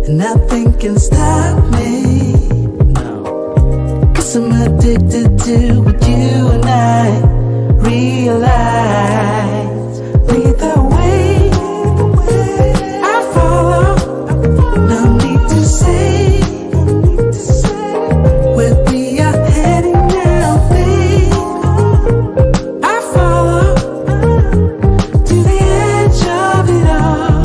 and nothing can stop me. No. 'Cause I'm addicted to what you and I realize. Lead the way, I follow. No need to say where we are heading now, babe. I follow to the edge of it all.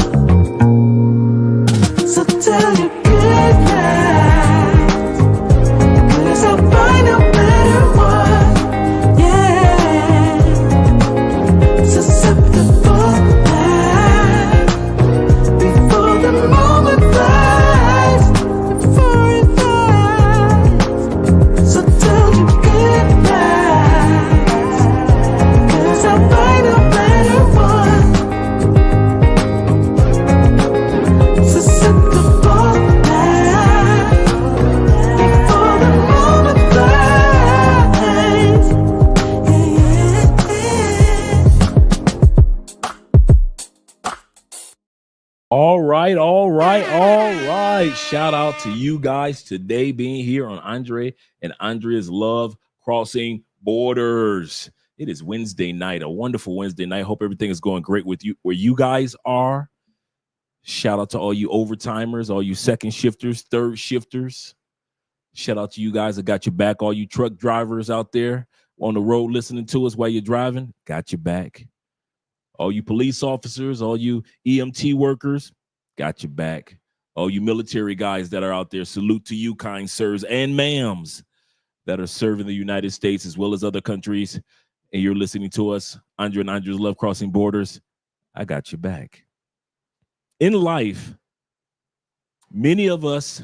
So tell your good night, 'cause I'll find no matter what. Yeah, susceptible night before the moment flies, before it flies. So tell your good night, 'cause I'll find no matter what. Susceptible night before the moment flies. All right. Shout out to you guys today being here on Andre and Andrea's Love Crossing Borders. It is Wednesday night, a wonderful Wednesday night. Hope everything is going great with you where you guys are. Shout out to all you overtimers, all you second shifters, third shifters. Shout out to you guys. I got your back. All you truck drivers out there on the road listening to us while you're driving, got your back. All you police officers, all you EMT workers, got your back. All you military guys that are out there, salute to you, kind sirs and ma'ams that are serving the United States as well as other countries. And you're listening to us, Andre and Andre's Love Crossing Borders. I got your back. In life, many of us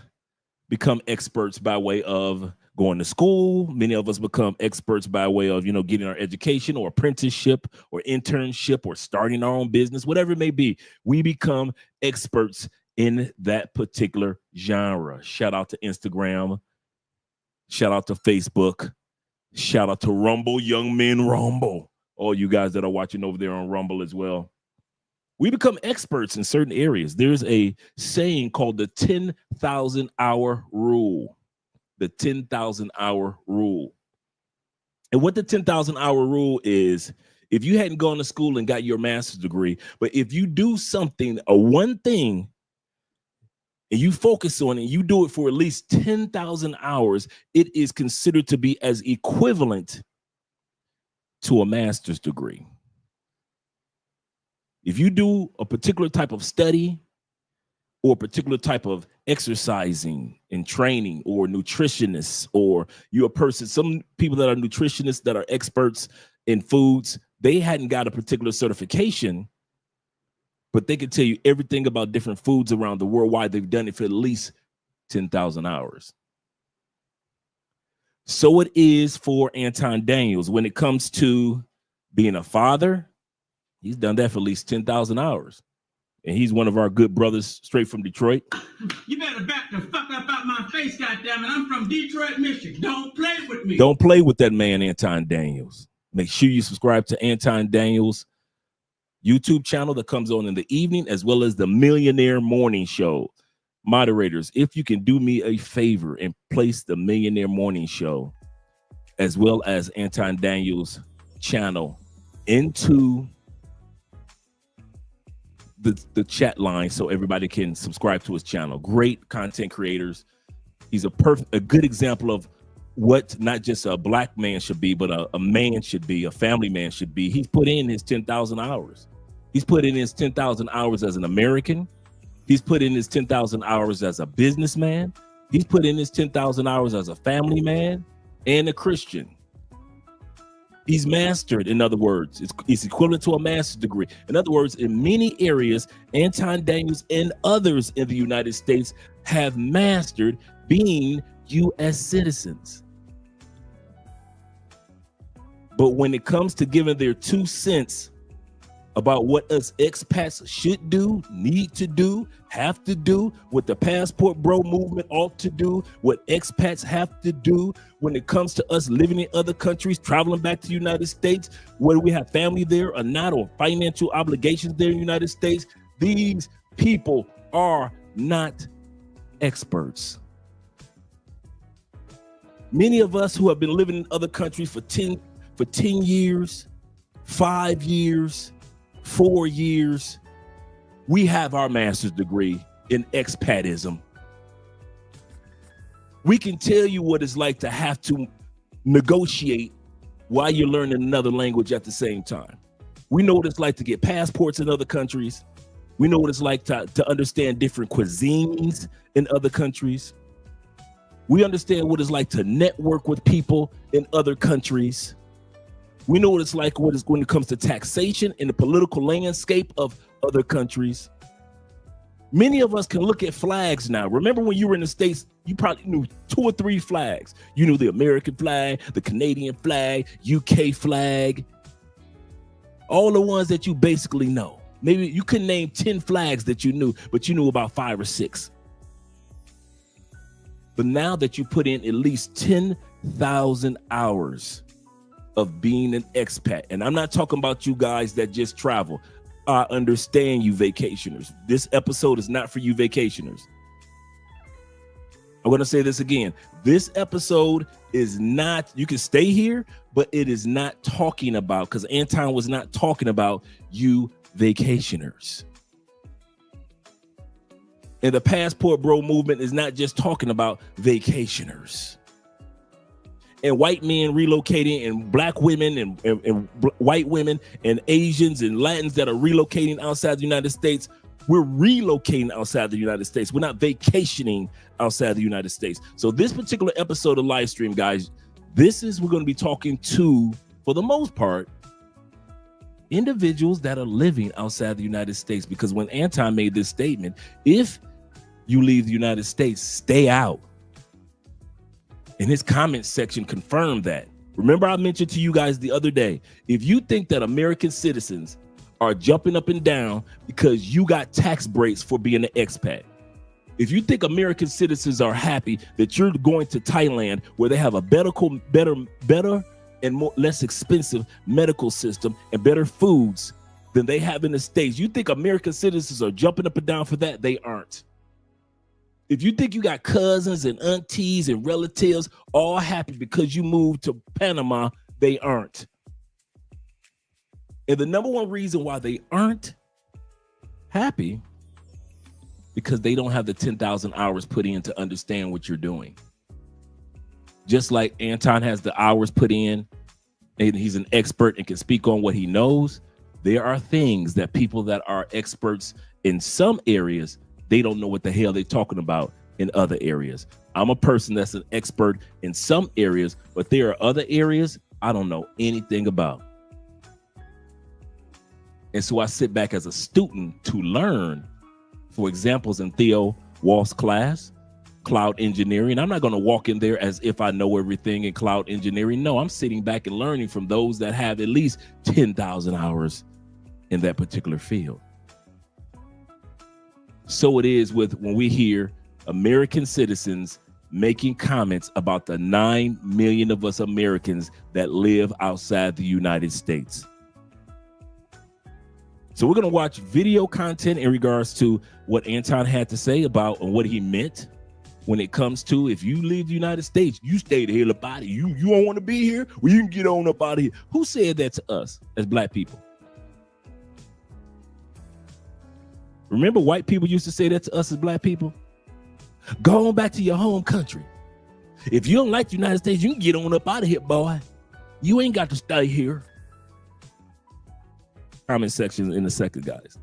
become experts by way of going to school. Many of us become experts by way of, getting our education or apprenticeship or internship or starting our own business, whatever it may be. We become experts in that particular genre. Shout out to Instagram. Shout out to Facebook. Shout out to Rumble, Young Men Rumble. All you guys that are watching over there on Rumble as well. We become experts in certain areas. There's a saying called the 10,000 hour rule. The 10,000 hour rule. And what the 10,000 hour rule is, if you hadn't gone to school and got your master's degree, but if you do something, one thing, and you focus on it, you do it for at least 10,000 hours, it is considered to be as equivalent to a master's degree. If you do a particular type of study or a particular type of exercising and training or nutritionists, or you're a person, some people that are nutritionists that are experts in foods, they hadn't got a particular certification, but they can tell you everything about different foods around the world, why they've done it for at least 10,000 hours. So it is for Anton Daniels when it comes to being a father. He's done that for at least 10,000 hours. And he's one of our good brothers straight from Detroit. You better back the fuck up out my face, goddammit. I'm from Detroit, Michigan. Don't play with me. Don't play with that man, Anton Daniels. Make sure you subscribe to Anton Daniels' YouTube channel that comes on in the evening, as well as the Millionaire Morning Show. Moderators, if you can do me a favor and place the Millionaire Morning Show, as well as Anton Daniels' channel, into the chat line so everybody can subscribe to his channel. Great content creators. He's a good example of what not just a black man should be, but a man should be, a family man should be. He's put in his 10,000 hours. He's put in his 10,000 hours as an American. He's put in his 10,000 hours as a businessman. He's put in his 10,000 hours as a family man and a Christian. He's mastered, in other words, it's equivalent to a master's degree. In other words, in many areas, Anton Daniels and others in the United States have mastered being U.S. citizens. But when it comes to giving their 2 cents about what us expats should do, need to do, have to do, what the passport bro movement ought to do, what expats have to do when it comes to us living in other countries, traveling back to the United States, whether we have family there or not, or financial obligations there in the United States. These people are not experts. Many of us who have been living in other countries for 10 years, 5 years, 4 years, we have our master's degree in expatism. We can tell you what it's like to have to negotiate while you're learning another language at the same time. We know what it's like to get passports in other countries. We know what it's like to understand different cuisines in other countries. We understand what it's like to network with people in other countries. We know what it's like when it comes to taxation and the political landscape of other countries. Many of us can look at flags now. Remember when you were in the States, you probably knew 2 or 3 flags. You knew the American flag, the Canadian flag, UK flag, all the ones that you basically know. Maybe you couldn't name 10 flags that you knew, but you knew about 5 or 6. But now that you put in at least 10,000 hours of being an expat, and I'm not talking about you guys that just travel. I understand you vacationers. This episode is not for you vacationers. I'm going to say this again. This episode is not, you can stay here, but it is not talking about, because Anton was not talking about you vacationers. And the Passport Bro movement is not just talking about vacationers. And white men relocating, and black women and white women and Asians and Latins that are relocating outside the United States. We're relocating outside the United States. We're not vacationing outside the United States. So this particular episode of live stream, guys, we're going to be talking to, for the most part, individuals that are living outside the United States. Because when Anton made this statement, if you leave the United States, stay out. And his comment section confirmed that. Remember, I mentioned to you guys the other day, if you think that American citizens are jumping up and down because you got tax breaks for being an expat, if you think American citizens are happy that you're going to Thailand where they have a better and less expensive medical system and better foods than they have in the States, you think American citizens are jumping up and down for that? They aren't. If you think you got cousins and aunties and relatives all happy because you moved to Panama, they aren't. And the number one reason why they aren't happy, because they don't have the 10,000 hours put in to understand what you're doing. Just like Anton has the hours put in and he's an expert and can speak on what he knows, there are things that people that are experts in some areas, they don't know what the hell they're talking about in other areas. I'm a person that's an expert in some areas, but there are other areas I don't know anything about. And so I sit back as a student to learn. For examples, in Theo Wolf's class, cloud engineering, I'm not going to walk in there as if I know everything in cloud engineering. No, I'm sitting back and learning from those that have at least 10,000 hours in that particular field. So it is with when we hear American citizens making comments about the 9 million of us Americans that live outside the United States. So we're going to watch video content in regards to what Anton had to say about and what he meant when it comes to, if you leave the United States, you stay the hell up out of here. You don't want to be here? Well, you can get on up out of here. Who said that to us as black people? Remember, white people used to say that to us as black people? Go on back to your home country. If you don't like the United States, you can get on up out of here, boy. You ain't got to stay here. Comment section in a second, guys.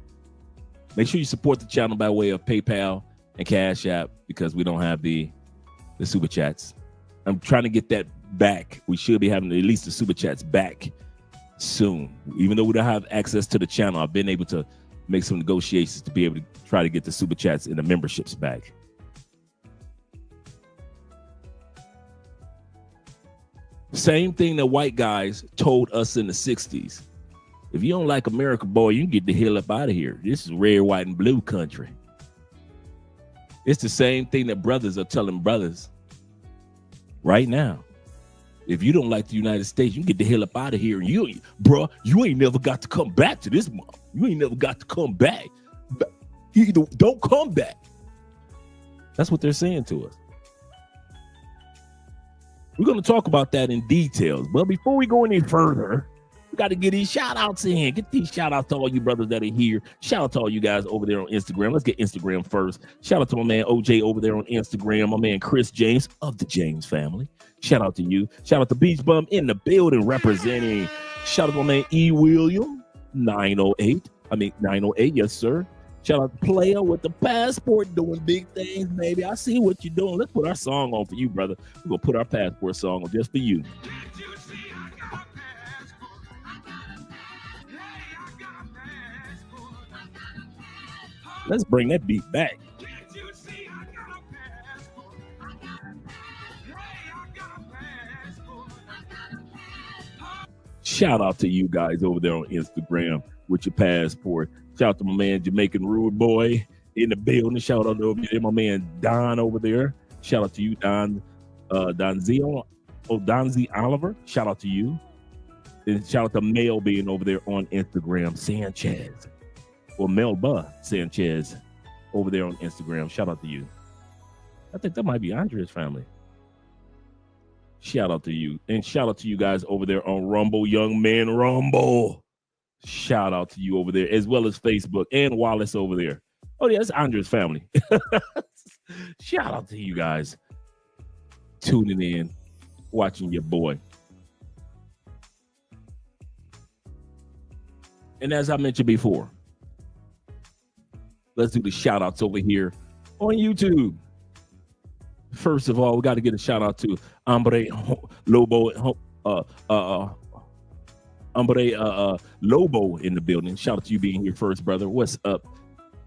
Make sure you support the channel by way of PayPal and Cash App, because we don't have the super chats. I'm trying to get that back. We should be having at least the super chats back soon. Even though we don't have access to the channel, I've been able to make some negotiations to be able to try to get the super chats and the memberships back. Same thing that white guys told us in the 60s. If you don't like America, boy, you can get the hell up out of here. This is red, white, and blue country. It's the same thing that brothers are telling brothers right now. If you don't like the United States, you can get the hell up out of here. And you ain't never got to come back to this month. You ain't never got to come back. Either don't come back. That's what they're saying to us. We're going to talk about that in details. But before we go any further, we got to get these shout outs in. Get these shout outs to all you brothers that are here. Shout out to all you guys over there on Instagram. Let's get Instagram first. Shout out to my man OJ over there on Instagram. My man Chris James of the James family. Shout out to you. Shout out to Beach Bum in the building representing. Shout out to my man E. William 908. 908. Yes, sir. Shout out to Player with the passport doing big things, baby. I see what you're doing. Let's put our song on for you, brother. We're going to put our passport song on just for you. Let's bring that beat back. Shout out to you guys over there on Instagram with your passport. Shout out to my man Jamaican Rude Boy in the building. Shout out over there, my man Don over there. Shout out to you, Don Z Oliver. Shout out to you. And shout out to Mel being over there on Instagram, Sanchez. Or Melba Sanchez over there on Instagram. Shout out to you. I think that might be Andrea's family. Shout out to you. And shout out to you guys over there on Rumble, Young Man Rumble. Shout out to you over there, as well as Facebook and Wallace over there. Oh, yeah, that's Andrea's family. Shout out to you guys tuning in, watching your boy. And as I mentioned before, let's do the shout outs over here on YouTube. First of all, we got to get a shout out to Hombre Lobo, Lobo in the building. Shout out to you being here first, brother. What's up,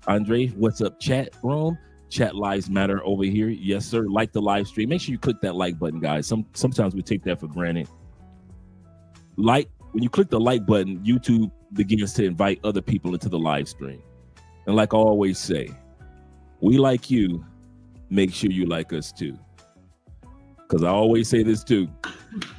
Andre? What's up, chat room? Chat lives matter over here. Yes, sir. Like the live stream. Make sure you click that like button, guys. Sometimes we take that for granted. When you click the like button, YouTube begins to invite other people into the live stream. And like I always say, we like you. Make sure you like us too. Because I always say this too.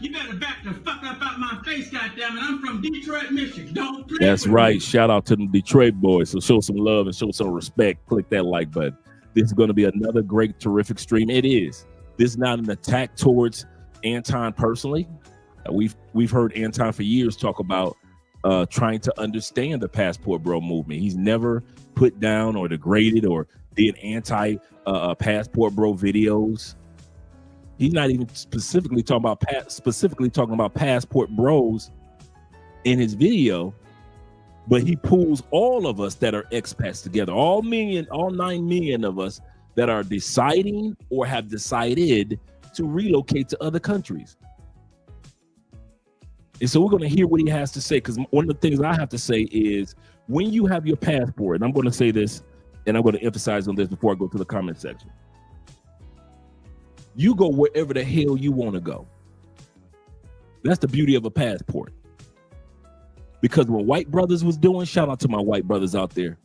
You better back the fuck up out my face, goddammit. I'm from Detroit, Michigan. Don't play. That's right. Me. Shout out to the Detroit boys. So show some love and show some respect. Click that like button. This is going to be another great, terrific stream. It is. This is not an attack towards Anton personally. We've heard Anton for years talk about trying to understand the Passport Bro movement. He's never put down or degraded or did anti-Passport Bro videos. He's not even specifically talking about Passport Bros in his video, but he pulls all of us that are expats together, all 9 million of us that are deciding or have decided to relocate to other countries. And so we're going to hear what he has to say, because one of the things I have to say is when you have your passport, and I'm going to say this, and I'm going to emphasize on this before I go to the comment section. You go wherever the hell you want to go. That's the beauty of a passport. Because what white brothers was doing, shout out to my white brothers out there.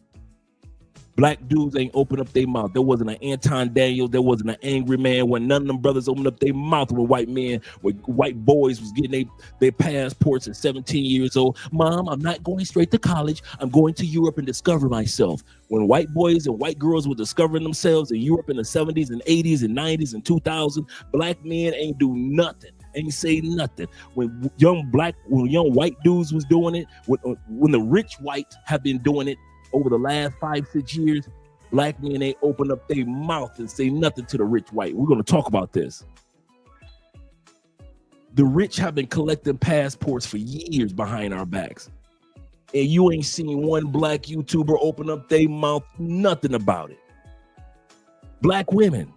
Black dudes ain't open up their mouth. There wasn't an Anton Daniels. There wasn't an angry man when none of them brothers opened up their mouth when white boys was getting their passports at 17 years old. Mom, I'm not going straight to college. I'm going to Europe and discover myself. When white boys and white girls were discovering themselves in Europe in the 70s and 80s and 90s and 2000, black men ain't do nothing. Ain't say nothing. When young white dudes was doing it, when the rich whites have been doing it, over the last 5-6 years, black men ain't open up their mouth and say nothing to the rich white. We're going to talk about this. The rich have been collecting passports for years behind our backs. And you ain't seen one black YouTuber open up their mouth, nothing about it. Black women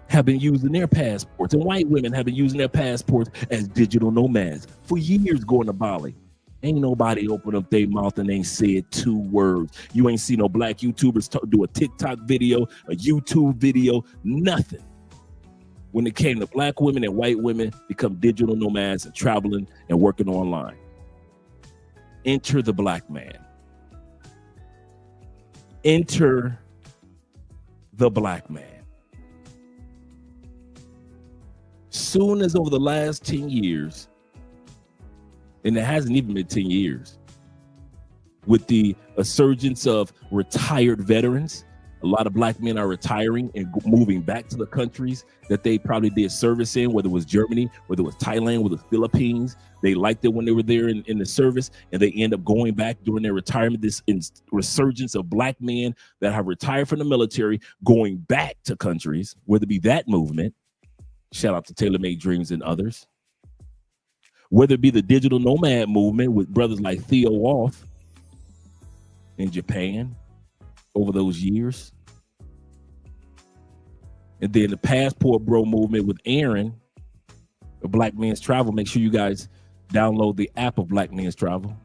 have been using their passports, and white women have been using their passports as digital nomads for years going to Bali. Ain't nobody open up their mouth and ain't said 2 words. You ain't seen no black YouTubers do a TikTok video, a YouTube video, nothing. When it came to black women and white women become digital nomads and traveling and working online. Enter the black man. Enter the black man. Soon as over the last 10 years, and it hasn't even been 10 years, with the resurgence of retired veterans A lot of black men are retiring and moving back to the countries that they probably did service in, whether it was Germany, whether it was Thailand, whether it was Philippines. They liked it when they were there in the service, and they end up going back during their retirement. This resurgence of black men that have retired from the military going back to countries, whether it be that movement, shout out to Tailor Made Dreams and others, whether it be the digital nomad movement with brothers like Theo Wolf in Japan over those years. And then the Passport Bro movement with Aaron, the Black Men's Travel. Make sure you guys download the app of Black Men's Travel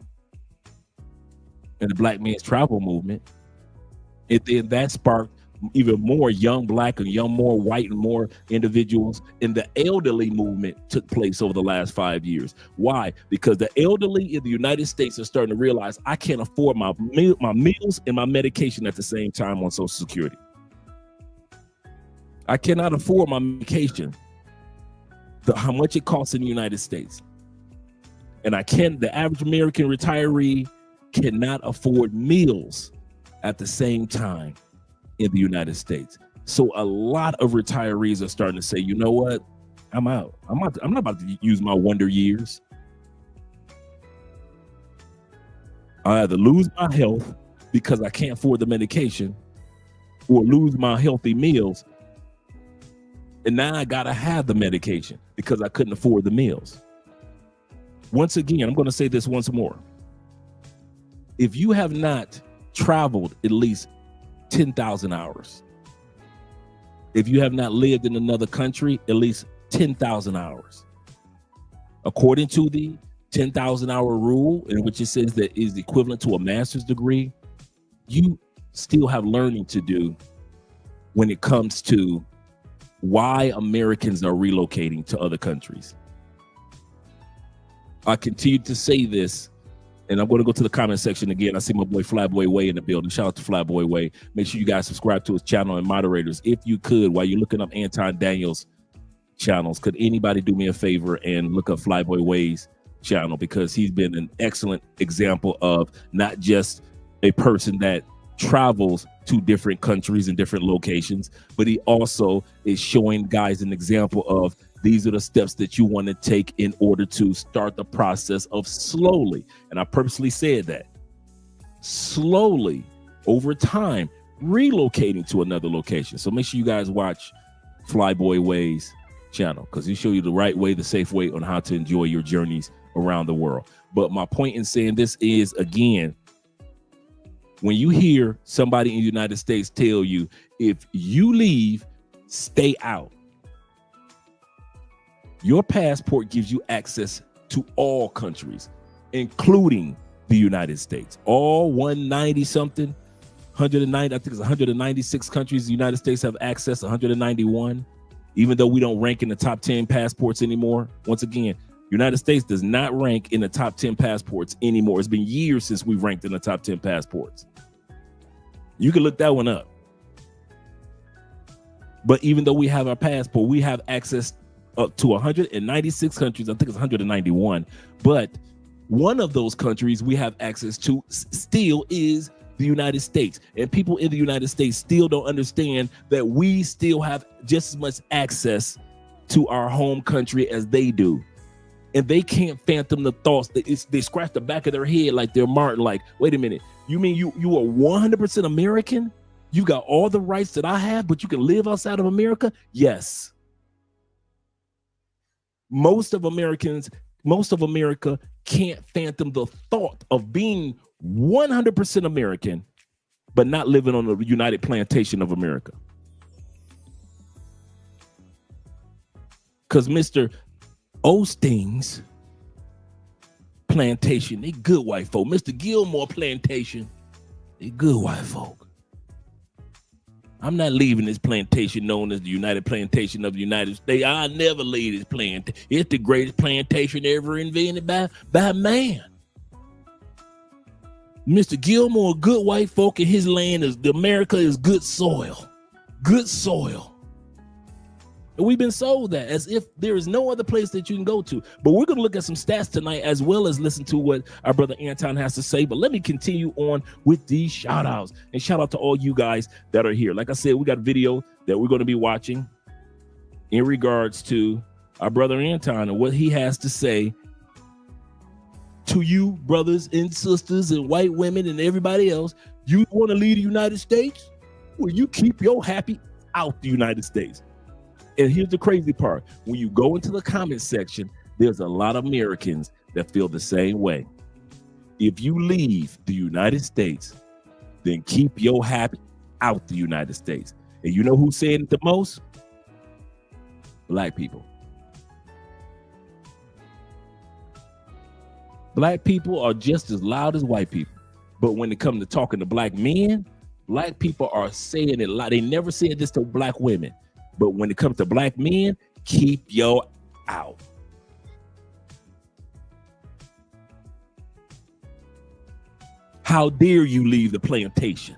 and the Black Men's Travel movement. And then that sparked even more young black and young, more white and more individuals in the elderly movement took place over the last 5 years. Why? Because the elderly in the United States are starting to realize I can't afford my meals and my medication at the same time on Social Security. I cannot afford my medication, how much it costs in the United States. And the average American retiree cannot afford meals at the same time in the United States. So a lot of retirees are starting to say, you know what? I'm out. I'm not about to use my wonder years. I either lose my health because I can't afford the medication or lose my healthy meals. And now I got to have the medication because I couldn't afford the meals. Once again, I'm going to say this once more. If you have not traveled at least 10,000 hours, if you have not lived in another country at least 10,000 hours, according to the 10,000 hour rule, in which it says that is equivalent to a master's degree, you still have learning to do when it comes to why Americans are relocating to other countries. I continue to say this, and I'm going to go to the comment section again. I see my boy Flyboy Way in the building. Shout out to Flyboy Way. Make sure you guys subscribe to his channel, and moderators, if you could, while you're looking up Anton Daniels channels, could anybody do me a favor and look up Flyboy Way's channel, because he's been an excellent example of not just a person that travels to different countries and different locations, but he also is showing guys an example of these are the steps that you want to take in order to start the process of slowly, and I purposely said that, slowly over time relocating to another location. So make sure you guys watch Flyboy Way's channel, because he show you the right way, the safe way on how to enjoy your journeys around the world. But my point in saying this is, again, when you hear somebody in the United States tell you, if you leave, stay out, your passport gives you access to all countries, including the United States. All 190 something, 190, I think it's 196 countries the United States have access, 191, even though we don't rank in the top 10 passports anymore. Once again, United States does not rank in the top 10 passports anymore. It's been years since we've ranked in the top 10 passports. You can look that one up. But even though we have our passport, we have access up to 196 countries. I think it's 191. But one of those countries we have access to still is the United States. And people in the United States still don't understand that we still have just as much access to our home country as they do. And they can't fathom the thoughts. They scratch the back of their head like they're Martin, like, wait a minute, you mean you are 100% American? You got all the rights that I have, but you can live outside of America? Yes. Most of America can't fathom the thought of being 100% American, but not living on the United Plantation of America. Because Mr. Osteen's plantation, they good white folk. Mr. Gilmore plantation, they good white folk. I'm not leaving this plantation known as the United Plantation of the United States. I'll never leave this plantation. It's the greatest plantation ever invented by man. Mr. Gilmore, good white folk, and his land is, America is good soil. Good soil. And we've been sold that as if there is no other place that you can go to. But we're going to look at some stats tonight as well as listen to what our brother Anton has to say. But let me continue on with these shout outs. And shout out to all you guys that are here. Like I said, we got a video that we're going to be watching in regards to our brother Anton and what he has to say to you, brothers and sisters and white women and everybody else. You want to leave the United States? Well, you keep your happy out the United States. And here's the crazy part. When you go into the comment section, there's a lot of Americans that feel the same way. If you leave the United States, then keep your happy out the United States. And you know who's saying it the most? Black people. Black people are just as loud as white people. But when it comes to talking to black men, black people are saying it loud. They never said this to black women. But when it comes to black men, keep your out. How dare you leave the plantation?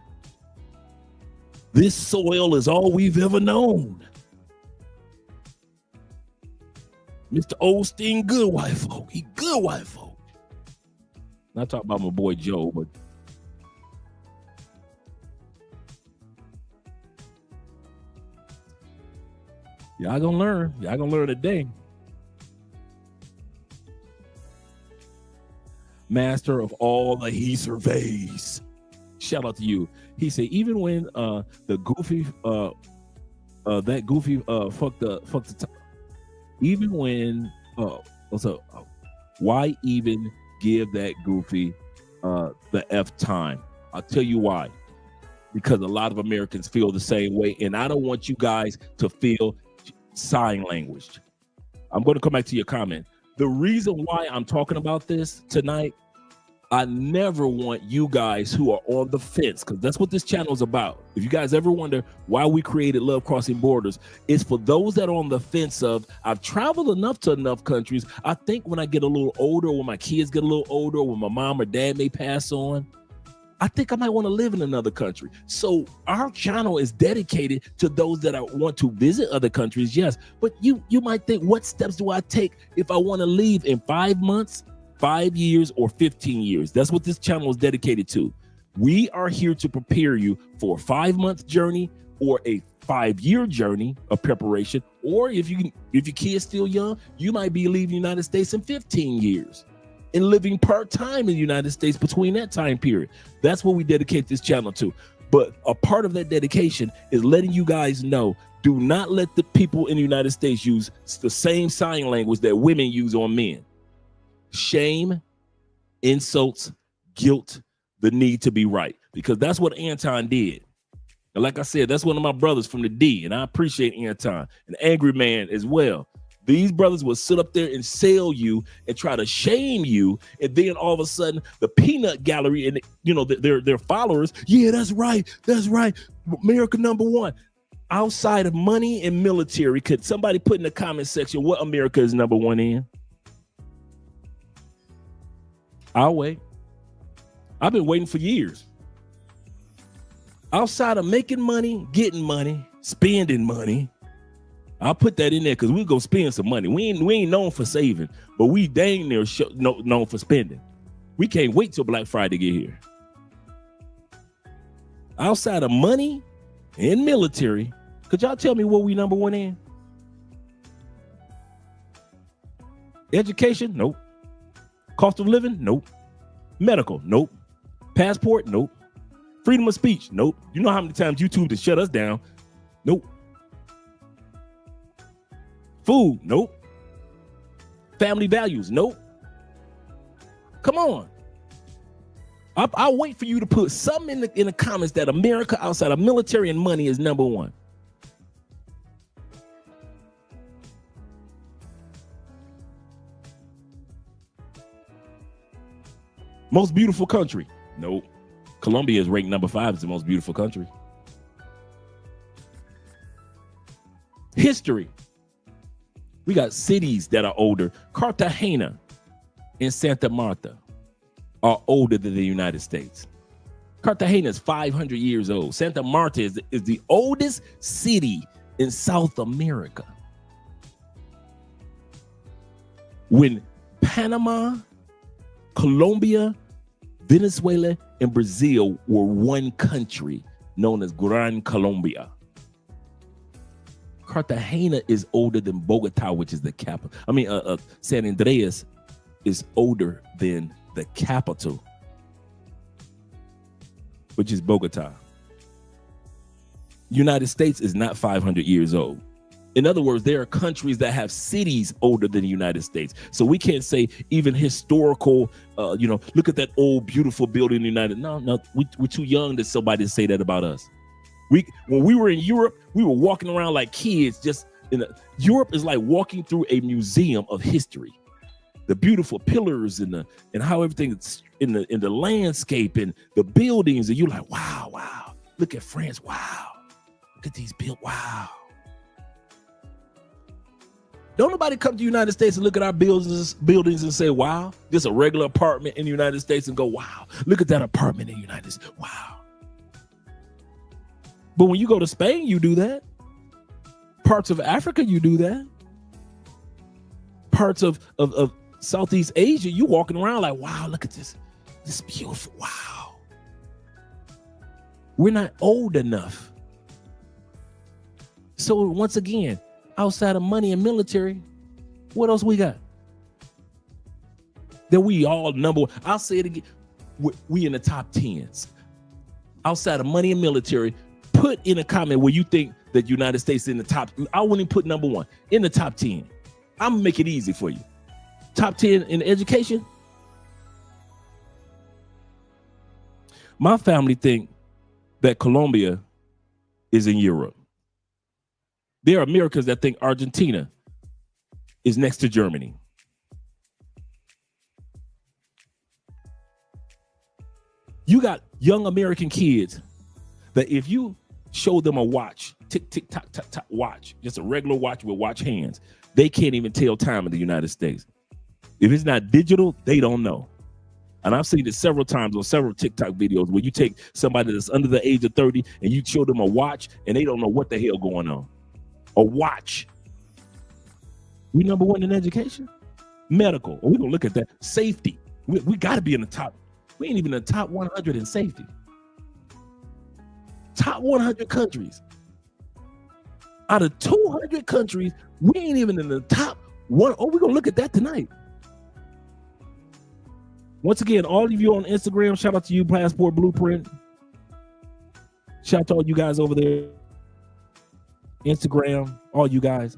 This soil is all we've ever known. Mr. Osteen, good white folk. He good white folk. Not talking about my boy Joe, but y'all gonna learn. Y'all gonna learn today. Master of all that he surveys. Shout out to you. He said, even when the goofy that goofy fuck the top. Even when why even give that goofy the F time? I'll tell you why. Because a lot of Americans feel the same way, and I don't want you guys to feel sign language. I'm going to come back to your comment. The reason why I'm talking about this tonight, I never want you guys who are on the fence, because that's what this channel is about. If you guys ever wonder why we created Love Crossing Borders, it's for those that are on the fence of, I've traveled enough to enough countries. I think when I get a little older, when my kids get a little older, when my mom or dad may pass on, I think I might want to live in another country. So our channel is dedicated to those that want to visit other countries, yes. But you might think, what steps do I take if I want to leave in 5 months, 5 years, or 15 years? That's what this channel is dedicated to. We are here to prepare you for a 5-month journey or a 5-year journey of preparation. Or if your kid's still young, you might be leaving the United States in 15 years. And living part-time in the United States between that time period. That's what we dedicate this channel to. But a part of that dedication is letting you guys know, do not let the people in the United States use the same sign language that women use on men. Shame, insults, guilt, the need to be right. Because that's what Anton did. And like I said, that's one of my brothers from the D, and I appreciate Anton, an angry man as well. These brothers will sit up there and sell you and try to shame you, and then all of a sudden the peanut gallery and their followers, yeah, that's right, America #1. Outside of money and military, could somebody put in the comment section what America is #1 in? I'll wait. I've been waiting for years. Outside of making money, getting money, spending money, I'll put that in there because we're going to spend some money. We ain't known for saving, but we dang near known for spending. We can't wait till Black Friday get here. Outside of money and military, could y'all tell me what we #1 in? Education? Nope. Cost of living? Nope. Medical? Nope. Passport? Nope. Freedom of speech? Nope. You know how many times YouTube has shut us down? Nope. Food? Nope. Family values? Nope. Come on. I'll wait for you to put something in the comments that America outside of military and money is #1. Most beautiful country? Nope. Colombia is ranked #5 as the most beautiful country. History. We got cities that are older. Cartagena and Santa Marta are older than the United States. Cartagena is 500 years old. Santa Marta is the oldest city in South America. when Panama, Colombia, Venezuela, and Brazil were one country known as Gran Colombia. Cartagena is older than Bogota, which is the capital. I mean, San Andreas is older than the capital, which is Bogota. United States is not 500 years old. In other words, there are countries that have cities older than the United States. So we can't say even historical, look at that old, beautiful building in the United. No, we're too young to somebody to say that about us. When we were in Europe, we were walking around like kids. Europe is like walking through a museum of history. The beautiful pillars and how everything is in the landscape and the buildings, and you're like, wow. Look at France, wow. Look at these buildings, wow. Don't nobody come to the United States and look at our buildings and say, wow. Just a regular apartment in the United States and go, wow. Look at that apartment in the United States, wow. But when you go to Spain, you do that. Parts of Africa, you do that. Parts of Southeast Asia, you walking around like, wow, look at this. This is beautiful, wow. We're not old enough. So once again, outside of money and military, what else we got? That we all number one. I'll say it again. We in the top 10s. Outside of money and military, put in a comment where you think that United States is in the top. I wouldn't even put number one in the top 10. I'm gonna make it easy for you. Top 10 in education. My family think that Colombia is in Europe. There are Americans that think Argentina is next to Germany. You got young American kids that if you show them a watch, tick, tick, tock, tock, tock, watch, just a regular watch with watch hands, they can't even tell time in the United States. If it's not digital, they don't know. And I've seen it several times on several TikTok videos where you take somebody that's under the age of 30 and you show them a watch and they don't know what the hell going on. A watch. We number one in education. Medical. We're going to look at that. Safety. We got to be in the top. We ain't even in the top 100 in safety. Top 100 countries. Out of 200 countries, we ain't even in the top one. Oh, we're going to look at that tonight. Once again, all of you on Instagram, shout out to you, Passport Blueprint. Shout out to all you guys over there. Instagram, all you guys.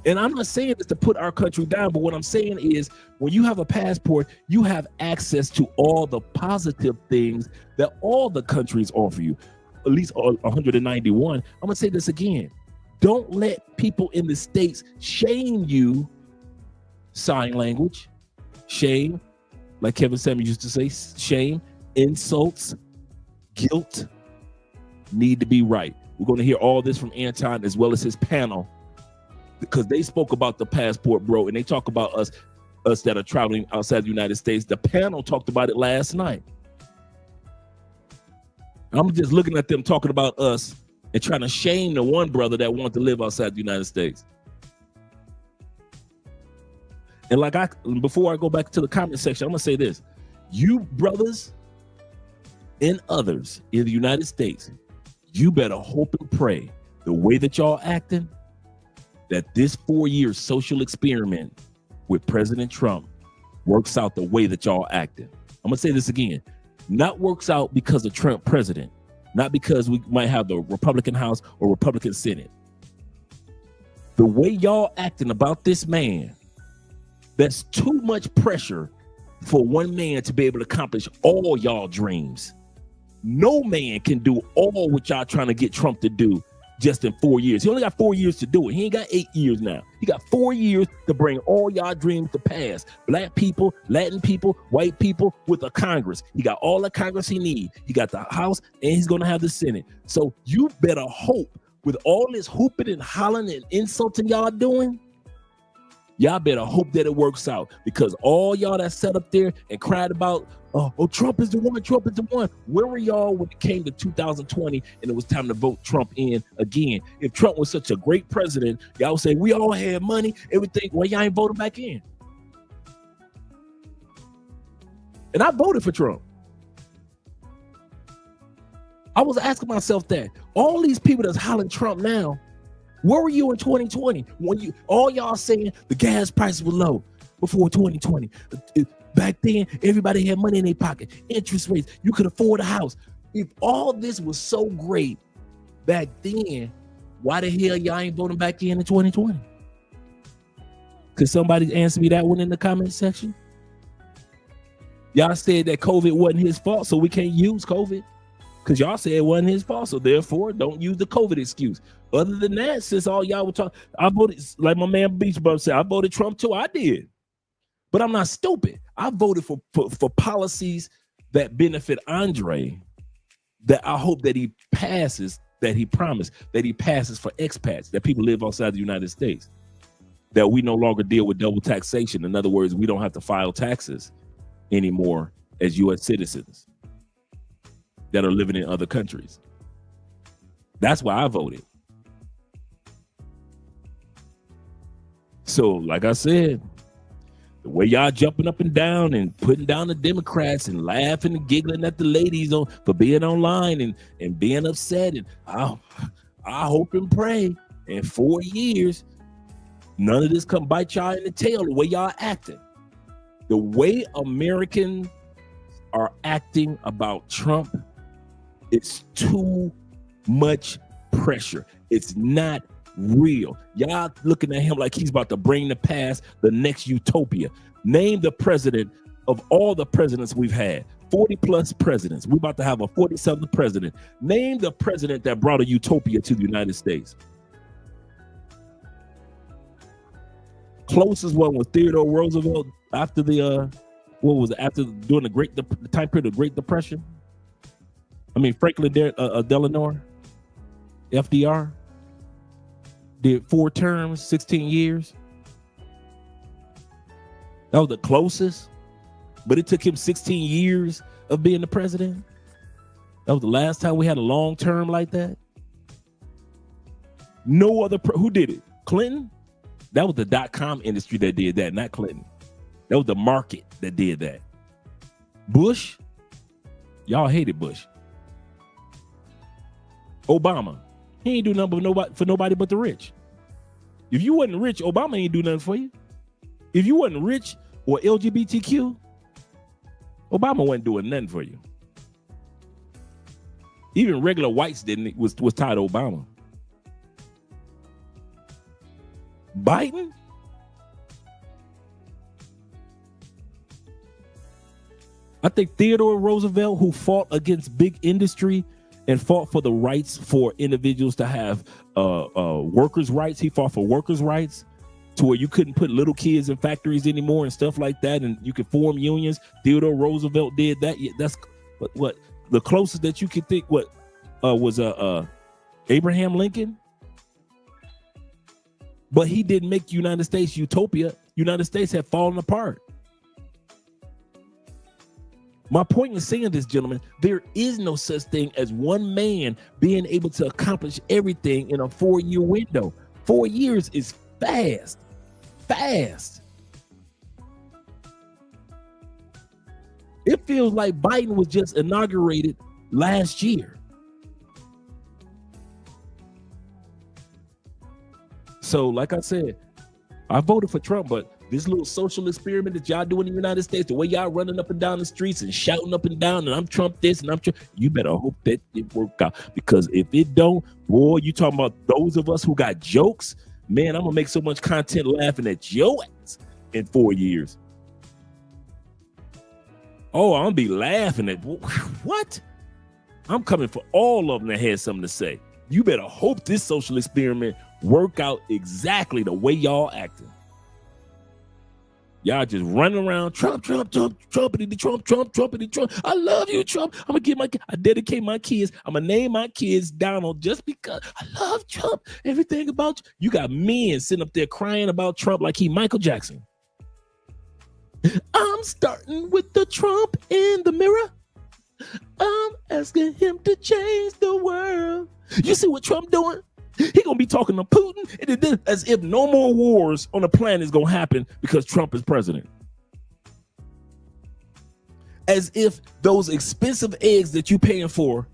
And I'm not saying this to put our country down, but what I'm saying is when you have a passport, you have access to all the positive things that all the countries offer you, at least 191. I'm going to say this again. Don't let people in the States shame you. Sign language, shame, like Kevin Samuels used to say, shame, insults, guilt need to be right. We're going to hear all this from Anton as well as his panel because they spoke about the passport, bro, and they talk about us that are traveling outside the United States. The panel talked about it last night. I'm just looking at them talking about us and trying to shame the one brother that wanted to live outside the United States. And before I go back to the comment section, I'm going to say this. You brothers and others in the United States, you better hope and pray the way that y'all acting, that this 4-year social experiment with President Trump works out the way that y'all acting. I'm gonna say this again, not works out because of Trump president, not because we might have the Republican House or Republican Senate. The way y'all acting about this man, that's too much pressure for one man to be able to accomplish all y'all dreams. No man can do all what y'all trying to get Trump to do just in 4 years. He only got 4 years to do it. He ain't got 8 years now. He got 4 years to bring all y'all dreams to pass. Black people, Latin people, white people with a Congress. He got all the Congress he needs. He got the House and he's going to have the Senate. So you better hope with all this hooping and hollering and insulting y'all doing Y'all better hope that it works out, because all y'all that sat up there and cried about, oh, Trump is the one, Trump is the one. Where were y'all when it came to 2020 and it was time to vote Trump in again? If Trump was such a great president, y'all would say, we all had money, everything. Well, y'all ain't voting back in. And I voted for Trump. I was asking myself that. All these people that's hollering Trump now, where were you in 2020 when all y'all saying the gas prices were low before 2020? Back then, everybody had money in their pocket, interest rates, you could afford a house. If all this was so great back then, why the hell y'all ain't voting back in 2020? Could somebody answer me that one in the comment section? Y'all said that COVID wasn't his fault, so we can't use COVID. Because y'all said it wasn't his fault, so therefore don't use the COVID excuse. Other than that, since all y'all were talking, I voted, like my man Beach Bum said, I voted Trump too. I did. But I'm not stupid. I voted for policies that benefit Andre, that I hope that he passes, that he promised, that he passes for expats, that people live outside the United States, that we no longer deal with double taxation. In other words, we don't have to file taxes anymore as U.S. citizens that are living in other countries. That's why I voted. So, like I said, the way y'all jumping up and down and putting down the Democrats and laughing and giggling at the ladies for being online and being upset, and I hope and pray in 4 years none of this come bite y'all in the tail the way y'all acting. The way Americans are acting about Trump, it's too much pressure. It's not real. Y'all looking at him like he's about to bring to pass the next utopia. Name the president of all the presidents we've had. 40 plus presidents. We're about to have a 47th president. Name the president that brought a utopia to the United States. Closest one was Theodore Roosevelt after the during the time period of the Great Depression. I mean, Franklin Delano, FDR, did 4 terms, 16 years. That was the closest, but it took him 16 years of being the president. That was the last time we had a long term like that. No other, who did it? Clinton? That was the .com industry that did that, not Clinton. That was the market that did that. Bush? Y'all hated Bush. Obama, he ain't do nothing for nobody but the rich. If you wasn't rich, Obama ain't do nothing for you. If you wasn't rich or LGBTQ, Obama wasn't doing nothing for you. Even regular whites was tied to Obama. Biden? I think Theodore Roosevelt, who fought against big industry and fought for the rights for individuals to have workers' rights. He fought for workers' rights to where you couldn't put little kids in factories anymore and stuff like that, and you could form unions. Theodore Roosevelt did that. Yeah, that's what the closest that you could think. What was Abraham Lincoln? But he didn't make United States utopia. United States had fallen apart. My point in saying this, gentlemen, there is no such thing as one man being able to accomplish everything in a 4-year window. 4 years is fast. It feels like Biden was just inaugurated last year. So, like I said, I voted for Trump, but this little social experiment that y'all do in the United States, the way y'all running up and down the streets and shouting up and down, and I'm Trump this and I'm Trump, you better hope that it work out. Because if it don't, boy, you talking about those of us who got jokes, man, I'm gonna make so much content laughing at your ass in 4 years. Oh, I'm gonna be laughing at what? I'm coming for all of them that had something to say. You better hope this social experiment work out exactly the way y'all acting. Y'all just running around, Trump, Trumpity, Trump. I love you, Trump. I dedicate my kids. I'm gonna name my kids Donald just because I love Trump. Everything about you. You got men sitting up there crying about Trump like he Michael Jackson. I'm starting with the Trump in the mirror. I'm asking him to change the world. You see what Trump doing? He gonna be talking to Putin as if no more wars on the planet is gonna happen because Trump is president. As if those expensive eggs that you paying for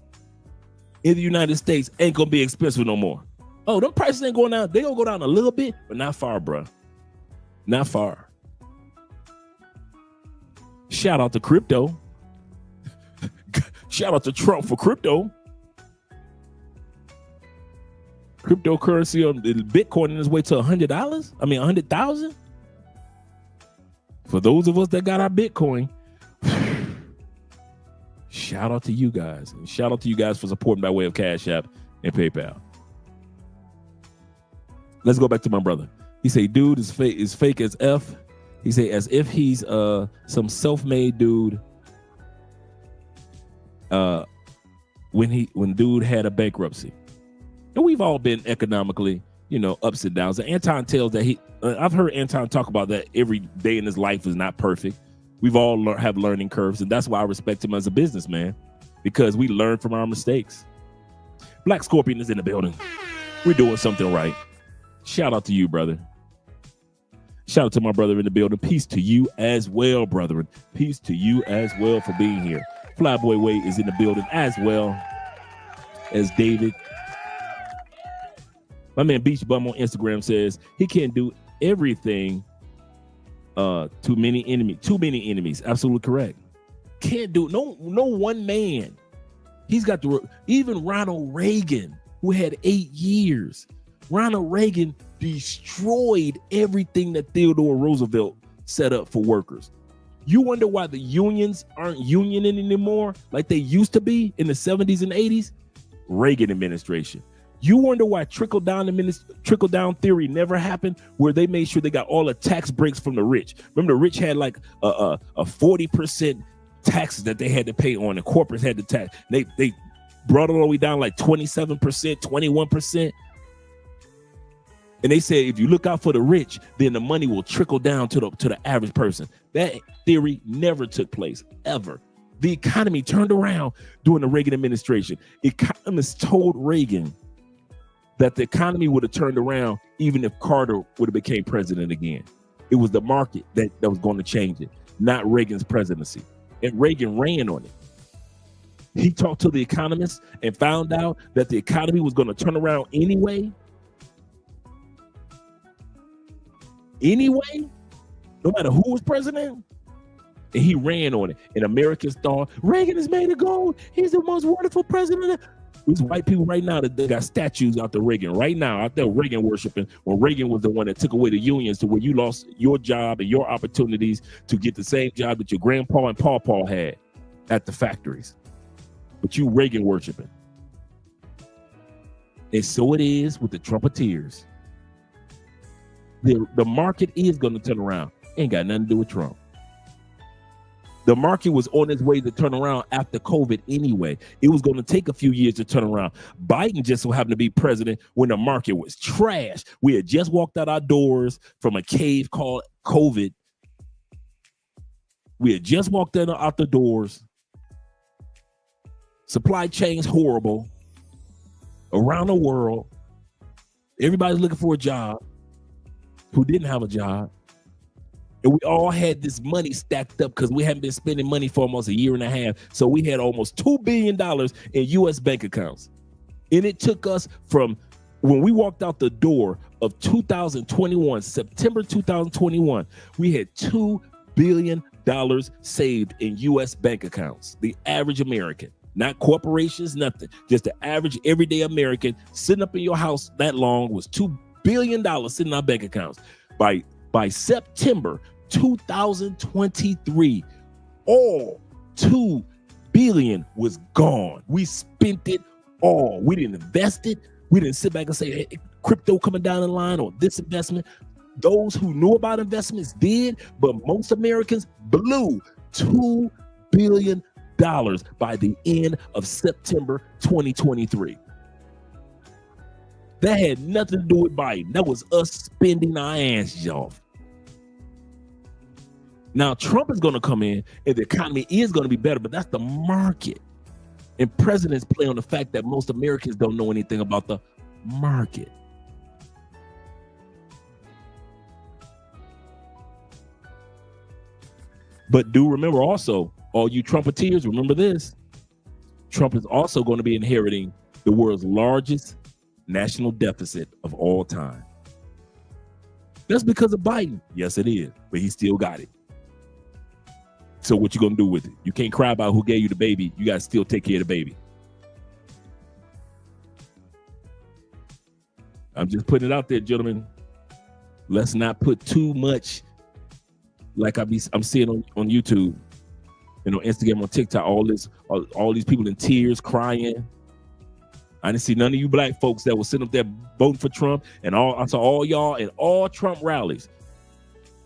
in the United States ain't gonna be expensive no more. Oh, them prices ain't going down. They gonna go down a little bit, but not far, bro. Not far. Shout out to crypto. Shout out to Trump for crypto. Cryptocurrency on Bitcoin on its way to $100. I mean, 100,000. For those of us that got our Bitcoin, shout out to you guys. And shout out to you guys for supporting by way of Cash App and PayPal. Let's go back to my brother. He say, dude is fake as F. He say, as if he's some self-made dude. When dude had a bankruptcy. And we've all been economically, ups and downs. And Anton tells that I've heard Anton talk about that every day in his life is not perfect. We've all have learning curves. And that's why I respect him as a businessman, because we learn from our mistakes. Black Scorpion is in the building. We're doing something right. Shout out to you, brother. Shout out to my brother in the building. Peace to you as well, brethren. Peace to you as well for being here. Flyboy Wade is in the building as well as David. My man Beach Bum on Instagram says he can't do everything. Too many enemies. Absolutely correct. Can't do no one man. He's got even Ronald Reagan, who had 8 years. Ronald Reagan destroyed everything that Theodore Roosevelt set up for workers. You wonder why the unions aren't unioning anymore like they used to be in the 70s and 80s? Reagan administration. You wonder why trickle down theory never happened, where they made sure they got all the tax breaks from the rich. Remember, the rich had like a 40% taxes that they had to pay on, and corporates had to tax. They brought it all the way down like 27%, 21%. And they said, if you look out for the rich, then the money will trickle down to the average person. That theory never took place, ever. The economy turned around during the Reagan administration. Economists told Reagan that the economy would have turned around even if Carter would have became president again. It was the market that was going to change it, not Reagan's presidency. And Reagan ran on it. He talked to the economists and found out that the economy was going to turn around anyway. No matter who was president. And he ran on it. And Americans thought, Reagan has made it gold. He's the most wonderful president. These white people right now that they got statues out there Reagan right now out there Reagan worshiping, when Reagan was the one that took away the unions to where you lost your job and your opportunities to get the same job that your grandpa and pawpaw had at the factories. But you Reagan worshiping. And so it is with the Trumpeteers. The market is going to turn around. Ain't got nothing to do with Trump. The market was on its way to turn around after COVID anyway. It was going to take a few years to turn around. Biden just so happened to be president when the market was trash. We had just walked out our doors from a cave called COVID. We had just walked out the doors. Supply chains horrible around the world. Everybody's looking for a job who didn't have a job. And we all had this money stacked up because we hadn't been spending money for almost a year and a half. So we had almost $2 billion in U.S. bank accounts. And it took us from when we walked out the door of 2021, September 2021, we had $2 billion saved in U.S. bank accounts. The average American, not corporations, nothing. Just the average everyday American sitting up in your house that long was $2 billion sitting in our bank accounts. By September 2023, all $2 billion was gone. We spent it all. We didn't invest it. We didn't sit back and say, hey, crypto coming down the line or this investment. Those who knew about investments did, but most Americans blew $2 billion by the end of September 2023. That had nothing to do with Biden. That was us spending our asses off. Now, Trump is going to come in and the economy is going to be better, but that's the market. And presidents play on the fact that most Americans don't know anything about the market. But do remember also, all you Trumpeteers, remember this. Trump is also going to be inheriting the world's largest national deficit of all time. That's because of Biden. Yes, it is, but he still got it. So what you gonna do with it? You can't cry about who gave you the baby. You gotta still take care of the baby. I'm just putting it out there, gentlemen. Let's not put too much, like I'm seeing on YouTube, and on Instagram, on TikTok, all these people in tears, crying. I didn't see none of you black folks that were sitting up there voting for Trump, and I saw all y'all at all Trump rallies.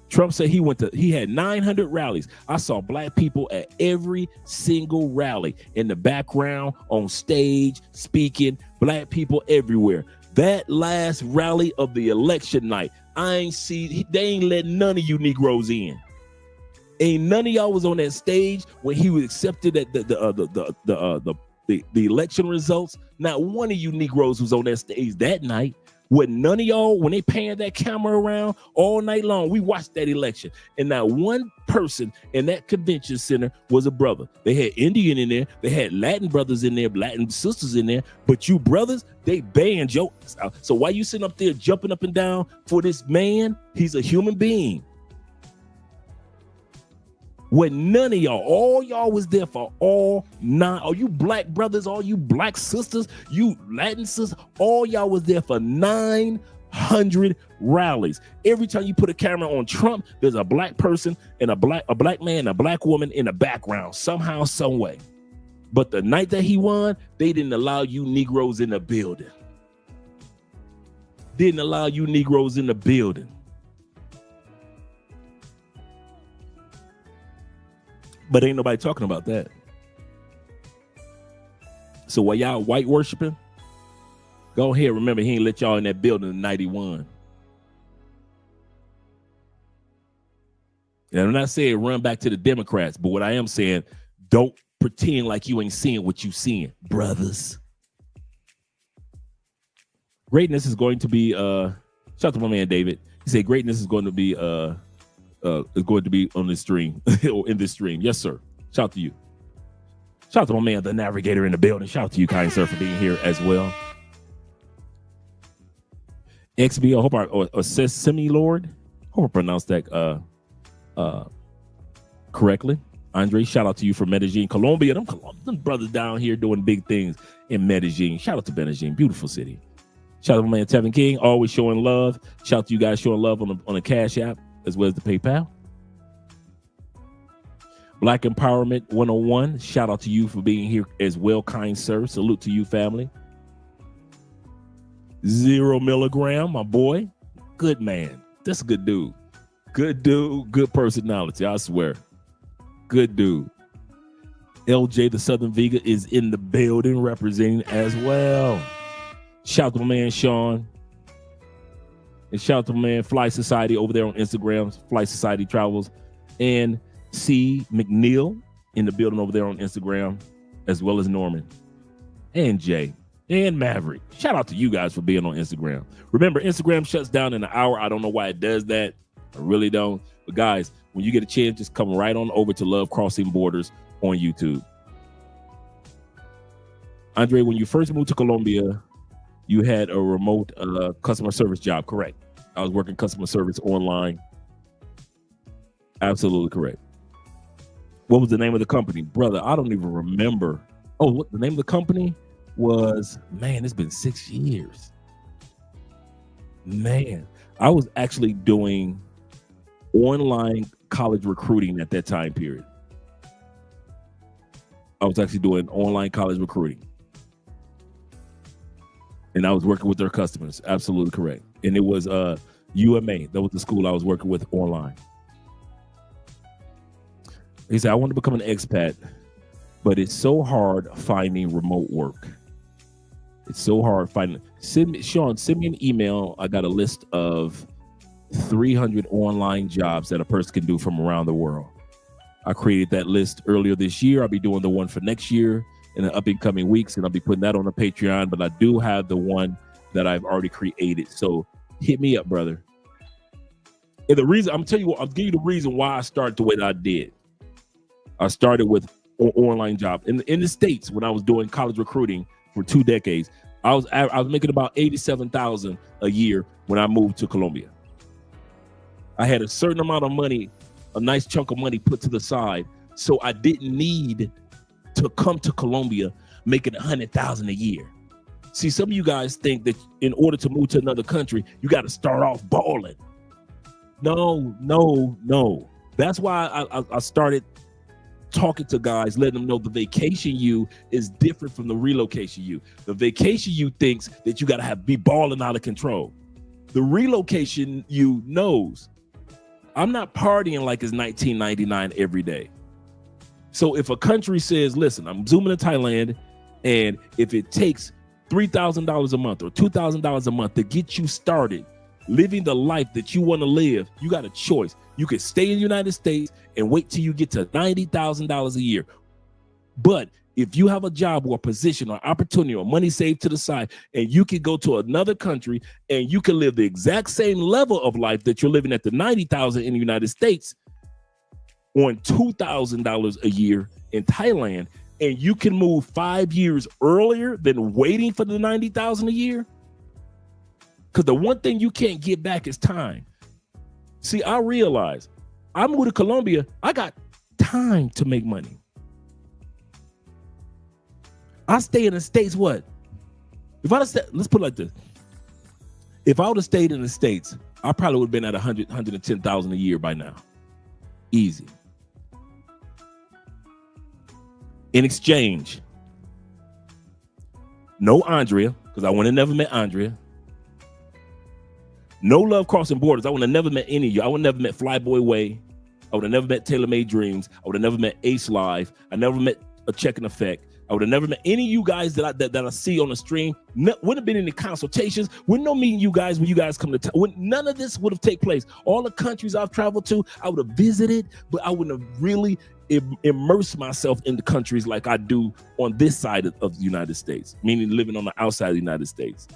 Trump said he had 900 rallies. I saw black people at every single rally, in the background, on stage, speaking, black people everywhere. That last rally of the election night, they ain't letting none of you Negroes in. Ain't none of y'all was on that stage when he was accepted at the election results. Not one of you Negroes was on that stage that night. With none of y'all, when they panned that camera around all night long, we watched that election. And not one person in that convention center was a brother. They had Indian in there. They had Latin brothers in there, Latin sisters in there. But you brothers, they banned your ass out. So why you sitting up there jumping up and down for this man? He's a human being. When none of y'all, all y'all was there for all you black brothers, all you black sisters, you Latin sisters, all y'all was there for 900 rallies. Every time you put a camera on Trump, there's a black person and a black man, a black woman in the background, somehow, some way. But the night that he won, they didn't allow you Negroes in the building. Didn't allow you Negroes in the building. But ain't nobody talking about that. So while y'all white worshiping, go ahead. Remember, he ain't let y'all in that building in 91. And I'm not saying run back to the Democrats, but what I am saying, don't pretend like you ain't seeing what you seeing, brothers. Greatness is going to be, shout out to my man David. He said greatness is going to be on this stream or in this stream. Yes, sir. Shout out to you. Shout out to my man, the navigator in the building. Shout out to you, kind sir, for being here as well. XB, I hope or Sesame Lord. Hope I pronounced that correctly. Andre, shout out to you for Medellin, Colombia. Them brothers down here doing big things in Medellin. Shout out to Medellin, beautiful city. Shout out to my man Tevin King, always showing love. Shout out to you guys showing love on the Cash App as well as the PayPal. Black Empowerment 101. Shout out to you for being here as well, kind sir. Salute to you, family. 0 milligram, my boy. Good man. That's a good dude. Good dude. Good personality, I swear. Good dude. LJ, the Southern Vega, is in the building representing as well. Shout out to my man Sean. And shout out to my man Fly Society over there on Instagram, Fly Society Travels, and C. McNeil in the building over there on Instagram, as well as Norman and Jay and Maverick. Shout out to you guys for being on Instagram. Remember, Instagram shuts down in an hour. I don't know why it does that. I really don't. But guys, when you get a chance, just come right on over to Love Crossing Borders on YouTube. Andre, when you first moved to Colombia, you had a remote customer service job, correct? I was working customer service online. Absolutely correct. What was the name of the company? Brother, I don't even remember. Oh, what the name of the company was? Man, it's been 6 years. Man, I was actually doing online college recruiting at that time period. I was actually doing online college recruiting. And I was working with their customers. Absolutely correct. And it was UMA. That was the school I was working with online. He said, I want to become an expat, but it's so hard finding remote work. It's so hard finding. Sean, send me an email. I got a list of 300 online jobs that a person can do from around the world. I created that list earlier this year. I'll be doing the one for next year in the up and coming weeks, and I'll be putting that on the Patreon, but I do have the one that I've already created. So hit me up, brother. And the reason, I'm telling you what, I'll give you the reason why I started the way that I did. I started with an online job. In the States, when I was doing college recruiting for 2 decades, I was making about $87,000 a year when I moved to Colombia. I had a certain amount of money, a nice chunk of money put to the side, so I didn't need to come to Colombia making $100,000 a year. See, some of you guys think that in order to move to another country, you got to start off balling. No. That's why I started talking to guys, letting them know the vacation you is different from the relocation you. The vacation you thinks that you got to be balling out of control. The relocation you knows I'm not partying like it's 1999 every day. So if a country says, listen, I'm zooming to Thailand, and if it takes $3,000 a month or $2,000 a month to get you started living the life that you want to live, you got a choice. You could stay in the United States and wait till you get to $90,000 a year. But if you have a job or a position or opportunity or money saved to the side, and you can go to another country and you can live the exact same level of life that you're living at the $90,000 in the United States on $2,000 a year in Thailand, and you can move 5 years earlier than waiting for the $90,000 a year. Because the one thing you can't get back is time. See, I realize I moved to Colombia. I got time to make money. I stay in the States. What? If I let's put it like this. If I would have stayed in the States, I probably would have been at 110,000 a year by now. Easy. In exchange, no Andrea, because I would have never met Andrea. No love crossing borders. I would have never met any of you. I would have never met Flyboy Way. I would have never met Taylor Made Dreams. I would have never met Ace Live. I never met a Check and Effect. I would have never met any of you guys that I see on the stream. Wouldn't have been any consultations. Wouldn't no meeting you guys when you guys come to town. None of this would have taken place. All the countries I've traveled to, I would have visited, but I wouldn't have really immersed myself in the countries like I do on this side of the United States, meaning living on the outside of the United States.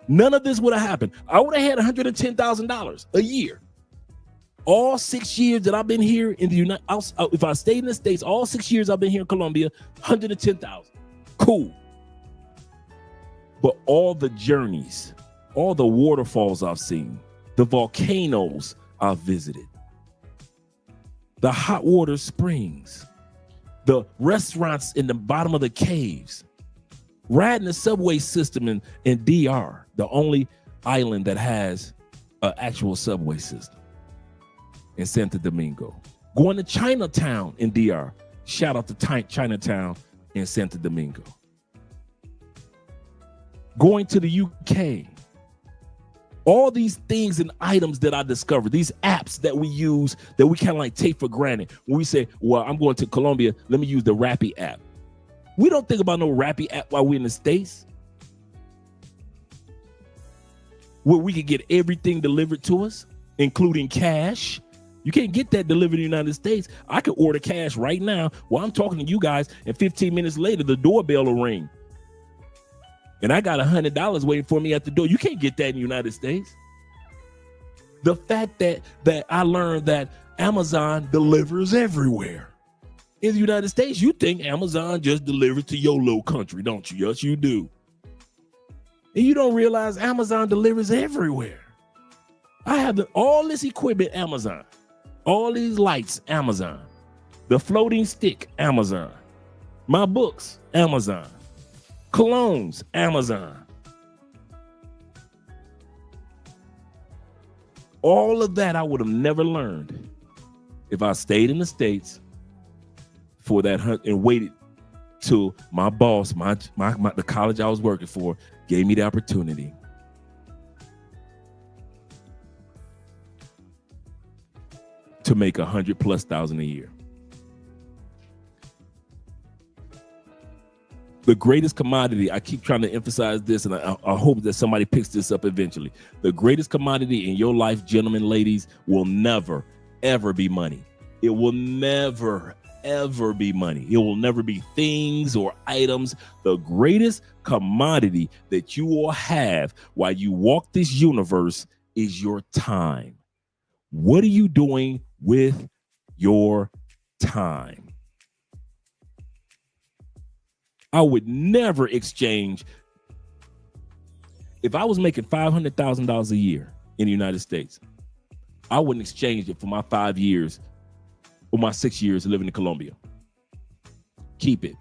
None of this would have happened. I would have had $110,000 a year. All 6 years that I've been here in the United States, if I stayed in the States, all 6 years I've been here in Colombia, $110,000. Cool. But all the journeys, all the waterfalls I've seen, the volcanoes I've visited, the hot water springs, the restaurants in the bottom of the caves, riding the subway system in DR, the only island that has an actual subway system in Santo Domingo. Going to Chinatown in DR. Shout out to Chinatown in Santo Domingo. Going to the UK. All these things and items that I discovered, these apps that we use that we kind of like take for granted. When we say, well, I'm going to Colombia, let me use the Rappi app. We don't think about no Rappi app while we're in the States, where we can get everything delivered to us, including cash. You can't get that delivered in the United States. I could order cash right now while I'm talking to you guys, and 15 minutes later, the doorbell will ring. And I got $100 waiting for me at the door. You can't get that in the United States. The fact that I learned that Amazon delivers everywhere. In the United States, you think Amazon just delivers to your little country, don't you? Yes, you do. And you don't realize Amazon delivers everywhere. I have all this equipment, Amazon. All these lights, Amazon. The floating stick, Amazon. My books, Amazon. Colognes, Amazon. All of that I would have never learned if I stayed in the States for that hunt and waited till my boss, the college I was working for, gave me the opportunity. to make $100,000+ a year. The greatest commodity, I keep trying to emphasize this, and I hope that somebody picks this up eventually. The greatest commodity in your life, gentlemen, ladies, will never, ever be money. It will never, ever be money. It will never be things or items. The greatest commodity that you will have while you walk this universe is your time. What are you doing with your time? I would never exchange. If I was making $500,000 a year in the United States, I wouldn't exchange it for my 5 years or my 6 years living in Colombia. Keep it.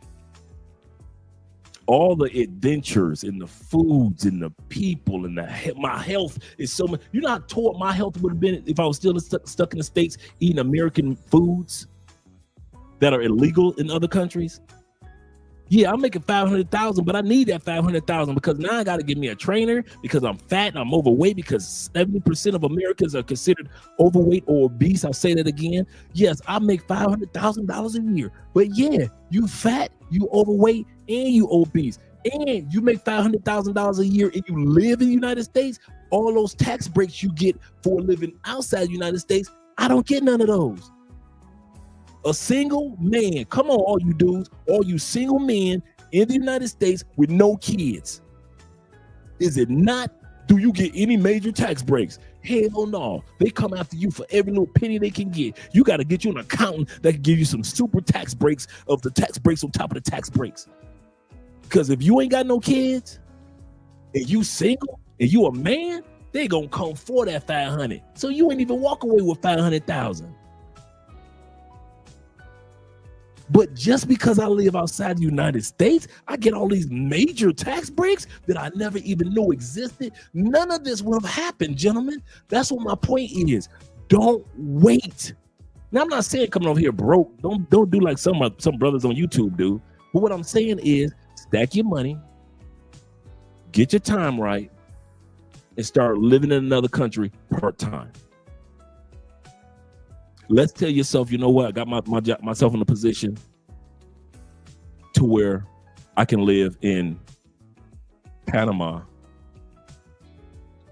All the adventures and the foods and the people and my health is so much. You know how tore my health would have been if I was still stuck in the States eating American foods that are illegal in other countries? Yeah, I'm making $500,000, but I need that $500,000 because now I got to get me a trainer because I'm fat and I'm overweight, because 70% of Americans are considered overweight or obese. I'll say that again. Yes, I make $500,000 a year, but yeah, you fat, you overweight, and you obese, and you make $500,000 a year and you live in the United States. All those tax breaks you get for living outside the United States, I don't get none of those. A single man, come on, all you dudes, all you single men in the United States with no kids. Is it not? Do you get any major tax breaks? Hell no. They come after you for every little penny they can get. You got to get you an accountant that can give you some super tax breaks of the tax breaks on top of the tax breaks. Because if you ain't got no kids and you single and you a man, they gonna come for that 500. So you ain't even walk away with 500,000. But just because I live outside the United States, I get all these major tax breaks that I never even knew existed. None of this would have happened, gentlemen. That's what my point is. Don't wait. Now, I'm not saying coming over here broke. Don't do like some brothers on YouTube do. But what I'm saying is stack your money, get your time right, and start living in another country part-time. Let's tell yourself, you know what? I got myself in a position to where I can live in Panama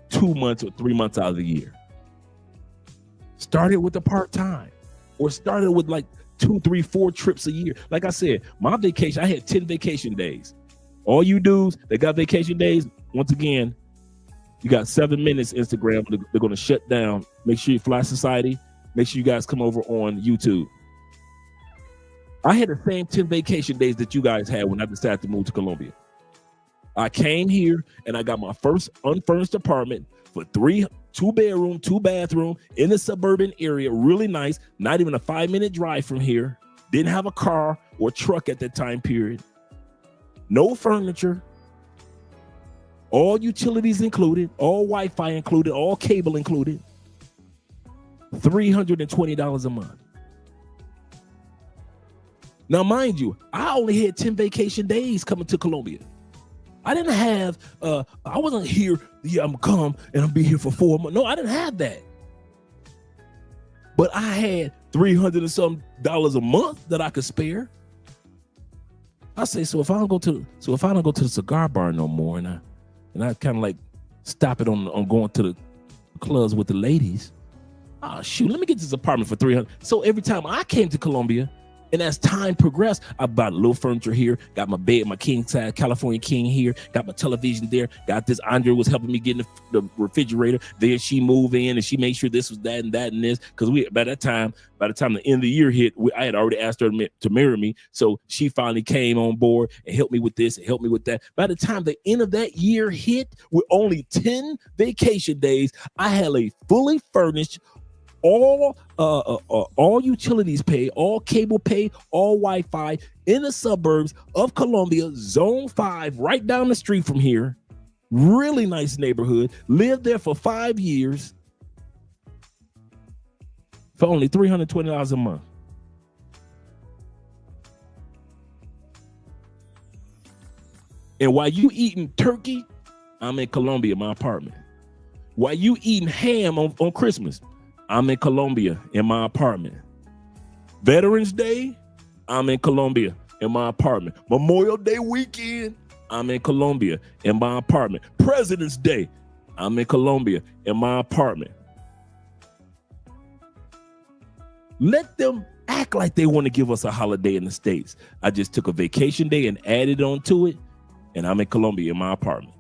2 months or 3 months out of the year. Started with the part-time, or started with like 2, 3, 4 trips a year. Like I said, my vacation, I had 10 vacation days. All you dudes that got vacation days, once again, you got 7 minutes Instagram. They're going to shut down. Make sure you Fly Society. Make sure you guys come over on YouTube. I had the same 10 vacation days that you guys had when I decided to move to Colombia. I came here and I got my first unfurnished apartment for 2-bedroom, 2-bathroom in the suburban area. Really nice. Not even a 5-minute drive from here. Didn't have a car or truck at that time period. No furniture. All utilities included. All Wi-Fi included. All cable included. $320 a month. Now, mind you, I only had 10 vacation days coming to Colombia. I didn't have, I wasn't here, yeah, I'm come and I'll be here for 4 months. No, I didn't have that. But I had $300 and some a month that I could spare. I say, so if I don't go to the cigar bar no more, and I kind of like stop it on going to the clubs with the ladies. Oh, shoot, let me get this apartment for $300. So every time I came to Colombia, and as time progressed, I bought a little furniture here, got my bed, my king size California king here, got my television there, got this. Andre was helping me get in the refrigerator. Then she moved in and she made sure this was that and this. Because by the time the end of the year hit, I had already asked her to marry me. So she finally came on board and helped me with this and helped me with that. By the time the end of that year hit, with only 10 vacation days, I had a fully furnished, all utilities paid, all cable paid, all Wi-Fi in the suburbs of Colombia, Zone 5, right down the street from here. Really nice neighborhood. Lived there for 5 years for only $320 a month. And while you eating turkey, I'm in Colombia, my apartment. While you eating ham on Christmas, I'm in Colombia in my apartment. Veterans Day, I'm in Colombia in my apartment. Memorial Day weekend, I'm in Colombia in my apartment. President's Day, I'm in Colombia in my apartment. Let them act like they want to give us a holiday in the States. I just took a vacation day and added on to it, and I'm in Colombia in my apartment.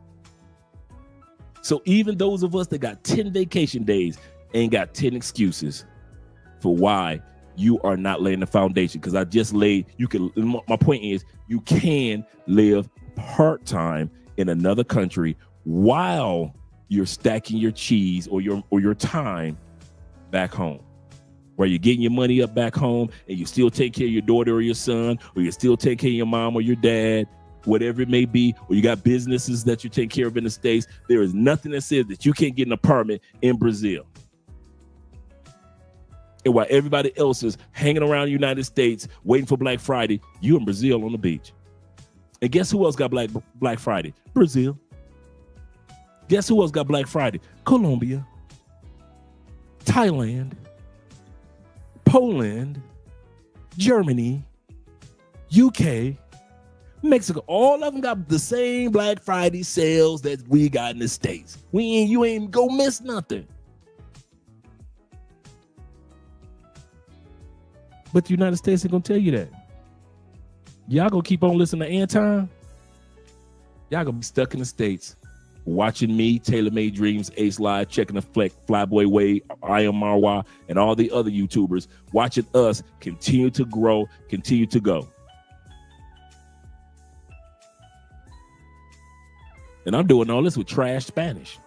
So even those of us that got 10 vacation days ain't got 10 excuses for why you are not laying the foundation. Because I just laid, my point is, you can live part-time in another country while you're stacking your cheese or your time back home, where you're getting your money up back home and you still take care of your daughter or your son, or you still take care of your mom or your dad, whatever it may be, or you got businesses that you take care of in the States. There is nothing that says that you can't get an apartment in Brazil. And while everybody else is hanging around the United States waiting for Black Friday, you in Brazil on the beach. And guess who else got Black Friday? Brazil. Guess who else got Black Friday? Colombia, Thailand, Poland, Germany, UK, Mexico. All of them got the same Black Friday sales that we got in the States. You ain't go miss nothing. But the United States ain't gonna tell you that. Y'all gonna keep on listening to Anton? Y'all gonna be stuck in the States watching me, Taylor Made Dreams, Ace Live, Checking the Fleck, Flyboy Wade, I Am Marwa, and all the other YouTubers watching us continue to grow, continue to go. And I'm doing all this with trash Spanish.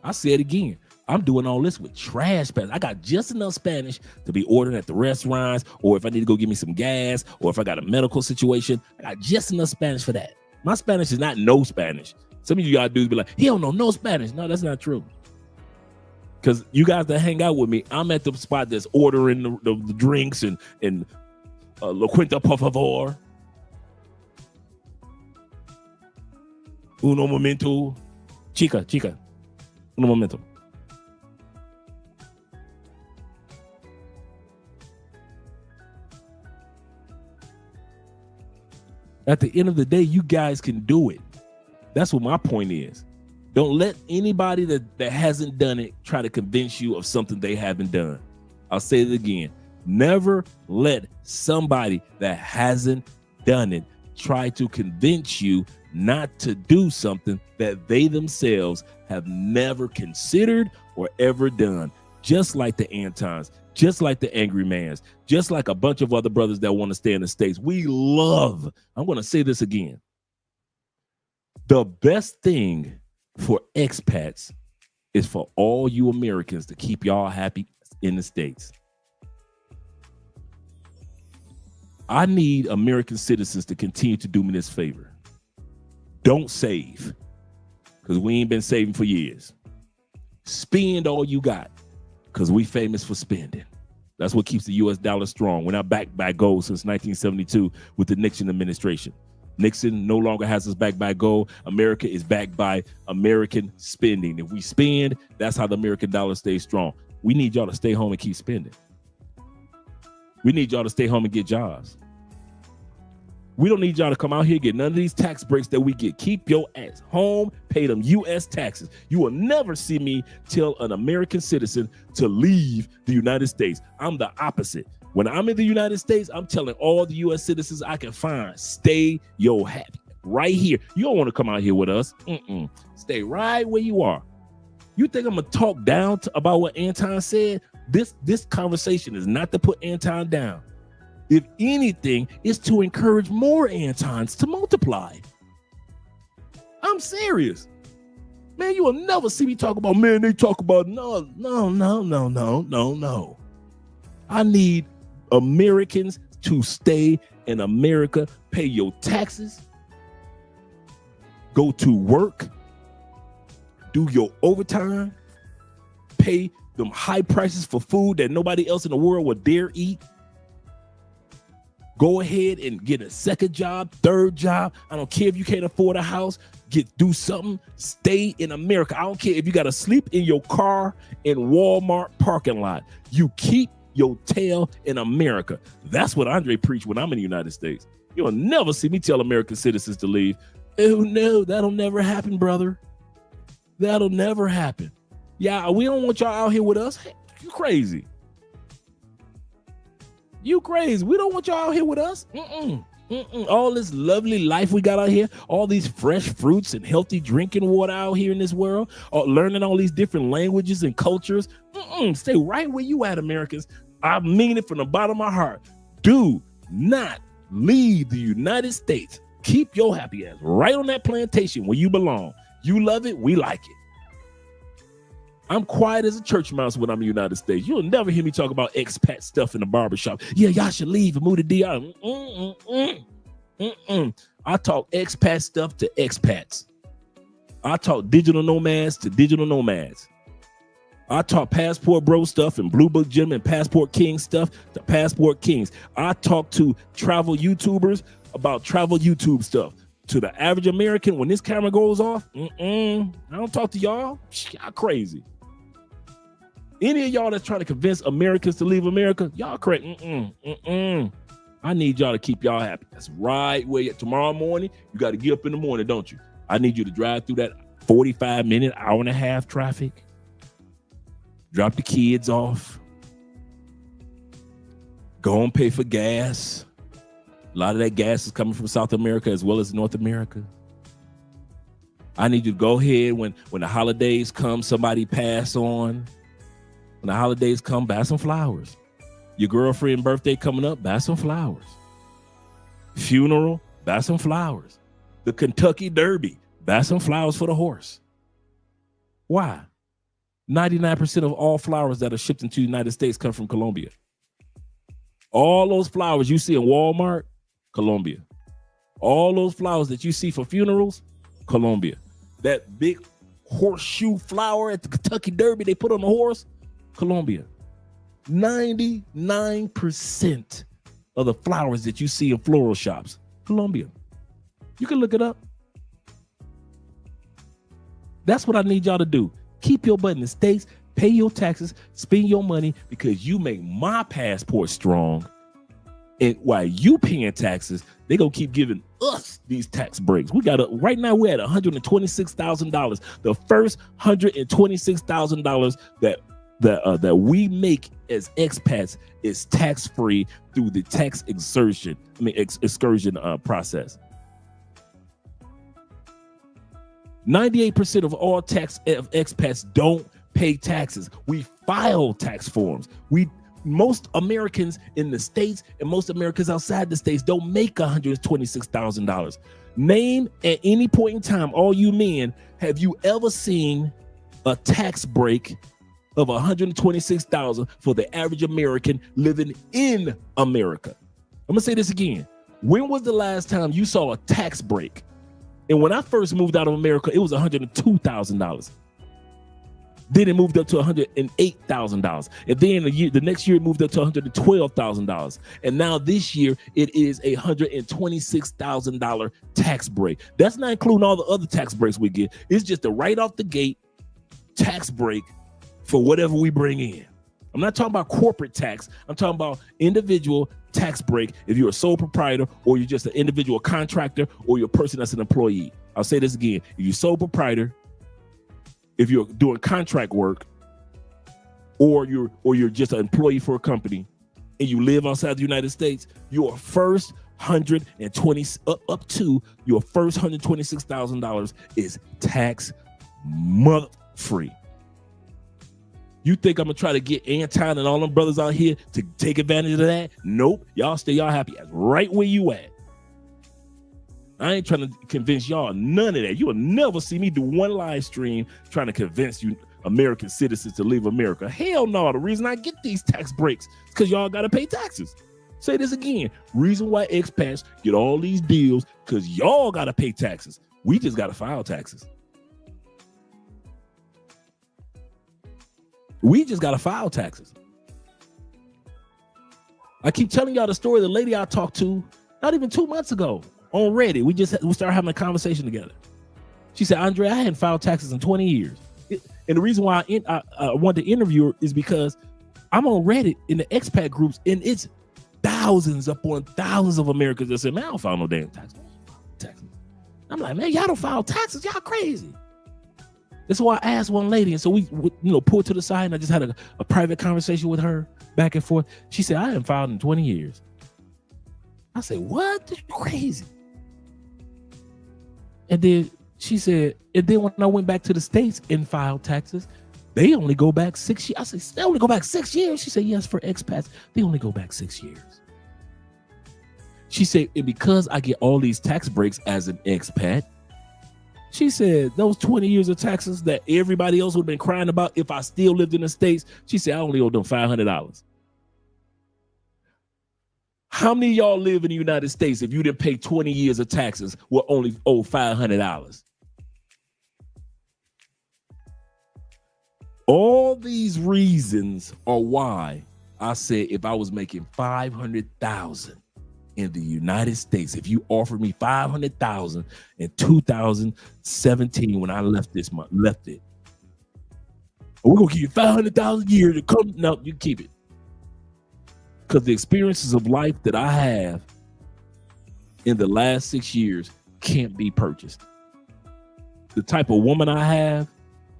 I say it again. I'm doing all this with trash Spanish. I got just enough Spanish to be ordering at the restaurants, or if I need to go get me some gas, or if I got a medical situation, I got just enough Spanish for that. My Spanish is not no Spanish. Some of you guys do be like, he don't know no Spanish. No, that's not true. Because you guys that hang out with me, I'm at the spot that's ordering the drinks and lo cuenta por favor. Uno momento. Chica. Uno momento. At the end of the day, you guys can do it. That's what my point is. Don't let anybody that hasn't done it try to convince you of something they haven't done. I'll say it again. Never let somebody that hasn't done it try to convince you not to do something that they themselves have never considered or ever done. Just like the Antons, just like the Angry Mans, just like a bunch of other brothers that want to stay in the States. I'm going to say this again. The best thing for expats is for all you Americans to keep y'all happy in the States. I need American citizens to continue to do me this favor. Don't save, because we ain't been saving for years. Spend all you got, because we famous for spending. That's what keeps the U.S. dollar strong. We're not backed by gold since 1972 with the Nixon administration. Nixon no longer has us backed by gold. America is backed by American spending. If we spend, that's how the American dollar stays strong. We need y'all to stay home and keep spending. We need y'all to stay home and get jobs. We don't need y'all to come out here and get none of these tax breaks that we get. Keep your ass home, pay them U.S. taxes. You will never see me tell an American citizen to leave the United States. I'm the opposite. When I'm in the United States, I'm telling all the U.S. citizens I can find, stay your happy right here. You don't want to come out here with us. Stay right where you are. You think I'm going to talk down about what Anton said? This conversation is not to put Anton down. If anything, it's to encourage more Antons to multiply. I'm serious. Man, you will never see me talk about, man, they talk about, no. I need Americans to stay in America, pay your taxes, go to work, do your overtime, pay them high prices for food that nobody else in the world would dare eat. Go ahead and get a second job, third job. I don't care if you can't afford a house. do something, stay in America. I don't care if you got to sleep in your car in Walmart parking lot. You keep your tail in America. That's what Andre preached when I'm in the United States. You'll never see me tell American citizens to leave. Oh no, that'll never happen, brother. That'll never happen. Yeah, we don't want y'all out here with us. Hey, you crazy. You crazy. We don't want y'all out here with us. All this lovely life we got out here, all these fresh fruits and healthy drinking water out here in this world, learning all these different languages and cultures. Stay right where you at, Americans. I mean it from the bottom of my heart. Do not leave the United States. Keep your happy ass right on that plantation where you belong. You love it. We like it. I'm quiet as a church mouse when I'm in the United States. You'll never hear me talk about expat stuff in the barbershop. Yeah, y'all should leave and move to DR. I talk expat stuff to expats. I talk digital nomads to digital nomads. I talk passport bro stuff and blue book gym and passport king stuff to passport kings. I talk to travel YouTubers about travel YouTube stuff. To the average American, when this camera goes off, I don't talk to y'all. Y'all crazy. Any of y'all that's trying to convince Americans to leave America, y'all correct. I need y'all to keep y'all happy. That's right where tomorrow morning, you got to get up in the morning, don't you? I need you to drive through that 45-minute, hour and a half traffic. Drop the kids off. Go and pay for gas. A lot of that gas is coming from South America as well as North America. I need you to go ahead when the holidays come, somebody pass on. When the holidays come, buy some flowers. Your girlfriend birthday coming up, buy some flowers. Funeral, buy some flowers. The Kentucky Derby, buy some flowers for the horse. Why? 99% of all flowers that are shipped into the United States come from Colombia. All those flowers you see in Walmart, Colombia. All those flowers that you see for funerals, Colombia. That big horseshoe flower at the Kentucky Derby they put on the horse, Colombia. 99% of the flowers that you see in floral shops, Colombia. You can look it up. That's what I need y'all to do. Keep your butt in the States, pay your taxes, spend your money, because you make my passport strong. And while you paying taxes, they gonna keep giving us these tax breaks. We got right now we're at $126,000. The first $126,000 that we make as expats is tax free through the tax excursion process. 98% of all expats don't pay taxes. We file tax forms. Most Americans in the States and most Americans outside the States don't make $126,000. Name at any point in time, all you men, have you ever seen a tax break of $126,000 for the average American living in America? I'm gonna say this again. When was the last time you saw a tax break? And when I first moved out of America, it was $102,000. Then it moved up to $108,000. And then the next year it moved up to $112,000. And now this year it is a $126,000 tax break. That's not including all the other tax breaks we get. It's just a right off the gate tax break for whatever we bring in. I'm not talking about corporate tax. I'm talking about individual tax break if you're a sole proprietor or you're just an individual contractor or you're a person that's an employee. I'll say this again. If you're sole proprietor, if you're doing contract work, or you're just an employee for a company and you live outside the United States, your first $126,000 is tax free. You think I'm gonna try to get Anton and all them brothers out here to take advantage of that? Nope. Y'all stay y'all happy right where you at. I ain't trying to convince y'all none of that. You will never see me do one live stream trying to convince you American citizens to leave America. Hell no. The reason I get these tax breaks is because y'all got to pay taxes. Say this again. Reason why expats get all these deals, because y'all got to pay taxes. We just got to file taxes. We just got to file taxes. I keep telling y'all the story of the lady I talked to not even 2 months ago on Reddit. We started having a conversation together. She said, Andre, I hadn't filed taxes in 20 years. And the reason why I wanted to interview her is because I'm on Reddit in the expat groups, and it's thousands upon thousands of Americans that say, man, I don't file no damn taxes. I'm like, man, y'all don't file taxes. Y'all crazy. That's why I asked one lady, and so we pulled to the side, and I just had a private conversation with her back and forth. She said, I haven't filed in 20 years. I said, what? That's crazy. And then she said, and then when I went back to the States and filed taxes, they only go back 6 years. I said, they only go back 6 years? She said, yes, for expats, they only go back 6 years. She said, and because I get all these tax breaks as an expat, she said, those 20 years of taxes that everybody else would have been crying about if I still lived in the States, she said, I only owe them $500. How many of y'all live in the United States if you didn't pay 20 years of taxes will only owe $500? All these reasons are why I said if I was making $500,000 in the United States, if you offered me $500,000 in 2017 when I left it, we're gonna give you $500,000 a year to come. No, you keep it, because the experiences of life that I have in the last 6 years can't be purchased. The type of woman I have,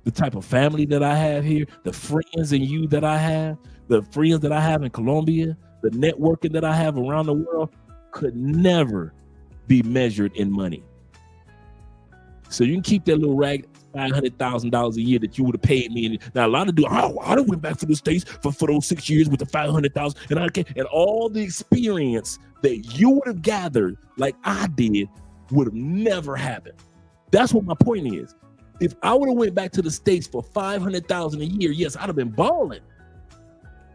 the type of family that I have here, the friends and you that I have, the friends that I have in Colombia, the networking that I have around the world could never be measured in money. So you can keep that little rag $500,000 a year that you would have paid me. Now a lot of I went back to the States for those 6 years with the $500,000, and all the experience that you would have gathered like I did would have never happened. That's what my point is. If I would have went back to the States for $500,000 a year, yes, I'd have been balling.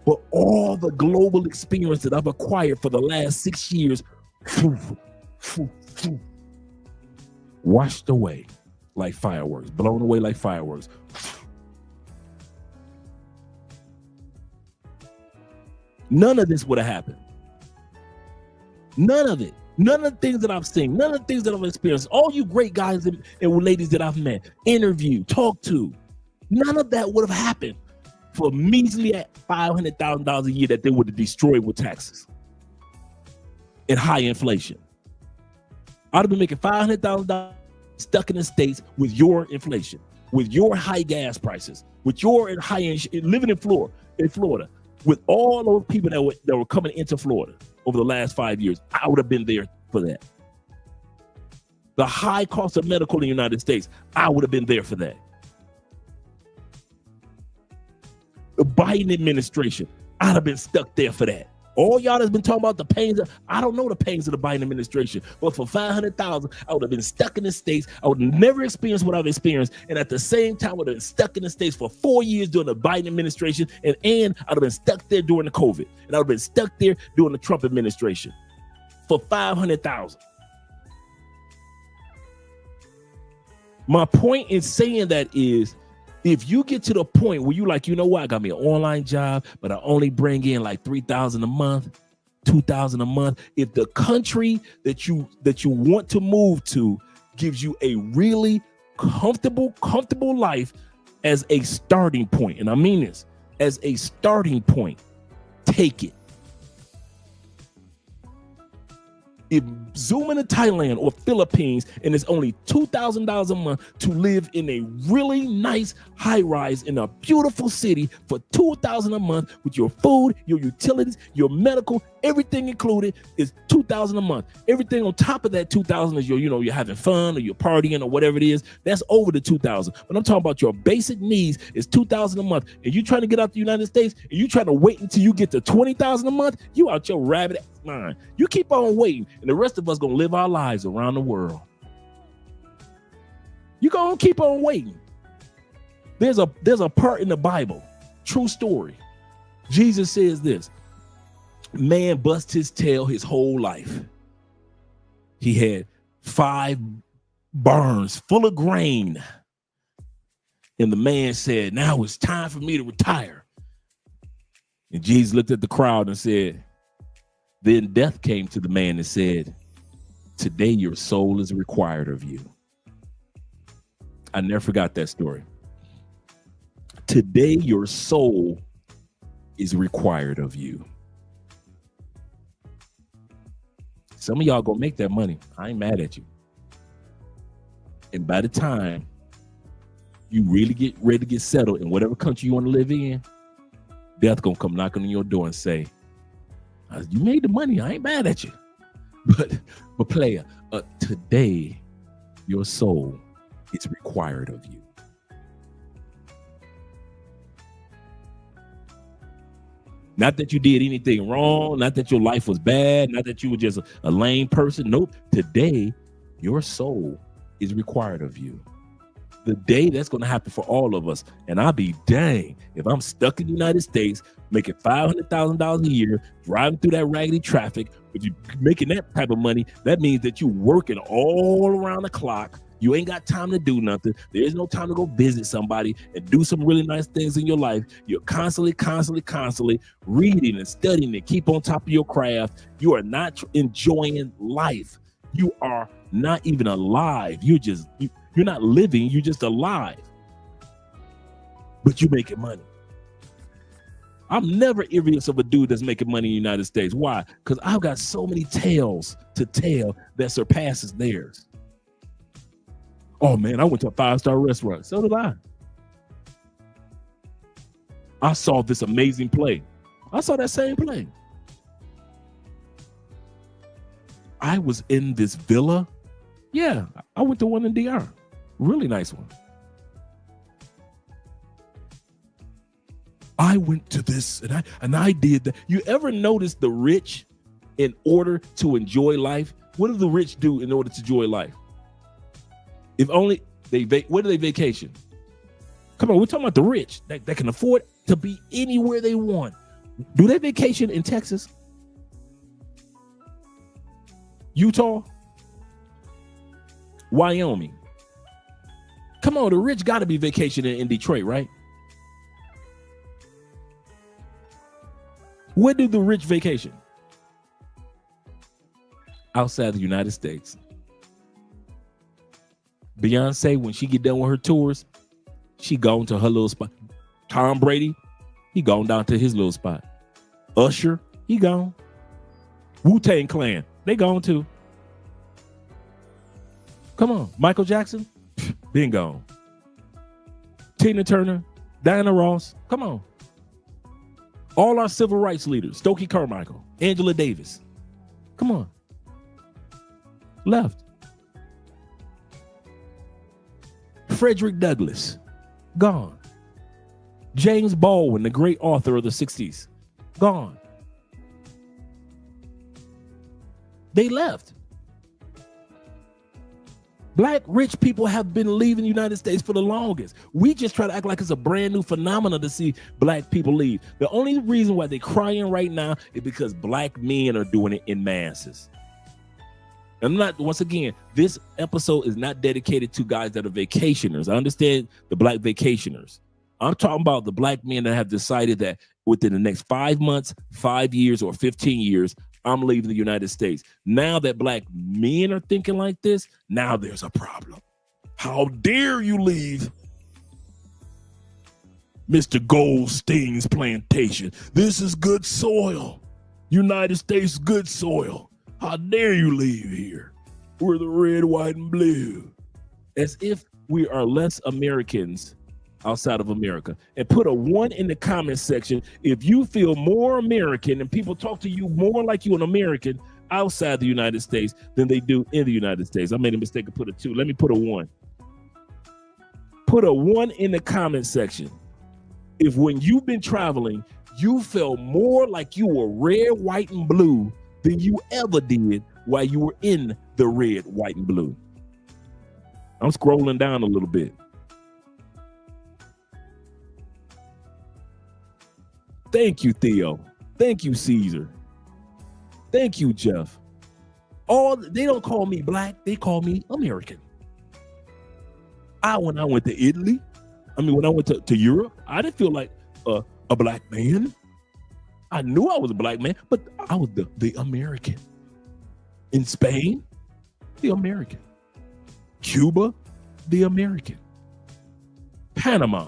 But all the global experience that I've acquired for the last 6 years, washed away like fireworks, blown away like fireworks. None of this would have happened. None of it. None of the things that I've seen, none of the things that I've experienced, all you great guys and ladies that I've met, interviewed, talked to, none of that would have happened for measly at $500,000 a year that they would have destroyed with taxes and high inflation. I'd have been making $500,000 stuck in the States with your inflation, with your high gas prices, with your living in Florida, with all those people that were coming into Florida over the last 5 years. I would have been there for that. The high cost of medical in the United States, I would have been there for that. The Biden administration, I'd have been stuck there for that. All y'all that's been talking about the pains I don't know the pains of the Biden administration, but for $500,000, I would have been stuck in the States. I would never experience what I've experienced. And at the same time, I would have been stuck in the States for 4 years during the Biden administration. And I'd have been stuck there during the COVID. And I would have been stuck there during the Trump administration for $500,000. My point in saying that is, if you get to the point where you like, you know what, I got me an online job, but I only bring in like $3,000 a month, $2,000 a month. If the country that you want to move to gives you a really comfortable life as a starting point, and I mean this, as a starting point, take it. If zoom into Thailand or Philippines and it's only $2,000 a month to live in a really nice high rise in a beautiful city for $2,000 a month with your food, your utilities, your medical, everything included is $2,000 a month. Everything on top of that $2,000 is you're having fun or you're partying or whatever it is. That's over the $2,000. But I'm talking about your basic needs is $2,000 a month. And you trying to get out the United States and you trying to wait until you get to $20,000 a month, you out your rabbit mind. You keep on waiting, and the rest of us gonna live our lives around the world. You gonna keep on waiting. There's a part in the Bible, true story. Jesus says this: man busts his tail his whole life. He had 5 barns full of grain, and the man said, "Now it's time for me to retire." And Jesus looked at the crowd and said, then death came to the man and said, "Today your soul is required of you." I never forgot that story. Today, your soul is required of you. Some of y'all gonna make that money. I ain't mad at you. And by the time you really get ready to get settled in whatever country you want to live in, death gonna come knocking on your door and say, you made the money. I ain't mad at you. But player, today, your soul is required of you. Not that you did anything wrong, not that your life was bad, not that you were just a lame person. Nope. Today, your soul is required of you. The day that's going to happen for all of us. And I'll be dang if I'm stuck in the United States making $500,000 a year, driving through that raggedy traffic. If you're making that type of money, that means that you're working all around the clock. You ain't got time to do nothing. There's no time to go visit somebody and do some really nice things in your life. You're constantly reading and studying and keep on top of your craft. You are not enjoying life. You are not even alive. You're not living. You're just alive. But you're making money. I'm never envious of a dude that's making money in the United States. Why? Because I've got so many tales to tell that surpasses theirs. Oh man, I went to a 5-star restaurant. So did I. I saw this amazing play. I saw that same play. I was in this villa. Yeah, I went to one in DR. Really nice one. I went to this and I did that. You ever notice the rich, in order to enjoy life, what do the rich do in order to enjoy life? If only where do they vacation? Come on, we're talking about the rich that can afford to be anywhere they want. Do they vacation in Texas? Utah? Wyoming? Come on, the rich got to be vacationing in Detroit, right? Where do the rich vacation? Outside the United States. Beyonce, when she get done with her tours, she gone to her little spot. Tom Brady, he gone down to his little spot. Usher, he gone. Wu-Tang Clan, they gone too. Come on, Michael Jackson, been gone. Tina Turner, Diana Ross, come on. All our civil rights leaders, Stokely Carmichael, Angela Davis, come on. Left. Frederick Douglass, gone. James Baldwin, the great author of the 60s, gone. They left. Black rich people have been leaving the United States for the longest. We just try to act like it's a brand new phenomenon to see black people leave. The only reason why they're crying right now is because black men are doing it in masses. Once again, this episode is not dedicated to guys that are vacationers. I understand the black vacationers. I'm talking about the black men that have decided that within the next 5 months, 5 years, or 15 years, I'm leaving the United States. Now that black men are thinking like this, now there's a problem. How dare you leave Mr. Goldstein's plantation? This is good soil. United States good soil. How dare you leave here? We're the red, white, and blue. As if we are less Americans outside of America. And put a 1 in the comment section if you feel more American and people talk to you more like you an American outside the United States than they do in the United States. I made a mistake and put a 2. Let me put a 1. Put a 1 in the comment section if when you've been traveling, you felt more like you were red, white, and blue than you ever did while you were in the red, white, and blue. I'm scrolling down a little bit. Thank you, Theo. Thank you, Caesar. Thank you, Jeff. They don't call me black, they call me American. When I went to Italy, when I went to Europe, I didn't feel like a black man. I knew I was a black man, but I was the American. In Spain, the American. Cuba, the American. Panama,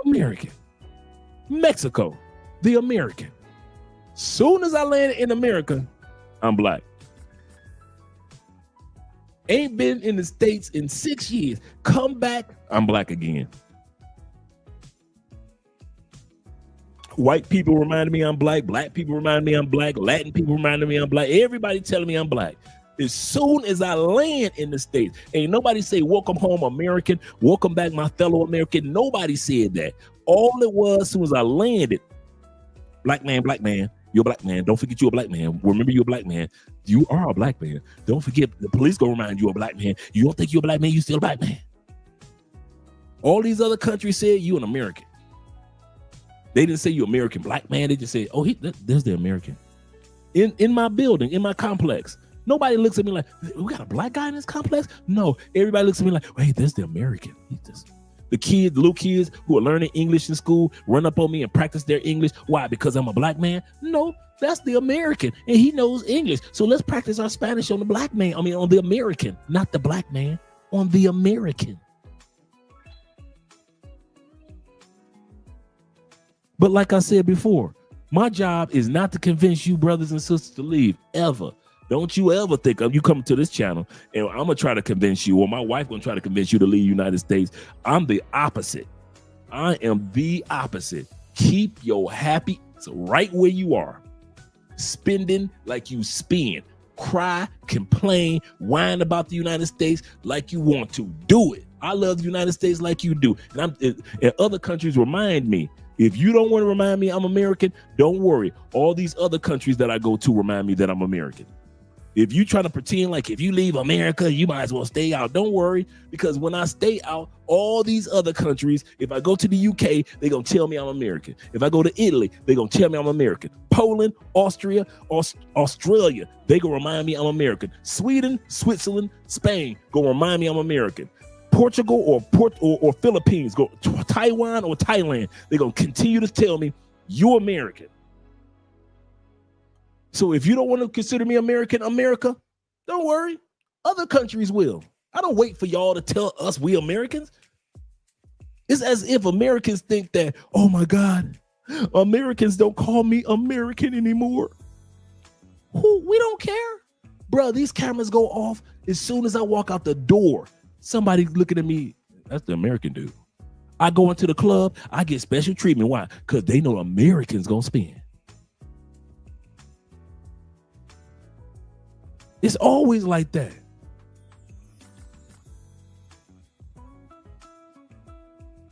American. Mexico, the American. Soon as I landed in America, I'm black. Ain't been in the States in 6 years. Come back, I'm black again. White people reminded me I'm black. Black people remind me I'm black. Latin people reminded me I'm black. Everybody telling me I'm black. As soon as I land in the States, ain't nobody say, welcome home, American. Welcome back, my fellow American. Nobody said that. All it was, as soon as I landed, black man, you're a black man. Don't forget you're a black man. Remember you're a black man. You are a black man. Don't forget, the police gonna remind you a black man. You don't think you're a black man, you still a black man. All these other countries said you an American. They didn't say you American black man. They just said, oh, there's the American. In my building, in my complex. Nobody looks at me like, we got a black guy in this complex? No, everybody looks at me like, hey, there's the American. The kids, the little kids who are learning English in school, run up on me and practice their English. Why? Because I'm a black man? No, that's the American, and he knows English. So let's practice our Spanish on the black man. I mean, on the American, not the black man, on the American. But like I said before, my job is not to convince you brothers and sisters to leave, ever. Don't you ever think of you coming to this channel and I'm gonna try to convince you, or my wife gonna try to convince you to leave the United States. I'm the opposite. I am the opposite. Keep your happy right where you are. Spending like you spend. Cry, complain, whine about the United States like you want to. Do it. I love the United States like you do. And other countries remind me. If you don't want to remind me I'm American, don't worry. All these other countries that I go to remind me that I'm American. If you try to pretend like if you leave America, you might as well stay out. Don't worry, because when I stay out, all these other countries, if I go to the UK, they're going to tell me I'm American. If I go to Italy, they're going to tell me I'm American. Poland, Austria, Australia, they going to remind me I'm American. Sweden, Switzerland, Spain, going to remind me I'm American. Portugal or Philippines, go Taiwan or Thailand, they're going to continue to tell me you're American. So if you don't want to consider me America, don't worry. Other countries will. I don't wait for y'all to tell us we Americans. It's as if Americans think that, oh my God, Americans don't call me American anymore. We don't care. Bro, these cameras go off as soon as I walk out the door. Somebody looking at me, that's the American dude. I go into the club, I get special treatment. Why? Because they know Americans gonna spend. It's always like that.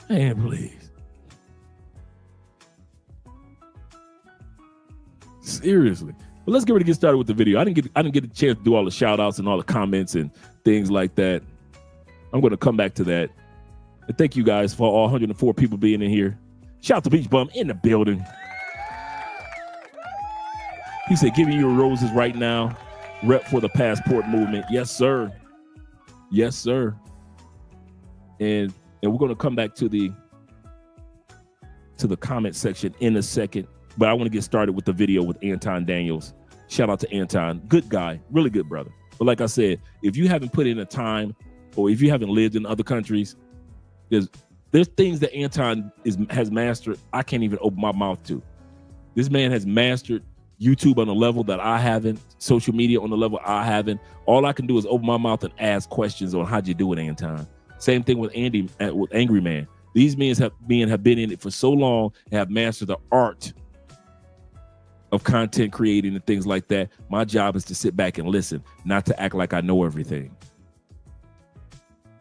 Man, please. Seriously. But let's get ready to get started with the video. I didn't get a chance to do all the shout outs and all the comments and things like that. I'm going to come back to that. And thank you guys for all 104 people being in here. Shout out to Beach Bum in the building. He said, giving you roses right now. Rep for the passport movement. Yes, sir. Yes, sir. And we're going to come back to the comment section in a second. But I want to get started with the video with Anton Daniels. Shout out to Anton. Good guy. Really good brother. But like I said, if you haven't put in a time or if you haven't lived in other countries, there's things that Anton has mastered I can't even open my mouth to. This man has mastered YouTube on a level that I haven't, social media on the level I haven't. All I can do is open my mouth and ask questions on how'd you do it, Anton. Same thing with Andy, with Angry Man. These men have been in it for so long and have mastered the art of content creating and things like that. My job is to sit back and listen, not to act like I know everything.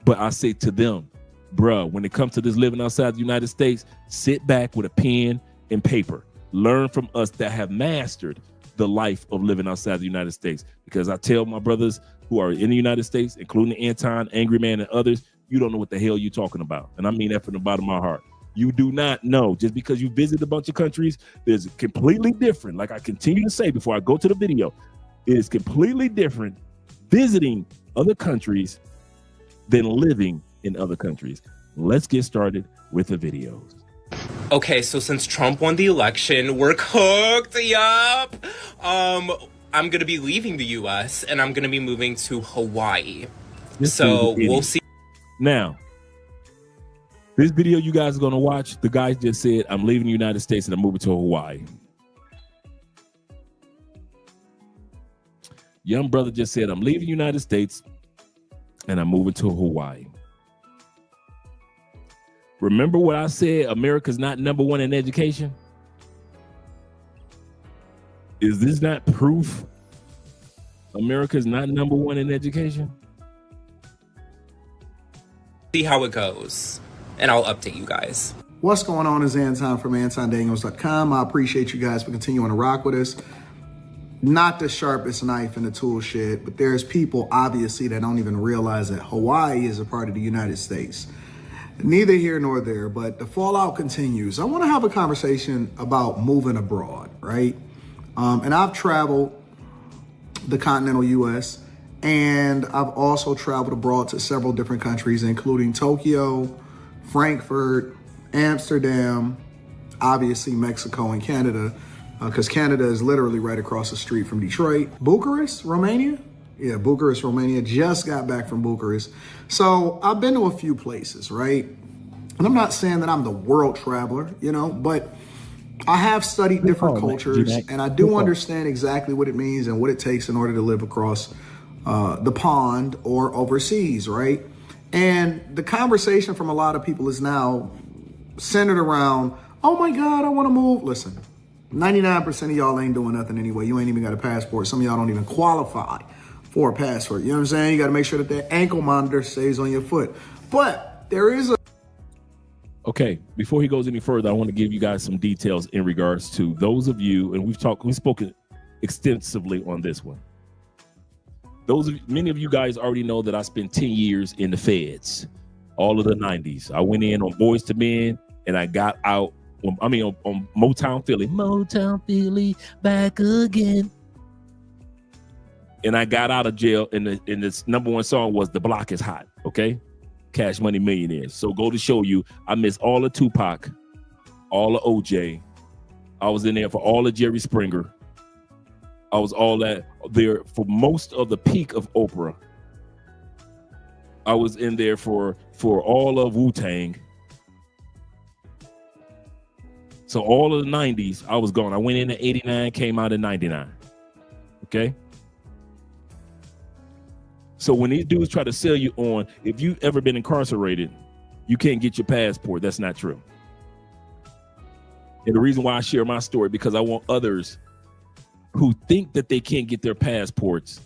But I say to them, bruh, when it comes to this living outside the United States, sit back with a pen and paper. Learn from us that have mastered the life of living outside the United States. Because I tell my brothers who are in the United States, including Anton, Angry Man, and others, you don't know what the hell you're talking about. And I mean that from the bottom of my heart. You do not know. Just because you visit a bunch of countries, there's completely different. Like I continue to say before I go to the video, it is completely different visiting other countries than living in other countries. Let's get started with the videos. Okay, so since Trump won the election, we're cooked. Yup. I'm gonna be leaving the U.S. and I'm gonna be moving to Hawaii. So we'll see. Now, This video you guys are going to watch, the guy just said, I'm leaving the United States and I'm moving to Hawaii. Young brother just said, I'm leaving the United States and I'm moving to Hawaii. Remember what I said, America's not number one in education? Is this not proof America's not number one in education? See how it goes, and I'll update you guys. What's going on is Anton from AntonDaniels.com. I appreciate you guys for continuing to rock with us. Not the sharpest knife in the tool shed, but there's people obviously that don't even realize that Hawaii is a part of the United States. Neither here nor there, but the fallout continues. I want to have a conversation about moving abroad, right? And I've traveled the continental U.S., and I've also traveled abroad to several different countries, including Tokyo, Frankfurt, Amsterdam, obviously Mexico and Canada, because Canada is literally right across the street from Detroit. Bucharest, Romania? Yeah, Bucharest, Romania. Just got back from Bucharest. So I've been to a few places, right? And I'm not saying that I'm the world traveler, you know, but I have studied different cultures, and I do understand exactly what it means and what it takes in order to live across the pond or overseas, right? And the conversation from a lot of people is now centered around, oh my God, I want to move. Listen, 99% of y'all ain't doing nothing anyway. You ain't even got a passport. Some of y'all don't even qualify for a passport. You know what I'm saying? You got to make sure that that ankle monitor stays on your foot. But there is a... Okay, before he goes any further, I want to give you guys some details in regards to those of you, and we've spoken extensively on this one. Many of you guys already know that I spent 10 years in the feds, all of the 90s. I went in on Boys to Men, and I got out. On Motown Philly, back again. And I got out of jail, and this number one song was "The Block Is Hot." Okay, Cash Money Millionaires. So go to show you, I missed all of Tupac, all of OJ. I was in there for all of Jerry Springer. I was all that there for most of the peak of Oprah. I was in there for all of Wu-Tang. So all of the 90s, I was gone. I went in at 89, came out in 99. Okay? So when these dudes try to sell you on, if you've ever been incarcerated, you can't get your passport. That's not true. And the reason why I share my story, because I want others who think that they can't get their passports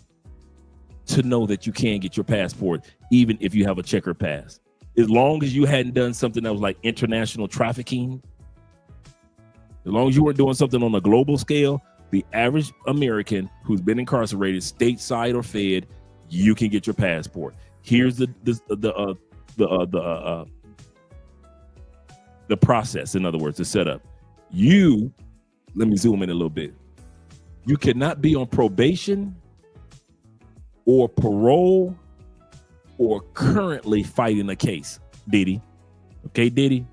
to know that you can get your passport, even if you have a checkered past. As long as you hadn't done something that was like international trafficking, as long as you weren't doing something on a global scale, the average American who's been incarcerated, stateside or fed, you can get your passport. Here's the process. In other words, the setup. Let me zoom in a little bit. You cannot be on probation or parole or currently fighting a case, Diddy. Okay, Diddy?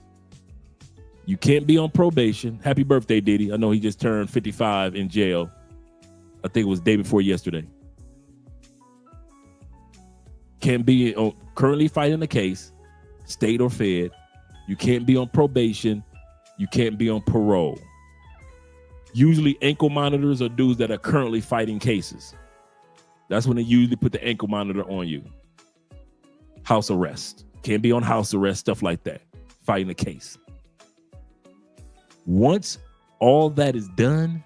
You can't be on probation. Happy birthday, Diddy. I know he just turned 55 in jail. I think it was the day before yesterday. Can't be on currently fighting a case, state or fed. You can't be on probation. You can't be on parole. Usually ankle monitors are dudes that are currently fighting cases. That's when they usually put the ankle monitor on you. House arrest. Can't be on house arrest, stuff like that. Fighting a case. Once all that is done,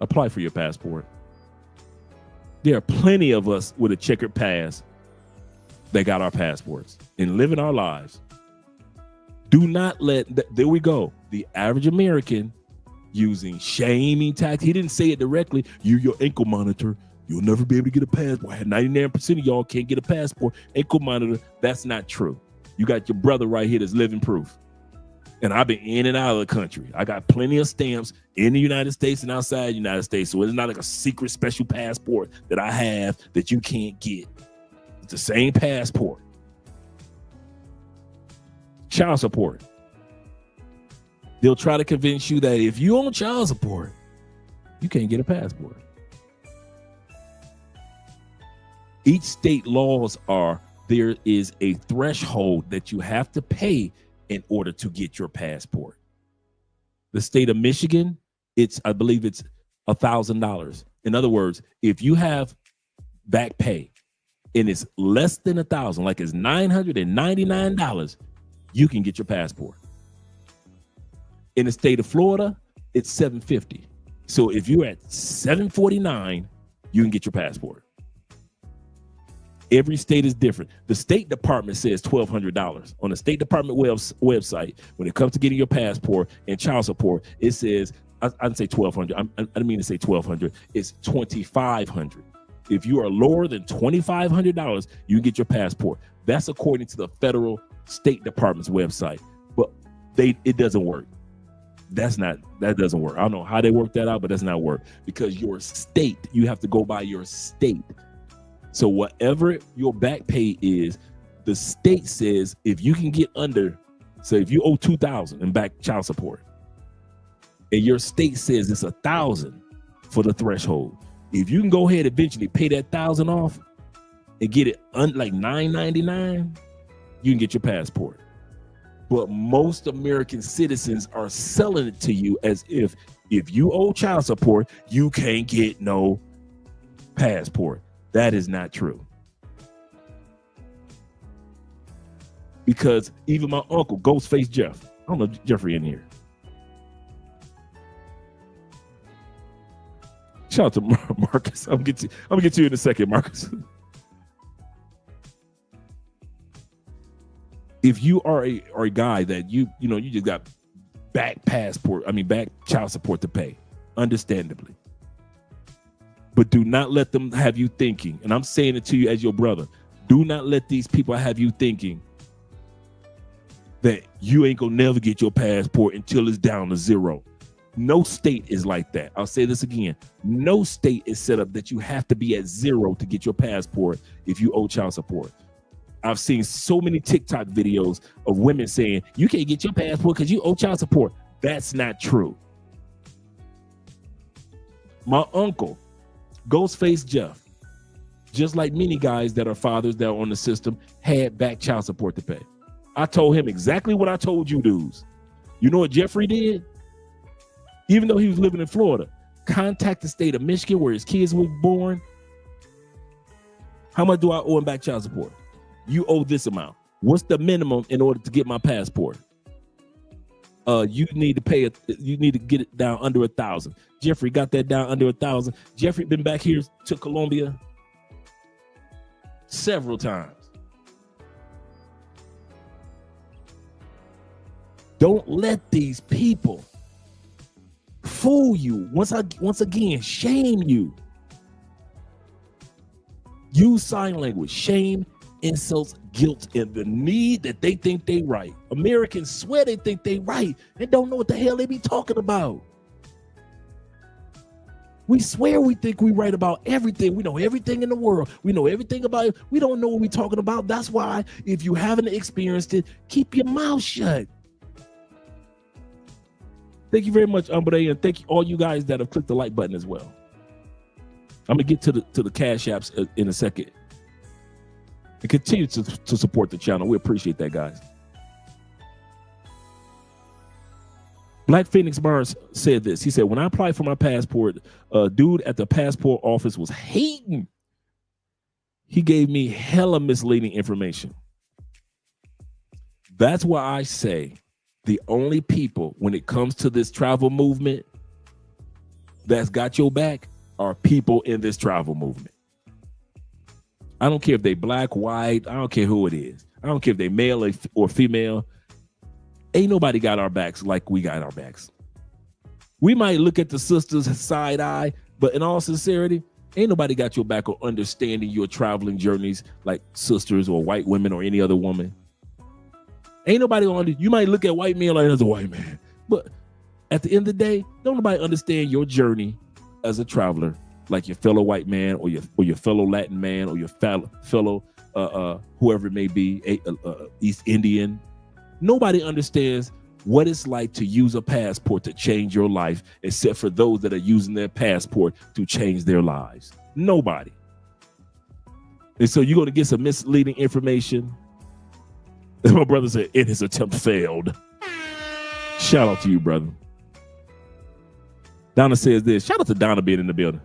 apply for your passport. There are plenty of us with a checkered past that got our passports and living our lives. Do not let, there we go. The average American using shaming tactics. He didn't say it directly. Your ankle monitor. You'll never be able to get a passport. 99% of y'all can't get a passport. Ankle monitor. That's not true. You got your brother right here that's living proof. And I've been in and out of the country. I got plenty of stamps in the United States and outside the United States. So it's not like a secret special passport that I have that you can't get. It's the same passport. Child support. They'll try to convince you that if you own child support, you can't get a passport. Each state laws are there is a threshold that you have to pay in order to get your passport. The state of Michigan, I believe it's $1,000. In other words, if you have back pay and it's less than $1,000, like it's $999, you can get your passport. In the state of Florida, it's $750. So if you're at $749, you can get your passport. Every state is different. The State Department says $1,200. On the State Department website, when it comes to getting your passport and child support, it says, I'd say $1,200. I didn't mean to say $1,200. It's $2,500. If you are lower than $2,500, you can get your passport. That's according to the federal State Department's website. But it doesn't work. That doesn't work. I don't know how they work that out, but that's not work, because your state, you have to go by your state. So whatever your back pay is, the state says if you can get under, so if you owe $2,000 in back child support, and your state says it's $1,000 for the threshold, if you can go ahead and eventually pay that $1,000 off and get it like $999, you can get your passport. But most American citizens are selling it to you as if you owe child support, you can't get no passport. That is not true. Because even my uncle, Ghostface Jeff, I don't know if Jeffrey in here. Shout out to Marcus. I'm gonna get to you in a second, Marcus. If you are a guy that you just got back child support to pay, understandably. But do not let them have you thinking, and I'm saying it to you as your brother, do not let these people have you thinking that you ain't gonna never get your passport until it's down to zero. No state is like that. I'll say this again. No state is set up that you have to be at zero to get your passport if you owe child support. I've seen so many TikTok videos of women saying, you can't get your passport because you owe child support. That's not true. My uncle, Ghostface Jeff, just like many guys that are fathers that are on the system, had back child support to pay. I told him exactly what I told you dudes. You know what Jeffrey did? Even though he was living in Florida, contact the state of Michigan where his kids were born. How much do I owe him back child support? You owe this amount. What's the minimum in order to get my passport? You need to pay it. You need to get it down under 1,000. Jeffrey got that down under 1,000. Jeffrey been back here to Colombia several times. Don't let these people fool you. Once again, shame you. Use sign language. Shame, insults, guilt, and the need that they think they right. Americans swear they think they right and don't know what the hell they be talking about. We swear we think we right about everything. We know everything in the world. We know everything about it. We don't know what we're talking about. That's why if you haven't experienced it, keep your mouth shut. Thank you very much, Umbre, and thank you all you guys that have clicked the like button as well. I'm gonna get to the cash apps in a second. And continue to support the channel. We appreciate that, guys. Black Phoenix Mars said this. He said, when I applied for my passport, a dude at the passport office was hating. He gave me hella misleading information. That's why I say the only people, when it comes to this travel movement, that's got your back are people in this travel movement. I don't care if they black, white, I don't care who it is. I don't care if they male or female. Ain't nobody got our backs like we got our backs. We might look at the sisters side eye, but in all sincerity, ain't nobody got your back or understanding your traveling journeys like sisters or white women or any other woman. Ain't nobody on it. You might look at white men like as a white man, but at the end of the day, don't nobody understand your journey as a traveler like your fellow white man or your fellow Latin man or your fellow whoever it may be, East Indian. Nobody understands what it's like to use a passport to change your life, except for those that are using their passport to change their lives. Nobody. And so you're going to get some misleading information. My brother said, "In his attempt failed." Shout out to you, brother. Donna says this. Shout out to Donna being in the building.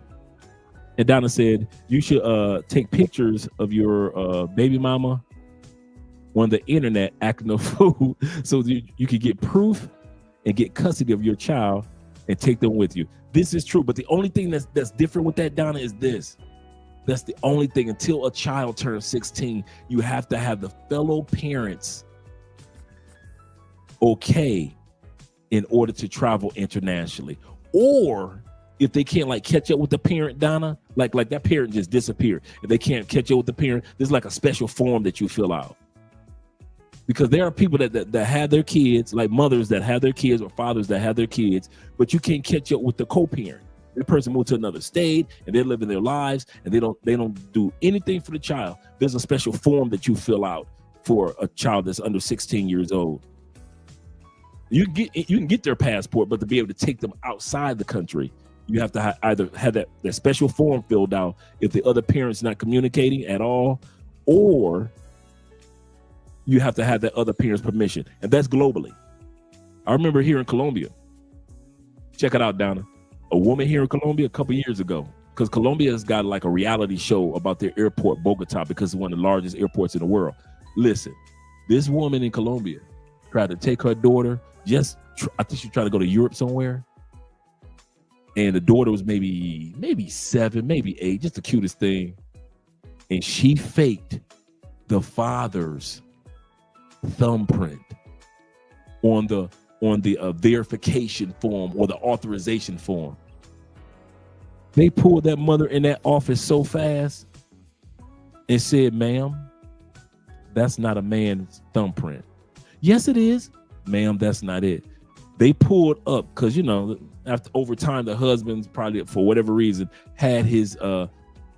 And Donna said, you should take pictures of your baby mama on the internet acting a fool so you can get proof and get custody of your child and take them with you. This is true. But the only thing that's different with that, Donna, is this. That's the only thing. Until a child turns 16, you have to have the fellow parents okay in order to travel internationally. Or if they can't like catch up with the parent, Donna, like that parent just disappeared. If they can't catch up with the parent, there's like a special form that you fill out. Because there are people that have their kids, like mothers that have their kids or fathers that have their kids, but you can't catch up with the co-parent. The person moved to another state and they're living their lives and they don't do anything for the child. There's a special form that you fill out for a child that's under 16 years old. You can get their passport, but to be able to take them outside the country, you have to either have that special form filled out if the other parent's not communicating at all, or you have to have that other parent's permission. And that's globally. I remember here in Colombia, check it out, Donna, a woman here in Colombia a couple years ago, because Colombia has got like a reality show about their airport, Bogota, because it's one of the largest airports in the world. Listen, this woman in Colombia tried to take her daughter, I think she tried to go to Europe somewhere. And the daughter was maybe 7, maybe 8, just the cutest thing. And she faked the father's thumbprint on the verification form or the authorization form. They pulled that mother in that office so fast and said, "Ma'am, that's not a man's thumbprint." "Yes, it is." "Ma'am, that's not it." They pulled up because, after over time, the husband's probably for whatever reason had his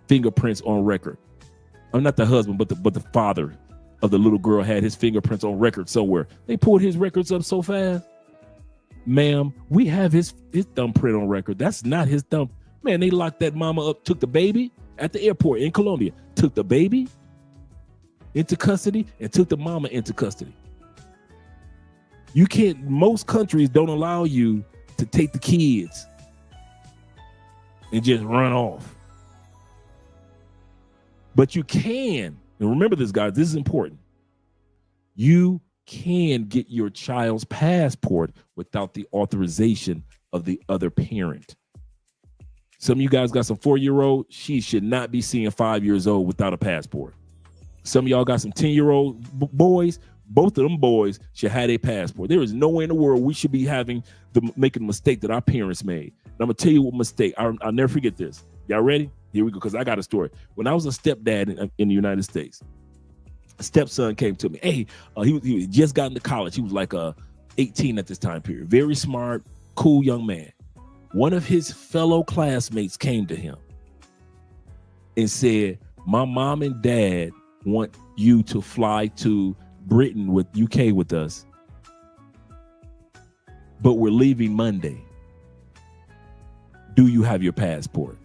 fingerprints on record. Or not the husband, but the father of the little girl had his fingerprints on record somewhere. They pulled his records up so fast. "Ma'am, we have his thumbprint on record. That's not his thumb." Man, they locked that mama up, took the baby at the airport in Colombia, took the baby into custody and took the mama into custody. You can't, most countries don't allow you to take the kids and just run off. But you can, and remember this, guys, this is important. You can get your child's passport without the authorization of the other parent. Some of you guys got some 4-year-old, she should not be seeing 5 years old without a passport. Some of y'all got some 10-year-old boys, both of them boys should have a passport. There is no way in the world we should be making a mistake that our parents made. And I'm gonna tell you what mistake. I'll never forget this. Y'all ready? Here we go, because I got a story. When I was a stepdad in the United States, a stepson came to me. Hey, he just got into college. He was like 18 at this time period. Very smart, cool young man. One of his fellow classmates came to him and said, "My mom and dad want you to fly to Britain with UK with us, but we're leaving Monday. Do you have your passport?"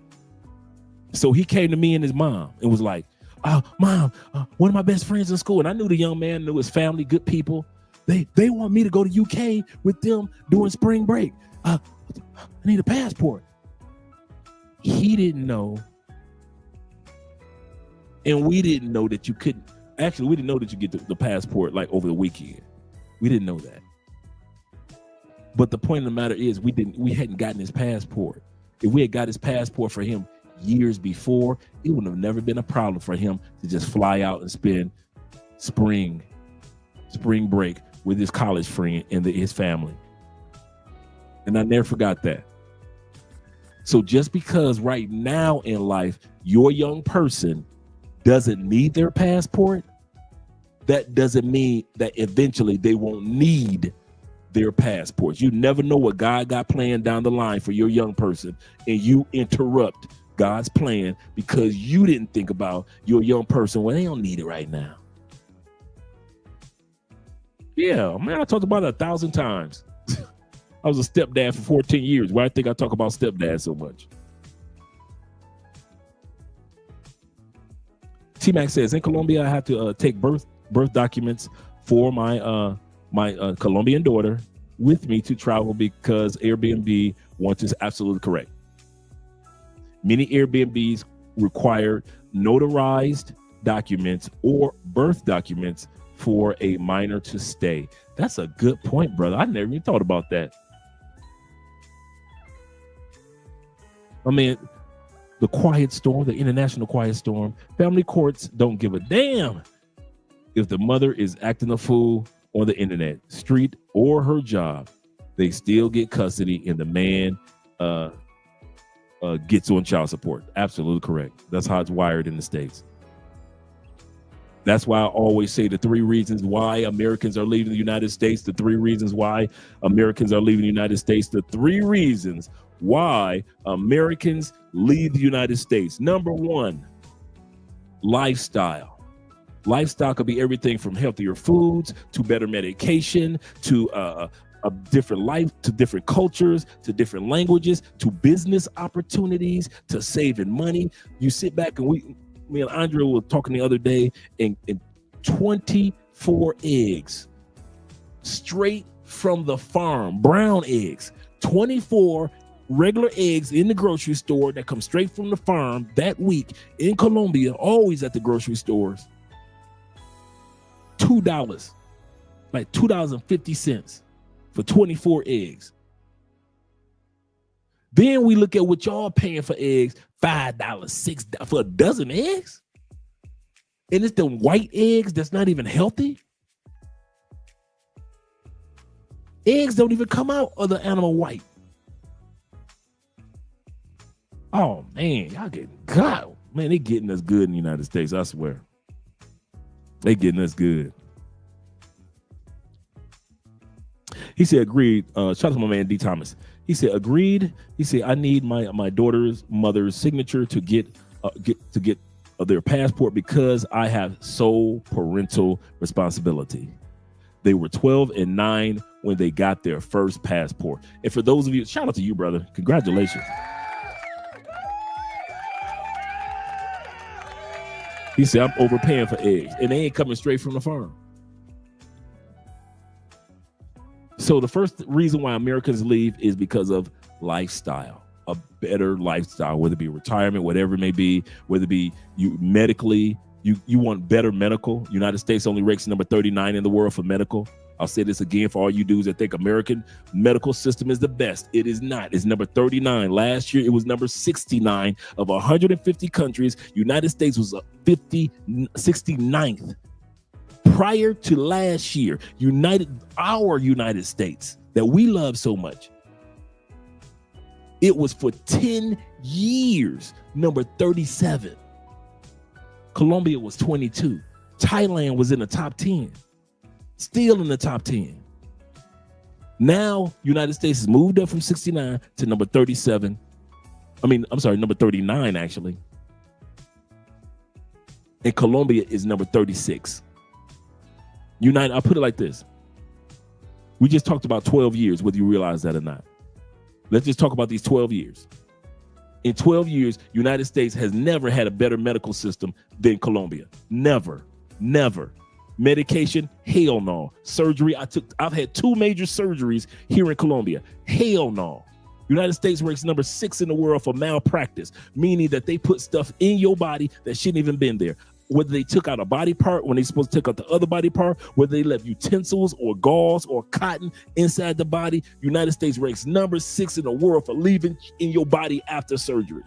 So he came to me and his mom and was like, "Mom, one of my best friends in school," and I knew the young man, knew his family, good people. They want me to go to UK with them during spring break. I need a passport. He didn't know, and we didn't know that you couldn't. Actually, we didn't know that you get the passport like over the weekend. We didn't know that. But the point of the matter is, we hadn't gotten his passport. If we had got his passport for him years before, it would have never been a problem for him to just fly out and spend spring break with his college friend and his family. And I never forgot that. So just because right now in life, your young person doesn't need their passport, that doesn't mean that eventually they won't need their passports. You never know what God got planned down the line for your young person, and you interrupt God's plan because you didn't think about your young person when they don't need it right now. Yeah, man, I talked about it 1,000 times. I was a stepdad for 14 years. Why do I think I talk about stepdad so much? T-Mac says, in Colombia, I have to take birth documents for my Colombian daughter with me to travel because Airbnb wants is absolutely correct. Many Airbnbs require notarized documents or birth documents for a minor to stay. That's a good point, brother. I never even thought about that. I mean, the quiet storm, the international quiet storm, family courts don't give a damn if the mother is acting a fool on the internet, street, or her job. They still get custody and the man gets on child support. Absolutely correct. That's how it's wired in the States. That's why I always say the 3 reasons why Americans are leaving the United States, the 3 reasons why Americans are leaving the United States, the 3 reasons why Americans leave the United States. Number 1, lifestyle. Lifestyle could be everything from healthier foods to better medication to a different life, to different cultures, to different languages, to business opportunities, to saving money. You sit back and me and Andre were talking the other day, and 24 eggs straight from the farm, brown eggs, 24 regular eggs in the grocery store that come straight from the farm that week in Colombia, always at the grocery stores. $2, like $2.50 for 24 eggs. Then we look at what y'all paying for eggs, $5, $6 for a dozen eggs. And it's the white eggs that's not even healthy. Eggs don't even come out of the animal white. Oh man, y'all getting God. Man, they getting us good in the United States, I swear. They getting us good. He said, agreed. Shout out to my man D Thomas. He said, agreed. He said, I need my daughter's mother's signature to get their passport because I have sole parental responsibility. They were 12 and 9 when they got their first passport. And for those of you, shout out to you, brother. Congratulations. He said, I'm overpaying for eggs, and they ain't coming straight from the farm. So the first reason why Americans leave is because of lifestyle, a better lifestyle, whether it be retirement, whatever it may be, whether it be you medically, you want better medical. United States only ranks number 39 in the world for medical. I'll say this again for all you dudes that think American medical system is the best. It is not. It's number 39. Last year, it was number 69 of 150 countries. United States was 69th. Prior to last year, our United States that we love so much, it was for 10 years, number 37. Colombia was 22. Thailand was in the top 10. Still in the top 10. Now, United States has moved up from 69 to number 37. Number 39, actually. And Colombia is number 36. I'll put it like this. We just talked about 12 years, whether you realize that or not. Let's just talk about these 12 years. In 12 years, United States has never had a better medical system than Colombia. Never. Medication, hell no. Surgery, I've had 2 major surgeries here in Colombia. Hell no. United States ranks number 6 in the world for malpractice, meaning that they put stuff in your body that shouldn't even been there. Whether they took out a body part when they're supposed to take out the other body part, whether they left utensils or gauze or cotton inside the body, United States ranks number 6 in the world for leaving in your body after surgery.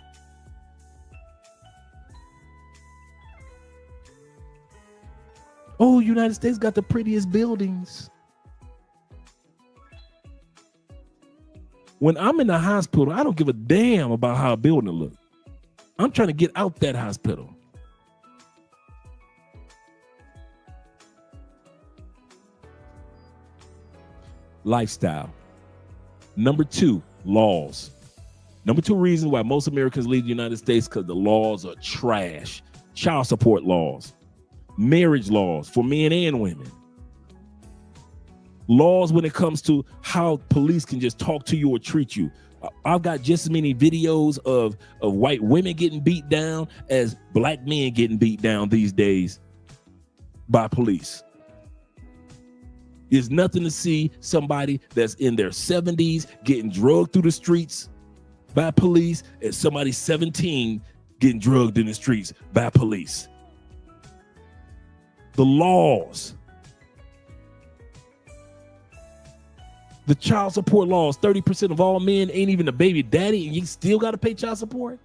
Oh, United States got the prettiest buildings. When I'm in the hospital, I don't give a damn about how a building looks. I'm trying to get out that hospital. Lifestyle. Number 2, laws. Number 2 reason why most Americans leave the United States because the laws are trash. Child support laws, marriage laws for men and women, laws when it comes to how police can just talk to you or treat you. I've got just as many videos of white women getting beat down as black men getting beat down these days by police. There's nothing to see somebody that's in their 70s getting drugged through the streets by police and somebody 17 getting drugged in the streets by police. The laws. The child support laws, 30% of all men ain't even a baby daddy and you still got to pay child support.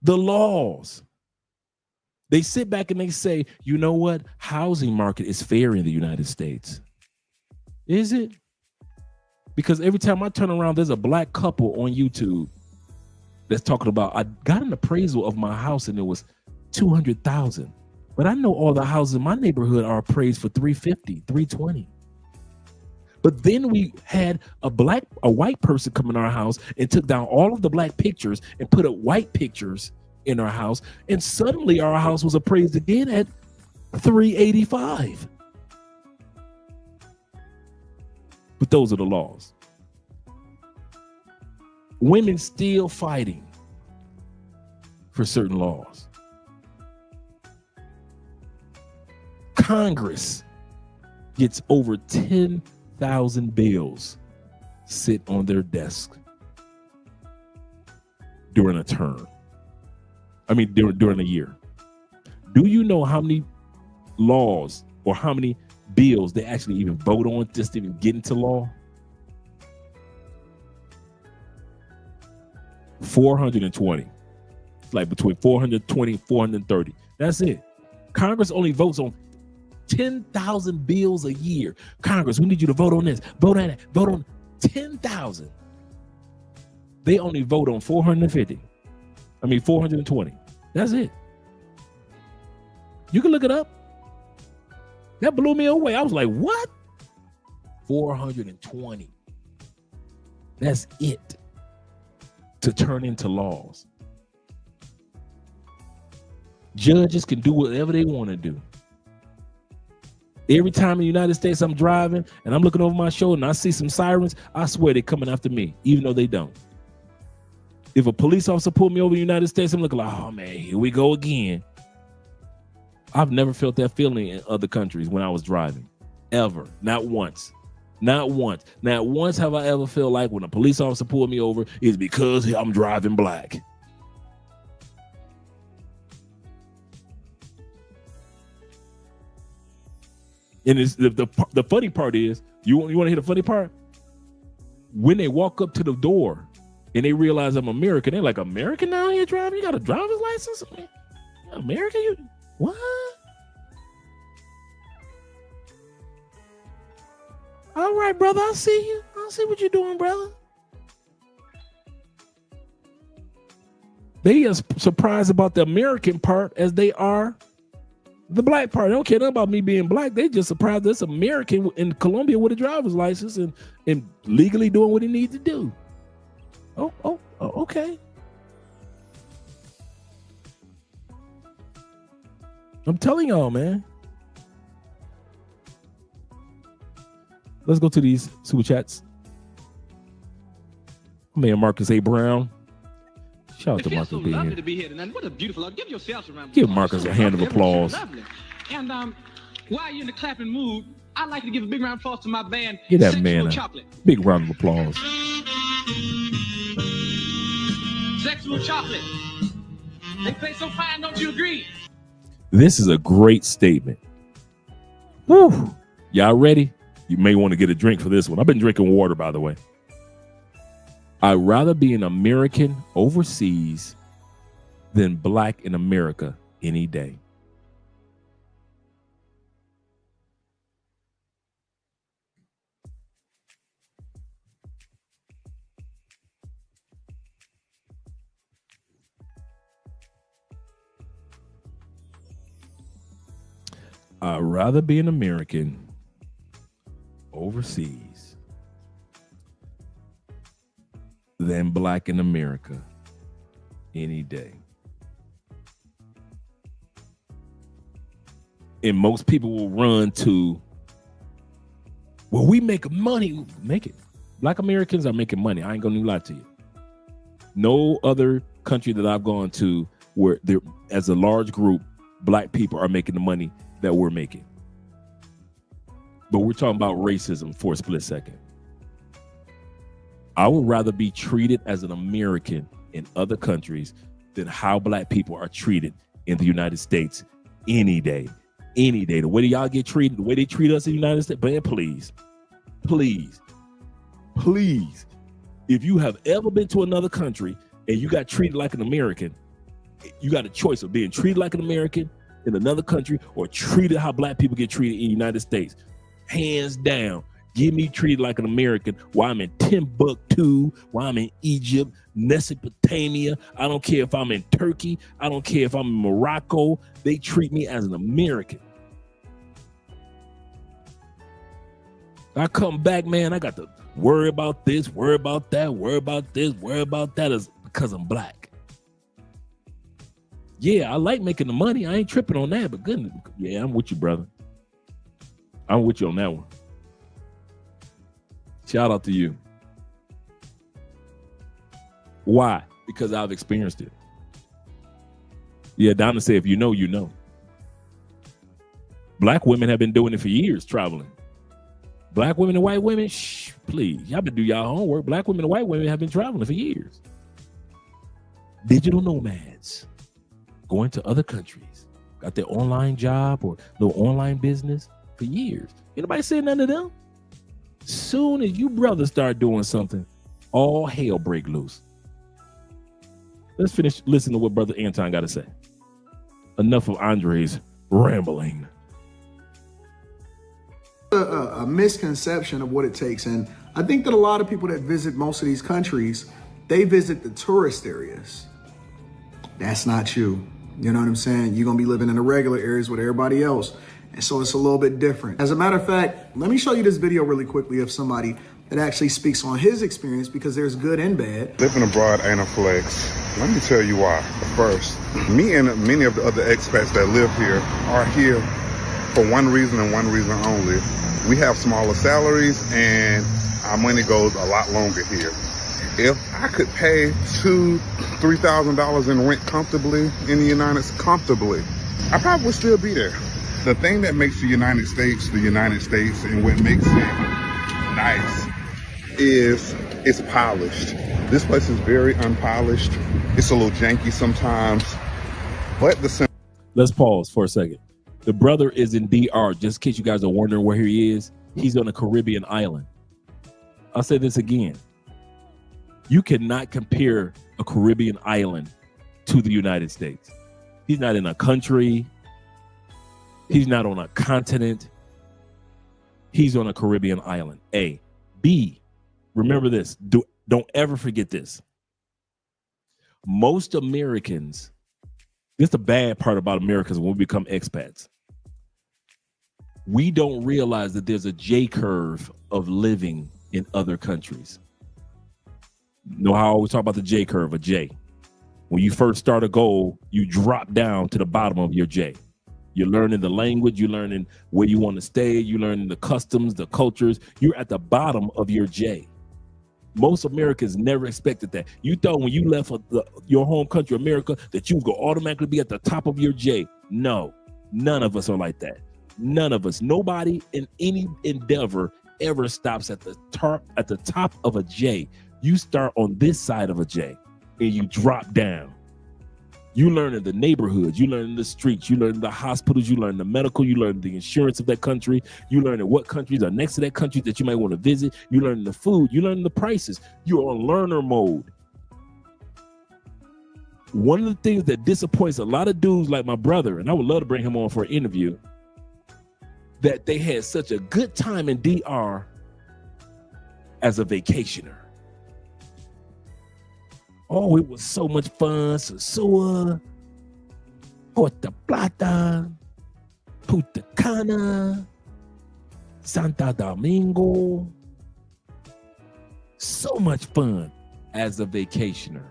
The laws. They sit back and they say, you know what? Housing market is fair in the United States. Is it? Because every time I turn around, there's a black couple on YouTube that's talking about, I got an appraisal of my house and it was $200,000. But I know all the houses in my neighborhood are appraised for $350, $320. But then we had a white person come in our house and took down all of the black pictures and put up white pictures in our house, and suddenly our house was appraised again at $385. But those are the laws. Women still fighting for certain laws. Congress gets over 10,000 bills sit on their desk during a term. I mean, during a year. Do you know how many laws or how many bills they actually even vote on just to even get into law? 420. It's like between 420 and 430. That's it. Congress only votes on 10,000 bills a year. Congress, we need you to vote on this, vote on that, vote on 10,000. They only vote on 420. That's it. You can look it up. That blew me away. I was like, what? 420. That's it to turn into laws. Judges can do whatever they want to do. Every time in the United States I'm driving and I'm looking over my shoulder and I see some sirens, I swear they're coming after me, even though they don't. If a police officer pulled me over in the United States, I'm looking like, oh man, here we go again. I've never felt that feeling in other countries when I was driving, ever. Not once. Not once. Not once have I ever felt like when a police officer pulled me over, it's because I'm driving black. And it's, the funny part is, you want to hear the funny part? When they walk up to the door and they realize I'm American, they're like, American now here driving? You got a driver's license? American? You what? All right, brother, I see you. I see what you're doing, brother. They as surprised about the American part as they are the black part. They don't care nothing about me being black. They just surprised this American in Colombia with a driver's license and legally doing what he needs to do. Oh, okay. I'm telling y'all, man. Let's go to these super chats. Man, Marcus A. Brown. Shout out to Marcus being here. To be here tonight. What a beautiful. Give yourselves a round of Give applause. Marcus a hand of applause. And while you're in the clapping mood, I'd like to give a big round of applause to my band. Give that Sexual man a Chocolate. big round of applause. Sexual Chocolate. They play so fine, don't you agree? This is a great statement. Woo! Y'all ready? You may want to get a drink for this one. I've been drinking water, by the way. I'd rather be an American overseas than black in America any day. I'd rather be an American overseas than black in America any day. And most people will run to Well, we make money. Make it. Black Americans are making money. I ain't gonna lie to you. No other country that I've gone to where there, as a large group, black people are making the money that we're making. But we're talking about racism for a split second. I would rather be treated as an American in other countries than how black people are treated in the United States any day. Any day. The way that y'all get treated, the way they treat us in the United States, man, please, please, please. If you have ever been to another country and you got treated like an American, you got a choice of being treated like an American in another country or treated how black people get treated in the United States. Hands down, give me treated like an American while I'm in Timbuktu, while I'm in Egypt, Mesopotamia. I don't care if I'm in Turkey. I don't care if I'm in Morocco. They treat me as an American. I come back, man, I got to worry about this, worry about that, worry about this, worry about that is because I'm black. Yeah, I like making the money. I ain't tripping on that, but goodness, yeah, I'm with you, brother. I'm with you on that one. Shout out to you. Why? Because I've experienced it. Yeah, Donna said, if you know, you know. Black women have been doing it for years, traveling. Black women and white women, shh, please. Y'all better do y'all homework. Black women and white women have been traveling for years. Digital nomads, going to other countries, got their online job or little online business for years. Anybody say none of them? Soon as you brothers start doing something, all hell break loose. Let's finish listening to what Brother Anton got to say. Enough of Andre's rambling. A misconception of what it takes. And I think that a lot of people that visit most of these countries, they visit the tourist areas. That's not you. You know what I'm saying? You're going to be living in the regular areas with everybody else. And so it's a little bit different. As a matter of fact, let me show you this video really quickly of somebody that actually speaks on his experience, because there's good and bad. Living abroad ain't a flex. Let me tell you why. First, me and many of the other expats that live here are here for one reason and one reason only. We have smaller salaries and our money goes a lot longer here. If I could pay $2,000-$3,000 in rent comfortably in the United States, I probably would still be there. The thing that makes the United States, and what makes it nice is it's polished. This place is very unpolished. It's a little janky sometimes, but let's pause for a second. The brother is in DR, just in case you guys are wondering where he is. He's on a Caribbean island. I'll say this again. You cannot compare a Caribbean island to the United States. He's not in a country. He's not on a continent. He's on a Caribbean island. A. B. Remember this. Don't ever forget this. Most Americans, this is the bad part about Americans when we become expats. We don't realize that there's a J curve of living in other countries. You know how I always talk about the J curve, a J. When you first start a goal, you drop down to the bottom of your J. You're learning the language, you're learning where you want to stay, you're learning the customs, the cultures. You're at the bottom of your J. Most Americans never expected that. You thought when you left your home country, America, that you would go automatically be at the top of your J. No, none of us are like that. None of us. Nobody in any endeavor ever stops at the top of a J. You start on this side of a J and you drop down. You learn in the neighborhoods, you learn in the streets, you learn in the hospitals, you learn the medical, you learn the insurance of that country, you learn in what countries are next to that country that you might want to visit, you learn the food, you learn the prices. You're on learner mode. One of the things that disappoints a lot of dudes like my brother, and I would love to bring him on for an interview, that they had such a good time in DR as a vacationer. Oh, it was so much fun. Sosua, Puerto Plata, Punta Cana, Santo Domingo. So much fun as a vacationer.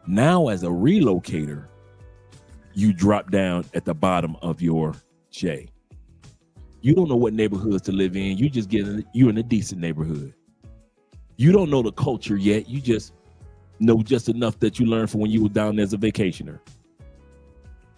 Now, as a relocator, you drop down at the bottom of your J. You don't know what neighborhoods to live in. You're in a decent neighborhood. You don't know the culture yet. You just know just enough that you learned from when you were down there as a vacationer.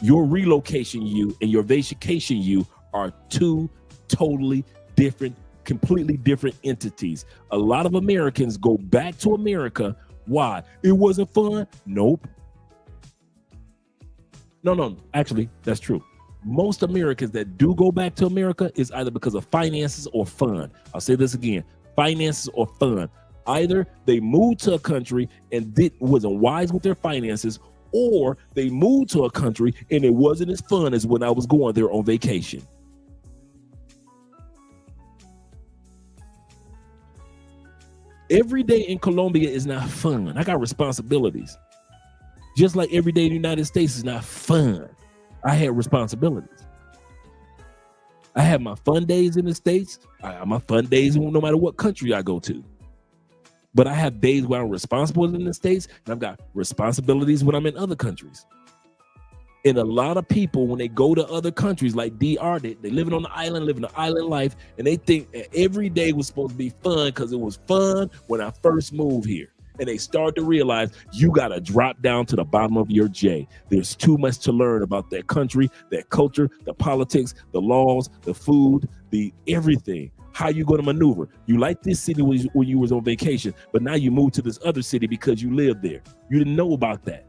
Your relocation you and your vacation you are two totally different, completely different entities. A lot of Americans go back to America. Why? It wasn't fun? Nope. No, actually, that's true. Most Americans that do go back to America is either because of finances or fun. I'll say this again, finances or fun. Either they moved to a country and wasn't wise with their finances, or they moved to a country and it wasn't as fun as when I was going there on vacation. Every day in Colombia is not fun. I got responsibilities. Just like every day in the United States is not fun. I had responsibilities. I have my fun days in the States. I have my fun days no matter what country I go to. But I have days where I'm responsible in the States, and I've got responsibilities when I'm in other countries. And a lot of people, when they go to other countries like DR, they living on the island, living the island life, and they think that every day was supposed to be fun because it was fun when I first moved here. And they start to realize you got to drop down to the bottom of your J. There's too much to learn about that country, that culture, the politics, the laws, the food, the everything. How you going to maneuver. You like this city when you was on vacation, but now you moved to this other city because you lived there. You didn't know about that.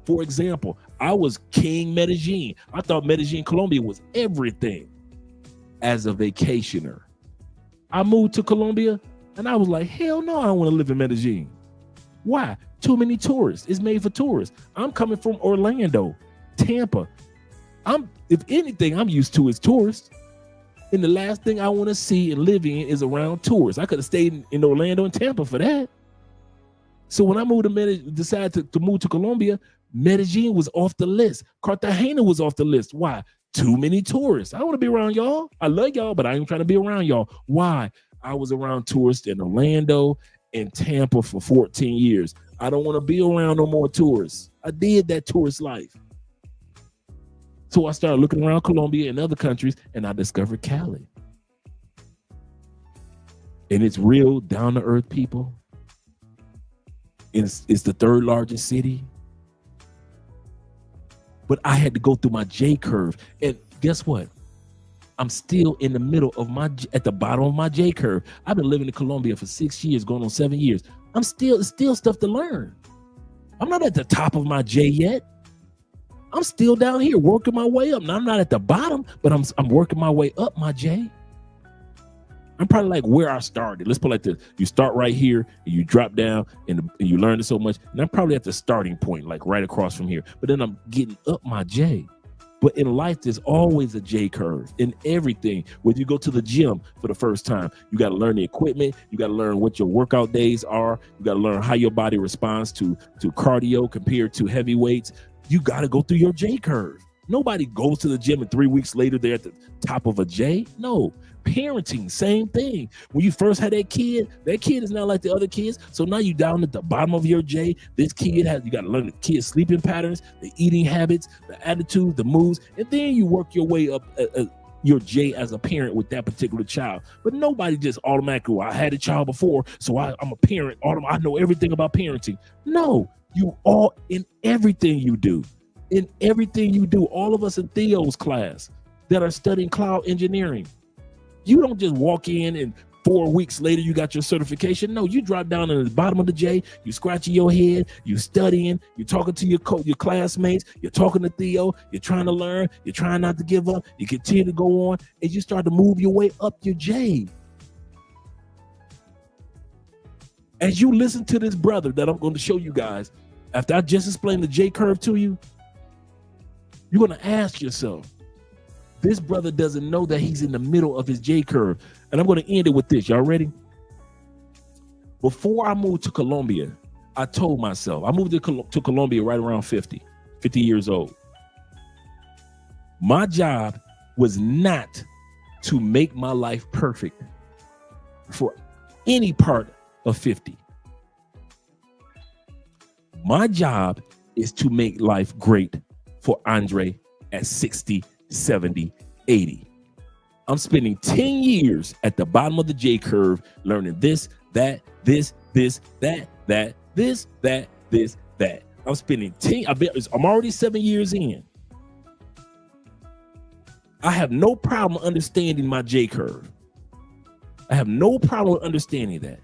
For example, I was King Medellin. I thought Medellin, Colombia was everything as a vacationer. I moved to Colombia and I was like, hell no, I don't want to live in Medellin. Why? Too many tourists. It's made for tourists. I'm coming from Orlando, Tampa. If anything, I'm used to is tourists. And the last thing I want to see and live in is around tourists. I could have stayed in Orlando and Tampa for that. So when I decided to move to Colombia, Medellin was off the list. Cartagena was off the list. Why? Too many tourists. I don't want to be around y'all. I love y'all, but I ain't trying to be around y'all. Why? I was around tourists in Orlando and Tampa for 14 years. I don't want to be around no more tourists. I did that tourist life. So I started looking around Colombia and other countries, and I discovered Cali. And it's real down-to-earth people. It's the third largest city. But I had to go through my J curve. And guess what? I'm still in the middle of at the bottom of my J curve. I've been living in Colombia for 6 years, going on 7 years. It's still stuff to learn. I'm not at the top of my J yet. I'm still down here working my way up. Now I'm not at the bottom, but I'm working my way up my J. I'm probably like where I started. Let's put it like this. You start right here and you drop down and you learn it so much. And I'm probably at the starting point, like right across from here. But then I'm getting up my J. But in life, there's always a J curve in everything. Whether you go to the gym for the first time, you got to learn the equipment. You got to learn what your workout days are. You got to learn how your body responds to cardio compared to heavy weights. You got to go through your J curve. Nobody goes to the gym and 3 weeks later, they're at the top of a J. No. Parenting, same thing. When you first had that kid is not like the other kids. So now you down at the bottom of your J. This kid you got to learn the kid's sleeping patterns, the eating habits, the attitudes, the moves, and then you work your way up your J as a parent with that particular child. But nobody just automatically, well, I had a child before, so I'm a parent. I know everything about parenting. No, you all in everything you do. In everything you do, all of us in Theo's class that are studying cloud engineering. You don't just walk in and 4 weeks later you got your certification. No, you drop down in the bottom of the J, you scratching your head, you studying, you're talking to your classmates, you're talking to Theo, you're trying to learn, you're trying not to give up, you continue to go on, and you start to move your way up your J. As you listen to this brother that I'm going to show you guys, after I just explained the J curve to you, you're going to ask yourself, this brother doesn't know that he's in the middle of his J curve. And I'm going to end it with this. Y'all ready? Before I moved to Colombia, I told myself, I moved to Colombia right around 50 years old. My job was not to make my life perfect for any part of 50. My job is to make life great for Andre at 60, 70, 80. I'm spending 10 years at the bottom of the J curve, learning this, that, this, that, this, that. I'm spending 10. I'm already 7 years in. I have no problem understanding my J curve. I have no problem with understanding that.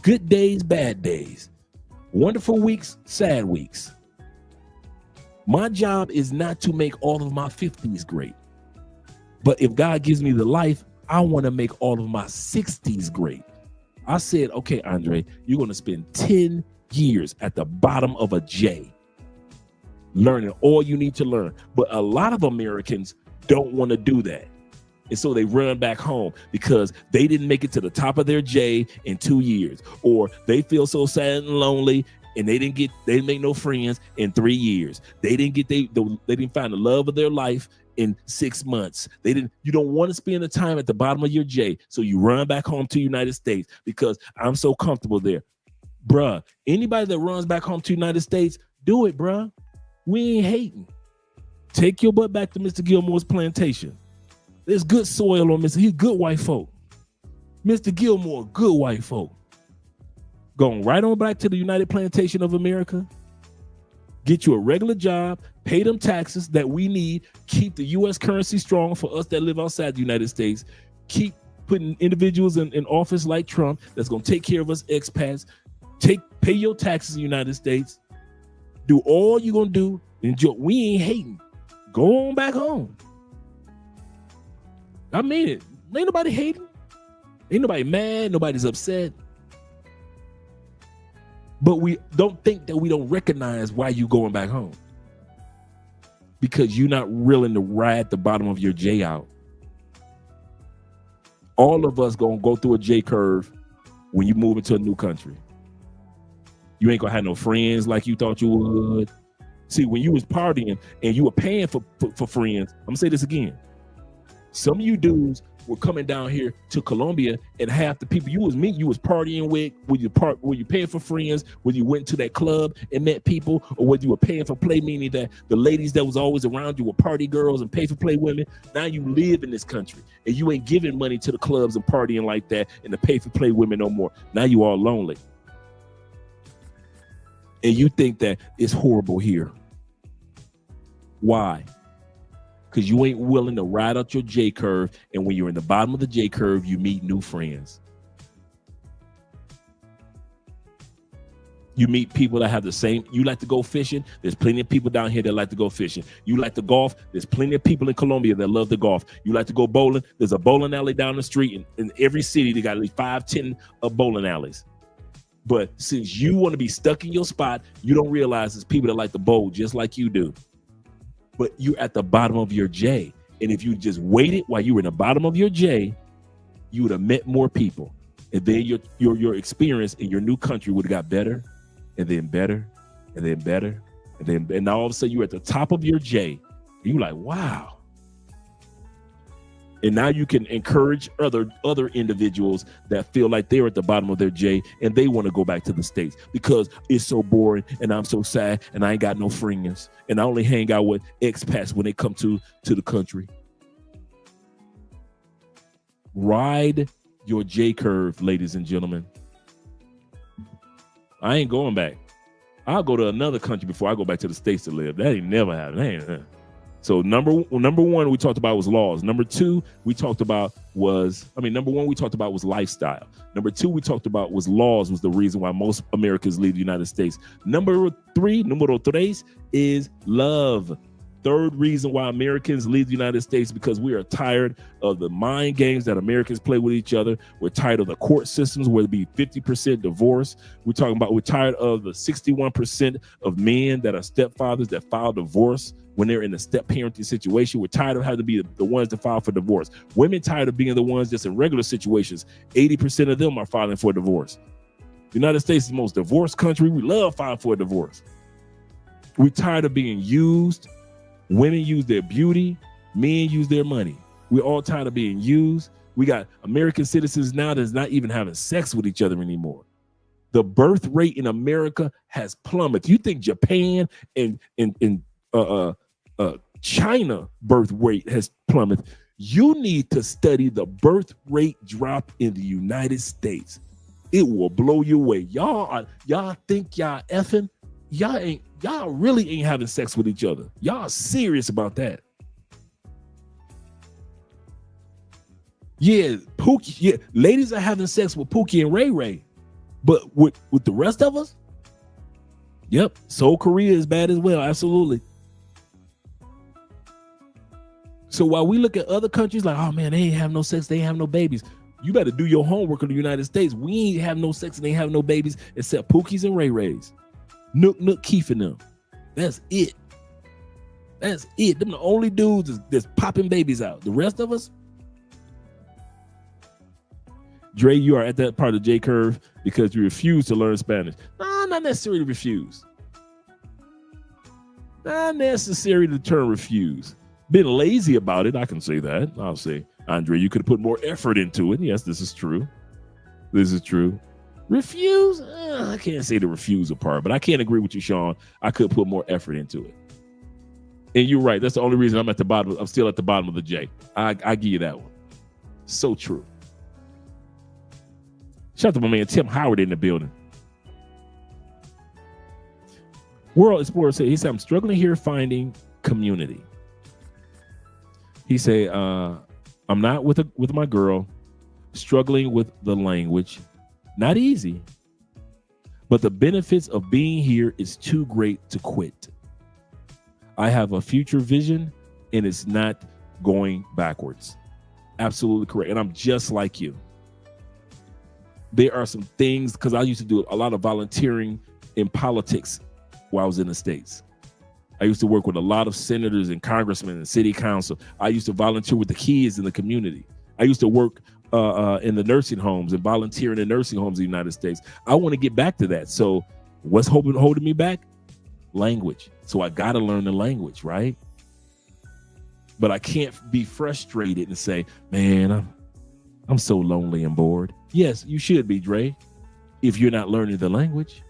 Good days, bad days. Wonderful weeks, sad weeks. My job is not to make all of my 50s great. But if God gives me the life, I want to make all of my 60s great. I said, okay, Andre, you're going to spend 10 years at the bottom of a J, learning all you need to learn. But a lot of Americans don't want to do that. And so they run back home because they didn't make it to the top of their J in 2 years, or they feel so sad and lonely and they didn't make no friends in 3 years. They didn't find the love of their life in 6 months. You don't want to spend the time at the bottom of your J. So you run back home to the United States because I'm so comfortable there. Bruh, anybody that runs back home to the United States, do it, bruh. We ain't hating. Take your butt back to Mr. Gilmore's plantation. There's good soil on Mr. He's good white folk. Mr. Gilmore, good white folk. Going right on back to the United Plantation of America. Get you a regular job, pay them taxes that we need, keep the U.S. currency strong for us that live outside the United States, keep putting individuals in office like Trump that's going to take care of us expats, pay your taxes in the United States, do all you're going to do, enjoy. We ain't hating. Go on back home. I mean it. Ain't nobody hating. Ain't nobody mad. Nobody's upset. But we don't think that we don't recognize why you going back home. Because you're not willing to ride the bottom of your J out. All of us gonna go through a J curve when you move into a new country. You ain't gonna have no friends like you thought you would. See, when you was partying and you were paying for friends, I'm gonna say this again. Some of you dudes were coming down here to Colombia, and half the people you was partying with, were you paying for friends, whether you went to that club and met people, or whether you were paying for play, meaning that the ladies that was always around you were party girls and pay for play women. Now you live in this country and you ain't giving money to the clubs and partying like that and the pay for play women no more. Now you all lonely. And you think that it's horrible here. Why? Because you ain't willing to ride out your J curve, and when you're in the bottom of the J curve, you meet new friends. You meet people that have the same, you like to go fishing, there's plenty of people down here that like to go fishing. You like to golf, there's plenty of people in Colombia that love to golf. You like to go bowling, there's a bowling alley down the street. In every city, they got at least 5-10 bowling alleys. But since you want to be stuck in your spot, you don't realize there's people that like to bowl just like you do. But you're at the bottom of your J. And if you just waited while you were in the bottom of your J, you would have met more people. And then your experience in your new country would have got better, and then better, and then better. And now all of a sudden you're at the top of your J. And you're like, wow. And now you can encourage other individuals that feel like they're at the bottom of their J and they want to go back to the States because it's so boring and I'm so sad and I ain't got no friends and I only hang out with expats when they come to the country. Ride your J curve, ladies and gentlemen. I ain't going back. I'll go to another country before I go back to the States to live. That ain't never happened. So number one we talked about was laws. Number two we talked about was lifestyle. Number two we talked about was laws was the reason why most Americans leave the United States. Numero tres is love. Third reason why Americans leave the United States because we are tired of the mind games that Americans play with each other. We're tired of the court systems where it be 50% divorce. We're tired of the 61% of men that are stepfathers that file divorce when they're in a step parenting situation. We're tired of having to be the ones that file for divorce. Women tired of being the ones that's in regular situations. 80% of them are filing for divorce. The United States is the most divorced country. We love filing for a divorce. We're tired of being used. Women use their beauty. Men use their money. We're all tired of being used. We got American citizens now that's not even having sex with each other anymore. The birth rate in America has plummeted. You think Japan and China birth rate has plummeted. You need to study the birth rate drop in the United States. It will blow you away. Y'all think y'all effing? Y'all really ain't having sex with each other. Y'all serious about that. Yeah, Pookie, yeah, ladies are having sex with Pookie and Ray Ray. But with the rest of us? Yep, Seoul, Korea is bad as well, absolutely. So while we look at other countries like, oh man, they ain't have no sex, they ain't have no babies. You better do your homework in the United States. We ain't have no sex and they have no babies except Pookies and Ray Rays. Nook Keefe and them. That's it. That's it. Them the only dudes that's popping babies out. The rest of us? Dre, you are at that part of the J curve because you refuse to learn Spanish. No, not necessarily refuse. Not necessary to turn refuse. Been lazy about it, I can say that. I'll say, Andre, you could have put more effort into it. Yes, this is true. This is true. Refuse? I can't say the refusal part, but I can't agree with you, Sean. I could put more effort into it. And you're right. That's the only reason I'm at the bottom. I'm still at the bottom of the J. I give you that one. So true. Shout out to my man Tim Howard in the building. World Explorer said, he said, I'm struggling here finding community. He said, I'm not with my girl, struggling with the language. Not easy, but the benefits of being here is too great to quit. I have a future vision and it's not going backwards. Absolutely correct. And I'm just like you. There are some things, because I used to do a lot of volunteering in politics while I was in the States. I used to work with a lot of senators and congressmen and city council. I used to volunteer with the kids in the community. I used to work in the nursing homes and volunteer in the nursing homes in the United States. I want to get back to that. So what's holding me back? Language. So I got to learn the language, right? But I can't be frustrated and say, man, I'm so lonely and bored. Yes, you should be, Dre, if you're not learning the language.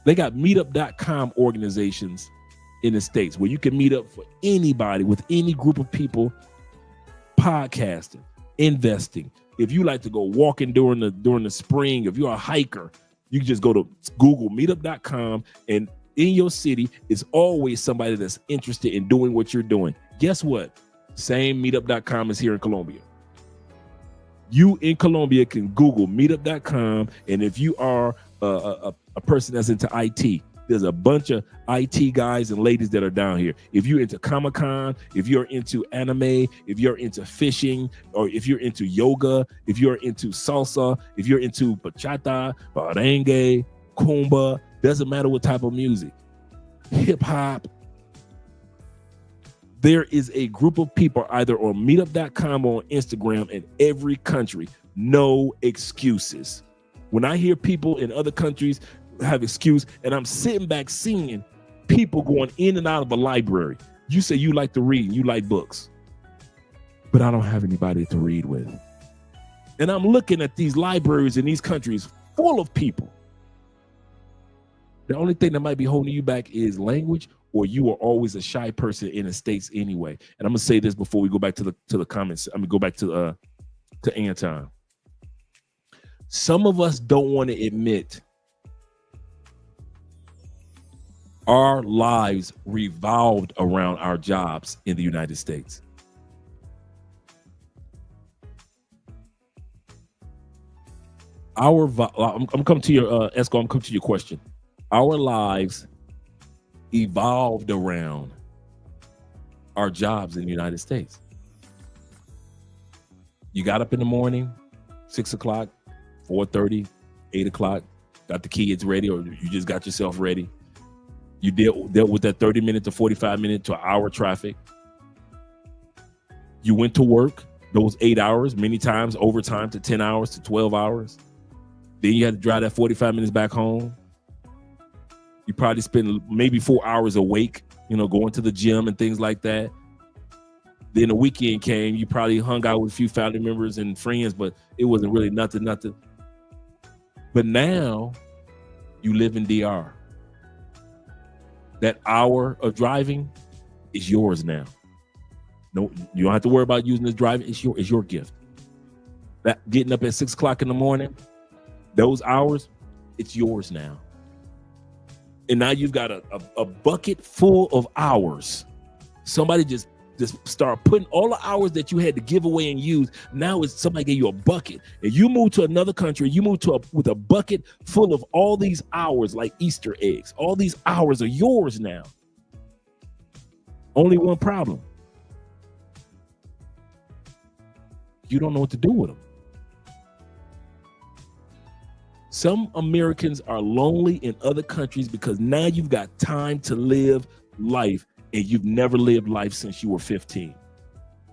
They got meetup.com organizations in the States where you can meet up for anybody with any group of people, podcasting, investing. If you like to go walking during the spring, if you're a hiker, you can just go to Google meetup.com, and in your city is always somebody that's interested in doing what you're doing. Guess what? Same meetup.com is here in Colombia. You in Colombia can Google meetup.com, and if you are a person that's into IT, there's a bunch of IT guys and ladies that are down here. If you're into Comic-Con, if you're into anime, if you're into fishing, or if you're into yoga, if you're into salsa, if you're into bachata, merengue, kumba, doesn't matter what type of music, hip hop, there is a group of people either on meetup.com or on Instagram in every country. No excuses. When I hear people in other countries have excuse, and I'm sitting back seeing people going in and out of a library. You say you like to read and you like books, but I don't have anybody to read with. And I'm looking at these libraries in these countries full of people. The only thing that might be holding you back is language, or you are always a shy person in the States anyway. And I'm gonna say this before we go back to the comments. I'm gonna go back to Anton. Some of us don't want to admit our lives revolved around our jobs in the United States. I'm coming to your Esco. I'm coming to your question. Our lives evolved around our jobs in the United States. You got up in the morning, 6 o'clock, 4:30, 8 o'clock, got the kids ready, or you just got yourself ready. You dealt with that 30-minute to 45-minute to an hour traffic. You went to work those 8 hours, many times overtime to 10 hours to 12 hours. Then you had to drive that 45 minutes back home. You probably spend maybe 4 hours awake, going to the gym and things like that. Then the weekend came, you probably hung out with a few family members and friends, but it wasn't really nothing. But now you live in DR. That hour of driving is yours now. No, you don't have to worry about using this driving. It's your gift. That getting up at 6 o'clock in the morning, those hours, it's yours now. And now you've got a bucket full of hours. Somebody just start putting all the hours that you had to give away and use. Now it's somebody gave you a bucket, and you move to another country. You move with a bucket full of all these hours, like Easter eggs. All these hours are yours now. Only one problem: you don't know what to do with them. Some Americans are lonely in other countries because now you've got time to live life, and you've never lived life since you were 15.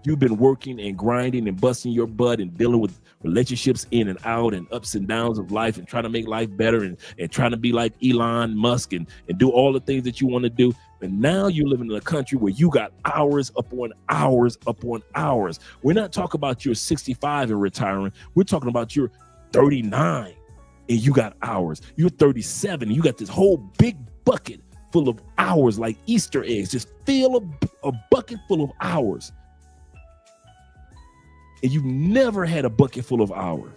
You've been working and grinding and busting your butt and dealing with relationships in and out and ups and downs of life and trying to make life better and trying to be like Elon Musk and do all the things that you want to do. And now you're living in a country where you got hours upon hours upon hours. We're not talking about you're 65 and retiring. We're talking about you're 39 and you got hours. You're 37 and you got this whole big bucket full of hours like Easter eggs. Just fill a bucket full of hours. And you've never had a bucket full of hours.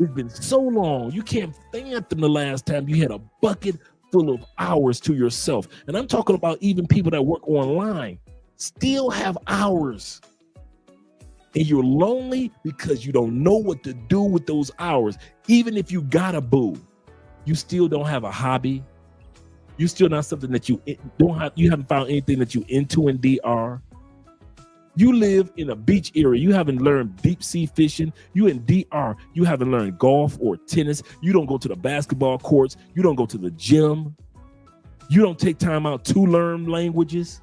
It's been so long, you can't fathom the last time you had a bucket full of hours to yourself. And I'm talking about even people that work online still have hours. And you're lonely because you don't know what to do with those hours. Even if you got a boo, you still don't have a hobby. You still not something that you haven't found anything that you into in DR. You live in a beach area. You haven't learned deep sea fishing. You in DR. You haven't learned golf or tennis. You don't go to the basketball courts. You don't go to the gym. You don't take time out to learn languages.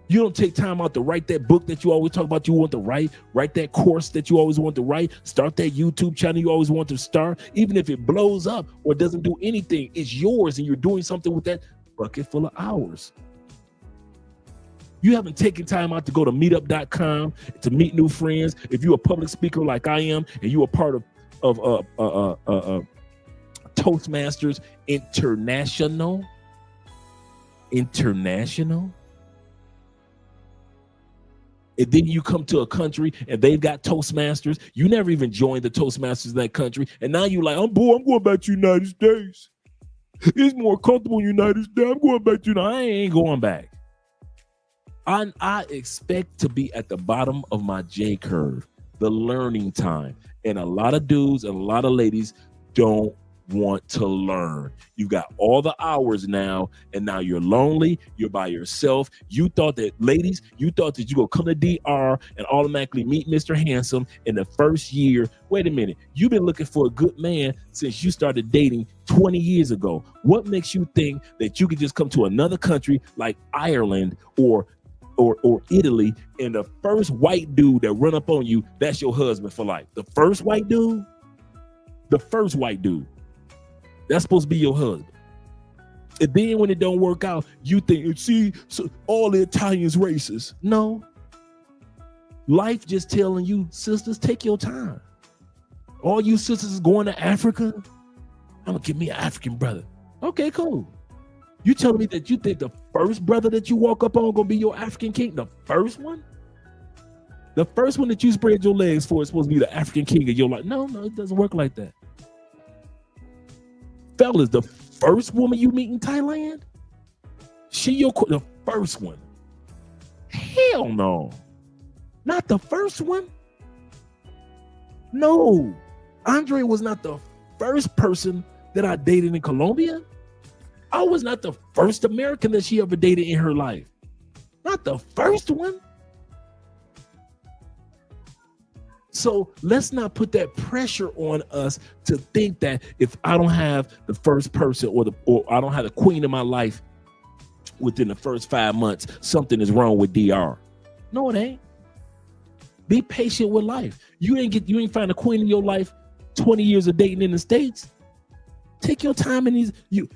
You don't take time out to write that book that you always talk about you want to write that course that you always want to write, start that YouTube channel you always want to start. Even if it blows up or doesn't do anything, it's yours and you're doing something with that bucket full of hours. You haven't taken time out to go to meetup.com to meet new friends. If you're a public speaker like I am and you're a part of Toastmasters International, and then you come to a country and they've got Toastmasters. You never even joined the Toastmasters in that country. And now you're like, I'm going back to the United States. It's more comfortable in the United States. I'm going back to I ain't going back. I expect to be at the bottom of my J curve, the learning time. And a lot of dudes and a lot of ladies don't want to learn. You got all the hours now, and now you're lonely. You're by yourself. You thought that, ladies, you thought that you go come to DR and automatically meet Mr. Handsome in the first year. Wait a minute. You've been looking for a good man since you started dating 20 years ago. What makes you think that you could just come to another country like Ireland or Italy, and the first white dude that run up on you, that's your husband for life? The first white dude, that's supposed to be your husband. And then when it don't work out, you think, see, so all the Italians racist. No. Life just telling you, sisters, take your time. All you sisters is going to Africa, I'm gonna give me an African brother. Okay, cool. You telling me that you think the first brother that you walk up on gonna be your African king? The first one? The first one that you spread your legs for is supposed to be the African king of your life. No, it doesn't work like that. Fellas, the first woman you meet in Thailand, the first one. Hell no. Not the first one. No. Andre was not the first person that I dated in Colombia. I was not the first American that she ever dated in her life. Not the first one. So let's not put that pressure on us to think that if I don't have the first person or I don't have the queen of my life within the first 5 months, something is wrong with DR. No, it ain't. Be patient with life. You ain't find a queen in your life 20 years of dating in the States. Take your time in these. You're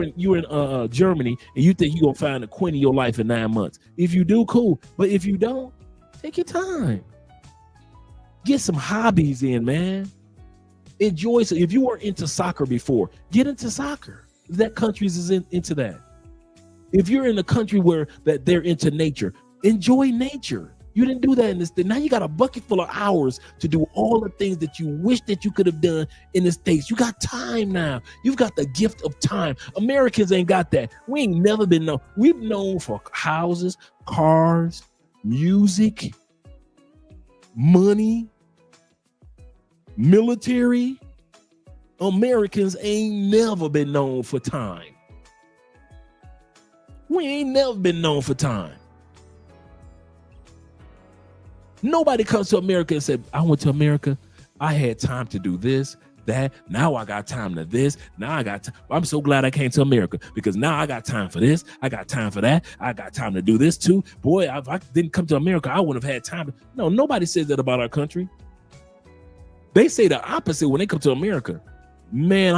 in Germany and you think you're gonna find a queen in your life in 9 months. If you do, cool. But if you don't, take your time. Get some hobbies in, man. Enjoy. So if you were into soccer before, get into soccer. That country is into that. If you're in a country where that they're into nature, Enjoy nature. You didn't do that in this thing. Now you got a bucket full of hours to do all the things that you wish that you could have done in the States. You got time now. You've got the gift of time. Americans ain't got that. We ain't never been known. We've known for houses, cars, music, money, military. Americans ain't never been known for time. We ain't never been known for time. Nobody comes to America and said, I went to America. I had time to do this, that. Now I got time to this. Now I got time. I'm so glad I came to America because now I got time for this. I got time for that. I got time to do this too. Boy, if I didn't come to America, I wouldn't have had time. No, nobody says that about our country. They say the opposite when they come to America. Man,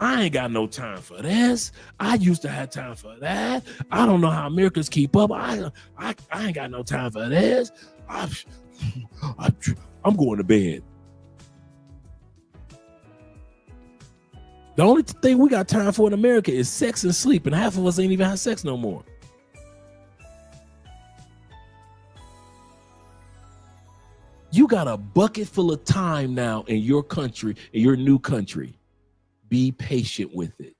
I ain't got no time for this. I used to have time for that. I don't know how Americans keep up. I ain't got no time for this. I'm going to bed. The only thing we got time for in America is sex and sleep, and half of us ain't even have sex no more. You got a bucket full of time now in your country, in your new country. Be patient with it.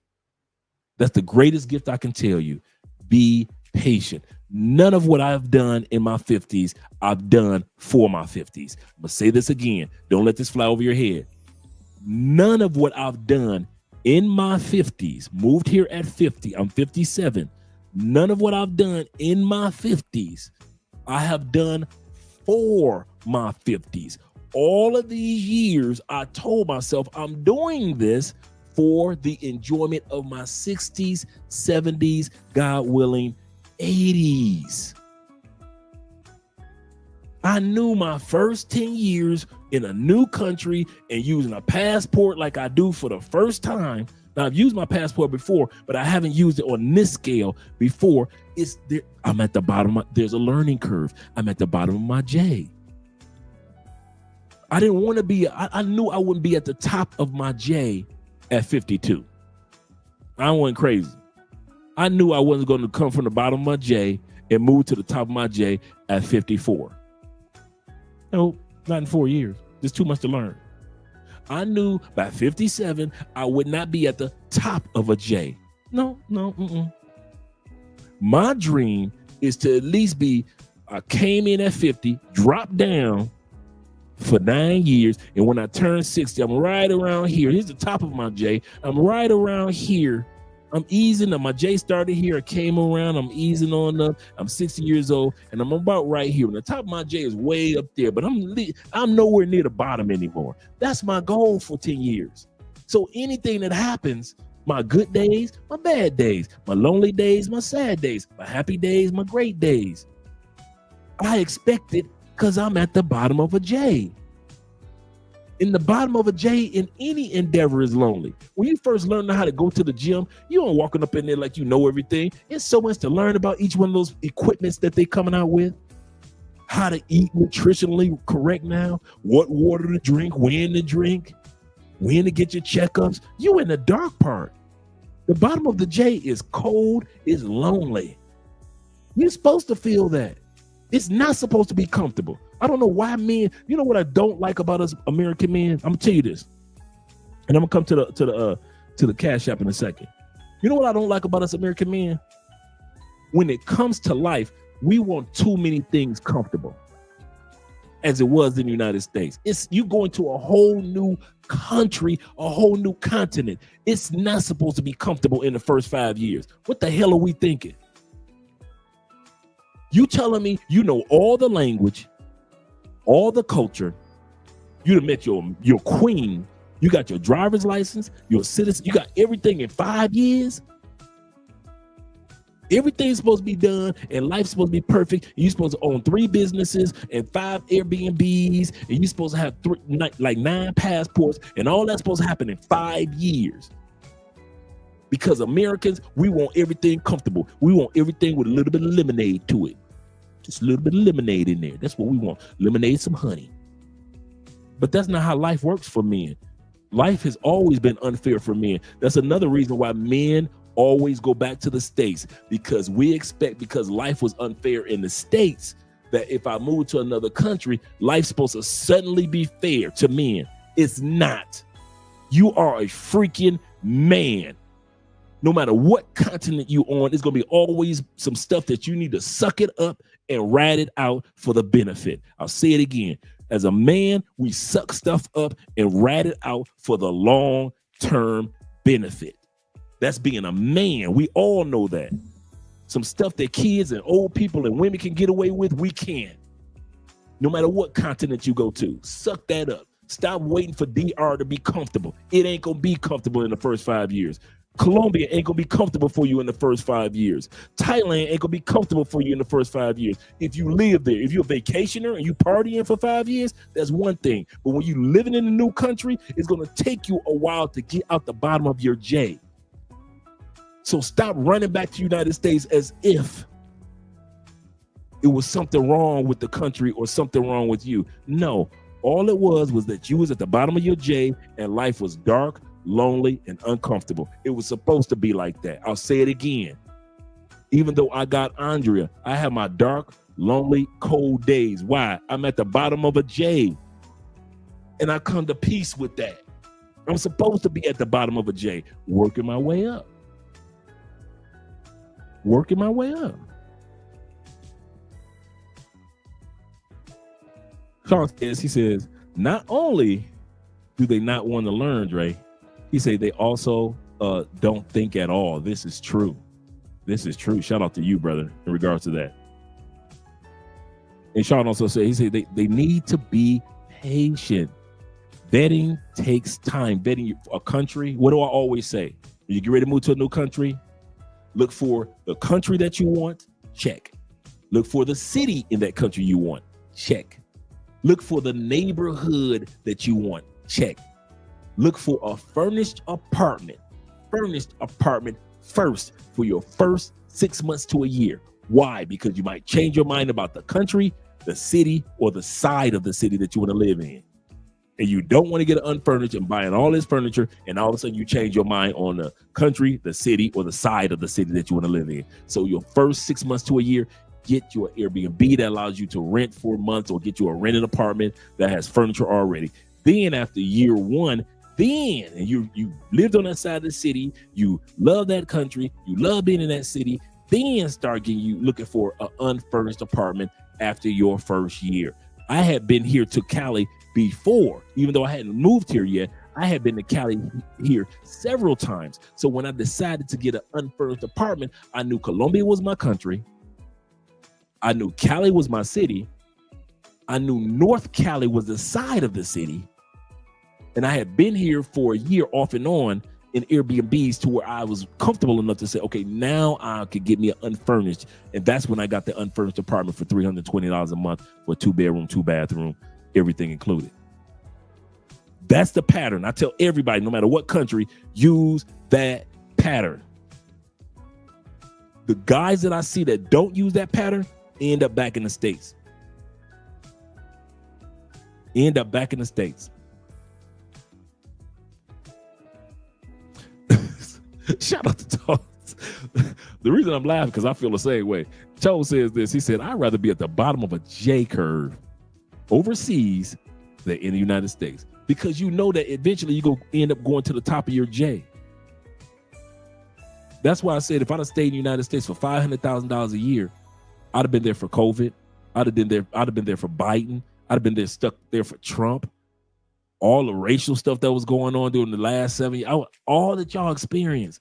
That's the greatest gift I can tell you. Be patient. None of what I've done in my 50s, I've done for my 50s. I'm going to say this again. Don't let this fly over your head. None of what I've done in my 50s, moved here at 50, I'm 57. None of what I've done in my 50s, I have done for my 50s. All of these years, I told myself I'm doing this for the enjoyment of my 60s, 70s, God willing, 80s. I knew my first 10 years in a new country and using a passport like I do for the first time. Now, I've used my passport before, but I haven't used it on this scale before. It's there. I'm at the bottom. There's a learning curve. I'm at the bottom of my J. I didn't want to be, I knew I wouldn't be at the top of my J at 52. I went crazy. I knew I wasn't going to come from the bottom of my J and move to the top of my J at 54. No, not in 4 years. There's too much to learn. I knew by 57, I would not be at the top of a J. No. My dream is to at least be, I came in at 50, dropped down for 9 years, and when I turn 60, I'm right around here. Here's the top of my J. I'm right around here. I'm easing up. My J started here. I came around. I'm easing on up. I'm 60 years old, and I'm about right here. And the top of my J is way up there, but I'm nowhere near the bottom anymore. That's my goal for 10 years. So anything that happens, my good days, my bad days, my lonely days, my sad days, my happy days, my great days, I expect it because I'm at the bottom of a J. In the bottom of a J in any endeavor is lonely. When you first learn how to go to the gym, you aren't walking up in there like you know everything. There's so much to learn about each one of those equipments that they're coming out with. How to eat nutritionally correct now, what water to drink, when to drink, when to get your checkups. You in the dark part. The bottom of the J is cold, is lonely. You're supposed to feel that. It's not supposed to be comfortable. I don't know why men, you know what I don't like about us American men? I'm gonna tell you this. And I'm gonna come to the Cash App in a second. You know what I don't like about us American men? When it comes to life, we want too many things comfortable. As it was in the United States. It's you going to a whole new country, a whole new continent. It's not supposed to be comfortable in the first 5 years. What the hell are we thinking? You telling me you know all the language, all the culture, you done met your queen, you got your driver's license, your citizen, you got everything in 5 years? Everything's supposed to be done and life's supposed to be perfect. And you're supposed to own 3 businesses and 5 Airbnbs, and you're supposed to have 9 passports, and all that's supposed to happen in 5 years. Because Americans, we want everything comfortable. We want everything with a little bit of lemonade to it. Just a little bit of lemonade in there. That's what we want. Lemonade, some honey. But that's not how life works for men. Life has always been unfair for men. That's another reason why men always go back to the States because we expect, because life was unfair in the States, that if I move to another country, life's supposed to suddenly be fair to men. It's not. You are a freaking man. No matter what continent you on, it's going to be always some stuff that you need to suck it up and ride it out for the benefit. I'll say it again. As a man, we suck stuff up and ride it out for the long-term benefit. That's being a man. We all know that. Some stuff that kids and old people and women can get away with, we can't. No matter what continent you go to, suck that up. Stop waiting for DR to be comfortable. It ain't going to be comfortable in the first 5 years. Colombia ain't gonna be comfortable for you in the first 5 years. Thailand ain't gonna be comfortable for you in the first 5 years. If you live there, if you're a vacationer and you partying for 5 years, that's one thing. But when you living in a new country, it's gonna take you a while to get out the bottom of your J. So stop running back to the United States as if it was something wrong with the country or something wrong with you. No, all it was that you was at the bottom of your J and life was dark, lonely, and uncomfortable. It was supposed to be like that. I'll say it again. Even though I got Andrea, I have my dark, lonely, cold days. Why? I'm at the bottom of a J. And I come to peace with that. I'm supposed to be at the bottom of a J, working my way up. Working my way up. Sean says, he says, not only do they not want to learn, Dre, he said they also don't think at all. This is true. This is true. Shout out to you, brother, in regards to that. And Sean also said, he said they need to be patient. Vetting takes time. Vetting a country. What do I always say? When you get ready to move to a new country, look for the country that you want. Check. Look for the city in that country you want. Check. Look for the neighborhood that you want. Check. Look for a furnished apartment first for your first 6 months to a year. Why? Because you might change your mind about the country, the city, or the side of the city that you want to live in. And you don't want to get unfurnished and buying all this furniture, and all of a sudden you change your mind on the country, the city, or the side of the city that you want to live in. So your first 6 months to a year, get you an Airbnb that allows you to rent 4 months, or get you a rented apartment that has furniture already. Then after year one, and you lived on that side of the city, you love that country, you love being in that city, then start looking for an unfurnished apartment after your first year. I had been here to Cali before, even though I hadn't moved here yet. I had been to Cali here several times. So when I decided to get an unfurnished apartment, I knew Colombia was my country. I knew Cali was my city. I knew North Cali was the side of the city. And I had been here for a year off and on in Airbnbs to where I was comfortable enough to say, okay, now I could get me an unfurnished. And that's when I got the unfurnished apartment for $320 a month for a 2-bedroom, 2-bathroom, everything included. That's the pattern. I tell everybody, no matter what country, use that pattern. The guys that I see that don't use that pattern end up back in the States. Shout out to Toes. The reason I'm laughing because I feel the same way. Toes says this. He said, I'd rather be at the bottom of a J curve overseas than in the United States, because you know that eventually you're going to end up going to the top of your J. That's why I said if I'd have stayed in the United States for $500,000 a year, I'd have been there for COVID. I'd have been there for Biden. I'd have been there stuck there for Trump. All the racial stuff that was going on during the last 7 years, all that y'all experienced.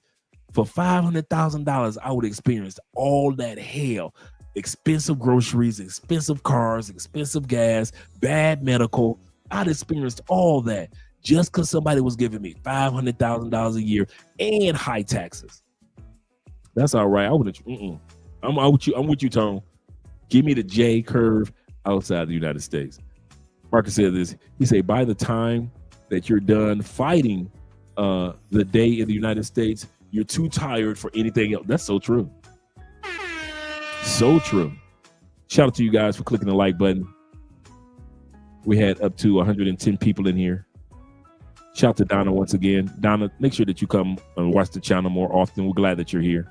For $500,000, I would experience all that hell. Expensive groceries, expensive cars, expensive gas, bad medical. I'd experienced all that just because somebody was giving me $500,000 a year and high taxes. That's all right. I would have. I'm with you, Tone. Give me the J curve outside the United States. Marcus said this. He said, by the time that you're done fighting the day in the United States, you're too tired for anything else. That's so true. So true. Shout out to you guys for clicking the like button. We had up to 110 people in here. Shout out to Donna once again. Donna, make sure that you come and watch the channel more often. We're glad that you're here.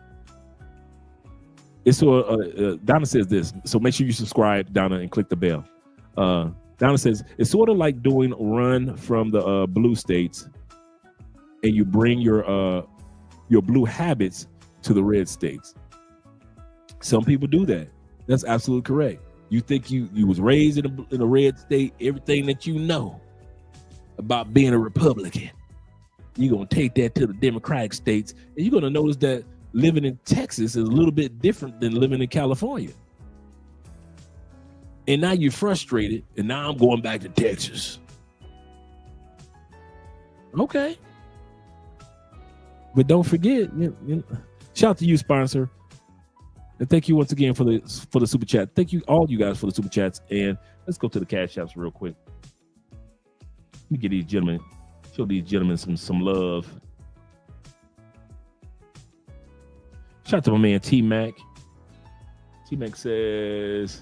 It's so Donna says this, so make sure you subscribe, Donna, and click the bell. Donna says it's sort of like doing a run from the blue states, and you bring your blue habits to the red states. Some people do that. That's absolutely correct. You think you was raised in a red state, everything that you know about being a Republican, you're gonna take that to the Democratic states, and you're gonna notice that living in Texas is a little bit different than living in California. And now you're frustrated, and now I'm going back to Texas. Okay. But don't forget, shout out to you, sponsor. And thank you once again for the super chat. Thank you, all you guys, for the super chats. And let's go to the cash apps real quick. Let me get these gentlemen, show these gentlemen some love. Shout out to my man T-Mac. T-Mac says,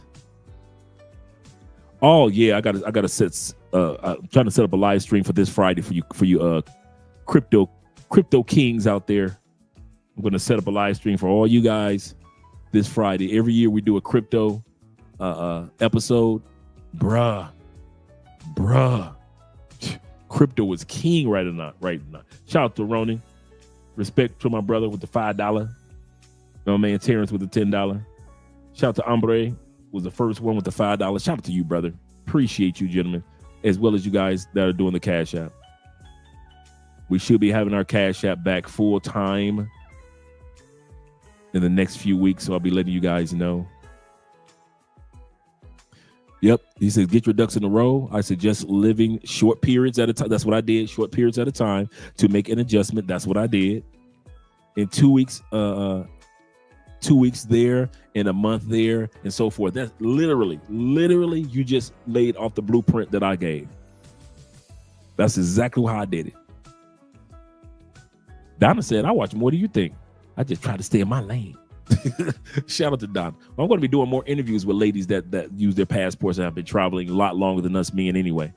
"Oh yeah, I gotta set. I'm trying to set up a live stream for this Friday for you crypto kings out there. I'm gonna set up a live stream for all you guys this Friday. Every year we do a crypto episode, bruh. Crypto is king right now. Shout out to Ronan. Respect to my brother with the $5. My man Terrence with the $10. Shout out to Ombre, was the first one with the $5. Shout out to you, brother. Appreciate you, gentlemen, as well as you guys that are doing the Cash App. We should be having our Cash App back full time in the next few weeks, so I'll be letting you guys know. Yep, he says, get your ducks in a row. I suggest living short periods at a time. That's what I did, short periods at a time to make an adjustment. That's what I did. In 2 weeks, 2 weeks there, and a month there, and so forth. That's literally, you just laid off the blueprint that I gave. That's exactly how I did it. Donna said, I watch more. Do you think? I just try to stay in my lane. Shout out to Donna. Well, I'm going to be doing more interviews with ladies that use their passports and have been traveling a lot longer than us men anyway.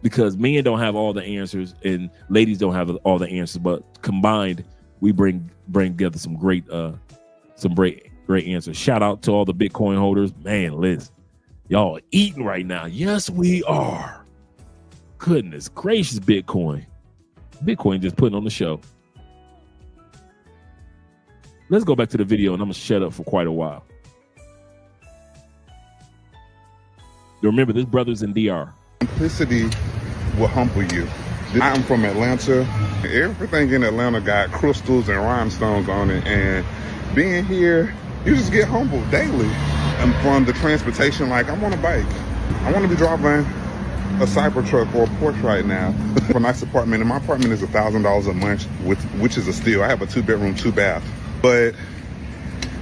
Because men don't have all the answers and ladies don't have all the answers, but combined, we bring together some great answers. Shout out to all the Bitcoin holders. Man, Liz, y'all eating right now. Yes, we are. Goodness gracious, Bitcoin just putting on the show. Let's go back to the video, and I'm gonna shut up for quite a while. Remember, this brother's in DR. Simplicity will humble you. I'm from Atlanta. Everything in Atlanta got crystals and rhinestones on it, and being here, you just get humbled daily. And from the transportation, like, I'm on a bike. I want to be driving a Cybertruck or a Porsche right now. A nice apartment, and my apartment is $1,000 a month, which is a steal. I have a 2-bedroom, 2-bath, but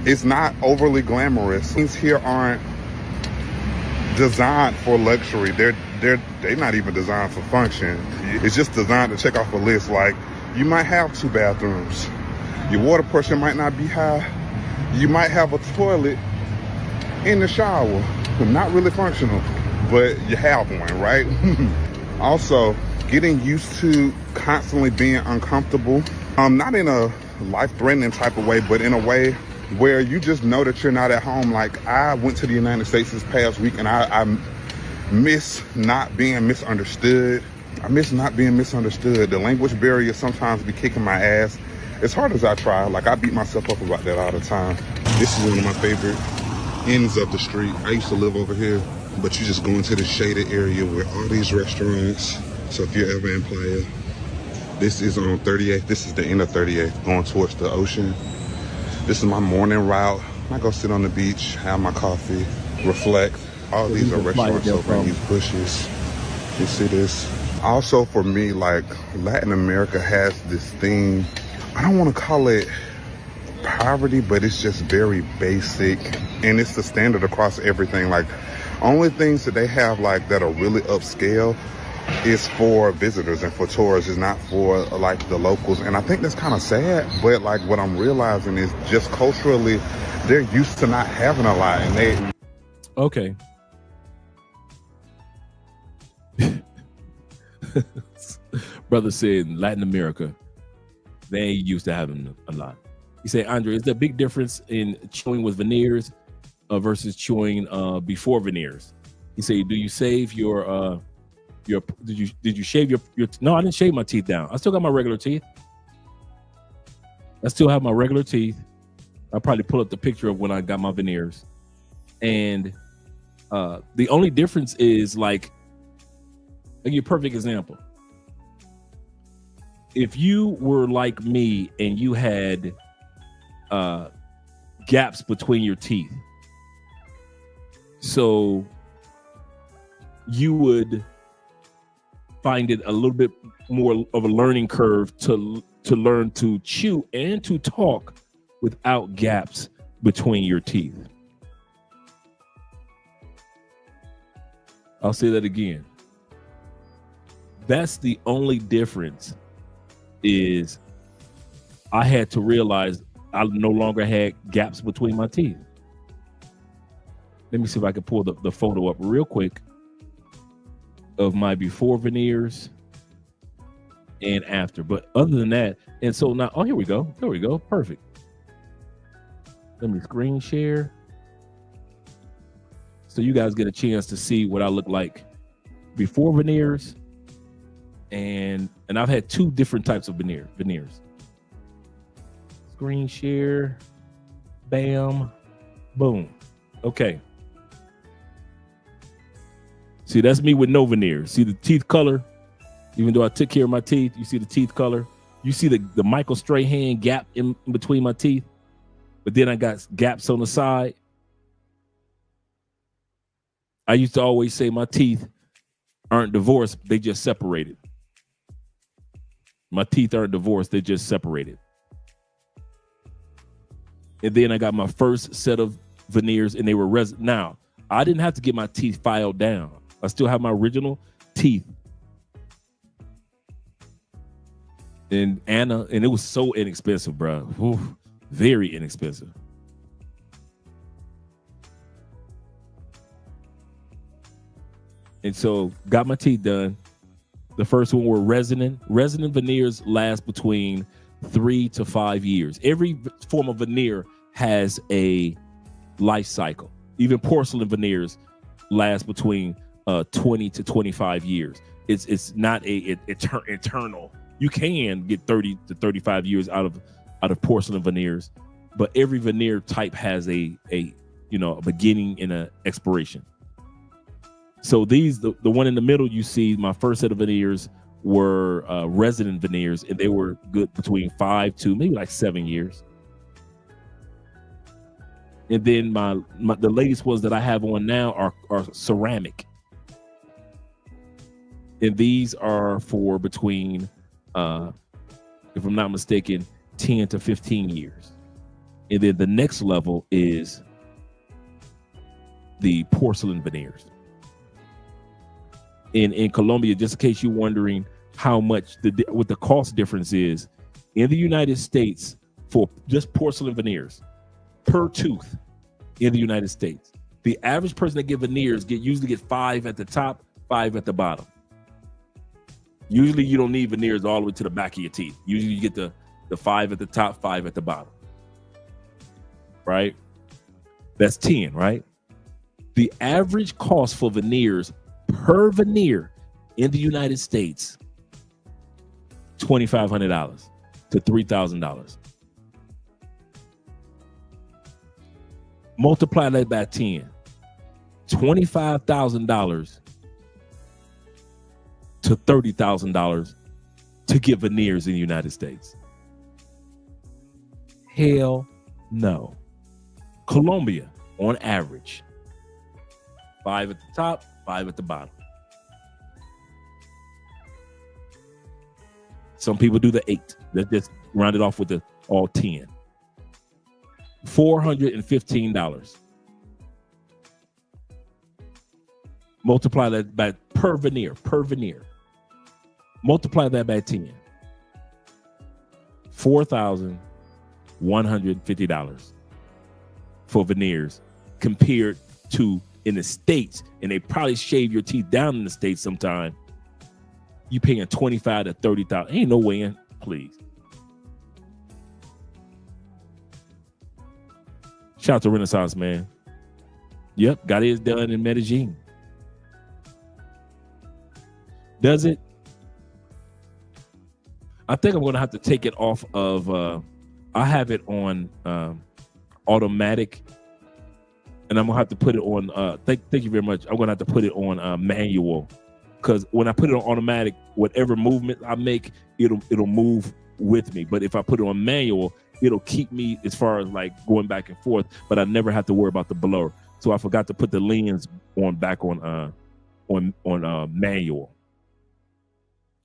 it's not overly glamorous. Things here aren't designed for luxury. They're not even designed for function. It's just designed to check off a list. Like, you might have 2 bathrooms. Your water pressure might not be high. You might have a toilet in the shower. Not really functional, but you have one, right? Also, getting used to constantly being uncomfortable. Not in a life-threatening type of way, but in a way where you just know that you're not at home. Like, I went to the United States this past week, and I miss not being misunderstood. I miss not being misunderstood. The language barrier sometimes be kicking my ass. As hard as I try, like, I beat myself up about that all the time. This is one of my favorite ends of the street. I used to live over here, but you just go into the shaded area where all these restaurants. So if you're ever in Playa, this is on 38th. This is the end of 38th, going towards the ocean. This is my morning route. I go sit on the beach, have my coffee, reflect. All these are restaurants over in these bushes. You see this? Also, for me, like, Latin America has this thing, I don't want to call it poverty, but it's just very basic, and it's the standard across everything. Like, only things that they have, like, that are really upscale is for visitors and for tourists. It's not for, like, the locals. And I think that's kind of sad, but, like, what I'm realizing is just culturally, they're used to not having a lot, and they... Brother said in Latin America, they ain't used to having them a lot. He said, Andre, is there a big difference in chewing with veneers versus chewing before veneers? He said, do you save your did you shave your no, I didn't shave my teeth down. I still got my regular teeth. I still have my regular teeth. I'll probably pull up the picture of when I got my veneers. And the only difference is, like, I'll give you a perfect example. If you were like me and you had gaps between your teeth, so you would find it a little bit more of a learning curve to learn to chew and to talk without gaps between your teeth. I'll say that again. That's the only difference, is I had to realize I no longer had gaps between my teeth. Let me see if I can pull the photo up real quick of my before veneers and after. But other than that, and so now, oh, here we go. Perfect. Let me screen share so you guys get a chance to see what I look like before veneers. And I've had two different types of veneers. Screen share, bam, boom. Okay. See, that's me with no veneers. See the teeth color? Even though I took care of my teeth, you see the teeth color? You see the Michael Strahan gap in between my teeth? But then I got gaps on the side. I used to always say my teeth aren't divorced, they just separated. My teeth aren't divorced, they just separated. And then I got my first set of veneers, and they were now, I didn't have to get my teeth filed down. I still have my original teeth. And Anna, and it was so inexpensive, bro. Ooh, very inexpensive. And so got my teeth done. The first one were resin. Resin veneers last between 3 to 5 years. Every form of veneer has a life cycle. Even porcelain veneers last between 20 to 25 years. It's not eternal. You can get 30 to 35 years out of porcelain veneers, but every veneer type has a beginning and an expiration. So these, the one in the middle, you see my first set of veneers were resident veneers, and they were good between 5 to maybe like 7 years. And then the latest ones that I have on now are ceramic. And these are for between, if I'm not mistaken, 10 to 15 years. And then the next level is the porcelain veneers. In Colombia, just in case you're wondering how much what the cost difference is, in the United States for just porcelain veneers per tooth in the United States, the average person that get veneers usually get 5 at the top, 5 at the bottom. Usually you don't need veneers all the way to the back of your teeth. Usually you get the 5 at the top, 5 at the bottom. Right? That's 10, right? The average cost for veneers per veneer in the United States, $2,500 to $3,000. Multiply that by 10, $25,000 to $30,000 to get veneers in the United States. Hell no. Colombia, on average, 5 at the top, 5 at the bottom. Some people do the 8. Let's just round it off with the all 10. $415. Multiply that by per veneer. Multiply that by 10. $4,150 for veneers compared to in the States, and they probably shave your teeth down in the States sometime. you paying 25 to 30,000. Ain't no way in, please. Shout out to Renaissance, man. Yep, got his done in Medellin. Does it? I think I'm gonna have to take it off of I have it on automatic, and I'm gonna have to put it on thank you very much. I'm gonna have to put it on manual, because when I put it on automatic, whatever movement I make, it'll move with me. But if I put it on manual, it'll keep me as far as like going back and forth, but I never have to worry about the blur. So I forgot to put the lens on back on manual.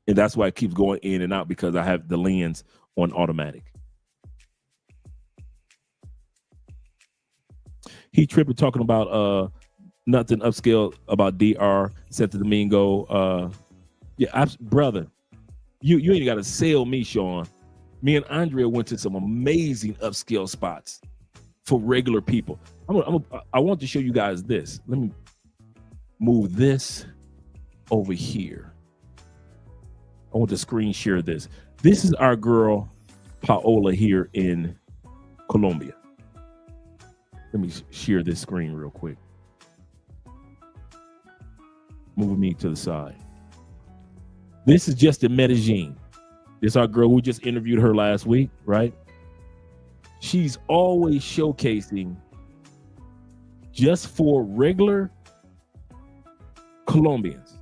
And that's why it keeps going in and out, because I have the lens on automatic. He tripping talking about nothing upscale about DR, Santo Domingo. Brother, you ain't got to sell me, Sean. Me and Andrea went to some amazing upscale spots for regular people. I want to show you guys this. Let me move this over here. I want to screen share this. This is our girl, Paola, here in Colombia. Let me share this screen real quick. Moving me to the side. This is just in Medellin. This is our girl. We just interviewed her last week, right? She's always showcasing just for regular Colombians.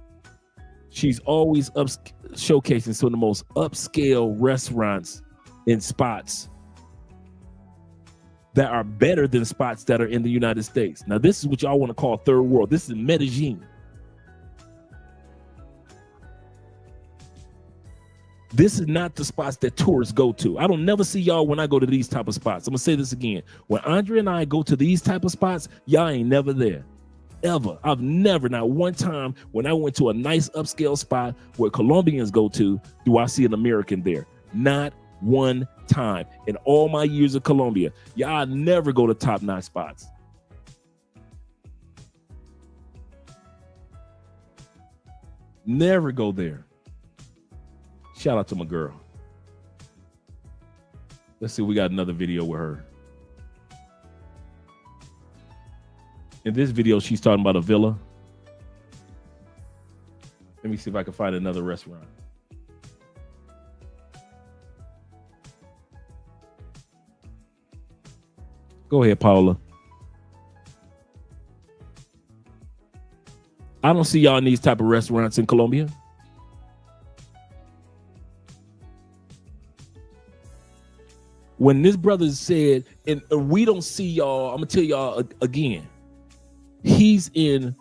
She's always showcasing some of the most upscale restaurants and spots that are better than spots that are in the United States. Now, this is what y'all want to call third world. This is Medellin. This is not the spots that tourists go to. I don't never see y'all when I go to these type of spots. I'm gonna say this again. When Andrea and I go to these type of spots, y'all ain't never there. Ever. I've never, not one time when I went to a nice upscale spot where Colombians go to, do I see an American there. Not one time in all my years of Colombia. Y'all never go to top-notch spots. Never go there. Shout out to my girl. Let's see, we got another video with her. In this video, she's talking about a villa. Let me see if I can find another restaurant. Go ahead, Paula. I don't see y'all in these type of restaurants in Colombia. When this brother said, and we don't see y'all, I'm gonna tell y'all again. He is in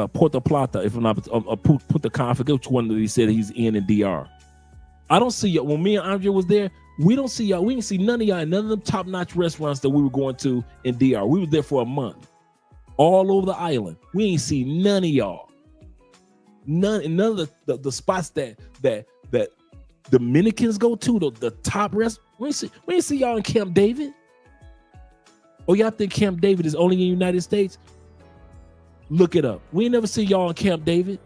Puerto Plata, if I'm not Punta Cana. I forget which one that he said he's in DR. I don't see y'all. When me and Andrea was there, we don't see y'all. We didn't see none of y'all in none of them top-notch restaurants that we were going to in DR. We were there for a month, all over the island. We ain't see none of y'all. None of the spots that Dominicans go to, the top rest. We ain't see y'all in Camp David. Oh, y'all think Camp David is only in the United States? Look it up. We ain't never see y'all in Camp David.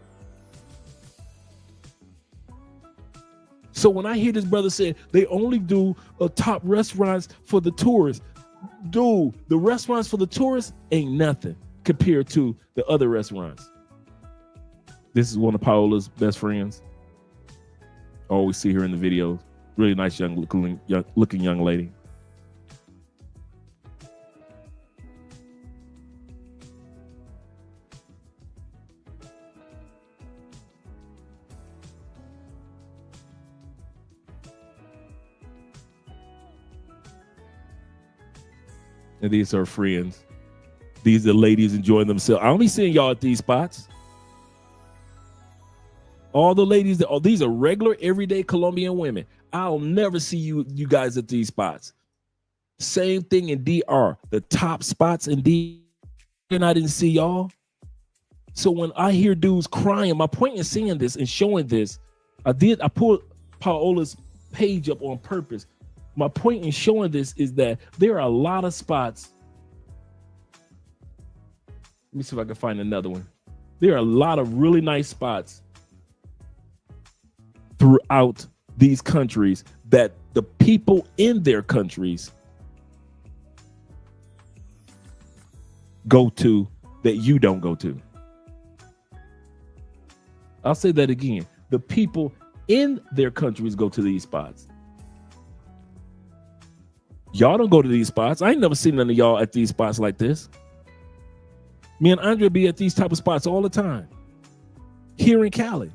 So when I hear this brother say they only do top restaurants for the tourists, dude, the restaurants for the tourists ain't nothing compared to the other restaurants. This is one of Paola's best friends. I always see her in the videos. Really nice looking young lady. And these are friends. These are ladies enjoying themselves. I don't be seeing y'all at these spots. All the ladies, these are regular, everyday Colombian women. I'll never see you guys at these spots. Same thing in DR. The top spots in DR, and I didn't see y'all. So when I hear dudes crying, my point in saying this and showing this, I pulled Paola's page up on purpose. My point in showing this is that there are a lot of spots. Let me see if I can find another one. There are a lot of really nice spots throughout these countries that the people in their countries go to that you don't go to. I'll say that again. The people in their countries go to these spots. Y'all don't go to these spots. I ain't never seen none of y'all at these spots like this. Me and Andre be at these type of spots all the time here in Cali.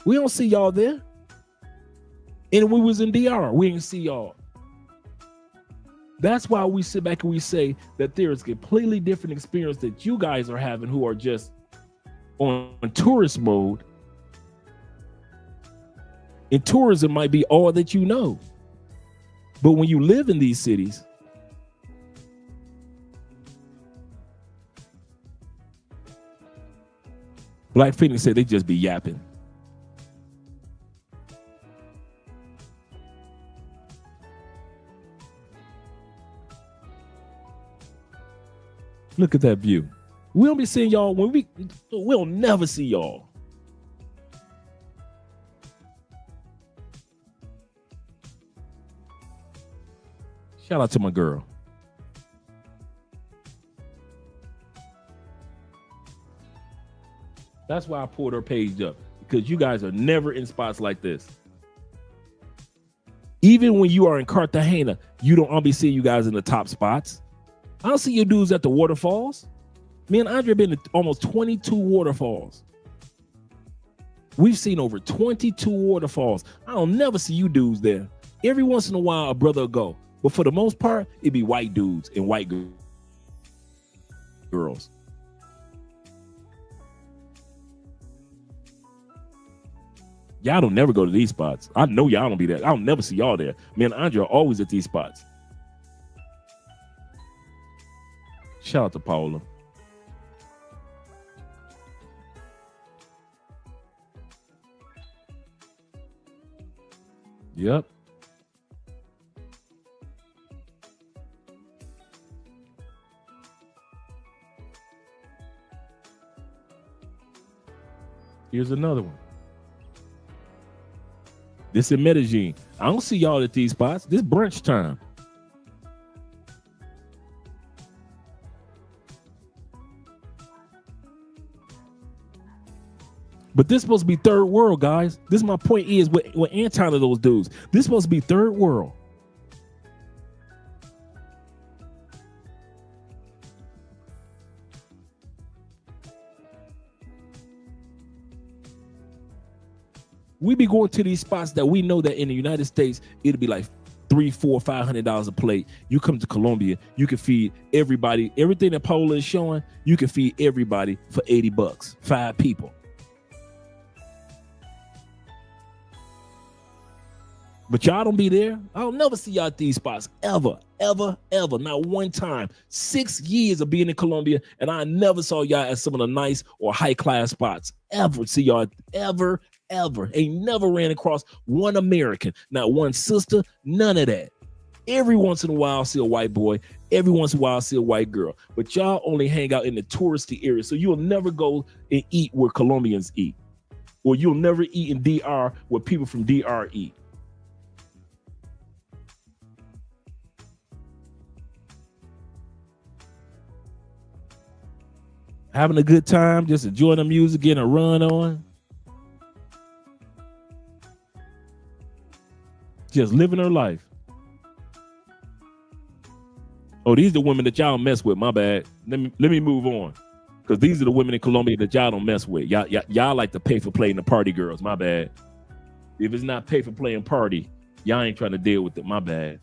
We don't see y'all there. And when we was in DR, we didn't see y'all. That's why we sit back and we say that there is a completely different experience that you guys are having who are just on tourist mode. And tourism might be all that you know. But when you live in these cities, Black Phoenix said they just be yapping. Look at that view. We don't be seeing y'all when we'll never see y'all. Shout out to my girl. That's why I pulled her page up, because you guys are never in spots like this. Even when you are in Cartagena, I'll be seeing you guys in the top spots. I don't see you dudes at the waterfalls. Me and Andre been to almost 22 waterfalls. We've seen over 22 waterfalls. I don't never see you dudes there. Every once in a while, a brother will go. But for the most part, it'd be white dudes and white girls. Y'all don't never go to these spots. I know y'all don't be there. I don't never see y'all there. Me and Andre are always at these spots. Shout out to Paula. Yep. Here's another one. This in Medellin. I don't see y'all at these spots. This brunch time. But this supposed to be third world, guys. This is my point is with Anton of those dudes. This supposed to be third world. We be going to these spots that we know that in the United States, it'll be like $300, $400, $500 a plate. You come to Colombia, you can feed everybody. Everything that Paula is showing, you can feed everybody for $80, 5 people. But y'all don't be there. I'll never see y'all at these spots ever, ever, ever. Not one time. 6 years of being in Colombia, and I never saw y'all at some of the nice or high class spots. Ever see y'all ever. Ain't never ran across one American, not one sister, none of that. Every once in a while, I'll see a white boy. Every once in a while, I'll see a white girl. But y'all only hang out in the touristy area. So you'll never go and eat where Colombians eat. Or you'll never eat in DR where people from DR eat. Having a good time, just enjoying the music, getting a run on. Just living her life. Oh, these are the women that y'all mess with. My bad. Let me move on. Because these are the women in Colombia that y'all don't mess with. Y'all like to pay for playing the party girls. My bad. If it's not pay for playing party, y'all ain't trying to deal with it. My bad.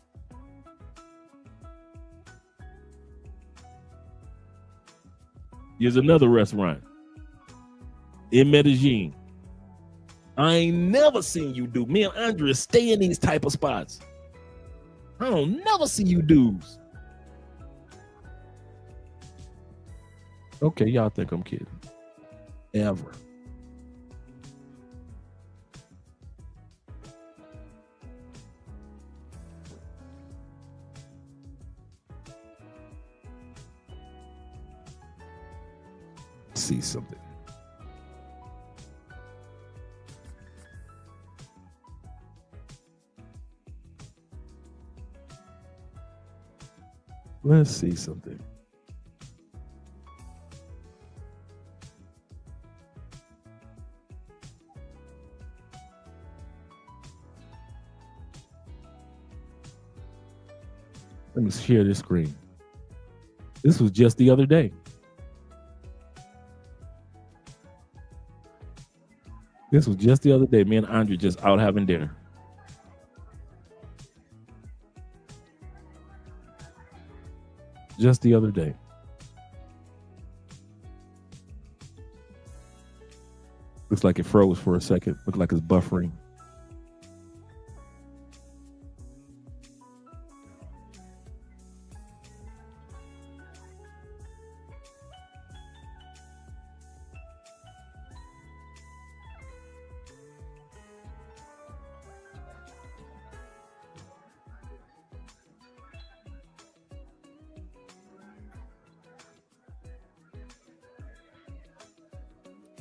Here's another restaurant in Medellin. I ain't never seen you do. Me and Andrea stay in these type of spots. I don't never see you dudes. Okay, y'all think I'm kidding. Ever. See something. Let's see something. Let me share this screen. This was just the other day. This was just the other day. Me and Andre just out having dinner. Just the other day. Looks like it froze for a second. Looks like it's buffering.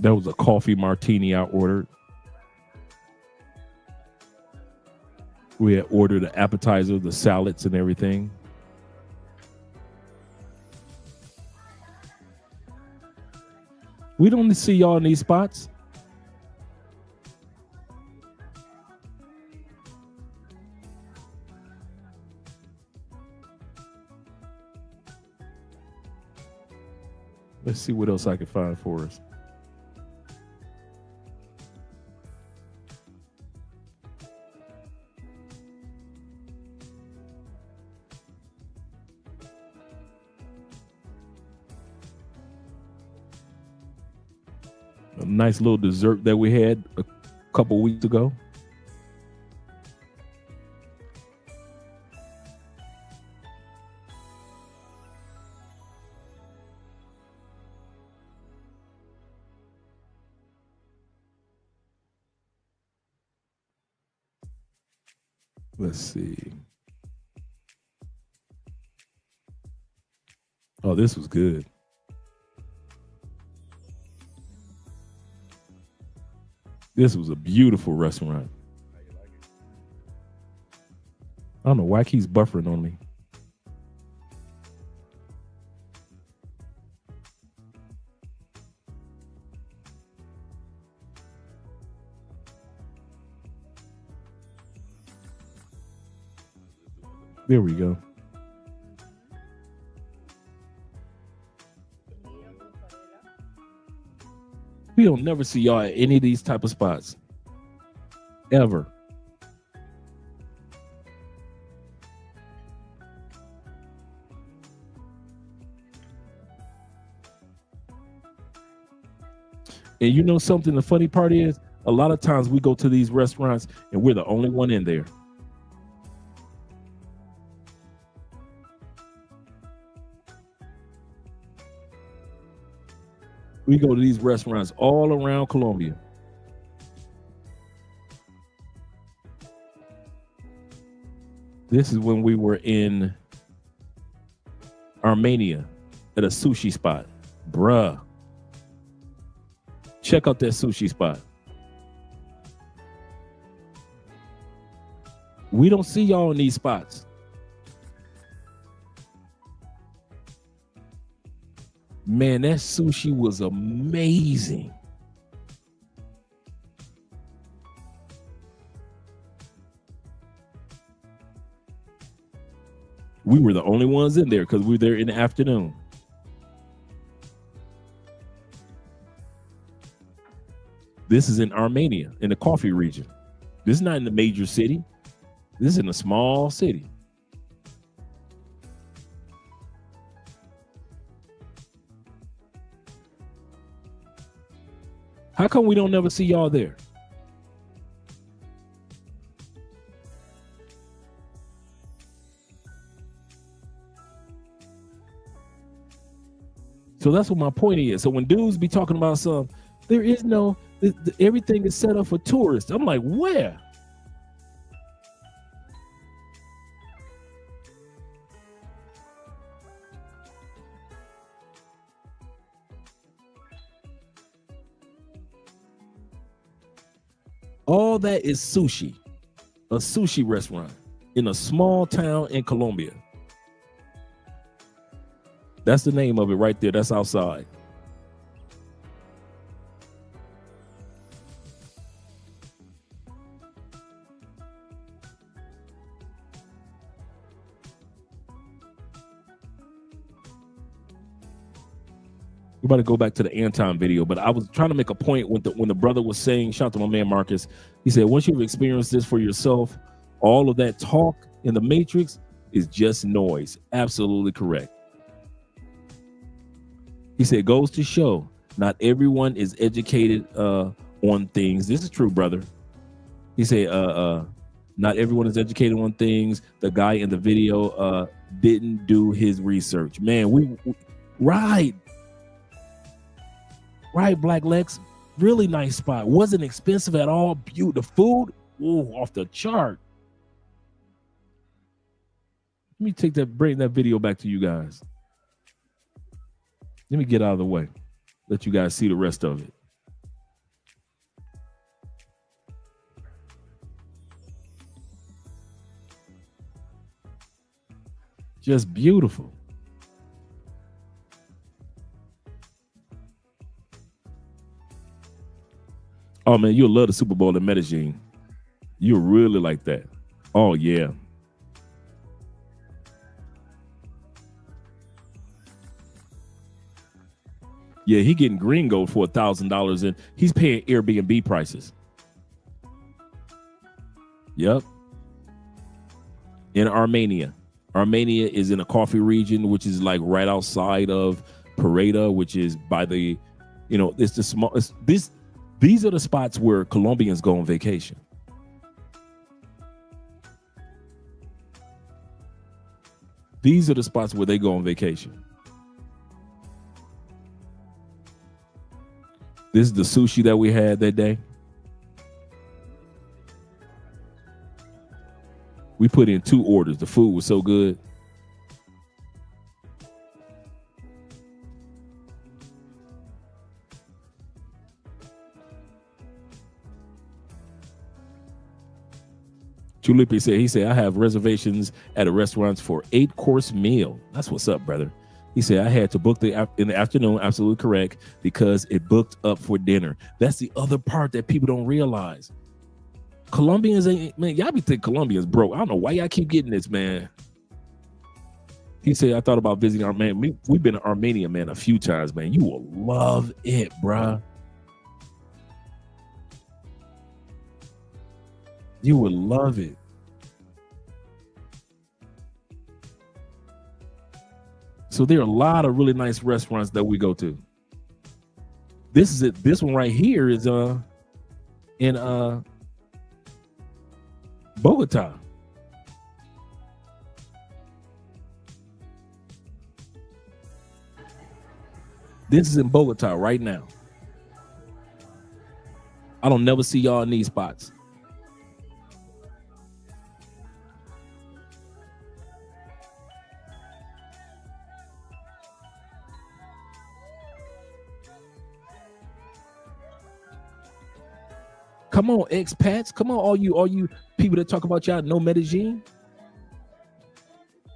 That was a coffee martini I ordered. We had ordered the appetizer, the salads, and everything. We don't see y'all in these spots. Let's see what else I can find for us. A nice little dessert that we had a couple weeks ago. Let's see. Oh, this was good. This was a beautiful restaurant. I don't know why it keeps buffering on me. There we go. We don't never see y'all at any of these type of spots. Ever. And you know something, the funny part is, a lot of times we go to these restaurants and we're the only one in there. We go to these restaurants all around Colombia. This is when we were in Armenia at a sushi spot. Bruh. Check out that sushi spot. We don't see y'all in these spots. Man, that sushi was amazing. We were the only ones in there because we were there in the afternoon. This is in Armenia, in the coffee region. This is not in the major city. This is in a small city. How come we don't never see y'all there? So that's what my point is. So when dudes be talking about something, there is no, everything is set up for tourists. I'm like, where? All that is sushi, a sushi restaurant in a small town in Colombia. That's the name of it right there. That's outside. We're about to go back to the Anton video, but I was trying to make a point when the brother was saying, shout out to my man Marcus, he said, once you've experienced this for yourself, all of that talk in the matrix is just noise. Absolutely correct. He said, goes to show not everyone is educated on things. This is true, brother. He said, not everyone is educated on things. The guy in the video didn't do his research. Man, we right. Right, Black Lex, really nice spot. Wasn't expensive at all. Beautiful. The food, ooh, off the chart. Let me bring that video back to you guys. Let me get out of the way. Let you guys see the rest of it. Just beautiful. Oh man, you'll love the Super Bowl in Medellin. You'll really like that. Oh yeah. Yeah, he getting gringo for $1,000 and he's paying Airbnb prices. Yep. In Armenia. Armenia is in a coffee region, which is like right outside of Pareda, which is by the, it's the small, these are the spots where Colombians go on vacation. These are the spots where they go on vacation. This is the sushi that we had that day. We put in 2 orders. The food was so good. Chulipi said, I have reservations at a restaurant for 8-course meal. That's what's up, brother. He said, I had to book in the afternoon, absolutely correct, because it booked up for dinner. That's the other part that people don't realize. Colombians ain't, man, y'all be thinking Colombians broke. I don't know why y'all keep getting this, man. He said, I thought about visiting Armenia. We've been to Armenia, man, a few times, man. You will love it, bruh. You would love it. So there are a lot of really nice restaurants that we go to. This is it. This one right here is in Bogota. This is in Bogota right now. I don't never see y'all in these spots. Come on, expats. Come on, all you people that talk about y'all know Medellin.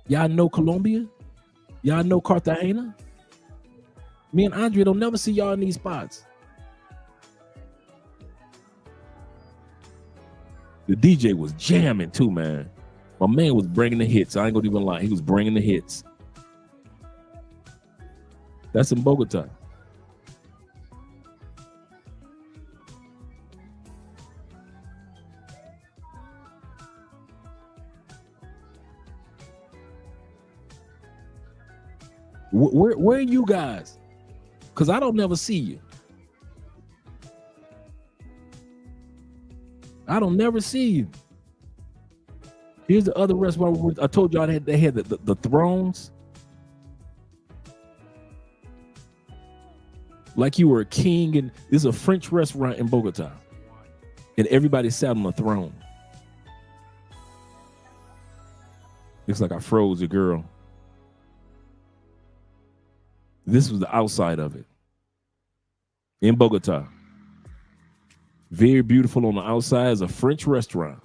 Y'all know Colombia. Y'all know Cartagena. Me and Andre don't never see y'all in these spots. The DJ was jamming too, man. My man was bringing the hits. I ain't gonna even lie. He was bringing the hits. That's in Bogota. Where are you guys? Because I don't never see you. I don't never see you. Here's the other restaurant. I told y'all they had the thrones. Like you were a king. And this is a French restaurant in Bogota. And everybody sat on a throne. Looks like I froze a girl. This was the outside of it. In Bogota. Very beautiful on the outside. It's a French restaurant.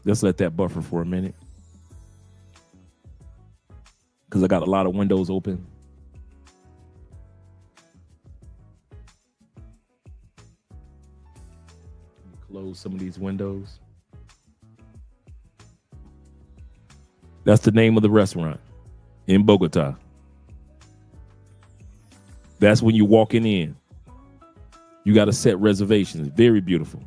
Let's let that buffer for a minute. because I got a lot of windows open. Close some of these windows. That's the name of the restaurant in Bogota. That's when you're walking in. You got to set reservations. Very beautiful.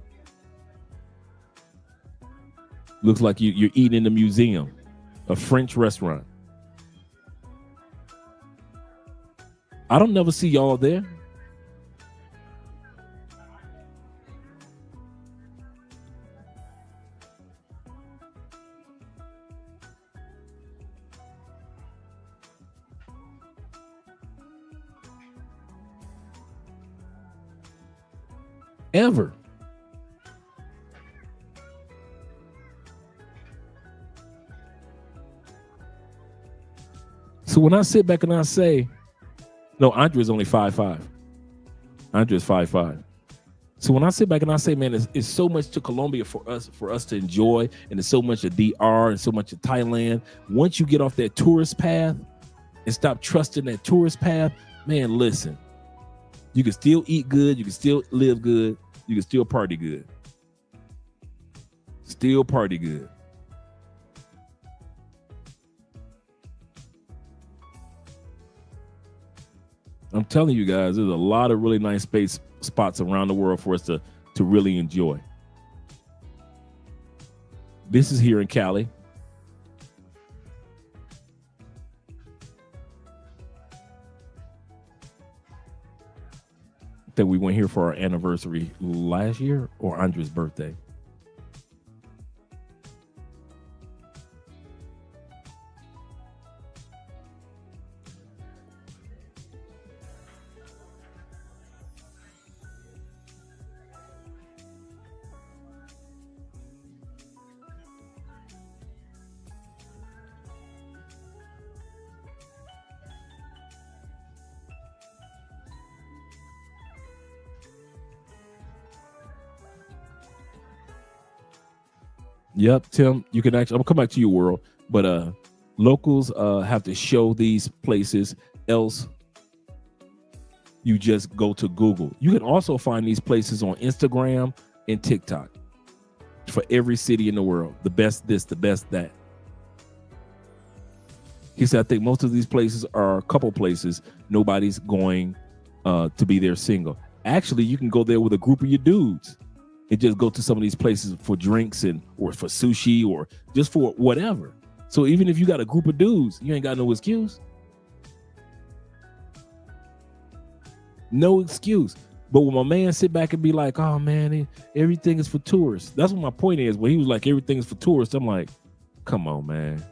Looks like you're eating in the museum, a French restaurant. I don't never see y'all there. Ever. So when I sit back and I say, no, Andre is only 5'5". Andre is 5'5". So when I sit back and I say, man, it's so much to Colombia for us to enjoy, and there's so much of DR and so much of Thailand. Once you get off that tourist path and stop trusting that tourist path, man, listen. You can still eat good. You can still live good. You can still party good. Still party good. I'm telling you guys, there's a lot of really nice spots around the world for us to really enjoy. This is here in Cali. That we went here for our anniversary last year, or Andre's birthday. Yep, Tim, you can actually, I'm gonna come back to you, World, but locals have to show these places, else you just go to Google. You can also find these places on Instagram and TikTok for every city in the world. The best this, the best that. He said, I think most of these places are a couple places. Nobody's going to be there single. Actually, you can go there with a group of your dudes and just go to some of these places for drinks or for sushi or just for whatever. So even if you got a group of dudes, you ain't got no excuse. No excuse. But when my man sit back and be like, oh man, everything is for tourists. That's what my point is. When he was like, everything is for tourists, I'm like, come on, man.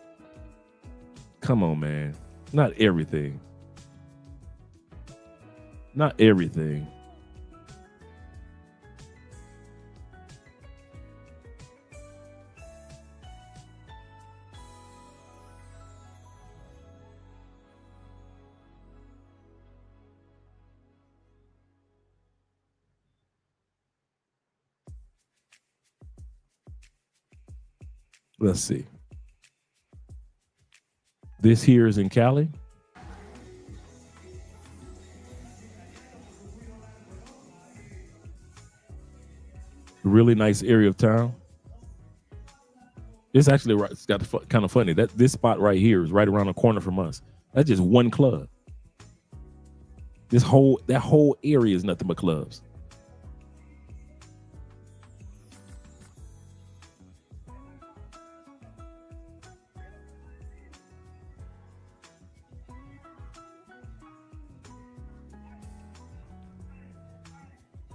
Come on, man. Not everything. Not everything. Let's see. This here is in Cali. Really nice area of town. It's actually right. It's got kind of funny that this spot right here is right around the corner from us. That's just one club. That whole area is nothing but clubs.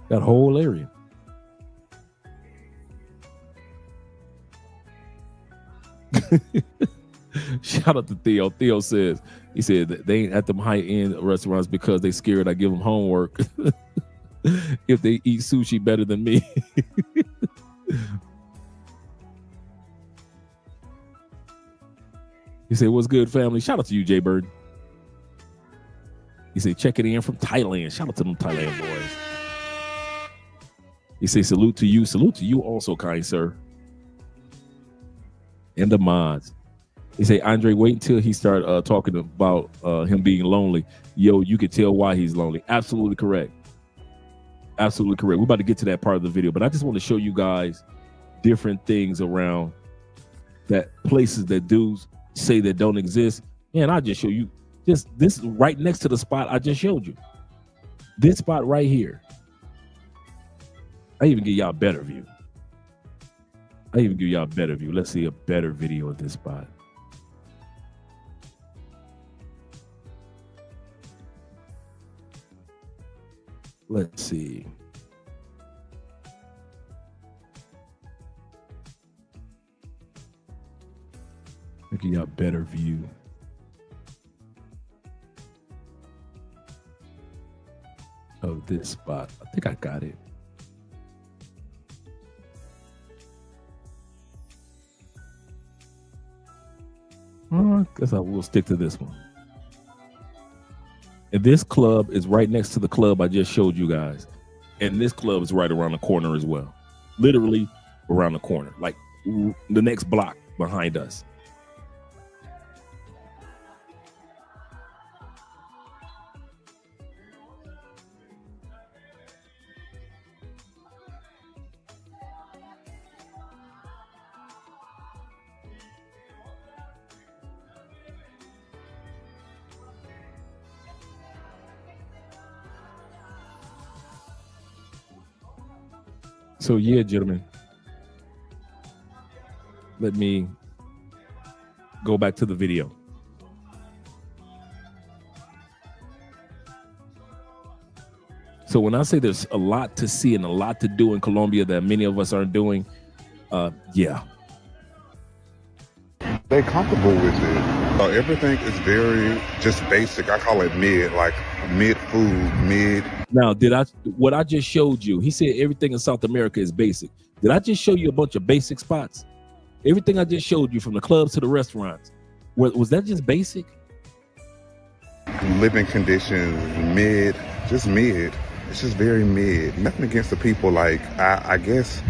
That whole area. Shout out to Theo. Theo says, he said that they ain't at them high-end restaurants because they scared I give them homework if they eat sushi better than me. He said, what's good, family? Shout out to you, Jay Bird. He said, check it in from Thailand. Shout out to them Thailand boys. He said, salute to you also, kind sir. And the mods. They say, Andre, wait until he start talking about him being lonely. Yo, you can tell why he's lonely. Absolutely correct. Absolutely correct. We're about to get to that part of the video, but I just want to show you guys different things around that places that dudes say that don't exist. And I'll just show you just this right next to the spot I just showed you. This spot right here. I even give y'all a better view. Let's see a better video of this spot. Let's see. Look at y'all better view. Of this spot. I think I got it. I guess I will stick to this one. And this club is right next to the club I just showed you guys. And this club is right around the corner as well. Literally around the corner, like the next block behind us. So yeah, gentlemen, let me go back to the video. So when I say there's a lot to see and a lot to do in Colombia that many of us aren't doing, yeah. They're comfortable with it. Everything is very just basic. I call it mid, like mid food, mid. Now, what I just showed you, he said everything in South America is basic. Did I just show you a bunch of basic spots? Everything I just showed you from the clubs to the restaurants, was that just basic? Living conditions, mid, just mid. It's just very mid. Nothing against the people. Like, I guess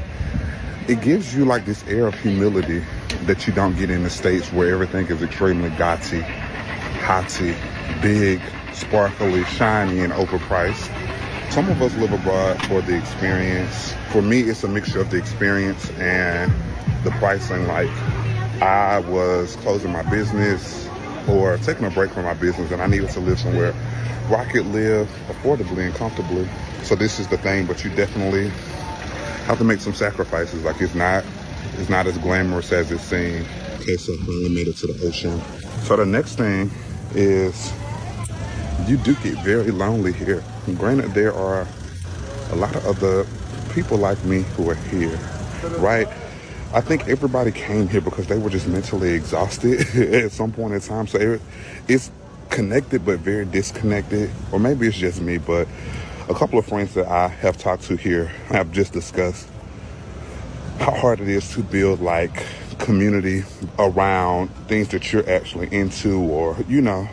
it gives you like this air of humility that you don't get in the States where everything is extremely gaudy, hotty, big, sparkly, shiny, and overpriced. Some of us live abroad for the experience. For me, it's a mixture of the experience and the pricing. Like, I was closing my business or taking a break from my business and I needed to live somewhere where I could live affordably and comfortably. So this is the thing, but you definitely have to make some sacrifices. Like, it's not as glamorous as it seems. Okay, so I finally made it to the ocean. So the next thing is you do get very lonely here. Granted, there are a lot of other people like me who are here, right? I think everybody came here because they were just mentally exhausted at some point in time. So it's connected but very disconnected, or maybe it's just me, but a couple of friends that I have talked to here have just discussed how hard it is to build like community around things that you're actually into, or you know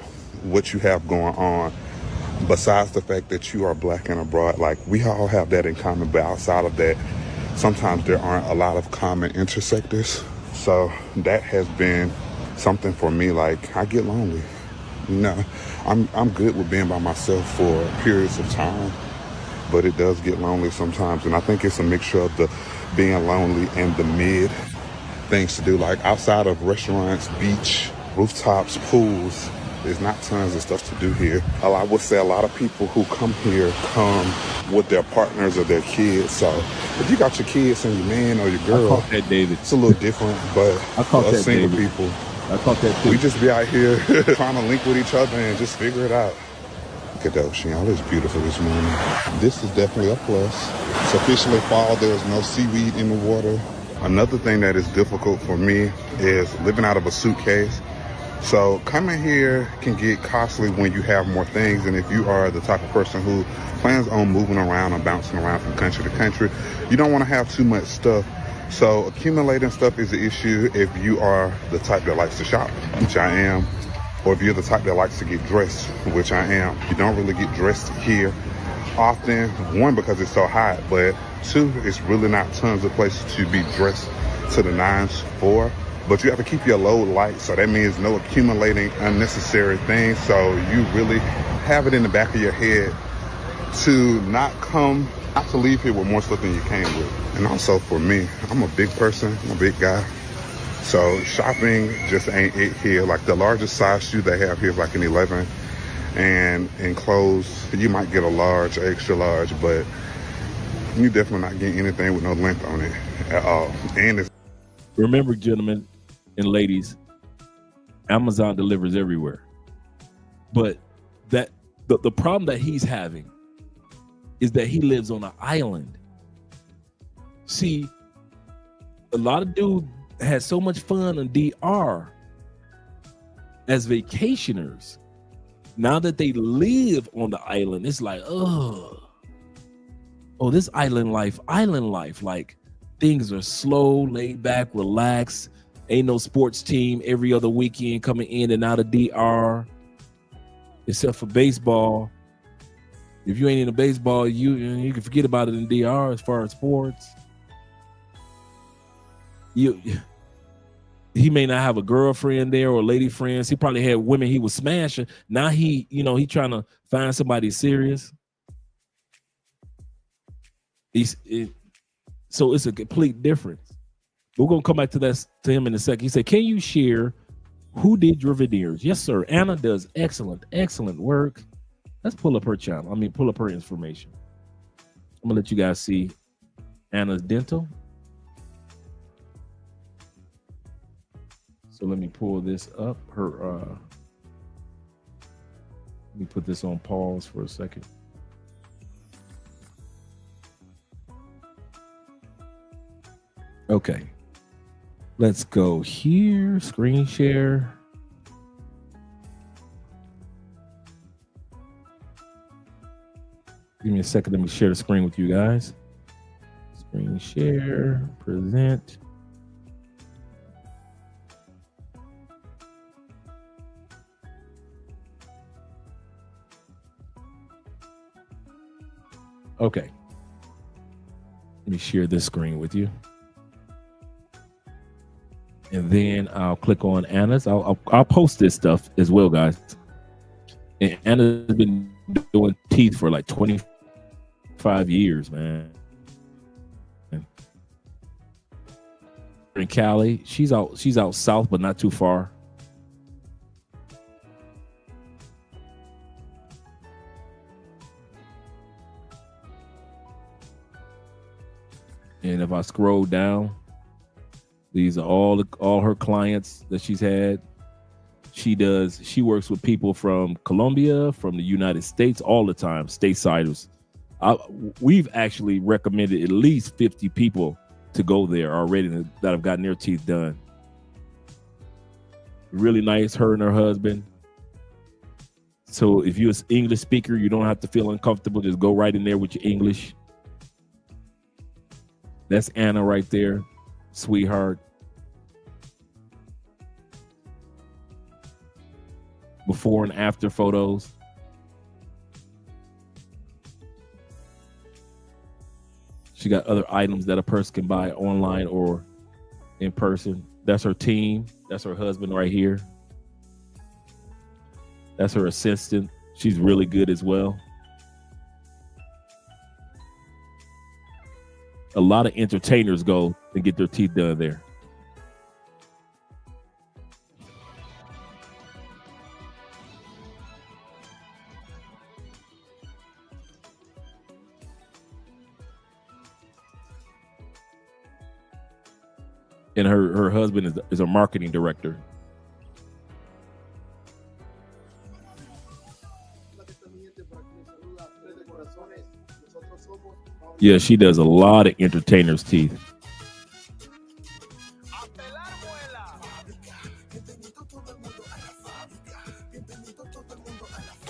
what you have going on, besides the fact that you are black and abroad. Like, we all have that in common, but outside of that, sometimes there aren't a lot of common intersectors. So that has been something for me. Like, I get lonely. You know, I'm good with being by myself for periods of time, but it does get lonely sometimes. And I think it's a mixture of the being lonely and the mid things to do. Like, outside of restaurants, beach, rooftops, pools, there's not tons of stuff to do here. I would say a lot of people who come here come with their partners or their kids. So if you got your kids and your man or your girl, I caught that, David. It's a little different. But I caught us that, single David. people, I caught that too. we just be out here trying to link with each other and just figure it out. Look at the ocean, y'all. It's beautiful this morning. This is definitely a plus. It's officially fall. There's no seaweed in the water. Another thing that is difficult for me is living out of a suitcase. So coming here can get costly when you have more things. And if you are the type of person who plans on moving around and bouncing around from country to country, you don't want to have too much stuff. So accumulating stuff is an issue if you are the type that likes to shop, which I am, or if you're the type that likes to get dressed, which I am. You don't really get dressed here often, one, because it's so hot, but two, it's really not tons of places to be dressed to the nines for. but you have to keep your load light. So that means no accumulating unnecessary things. So you really have it in the back of your head to not to leave here with more stuff than you came with. And also for me, I'm a big person, I'm a big guy. So shopping just ain't it here. Like the largest size shoe they have here is like an 11. And in clothes, you might get a large, extra large, but you definitely not getting anything with no length on it at all. And it's Remember, gentlemen and ladies, Amazon delivers everywhere. But that the problem that he's having is that he lives on an island. See, a lot of dudes had so much fun on DR as vacationers. Now that they live on the island, it's like, oh, this island life. Like things are slow, laid back, relaxed. Ain't no sports team every other weekend coming in and out of DR, except for baseball. If you ain't into baseball, you can forget about it in DR as far as sports. He may not have a girlfriend there or lady friends. He probably had women he was smashing. Now he trying to find somebody serious. So it's a complete difference. We're gonna come back to him in a second. He said, "Can you share who did your veneers?" Yes, sir. Anna does excellent work. Let's pull up her channel. Pull up her information. I'm gonna let you guys see Anna's dental. So let me pull this up. Let me put this on pause for a second. Okay. Let's go here. Screen share. Give me a second. Let me share the screen with you guys. Screen share. Present. Okay. Let me share this screen with you. And then I'll click on Anna's. I'll post this stuff as well, guys. And Anna's been doing teeth for like 25 years, man. In Cali, she's out south, but not too far. And if I scroll down, these are all her clients that she's had. She works with people from Colombia, from the United States all the time, stateside. We've actually recommended at least 50 people to go there already that have gotten their teeth done. Really nice, her and her husband. So if you're an English speaker, you don't have to feel uncomfortable. Just go right in there with your English. That's Anna right there, sweetheart. Before and after photos. She got other items that a person can buy online or in person. That's her team. That's her husband right here. That's her assistant. She's really good as well. A lot of entertainers go and get their teeth done there. And her husband is a marketing director. Yeah, she does a lot of entertainers' teeth.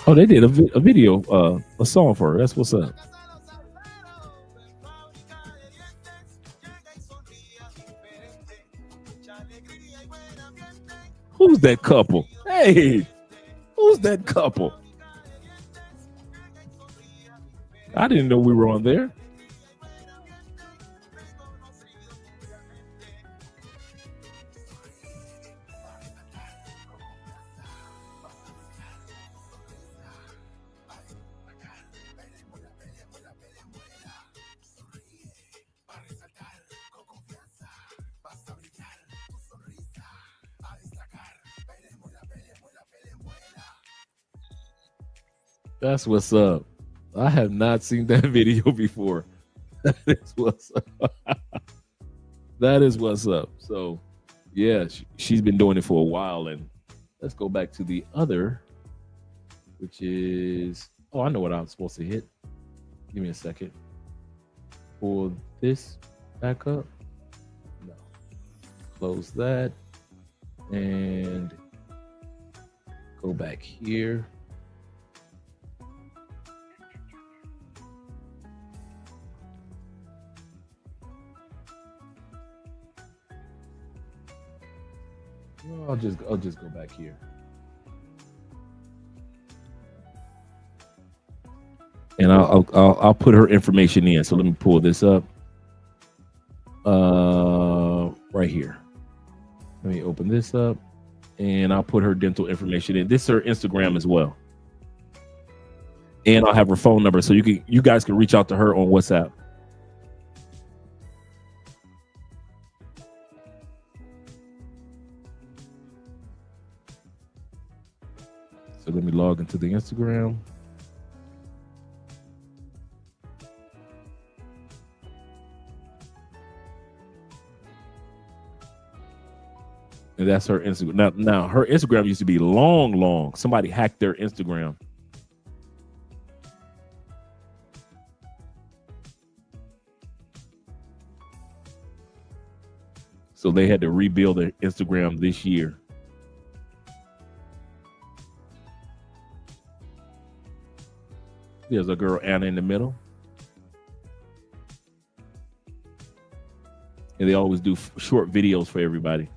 Oh, they did a video, a song for her. That's what's up. Who's that couple? Hey, who's that couple? I didn't know we were on there. That's what's up. I have not seen that video before. That is what's up. That is what's up. So, yeah, she's been doing it for a while. And let's go back to the other, which is, oh, I know what I'm supposed to hit. Give me a second. Pull this back up. No. Close that. And go back here. Well, I'll just go back here. And I'll put her information in. So let me pull this up. Right here. Let me open this up, and I'll put her dental information in. This is her Instagram as well, and I'll have her phone number so you guys can reach out to her on WhatsApp. So let me log into the Instagram. And that's her Instagram. Now her Instagram used to be long. Somebody hacked their Instagram. So they had to rebuild their Instagram this year. There's a girl, Anna, in the middle. And they always do short videos for everybody.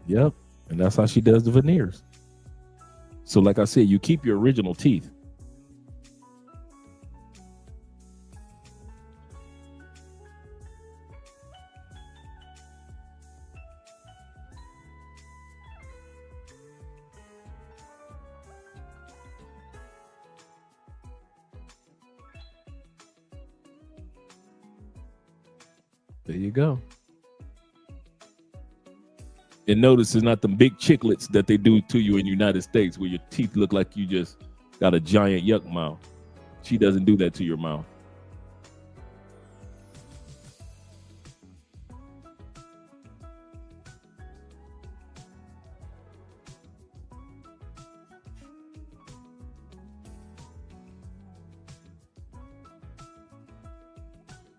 Yep. And that's how she does the veneers. So like I said, you keep your original teeth. There you go. And notice it's not the big chiclets that they do to you in the United States where your teeth look like you just got a giant yuck mouth. She doesn't do that to your mouth.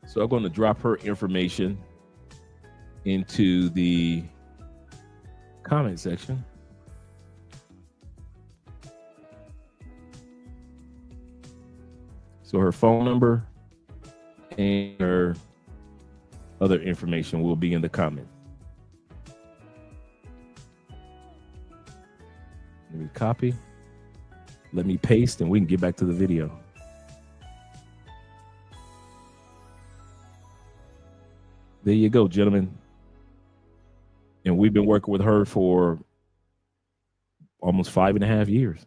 So I'm going to drop her information into the comment section. So her phone number and her other information will be in the comment. Let me copy. Let me paste, and we can get back to the video. There you go, gentlemen. And we've been working with her for almost 5.5 years.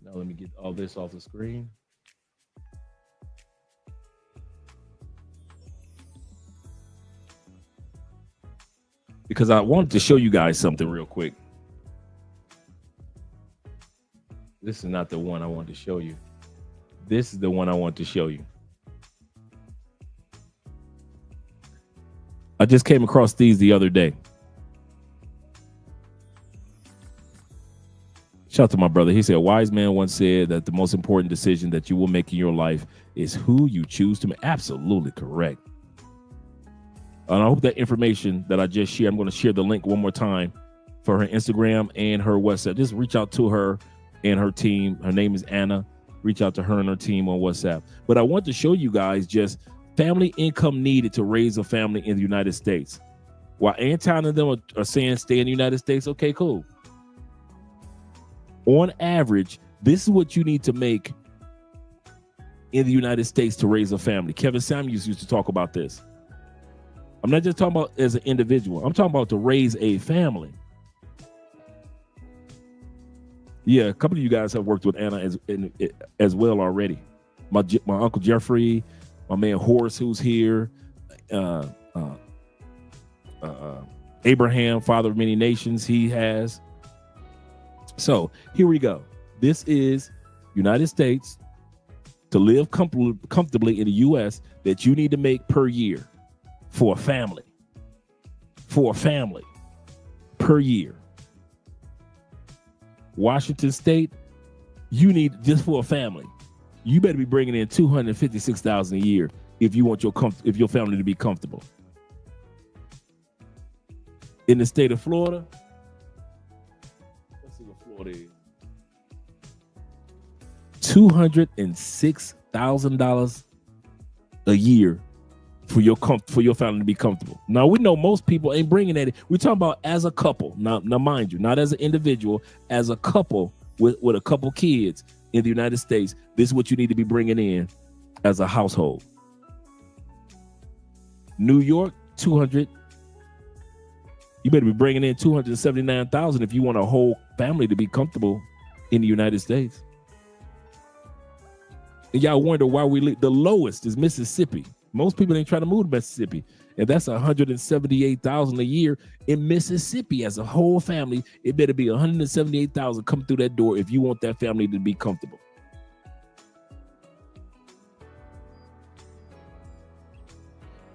Now let me get all this off the screen. Because I wanted to show you guys something real quick. This is not the one I wanted to show you. This is the one I want to show you. I just came across these the other day. Shout out to my brother. He said, a wise man once said that the most important decision that you will make in your life is who you choose to make. Absolutely correct. And I hope that information that I just shared, I'm going to share the link one more time for her Instagram and her WhatsApp. Just reach out to her and her team. Her name is Anna. Reach out to her and her team on WhatsApp. But I want to show you guys just family income needed to raise a family in the United States. While Anton and them are saying stay in the United States, okay, cool. On average, this is what you need to make in the United States to raise a family. Kevin Samuels used to talk about this. I'm not just talking about as an individual. I'm talking about to raise a family. Yeah, a couple of you guys have worked with Anna as well already. My Uncle Jeffrey, my man Horace, who's here, Abraham, father of many nations, he has. So here we go. This is United States. To live comfortably in the U.S. that you need to make per year for a family. For a family per year. Washington State, you need just for a family. You better be bringing in $256,000 a year if you want your family to be comfortable. In the state of Florida, let's see what Florida is. $206,000 a year for your family to be comfortable. Now we know most people ain't bringing that. We're talking about as a couple. Now mind you, not as an individual, as a couple with a couple kids in the United States. This is what you need to be bringing in as a household. New York, 200. You better be bringing in $279,000 if you want a whole family to be comfortable in the United States. And y'all wonder why the lowest is Mississippi. Most people ain't trying to move to Mississippi. And that's $178,000 a year in Mississippi as a whole family. It better be $178,000 come through that door if you want that family to be comfortable.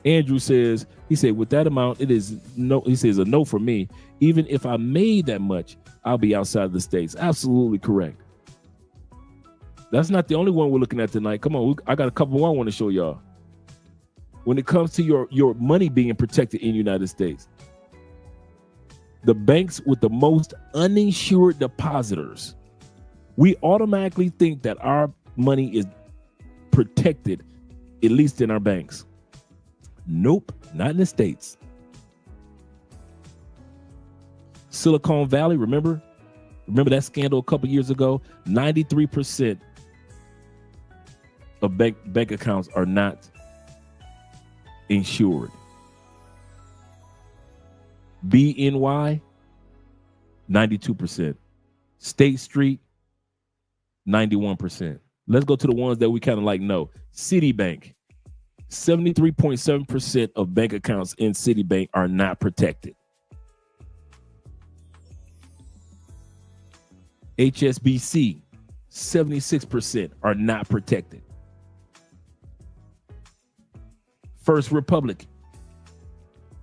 Andrew says, he said, with that amount, it is no, he says a no for me. Even if I made that much, I'll be outside of the States. Absolutely correct. That's not the only one we're looking at tonight. Come on, I got a couple more I want to show y'all. When it comes to your money being protected in the United States, the banks with the most uninsured depositors, we automatically think that our money is protected, at least in our banks. Nope, not in the States. Silicon Valley, remember that scandal a couple years ago? 93% of bank accounts are not insured. BNY, 92%. State Street, 91%. Let's go to the ones that we kind of like know. Citibank, 73.7% of bank accounts in Citibank are not protected. HSBC, 76% are not protected. First Republic,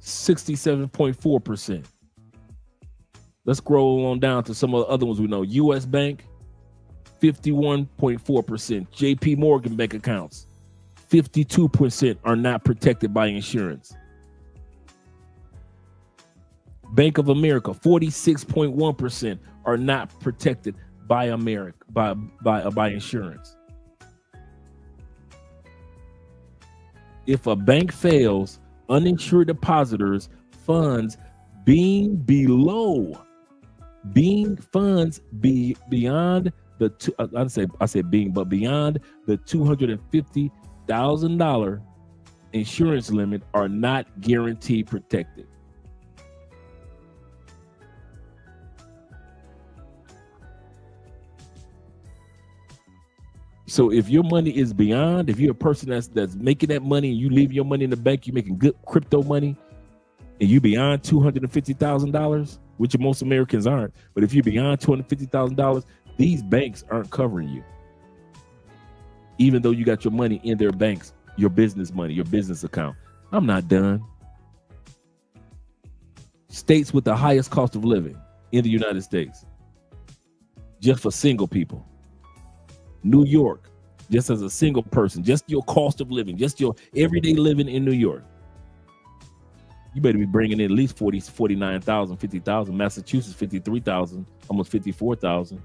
67.4%. Let's scroll on down to some of the other ones we know. US Bank, 51.4%. JP Morgan bank accounts, 52% are not protected by insurance. Bank of America, 46.1% are not protected by insurance. If a bank fails, uninsured depositors funds beyond the beyond the $250,000 insurance limit are not guaranteed protected. So if your money is beyond, if you're a person that's making that money and you leave your money in the bank, you're making good crypto money, and you beyond $250,000, which most Americans aren't, but if you're beyond $250,000, these banks aren't covering you. Even though you got your money in their banks, your business money, your business account. I'm not done. States with the highest cost of living in the United States, just for single people. New York, just as a single person, just your cost of living, just your everyday living in New York. You better be bringing in at least 49,000, 50,000. Massachusetts, 53,000, almost 54,000.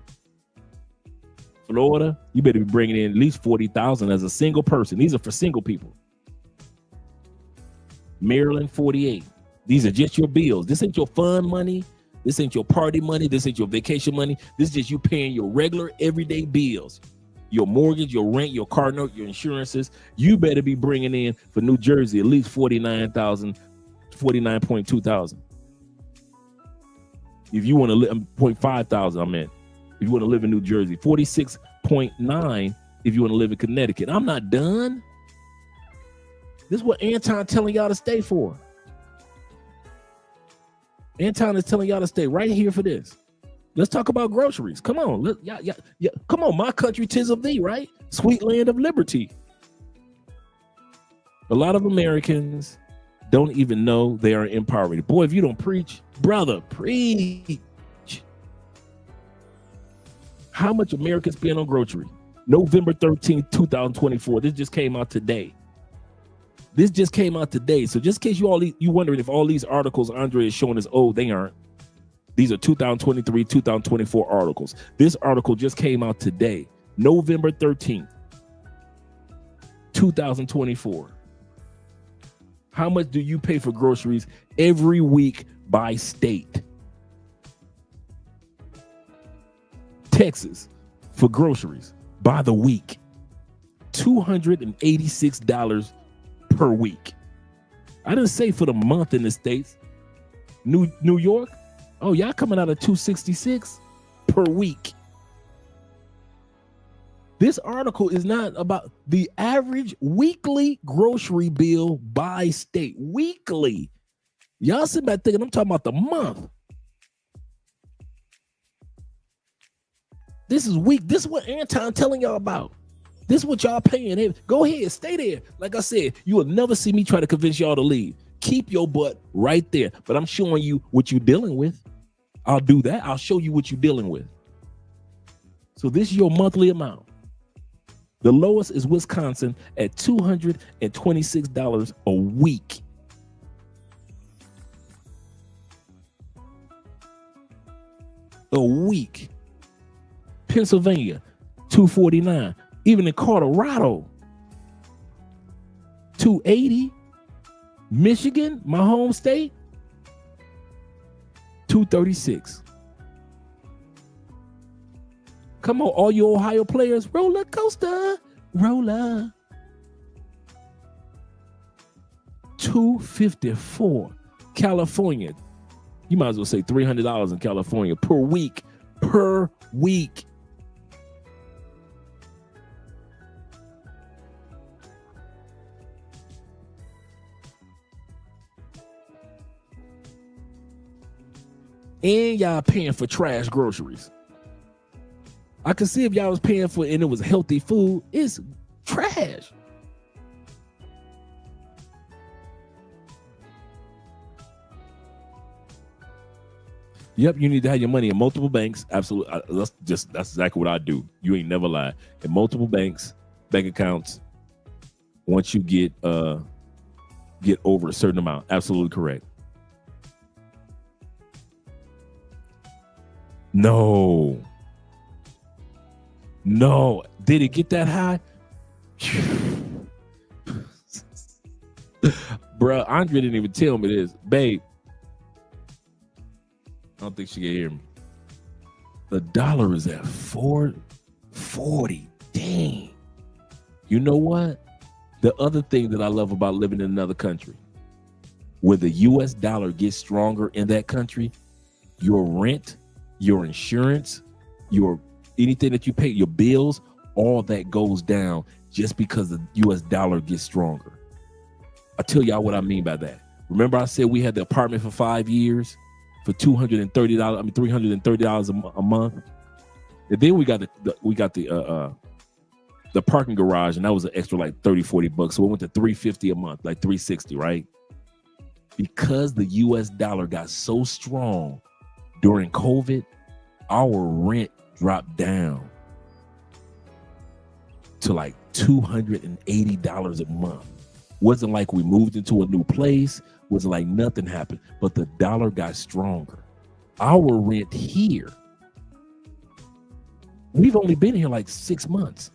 Florida, you better be bringing in at least 40,000 as a single person. These are for single people. Maryland, 48. These are just your bills. This ain't your fun money. This ain't your party money. This ain't your vacation money. This is just you paying your regular everyday bills. Your mortgage, your rent, your car note, your insurances. You better be bringing in for New Jersey at least 49,000, 49.2 thousand. If you want to live, 0.5 thousand, I meant. if you want to live in New Jersey, 46.9 if you want to live in Connecticut. I'm not done. This is what Anton telling y'all to stay for. Anton is telling y'all to stay right here for this. Let's talk about groceries. Come on. Come on, my country, 'tis of thee, right? Sweet land of liberty. A lot of Americans don't even know they are in poverty. Boy, if you don't preach, brother, preach. How much Americans spend on grocery? November 13th, 2024. This just came out today. So just in case you wondering if all these articles Andre is showing us, they aren't. These are 2023, 2024 articles. This article just came out today, November 13th, 2024. How much do you pay for groceries every week by state? Texas, for groceries by the week, $286 per week. I didn't say for the month in the States. New York, y'all coming out of $266 per week. This article is not about the average weekly grocery bill by state. Weekly. Y'all sit back thinking I'm talking about the month. This is week. This is what Anton telling y'all about. This is what y'all paying. Go ahead, stay there. Like I said, you will never see me try to convince y'all to leave. Keep your butt right there. But I'm showing you what you're dealing with. I'll do that. I'll show you what you're dealing with. So this is your monthly amount. The lowest is Wisconsin at $226 a week. A week. Pennsylvania, $249. Even in Colorado, $280. Michigan, my home state, $236. Come on, all you Ohio players, roller coaster, roller. $254. California, you might as well say $300 in California per week. Per week. And y'all paying for trash groceries. I could see if y'all was paying for it and it was healthy food. It's trash. Yep, you need to have your money in multiple banks. Absolutely. That's exactly what I do. You ain't never lie. In multiple banks, bank accounts, once you get over a certain amount. Absolutely correct. No. Did it get that high? Bruh, Andre didn't even tell me this. Babe, I don't think she can hear me. The dollar is at $4.40. Dang. You know what? The other thing that I love about living in another country, where the US dollar gets stronger in that country, your rent, your insurance, your anything that you pay, your bills, all that goes down just because the US dollar gets stronger. I'll tell y'all what I mean by that. Remember I said we had the apartment for 5 years for $330 a month. And then we got the parking garage, and that was an extra like $30-40. So it went to $350 a month, like $360, right? Because the US dollar got so strong during COVID, our rent dropped down to like $280 a month. Wasn't like we moved into a new place, wasn't like nothing happened, but the dollar got stronger. Our rent here, we've only been here like 6 months.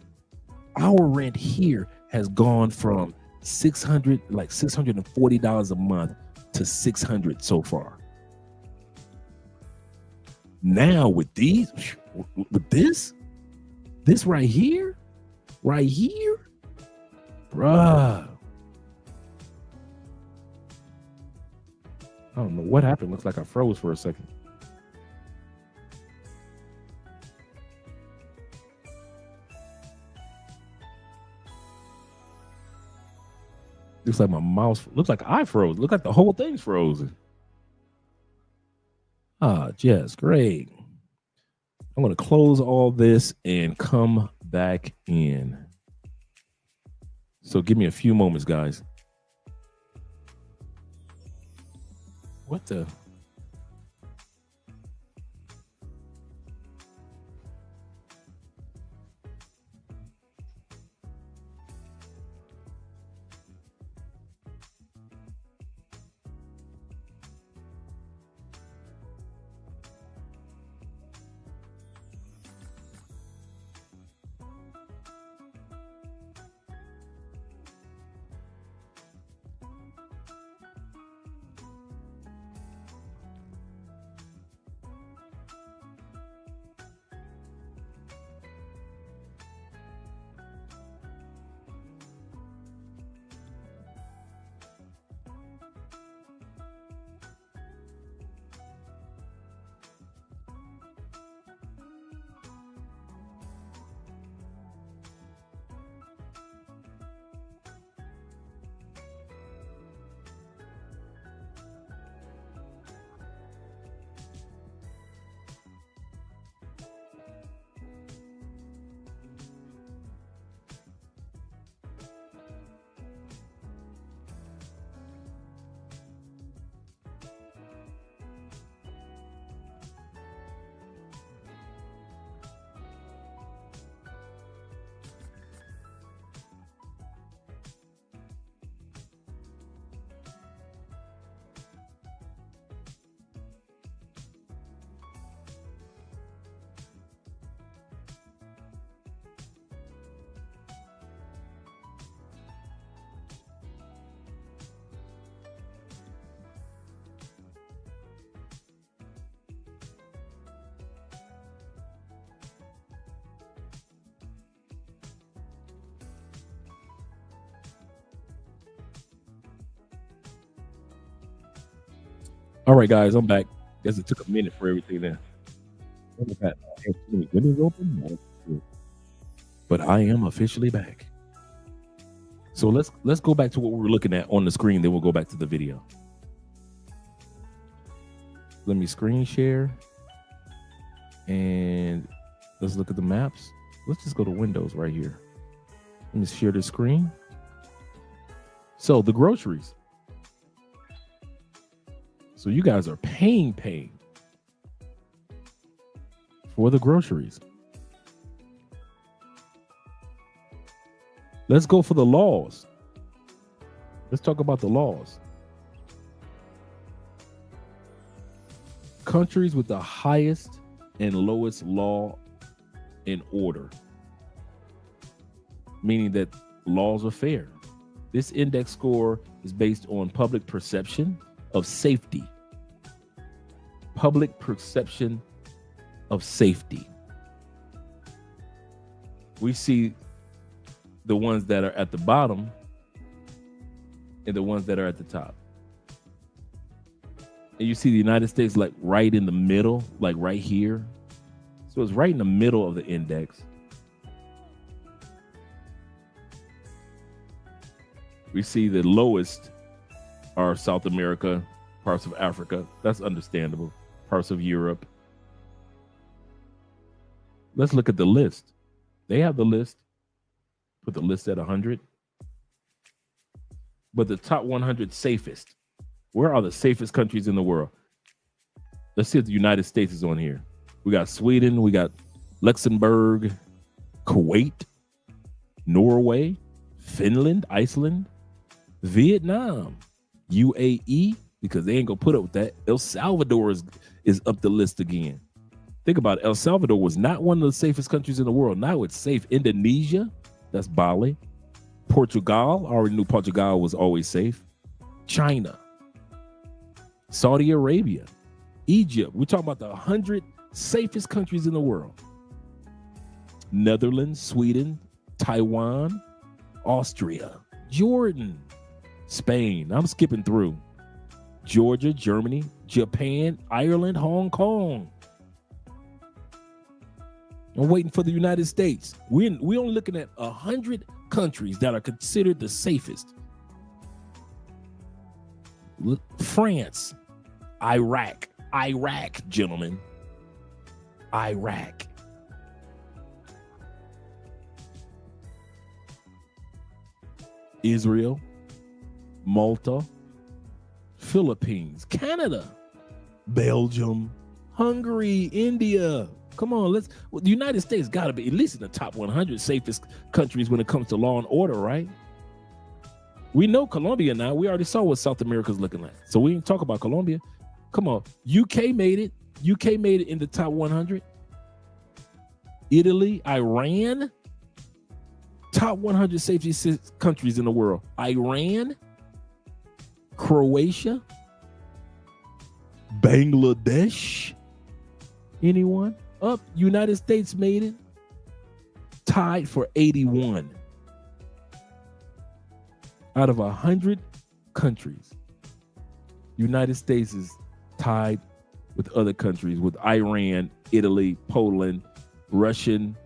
Our rent here has gone from $640 a month to $600 so far. Now with this right here, bruh. I don't know what happened. Looks like I froze for a second. Looks like my mouse. Looks like I froze. Look like the whole thing's frozen. Ah, Jess, great. I'm going to close all this and come back in. So give me a few moments, guys. What the? All right, guys, I'm back. Guess it took a minute for everything there. Windows open, but I am officially back. So let's go back to what we were looking at on the screen. Then we'll go back to the video. Let me screen share, and let's look at the maps. Let's just go to Windows right here. Let me share the screen. So the groceries. So you guys are paying for the groceries. Let's go for the laws. Let's talk about the laws. Countries with the highest and lowest law and order, meaning that laws are fair. This index score is based on public perception of safety. Public perception of safety. We see the ones that are at the bottom and the ones that are at the top. And you see the United States like right in the middle, like right here. So it's right in the middle of the index. We see the lowest are South America, parts of Africa. That's understandable. Parts of Europe. Let's look at the list. They have the list. Put the list at 100. But the top 100 safest. Where are the safest countries in the world? Let's see if the United States is on here. We got Sweden. We got Luxembourg, Kuwait, Norway, Finland, Iceland, Vietnam, UAE, because they ain't gonna put up with that. El Salvador is up the list again. Think about it. El Salvador was not one of the safest countries in the world. Now it's safe. Indonesia, that's Bali. Portugal, I already knew Portugal was always safe. China, Saudi Arabia, Egypt. We're talking about the 100 safest countries in the world. Netherlands, Sweden, Taiwan, Austria, Jordan, Spain. I'm skipping through. Georgia, Germany, Japan, Ireland, Hong Kong. I'm waiting for the United States. We're only looking at 100 countries that are considered the safest. France, Iraq, gentlemen. Iraq. Israel, Malta, Philippines, Canada, Belgium, Hungary, India. Come on, the United States got to be at least in the top 100 safest countries when it comes to law and order, right? We know Colombia now. We already saw what South America's looking like. So we didn't talk about Colombia. Come on. UK made it. UK made it in the top 100. Italy, Iran, top 100 safety countries in the world. Iran, Croatia, Bangladesh. Anyone? Up. United States made it. Tied for 81. Out of 100 countries, United States is tied with other countries, with Iran, Italy, Poland, Russian,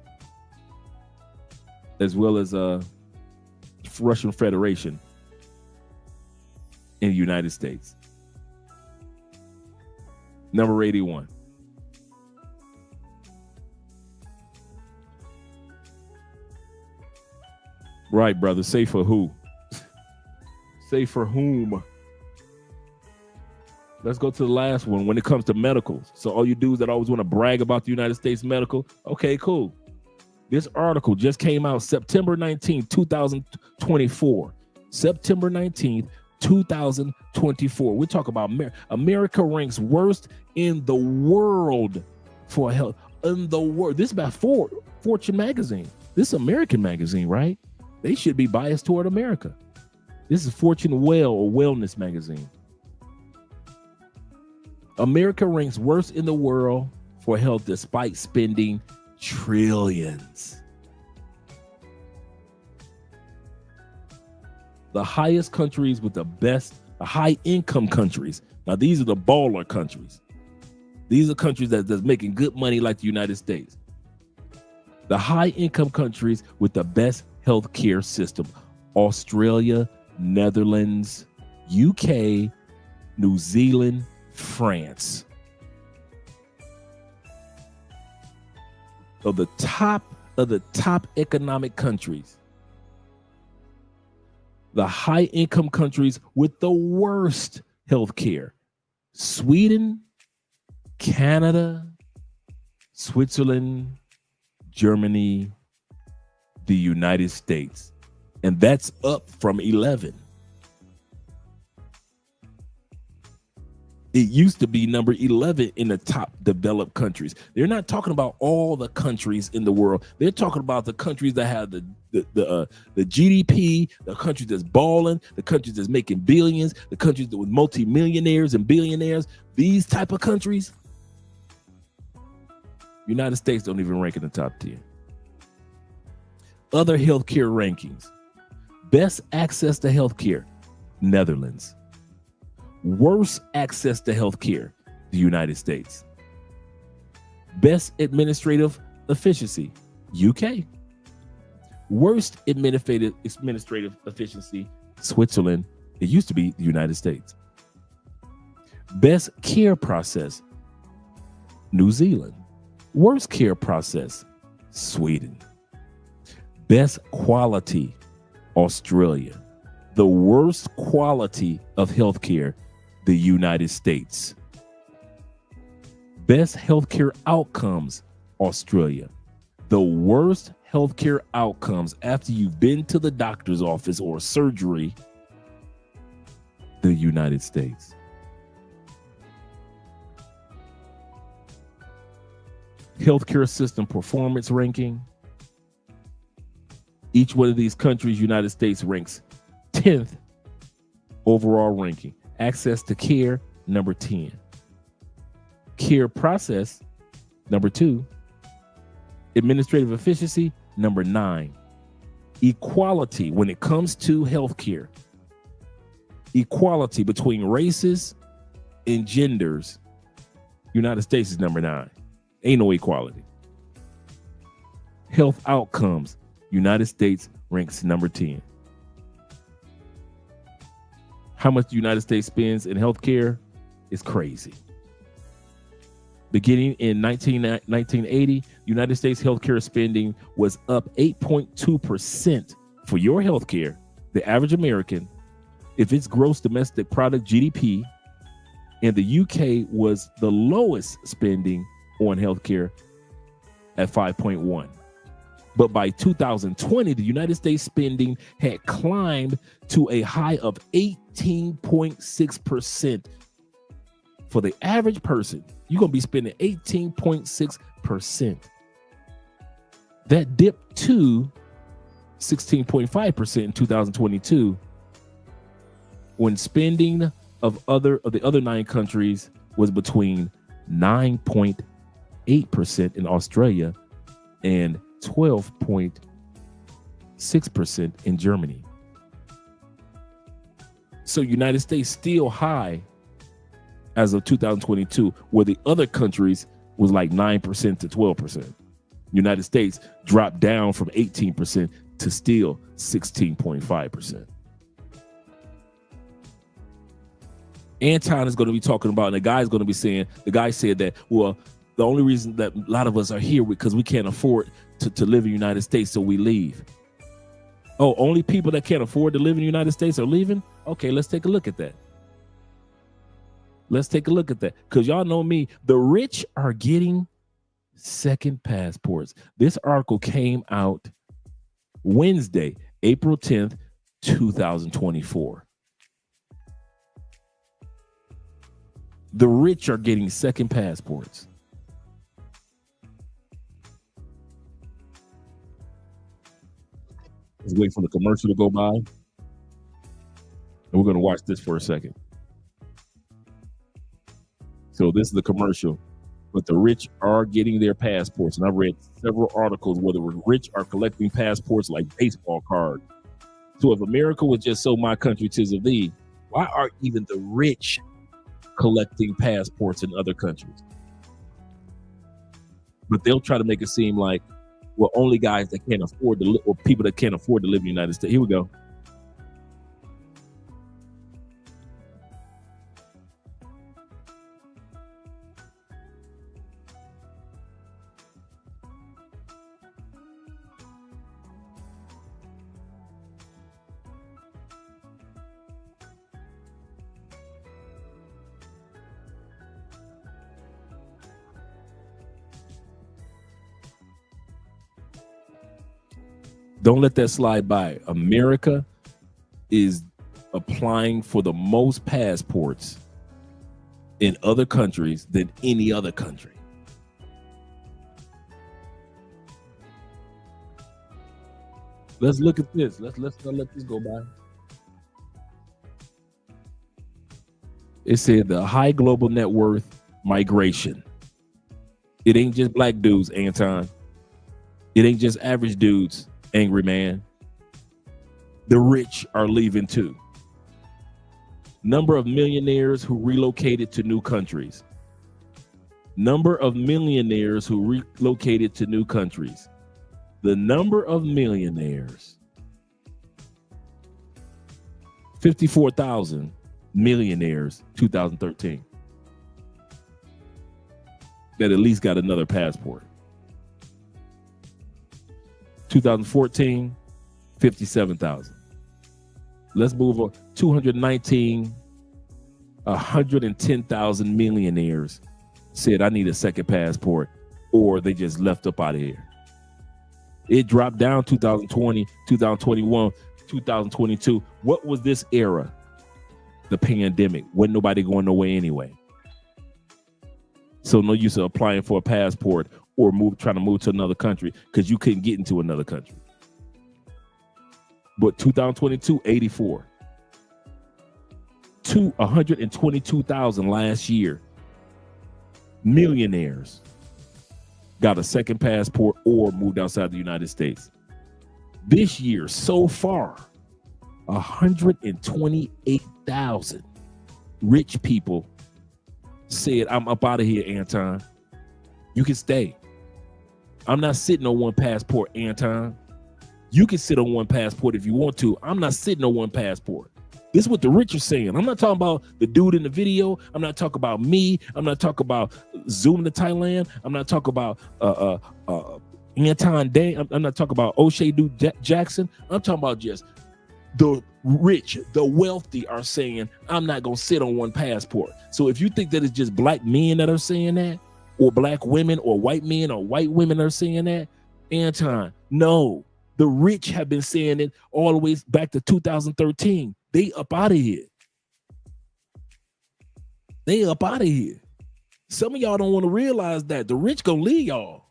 as well as Russian Federation in the United States. Number 81. Right, brother. Safe for who? Safe for whom? Let's go to the last one when it comes to medicals. So all you dudes that always want to brag about the United States medical, okay, cool. This article just came out September 19th, 2024. September 19th, 2024. We're talking about America ranks worst in the world for health. In the world. This is about Fortune magazine. This is American magazine, right? They should be biased toward America. This is Fortune Well or Wellness magazine. America ranks worst in the world for health despite spending trillions. The highest countries with the high income countries. Now, these are the baller countries. These are countries that's making good money like the United States. The high income countries with the best healthcare system. Australia, Netherlands, UK, New Zealand, France. Of the top economic countries, the high income countries with the worst healthcare: Sweden, Canada, Switzerland, Germany, the United States. And that's up from 11. It used to be number 11 in the top developed countries. They're not talking about all the countries in the world. They're talking about the countries that have the GDP, the countries that's balling, the countries that's making billions, the countries that with multimillionaires and billionaires. These type of countries, United States don't even rank in the top 10. Other healthcare rankings. Best access to healthcare, Netherlands. Worst access to healthcare, the United States. Best administrative efficiency, UK. Worst administrative efficiency, Switzerland. It used to be the United States. Best care process, New Zealand. Worst care process, Sweden. Best quality, Australia. The worst quality of healthcare, the United States. Best healthcare outcomes, Australia. The worst healthcare outcomes after you've been to the doctor's office or surgery, the United States. Healthcare system performance ranking. Each one of these countries, United States ranks 10th overall ranking. Access to care, number 10. Care process, number 2. Administrative efficiency, number 9. Equality when it comes to healthcare. Equality between races and genders. United States is number 9. Ain't no equality. Health outcomes, United States ranks number 10. how much the United States spends in healthcare is crazy. Beginning in 1980, United States healthcare spending was up 8.2% for your healthcare. The average American, if its gross domestic product GDP, and the UK was the lowest spending on healthcare at 5.1. But by 2020, the United States spending had climbed to a high of 18.6%. For the average person, you're going to be spending 18.6%. That dipped to 16.5% in 2022, when spending of the other 9 countries was between 9.8% in Australia and 12.6% in Germany. So United States still high as of 2022, where the other countries was like 9% to 12%. United States dropped down from 18% to still 16.5%. Anton is going to be talking about, and the guy said that, well, the only reason that a lot of us are here because we can't afford to live in the United States, so we leave. Oh, only people that can't afford to live in the United States are leaving? Okay, let's take a look at that. Because y'all know me, the rich are getting second passports. This article came out Wednesday, April 10th, 2024. The rich are getting second passports. Let's wait for the commercial to go by. And we're going to watch this for a second. So this is the commercial, but the rich are getting their passports. And I've read several articles where the rich are collecting passports like baseball cards. So if America was just so my country 'tis of thee, why are even the rich collecting passports in other countries? But they'll try to make it seem like, well, only guys that can't afford to live, or people that can't afford to live in the United States. Here we go. Don't let that slide by. America is applying for the most passports in other countries than any other country. Let's look at this. Let's not let this go by. It said the high global net worth migration. It ain't just black dudes, Anton. It ain't just average dudes. Angry man. The rich are leaving too. Number of millionaires who relocated to new countries. Number of millionaires who relocated to new countries. The number of millionaires. 54,000 millionaires, 2013. That at least got another passport. 2014, 57,000. Let's move on. 219, 110,000 millionaires said, I need a second passport, or they just left up out of here. It dropped down 2020, 2021, 2022. What was this era? The pandemic. Wasn't nobody going nowhere anyway. So no use of applying for a passport or trying to move to another country because you couldn't get into another country. But 2022, 84. 122,000 last year. Millionaires got a second passport or moved outside the United States. This year, so far, 128,000 rich people said, I'm up out of here, Anton. You can stay. I'm not sitting on one passport, Anton. You can sit on one passport if you want to. I'm not sitting on one passport. This is what the rich are saying. I'm not talking about the dude in the video. I'm not talking about me. I'm not talking about Zoom to Thailand. I'm not talking about Anton Daniels. I'm not talking about O'Shea Dude Jackson. I'm talking about just the rich, the wealthy are saying, I'm not going to sit on one passport. So if you think that it's just black men that are saying that, or black women or white men or white women are saying that, Anton, no. The rich have been saying it all the way back to 2013. They up out of here. They up out of here. Some of y'all don't want to realize that the rich gonna leave y'all.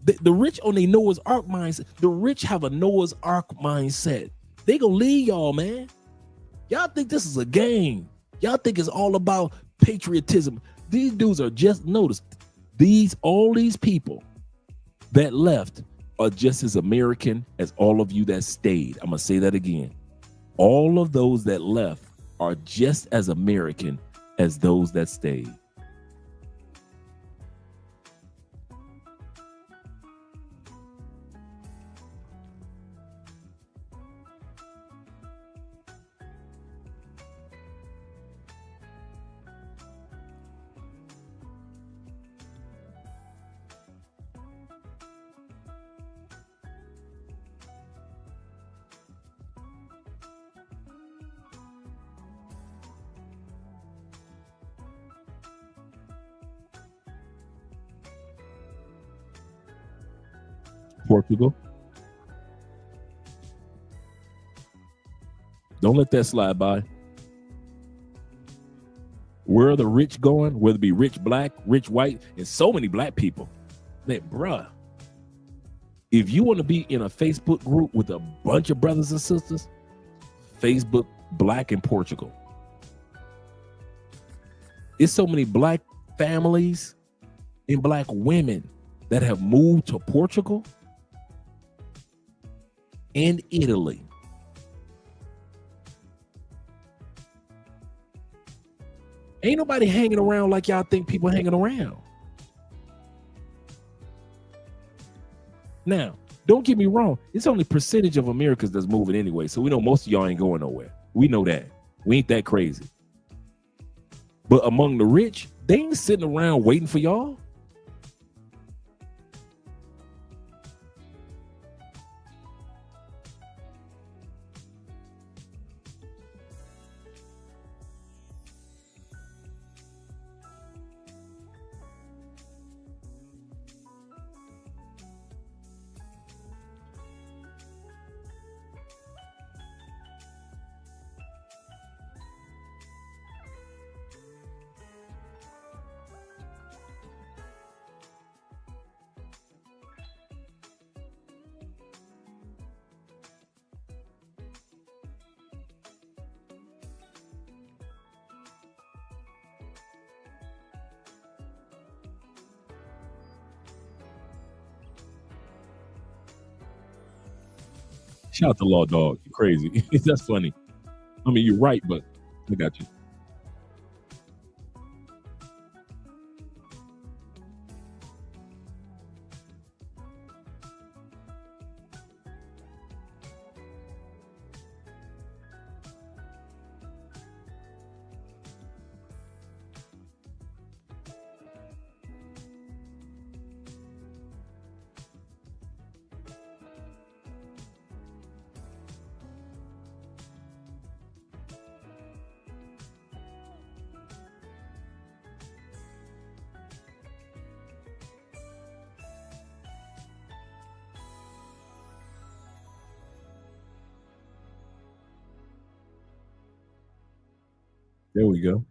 The rich on a Noah's Ark mindset. The rich have a Noah's Ark mindset. They gonna leave y'all, man. Y'all think this is a game. Y'all think it's all about patriotism. These dudes are just, notice, all these people that left are just as American as all of you that stayed. I'm gonna say that again. All of those that left are just as American as those that stayed. Portugal. Don't let that slide by. Where are the rich going? Whether it be rich black, rich white, and so many black people. That, bruh, if you want to be in a Facebook group with a bunch of brothers and sisters, Facebook Black in Portugal. It's so many black families and black women that have moved to Portugal and Italy. Ain't nobody hanging around like y'all think people hanging around. Now, don't get me wrong. It's only percentage of Americans that's moving anyway. So we know most of y'all ain't going nowhere. We know that. We ain't that crazy. But among the rich, they ain't sitting around waiting for y'all. Shout out to Law Dog. You're crazy. That's funny. I mean, you're right, but I got you. There we go.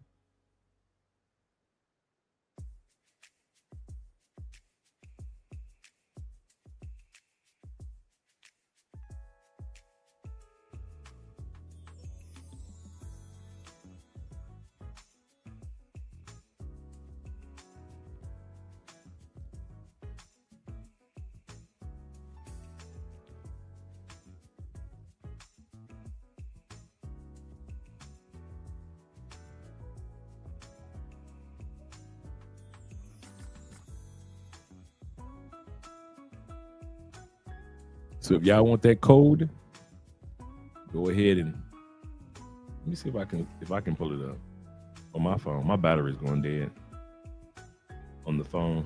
So if y'all want that code, go ahead and Let me see if I can pull it up on my phone. My battery's going dead on the phone.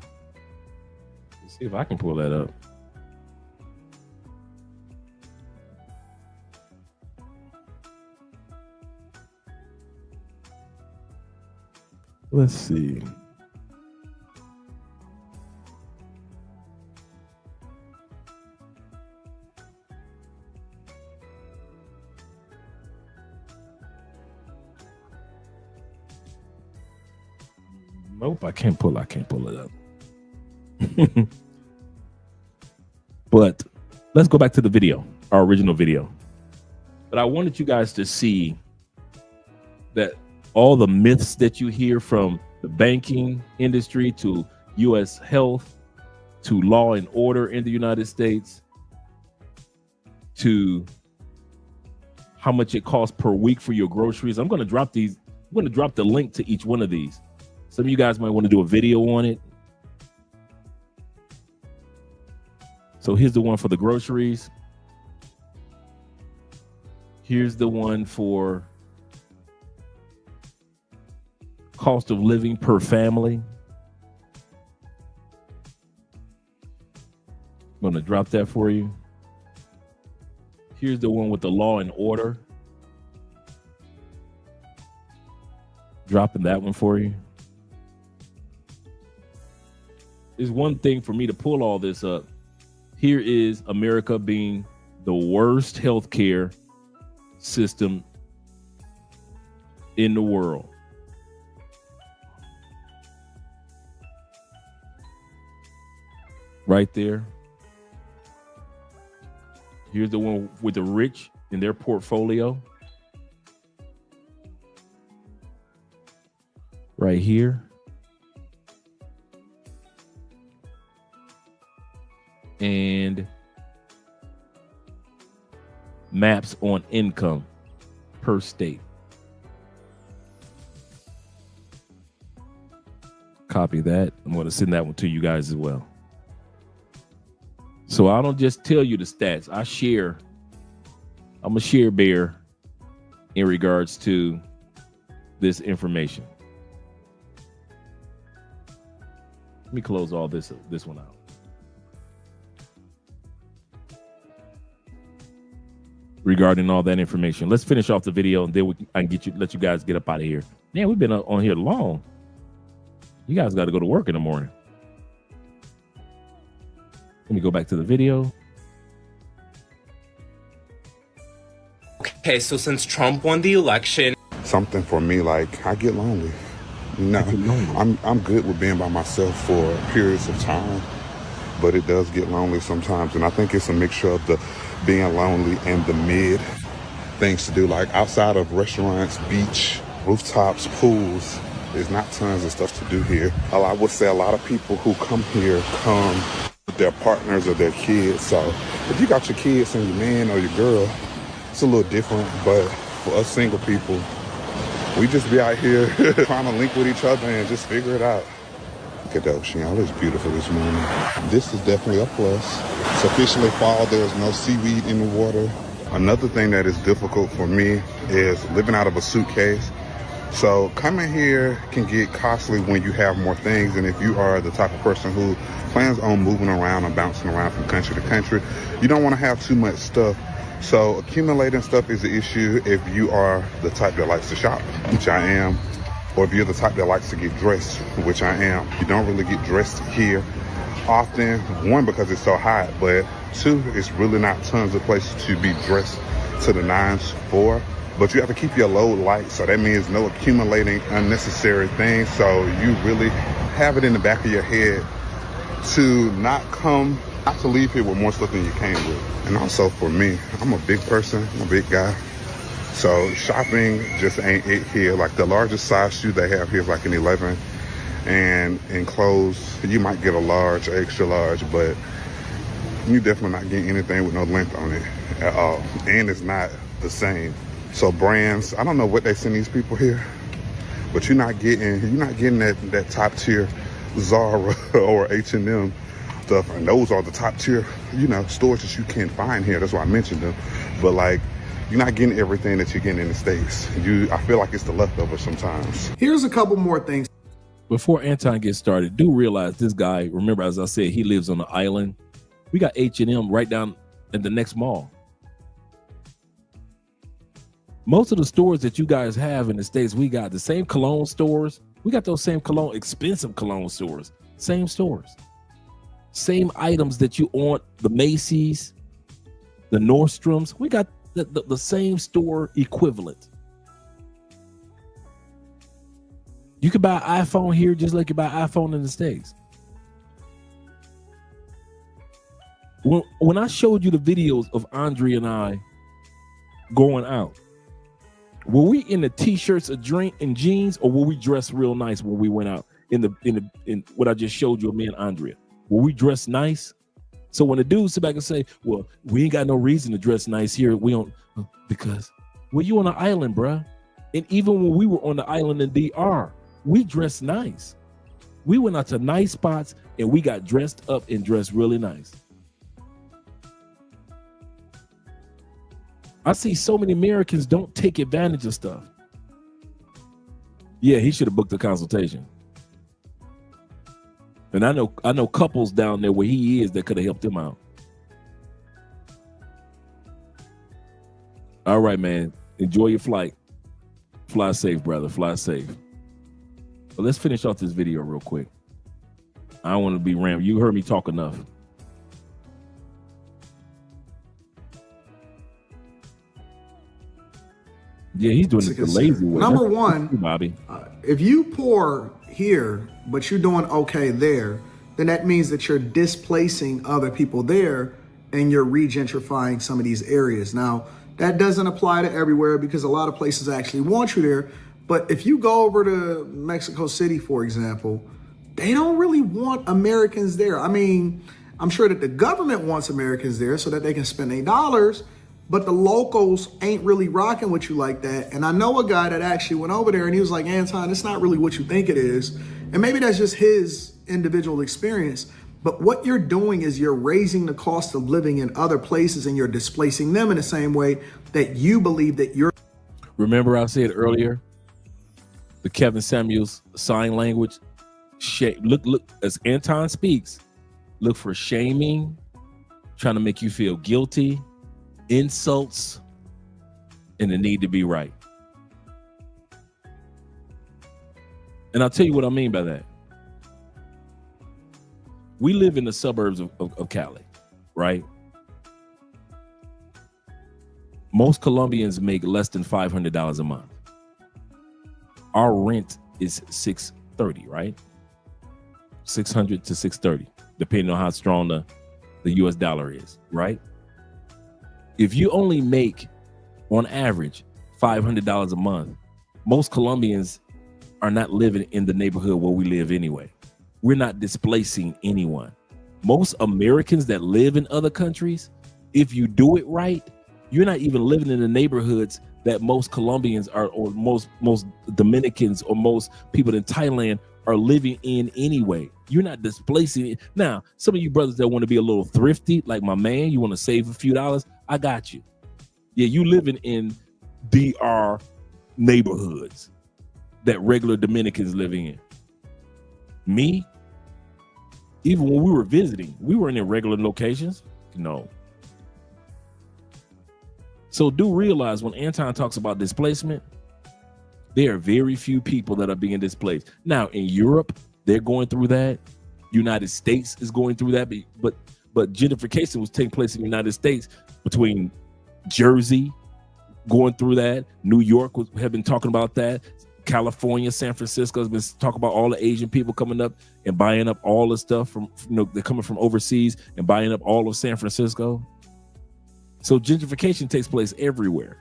Let's see if I can pull that up. Let's see. Nope, I can't pull it up. But let's go back to the video, our original video. But I wanted you guys to see that all the myths that you hear from the banking industry to U.S. health to law and order in the United States to how much it costs per week for your groceries. I'm going to drop these. I'm going to drop the link to each one of these. Some of you guys might want to do a video on it. So here's the one for the groceries. Here's the one for cost of living per family. I'm going to drop that for you. Here's the one with the law and order. Dropping that one for you. It's one thing for me to pull all this up. Here is America being the worst healthcare system in the world. Right there. Here's the one with the rich in their portfolio. Right here. And maps on income per state. Copy that. I'm going to send that one to you guys as well. So I don't just tell you the stats. I share. I'm a share bear in regards to this information. Let me close all this one out. Regarding all that information, let's finish off the video and then I can let you guys get up out of here. Man, we've been on here long. You guys got to go to work in the morning. Let me go back to the video. Okay, so since Trump won the election, Something for me, like, I get lonely. No, I'm good with being by myself for periods of time, but it does get lonely sometimes. And I think it's a mixture of the being lonely and the mid things to do, like outside of restaurants, beach, rooftops, pools. There's not tons of stuff to do here. I would say a lot of people who come here come with their partners or their kids. So if you got your kids and your man or your girl, it's a little different. But for us single people, we just be out here trying to link with each other and just figure it out. Look at the ocean, y'all. It's beautiful this morning. This is definitely a plus. It's officially fall. There's no seaweed in the water. Another thing that is difficult for me is living out of a suitcase. So coming here can get costly when you have more things. And if you are the type of person who plans on moving around and bouncing around from country to country, you don't want to have too much stuff. So accumulating stuff is an issue if you are the type that likes to shop, which I am, or if you're the type that likes to get dressed, which I am. You don't really get dressed here often, one, because it's so hot, but two, it's really not tons of places to be dressed to the nines for. But you have to keep your load light, so that means no accumulating unnecessary things. So you really have it in the back of your head to not to leave here with more stuff than you came with. And also for me, I'm a big person, I'm a big guy. So shopping just ain't it here. Like the largest size shoe they have here is like an 11. And in clothes, you might get a large or extra large, but you definitely not getting anything with no length on it at all. And it's not the same. So brands, I don't know what they send these people here, but you're not getting that top tier Zara or H&M stuff. And those are the top tier, stores that you can find here. That's why I mentioned them. But like You're not getting everything that you're getting in the States. I feel like it's the leftovers sometimes. Here's a couple more things. Before Anton gets started, do realize this guy, remember, as I said, he lives on the island. We got H&M right down at the next mall. Most of the stores that you guys have in the States, we got the same cologne stores. We got those same cologne, expensive cologne stores. Same stores. Same items that you want, the Macy's, the Nordstroms. We got the same store equivalent. You can buy an iPhone here just like you buy an iPhone in the States. When I showed you the videos of Andre and I going out, were we in the t-shirts and jeans, or were we dressed real nice when we went out in what I just showed you of me and Andrea? Were we dressed nice? So when the dudes sit back and say, well, we ain't got no reason to dress nice here, we don't, because, well, you on an island, bruh. And even when we were on the island in DR, we dressed nice. We went out to nice spots and we got dressed up and dressed really nice. I see so many Americans don't take advantage of stuff. Yeah, he should have booked a consultation. And I know couples down there where he is that could have helped him out. All right, man. Enjoy your flight. Fly safe, brother. Fly safe. But let's finish off this video real quick. I don't want to be rambling. You heard me talk enough. Yeah, he's doing it the lazy way. Number one, Bobby. If you poor here, but you're doing okay there, then that means that you're displacing other people there and you're regentrifying some of these areas. Now, that doesn't apply to everywhere because a lot of places actually want you there. But if you go over to Mexico City, for example, they don't really want Americans there. I mean, I'm sure that the government wants Americans there so that they can spend their dollars, but the locals ain't really rocking with you like that. And I know a guy that actually went over there and he was like, Anton, it's not really what you think it is. And maybe that's just his individual experience. But what you're doing is you're raising the cost of living in other places and you're displacing them in the same way that you believe that you're. Remember I said earlier, the Kevin Samuels sign language. Look, as Anton speaks, look for shaming, trying to make you feel guilty, insults, and the need to be right. And I'll tell you what I mean by that. We live in the suburbs of Cali, right? Most Colombians make less than $500 a month. Our rent is $630, right? $600 to $630, depending on how strong the US dollar is, right? If you only make, on average, $500 a month, most Colombians are not living in the neighborhood where we live anyway. We're not displacing anyone. Most Americans that live in other countries, if you do it right, you're not even living in the neighborhoods that most Colombians are, or most Dominicans or most people in Thailand are living in anyway. You're not displacing it. Now, some of you brothers that want to be a little thrifty, like my man, you want to save a few dollars, I got you. Yeah, you living in DR neighborhoods that regular Dominicans living in. Me, even when we were visiting, we weren't in regular locations. No. So do realize when Anton talks about displacement, there are very few people that are being displaced. Now in Europe, they're going through that. United States is going through that, but gentrification was taking place in the United States between Jersey going through that. New York have been talking about that. California, San Francisco has been talking about all the Asian people coming up and buying up all the stuff from, they're coming from overseas and buying up all of San Francisco. So gentrification takes place everywhere.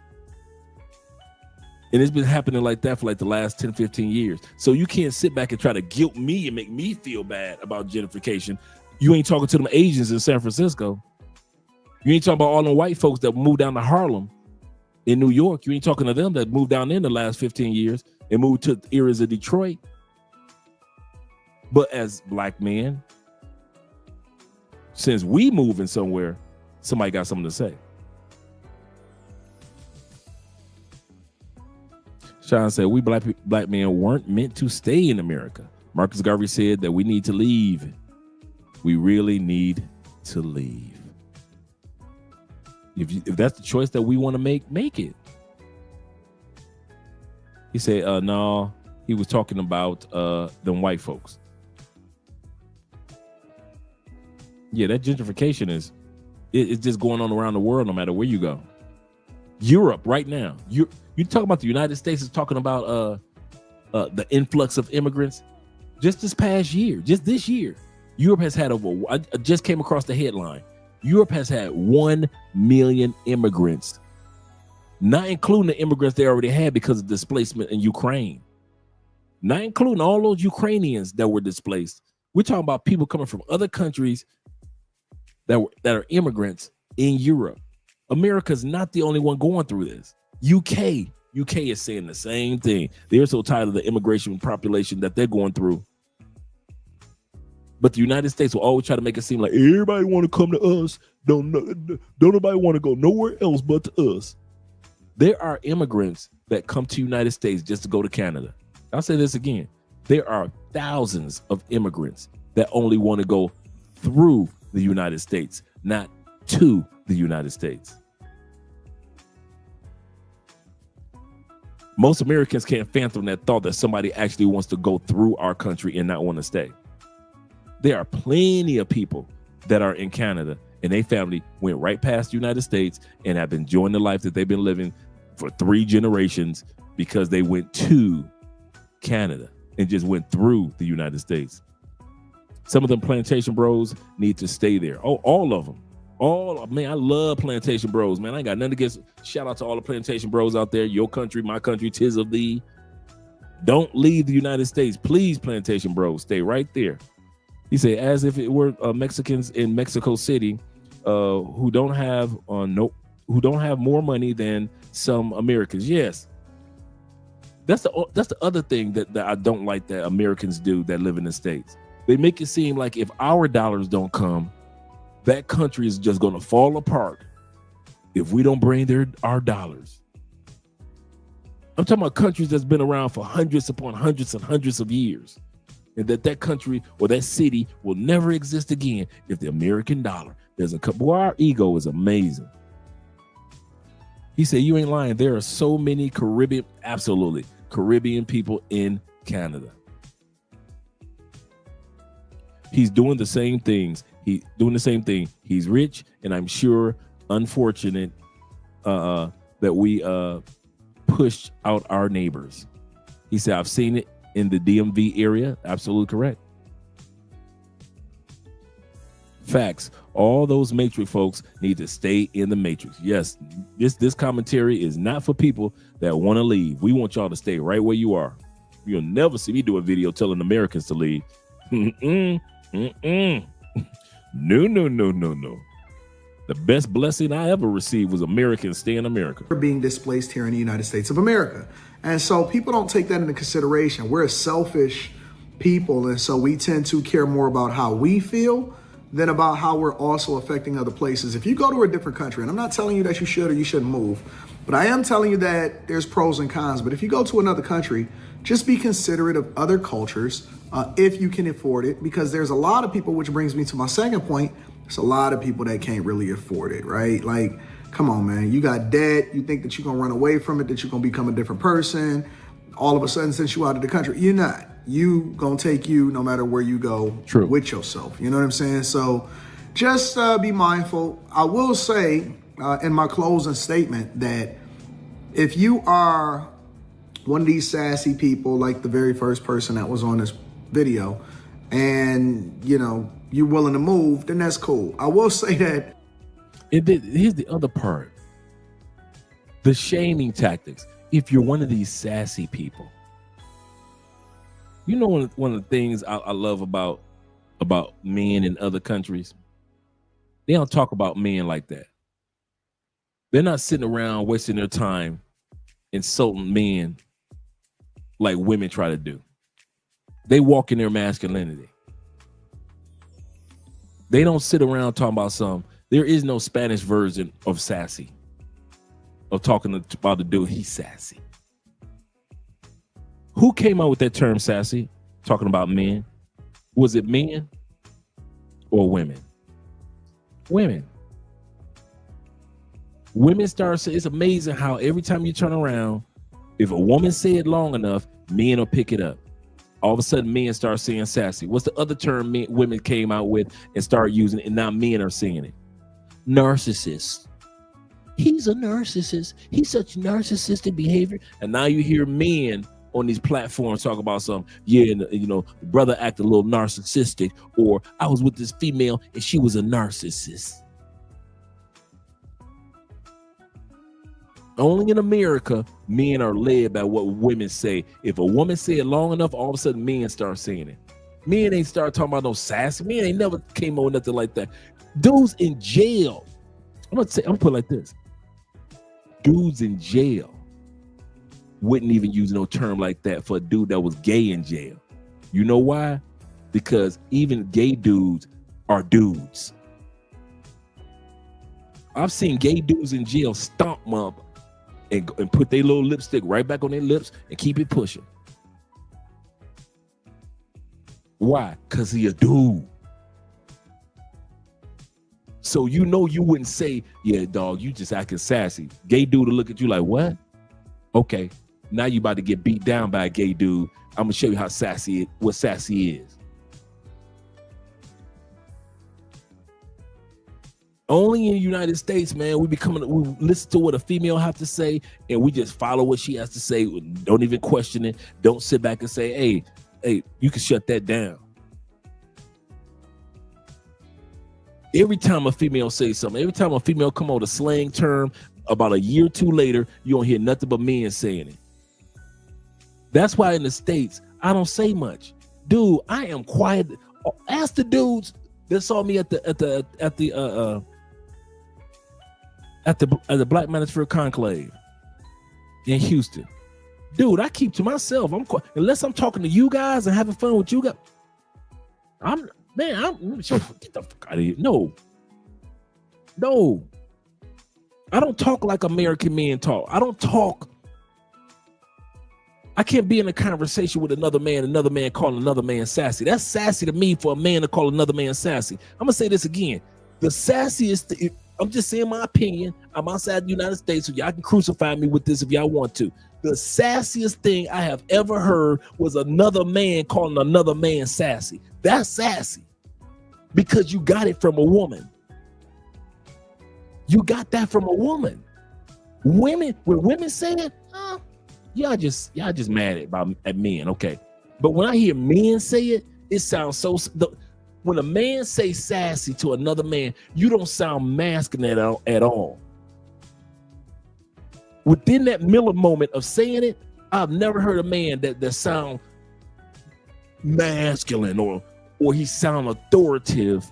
And it's been happening like that for like the last 10, 15 years. So you can't sit back and try to guilt me and make me feel bad about gentrification. You ain't talking to them Asians in San Francisco. You ain't talking about all the white folks that moved down to Harlem in New York. You ain't talking to them that moved down in the last 15 years and moved to areas of Detroit. But as black men, since we moving somewhere, somebody got something to say. Sean said, we black men weren't meant to stay in America. Marcus Garvey said that we need to leave. We really need to leave. If that's the choice that we want to make it. He said, no, he was talking about them white folks. Yeah, that gentrification it's just going on around the world no matter where you go. Europe right now. You talk about the United States is talking about the influx of immigrants. Just this past year, just this year, Europe has had I just came across the headline. Europe has had 1 million immigrants, not including the immigrants they already had because of displacement in Ukraine, not including all those Ukrainians that were displaced. We're talking about people coming from other countries that are immigrants in Europe. America's not the only one going through this. UK is saying the same thing. They're so tired of the immigration population that they're going through. But the United States will always try to make it seem like everybody want to come to us. Don't nobody want to go nowhere else but to us. There are immigrants that come to the United States just to go to Canada. I'll say this again. There are thousands of immigrants that only want to go through the United States, not to the United States. Most Americans can't fathom that thought that somebody actually wants to go through our country and not want to stay. There are plenty of people that are in Canada and their family went right past the United States and have been enjoying the life that they've been living for 3 generations because they went to Canada and just went through the United States. Some of them plantation bros need to stay there. Oh, all of them. Man, I love plantation bros, man. I ain't got nothing against. Shout out to all the plantation bros out there. Your country, my country, 'tis of thee. Don't leave the United States. Please, plantation bros, stay right there. He said, as if it were Mexicans in Mexico City who don't have more money than some Americans. Yes. That's the other thing that I don't like that Americans do that live in the States. They make it seem like if our dollars don't come, that country is just going to fall apart if we don't bring our dollars. I'm talking about countries that's been around for hundreds upon hundreds and hundreds of years, and that country or that city will never exist again if the American dollar doesn't come. Boy, our ego is amazing. He said, you ain't lying. There are so many Caribbean people in Canada. He's doing the same things. He's rich, and I'm sure unfortunate that we pushed out our neighbors. He said, I've seen it in the DMV area. Absolutely correct. Facts. All those Matrix folks need to stay in the Matrix. Yes, this commentary is not for people that want to leave. We want y'all to stay right where you are. You'll never see me do a video telling Americans to leave. No. The best blessing I ever received was Americans stay in America. We're being displaced here in the United States of America. And so people don't take that into consideration. We're a selfish people. And so we tend to care more about how we feel than about how we're also affecting other places. If you go to a different country, and I'm not telling you that you should or you shouldn't move, but I am telling you that there's pros and cons. But if you go to another country, just be considerate of other cultures if you can afford it, because there's a lot of people, which brings me to my second point. There's a lot of people that can't really afford it, right? Like, come on, man. You got debt. You think that you're going to run away from it, that you're going to become a different person. All of a sudden, since you're out of the country, you're not. You going to take you no matter where you go. True. With yourself. You know what I'm saying? So just be mindful. I will say in my closing statement that if you are one of these sassy people, like the very first person that was on this video, and, you know, you're willing to move, then that's cool. I will say that. Here's the other part. The shaming tactics. If you're one of these sassy people, you know, one of the things I love about men in other countries, they don't talk about men like that. They're not sitting around wasting their time insulting men like women try to do. They walk in their masculinity. They don't sit around talking about there is no Spanish version of sassy, of talking about the dude, he's sassy. Who came out with that term sassy? Talking about men. Was it men or women? Women. Women start saying, it's amazing how every time you turn around, if a woman say it long enough, men will pick it up. All of a sudden, men start saying sassy. What's the other term women came out with and start using it, and now men are saying it? Narcissist. He's a narcissist. He's such narcissistic behavior. And now you hear men on these platforms talk about something. Yeah, you know, the brother acted a little narcissistic, or I was with this female and she was a narcissist. Only in America, men are led by what women say. If a woman say it long enough, all of a sudden men start saying it. Men ain't start talking about no sassy. Men ain't never came on nothing like that. Dudes in jail. I'm gonna put it like this. Dudes in jail wouldn't even use no term like that for a dude that was gay in jail. You know why? Because even gay dudes are dudes. I've seen gay dudes in jail stomp them up and put their little lipstick right back on their lips and keep it pushing. Why? Because he a dude. So you know you wouldn't say, yeah, dog, you just acting sassy. Gay dude will look at you like, what? Okay, now you about to get beat down by a gay dude. I'm gonna show you how sassy, what sassy is. Only in the United States, man, we listen to what a female have to say, and we just follow what she has to say. Don't even question it. Don't sit back and say, hey, you can shut that down. Every time a female says something, every time a female come on a slang term, about a year or two later, you don't hear nothing but men saying it. That's why in the States, I don't say much. Dude, I am quiet. Ask the dudes that saw me at the Black Manosphere Conclave in Houston. Dude, I keep to myself. I'm quiet. Unless I'm talking to you guys and having fun with you guys. I'm get the fuck out of here. No. I don't talk like American men talk. I can't be in a conversation with another man calling another man sassy. That's sassy to me for a man to call another man sassy. I'm gonna say this again. The sassiest, I'm just saying my opinion. I'm outside the United States, so y'all can crucify me with this if y'all want to. The sassiest thing I have ever heard was another man calling another man sassy. That's sassy because you got it from a woman. You got that from a woman. When women say it, y'all just mad at men, okay? But when I hear men say it, it sounds so. When a man say sassy to another man, you don't sound masculine at all. Within that Miller moment of saying it, I've never heard a man that sound masculine or he sound authoritative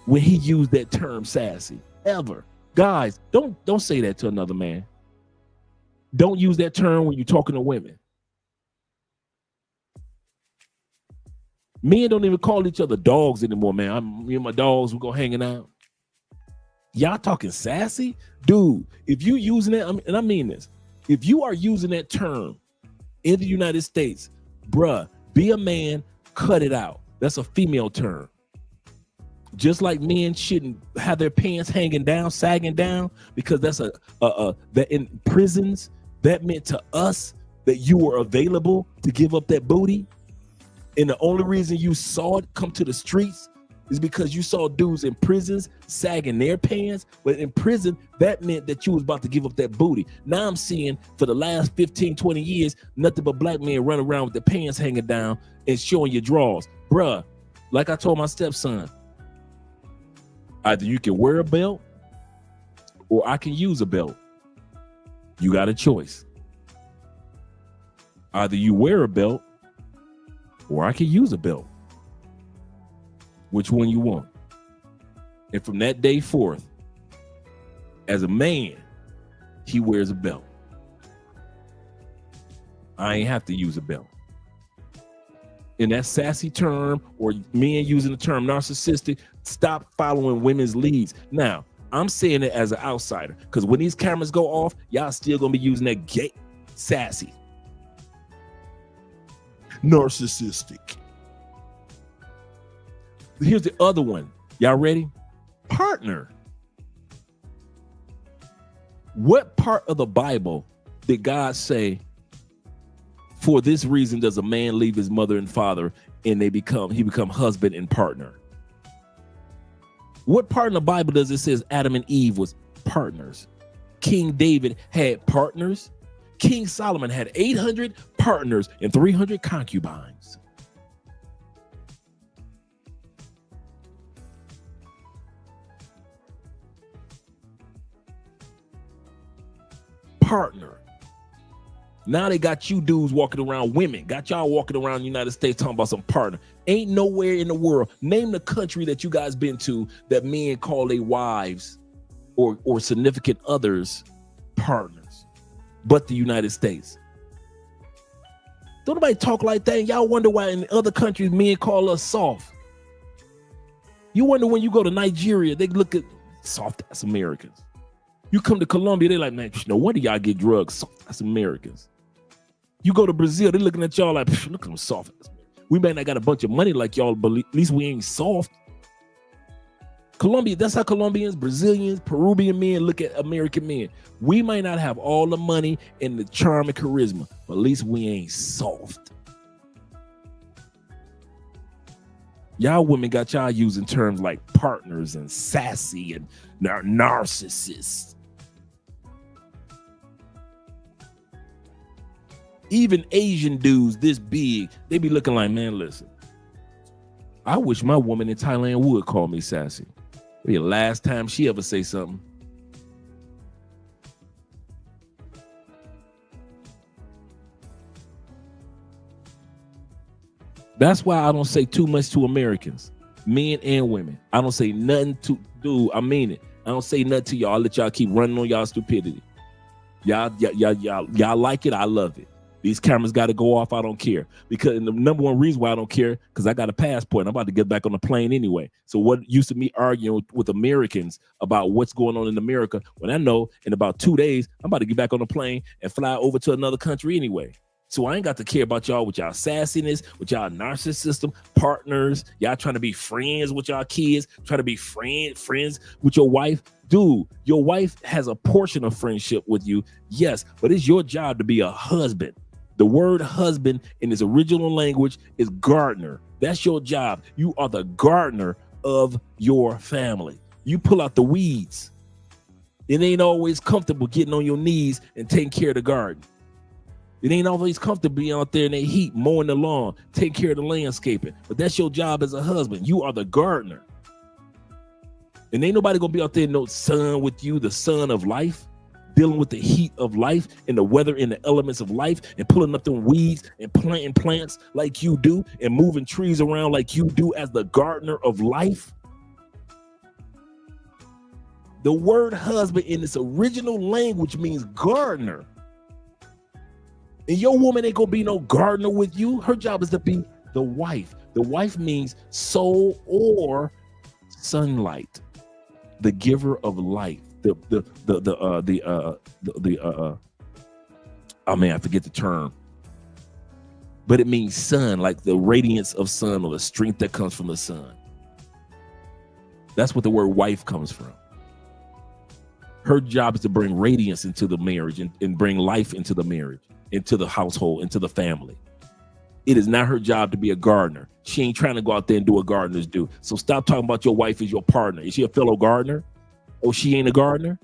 when he used that term sassy, ever. Guys, don't say that to another man. Don't use that term when you're talking to women. Men don't even call each other dogs anymore, man. Me and my dogs, we go hanging out. Y'all talking sassy? Dude, if you using that, and I mean this, if you are using that term in the United States, bruh, be a man, cut it out. That's a female term. Just like men shouldn't have their pants hanging down, sagging down, because that's that in prisons, that meant to us that you were available to give up that booty. And the only reason you saw it come to the streets is because you saw dudes in prisons sagging their pants. But in prison, that meant that you was about to give up that booty. Now I'm seeing for the last 15, 20 years, nothing but black men run around with their pants hanging down and showing your drawers. Bruh, like I told my stepson, either you can wear a belt or I can use a belt. You got a choice. Either you wear a belt or I can use a belt. Which one you want? And from that day forth, as a man, he wears a belt. I ain't have to use a belt. In that sassy term, or men using the term narcissistic, stop following women's leads. Now, I'm saying it as an outsider, because when these cameras go off, y'all still gonna be using that gay sassy. narcissistic. Here's the other one. Y'all ready? Partner. What part of the Bible did God say, for this reason does a man leave his mother and father and he become husband and partner? What part in the Bible does it says Adam and Eve was partners? King David had partners. King Solomon had 800 partners and 300 concubines. Partner. Now they got you dudes walking around, women, got y'all walking around the United States talking about some partner. Ain't nowhere in the world. Name the country that you guys been to that men call their wives or significant others partners, but the United States. Don't nobody talk like that. And y'all wonder why in other countries men call us soft. You wonder when you go to Nigeria, they look at soft ass Americans. You come to Colombia, they like, man, no wonder y'all get drugs, soft ass Americans. You go to Brazil, they looking at y'all like, look at them soft ass. We may not got a bunch of money like y'all, but at least we ain't soft. Colombia, that's how Colombians, Brazilians, Peruvian men look at American men. We might not have all the money and the charm and charisma, but at least we ain't soft. Y'all women got y'all using terms like partners and sassy and narcissists. Even Asian dudes this big, they be looking like, man, listen, I wish my woman in Thailand would call me sassy. Be the last time she ever say something. That's why I don't say too much to Americans, men and women. I don't say nothing to do. I mean it. I don't say nothing to y'all. I let y'all keep running on y'all stupidity. Y'all like it. I love it. These cameras got to go off. I don't care. Because the number one reason why I don't care, because I got a passport. I'm about to get back on the plane anyway. So what used to me arguing with Americans about what's going on in America, when I know in about 2 days, I'm about to get back on the plane and fly over to another country anyway. So I ain't got to care about y'all with y'all sassiness, with y'all narcissism, partners, y'all trying to be friends with y'all kids, trying to be friends with your wife. Dude, your wife has a portion of friendship with you, yes, but it's your job to be a husband. The word husband in its original language is gardener. That's your job. You are the gardener of your family. You pull out the weeds. It ain't always comfortable getting on your knees and taking care of the garden. It ain't always comfortable being out there in the heat, mowing the lawn, taking care of the landscaping. But that's your job as a husband. You are the gardener. And ain't nobody gonna be out there no sun with you, the sun of life, dealing with the heat of life and the weather and the elements of life and pulling up them weeds and planting plants like you do and moving trees around like you do as the gardener of life. The word husband in its original language means gardener. And your woman ain't gonna be no gardener with you. Her job is to be the wife. The wife means soul or sunlight, the giver of life. I forget the term, but it means sun, like the radiance of sun or the strength that comes from the sun. That's what the word wife comes from. Her job is to bring radiance into the marriage and bring life into the marriage, into the household, into the family. It is not her job to be a gardener. She ain't trying to go out there and do what gardeners do. So stop talking about your wife as your partner. Is she a fellow gardener? Oh, she ain't a gardener?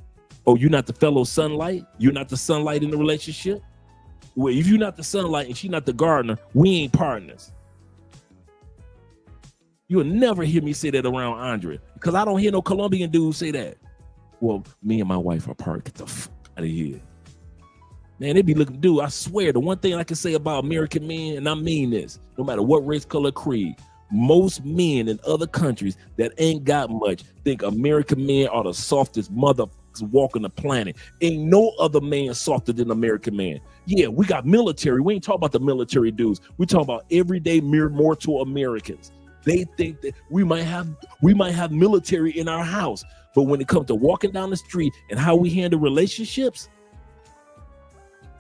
Oh, you're not the fellow sunlight? You're not the sunlight in the relationship? Well, if you're not the sunlight and she's not the gardener, we ain't partners. You'll never hear me say that around Andre, because I don't hear no Colombian dude say that. Well, me and my wife are part. Get the fuck out of here. Man, they be looking, dude, I swear, the one thing I can say about American men, and I mean this, no matter what race, color, creed, most men in other countries that ain't got much think American men are the softest motherfuckers walking the planet. Ain't no other man softer than American man. Yeah, we got military. We ain't talking about the military dudes. We talking about everyday mere mortal Americans. They think that we might have military in our house, but when it comes to walking down the street and how we handle relationships,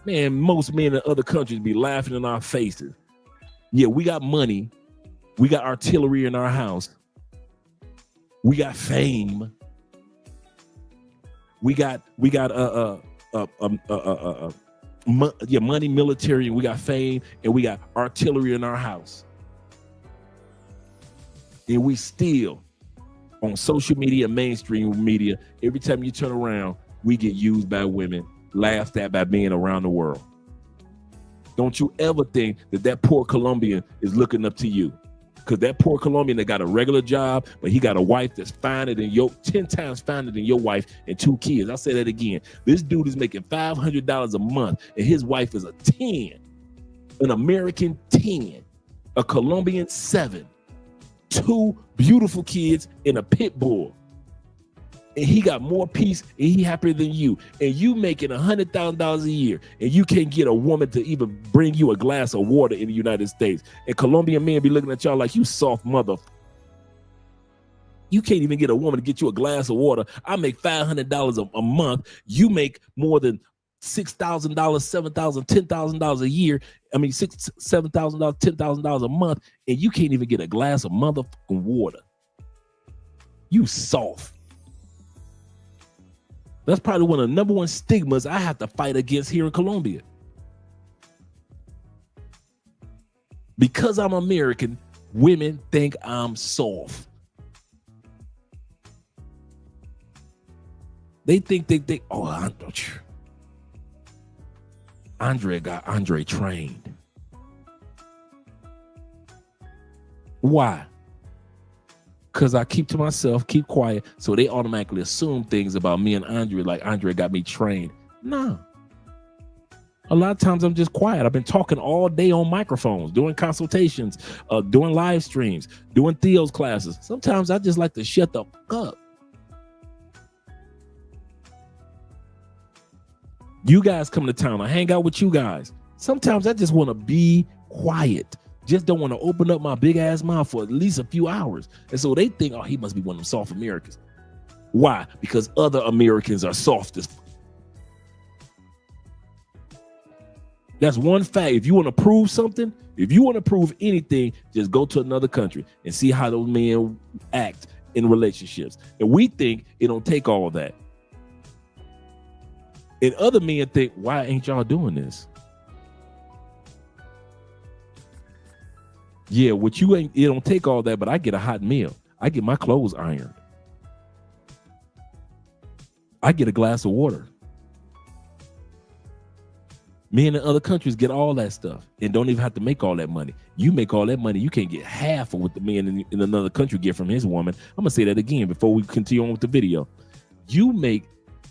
man, most men in other countries be laughing in our faces. Yeah, we got money. We got artillery in our house. We got fame. We got money, military. We got fame, and we got artillery in our house. And we still on social media, mainstream media. Every time you turn around, we get used by women, laughed at by men around the world. Don't you ever think that poor Colombian is looking up to you. Because that poor Colombian that got a regular job, but he got a wife that's finer than 10 times finer than your wife and 2 kids. I'll say that again. This dude is making $500 a month, and his wife is a 10, an American 10, a Colombian 7, 2 beautiful kids, and a pit bull. And he got more peace, and he happier than you. And you making $100,000 a year, and you can't get a woman to even bring you a glass of water in the United States. And Colombian men be looking at y'all like, you soft mother. You can't even get a woman to get you a glass of water. I make $500 a month. You make more than $6,000, $7,000, $10,000 a year. I mean, $7,000, $10,000 a month, and you can't even get a glass of motherfucking water. You soft. That's probably one of the number one stigmas I have to fight against here in Colombia. Because I'm American, women think I'm soft. They think Andre got Andre trained. Why? Because I keep to myself, keep quiet, so they automatically assume things about me and Andre, like Andre got me trained. Nah. A lot of times I'm just quiet. I've been talking all day on microphones, doing consultations, doing live streams, doing Theo's classes. Sometimes I just like to shut the fuck up. You guys come to town, I hang out with you guys. Sometimes I just want to be quiet. Just don't want to open up my big ass mouth for at least a few hours. And so they think, oh, he must be one of them soft Americans. Why? Because other Americans are soft as. That's one fact. If you want to prove something, if you want to prove anything, just go to another country and see how those men act in relationships. And we think it don't take all that. And other men think, why ain't y'all doing this? Yeah, what you ain't, it don't take all that, but I get a hot meal. I get my clothes ironed. I get a glass of water. Men in other countries get all that stuff and don't even have to make all that money. You make all that money, you can't get half of what the man in another country get from his woman. I'm gonna say that again before we continue on with the video. You make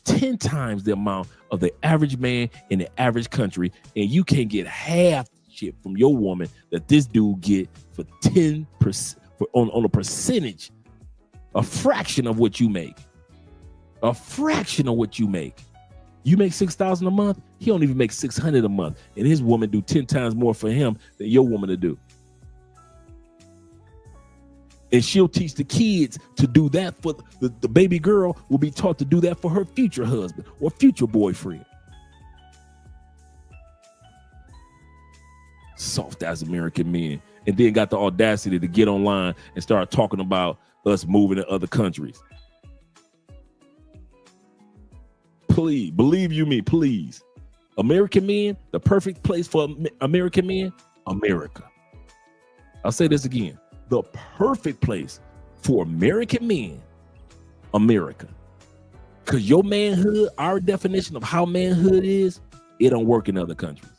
10 times the amount of the average man in the average country, and you can't get half shit from your woman that this dude get for 10% on a percentage, a fraction of what you make. A fraction of what you make. You make $6,000 a month, he don't even make $600 a month, and his woman do 10 times more for him than your woman to do. And she'll teach the kids to do that for the baby girl will be taught to do that for her future husband or future boyfriend. Soft ass American men, and then got the audacity to get online and start talking about us moving to other countries. Please, believe you me, please. American men, the perfect place for American men, America. I'll say this again. The perfect place for American men, America. Because your manhood, our definition of how manhood is, it don't work in other countries.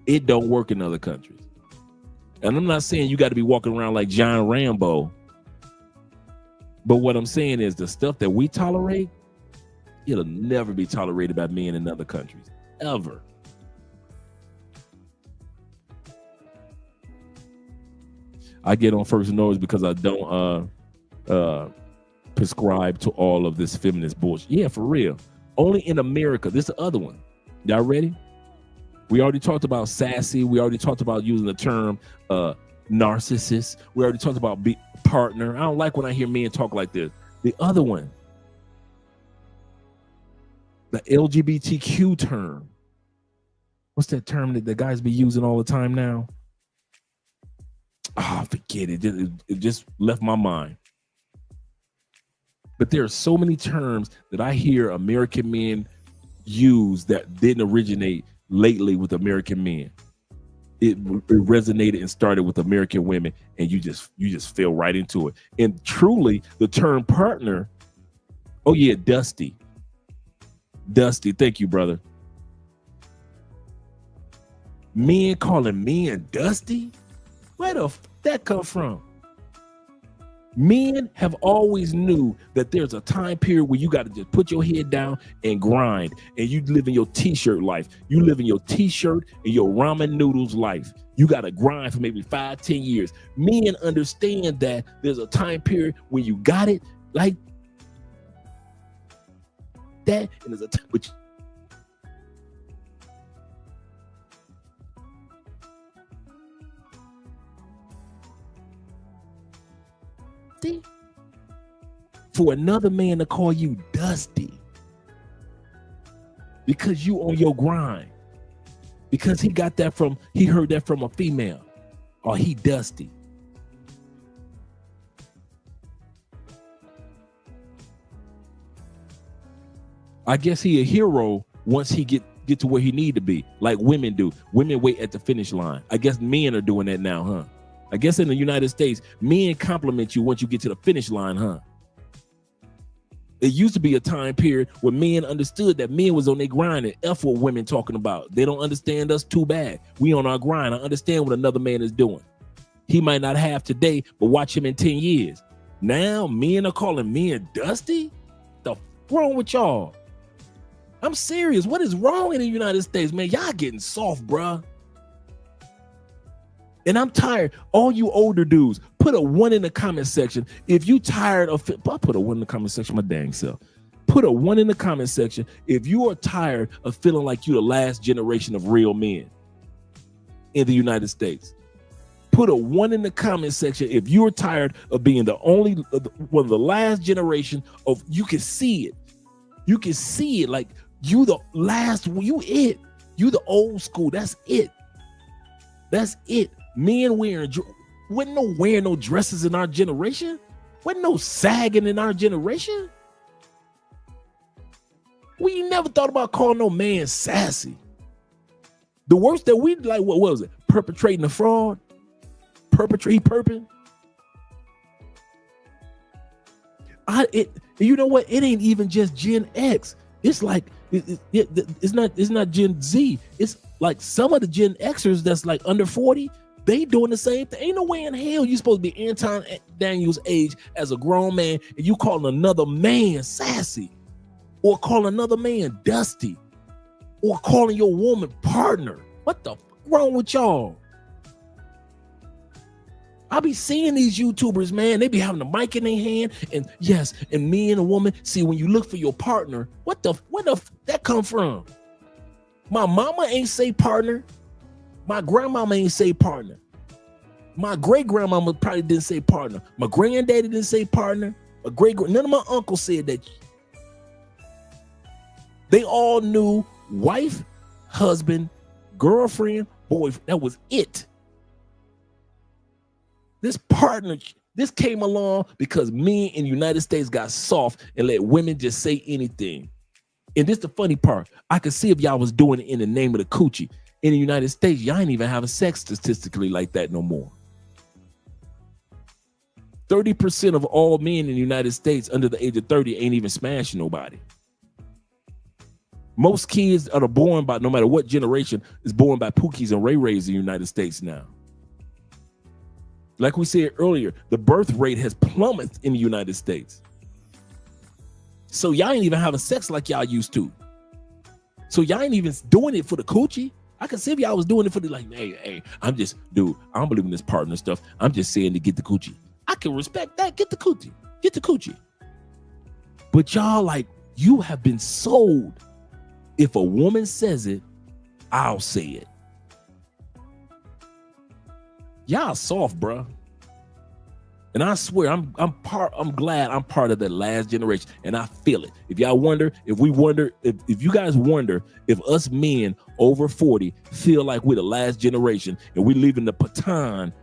It don't work in other countries. And I'm not saying you got to be walking around like John Rambo. But what I'm saying is the stuff that we tolerate, it'll never be tolerated by men in other countries. Ever. I get on first notice because I don't prescribe to all of this feminist bullshit. Yeah, for real. Only in America. This is the other one. Y'all ready? We already talked about sassy. We already talked about using the term narcissist. We already talked about partner. I don't like when I hear men talk like this. The other one, the LGBTQ term. What's that term that the guys be using all the time now? Ah, forget it. It just left my mind. But there are so many terms that I hear American men use that didn't originate lately with American men. It resonated and started with American women, and you just fell right into it. And truly, the term partner, oh yeah, Dusty. Thank you, brother. Men calling men Dusty? Where the that come from? Men have always knew that there's a time period where you got to just put your head down and grind, and you live in your t-shirt life. You live in your t-shirt and your ramen noodles life. You got to grind for maybe 5-10 years. Men understand that there's a time period when you got it like that, and there's a time which for another man to call you Dusty because you on your grind, because he heard that from a female, or he Dusty. I guess he a hero once he get to where he need to be, like women do. Women wait at the finish line. I guess men are doing that now, huh? I guess in the United States, men compliment you once you get to the finish line, huh? It used to be a time period where men understood that men was on their grind, and F what women talking about. They don't understand us, too bad. We on our grind. I understand what another man is doing. He might not have today, but watch him in 10 years. Now men are calling men Dusty? The wrong with y'all? I'm serious. What is wrong in the United States, man? Y'all getting soft, bruh. And I'm tired. All you older dudes, put a 1 in the comment section. If you tired of, I'll put a 1 in the comment section, my dang self. Put a 1 in the comment section if you are tired of feeling like you're the last generation of real men in the United States. Put a 1 in the comment section if you're tired of being the only one of the last generation of, you can see it. You can see it like you the last, you the old school. That's it. That's it. Men wasn't wearing no dresses in our generation. Wasn't no sagging in our generation. We never thought about calling no man sassy. The worst that we like, what was it? Perpetrating a fraud? Perping? You know what? It ain't even just Gen X. It's like, it's not Gen Z. It's like some of the Gen Xers that's like under 40, they doing the same thing. Ain't no way in hell you supposed to be Anton Daniels' age as a grown man and you calling another man sassy, or calling another man Dusty, or calling your woman partner. What the fuck wrong with y'all? I be seeing these YouTubers, man, they be having the mic in their hand, and yes, and me and a woman, see, when you look for your partner, where the that come from? My mama ain't say partner. My grandmama ain't say partner. My great grandmama probably didn't say partner. My granddaddy didn't say partner. None of my uncles said that. They all knew wife, husband, girlfriend, boyfriend. That was it. This partner, this came along because men in the United States got soft and let women just say anything. And this the funny part. I could see if y'all was doing it in the name of the coochie. In the United States, y'all ain't even having sex statistically like that no more. 30% of all men in the United States under the age of 30 ain't even smashing nobody. Most kids that are born by, no matter what generation, is born by Pookies and Ray Rays in the United States now. Like we said earlier, the birth rate has plummeted in the United States. So y'all ain't even having sex like y'all used to. So y'all ain't even doing it for the coochie. I can see if y'all was doing it for the, like, hey, I'm just, dude, I don't believe in this partner stuff. I'm just saying to get the coochie. I can respect that. Get the coochie. But y'all, like, you have been sold. If a woman says it, I'll say it. Y'all soft, bruh. And I swear, I'm glad I'm part of that last generation, and I feel it. If y'all wonder, if you guys wonder if us men over 40 feel like we're the last generation and we leaving the baton,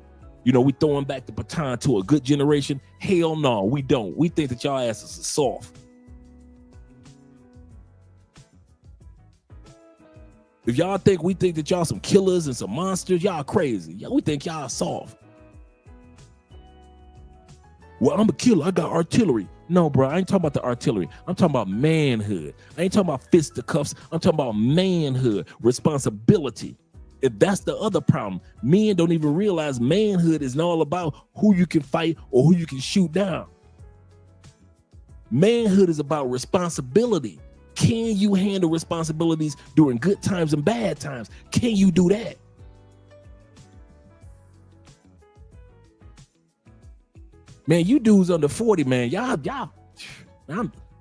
we throwing back the baton to a good generation. Hell no, we don't. We think that y'all asses are soft. If y'all think we think that y'all some killers and some monsters, y'all crazy. We think y'all soft. Well, I'm a killer. I got artillery. No, bro, I ain't talking about the artillery. I'm talking about manhood. I ain't talking about fisticuffs. I'm talking about manhood, responsibility. If that's the other problem, men don't even realize manhood is not all about who you can fight or who you can shoot down. Manhood is about responsibility. Can you handle responsibilities during good times and bad times? Can you do that? Man, you dudes under 40, man,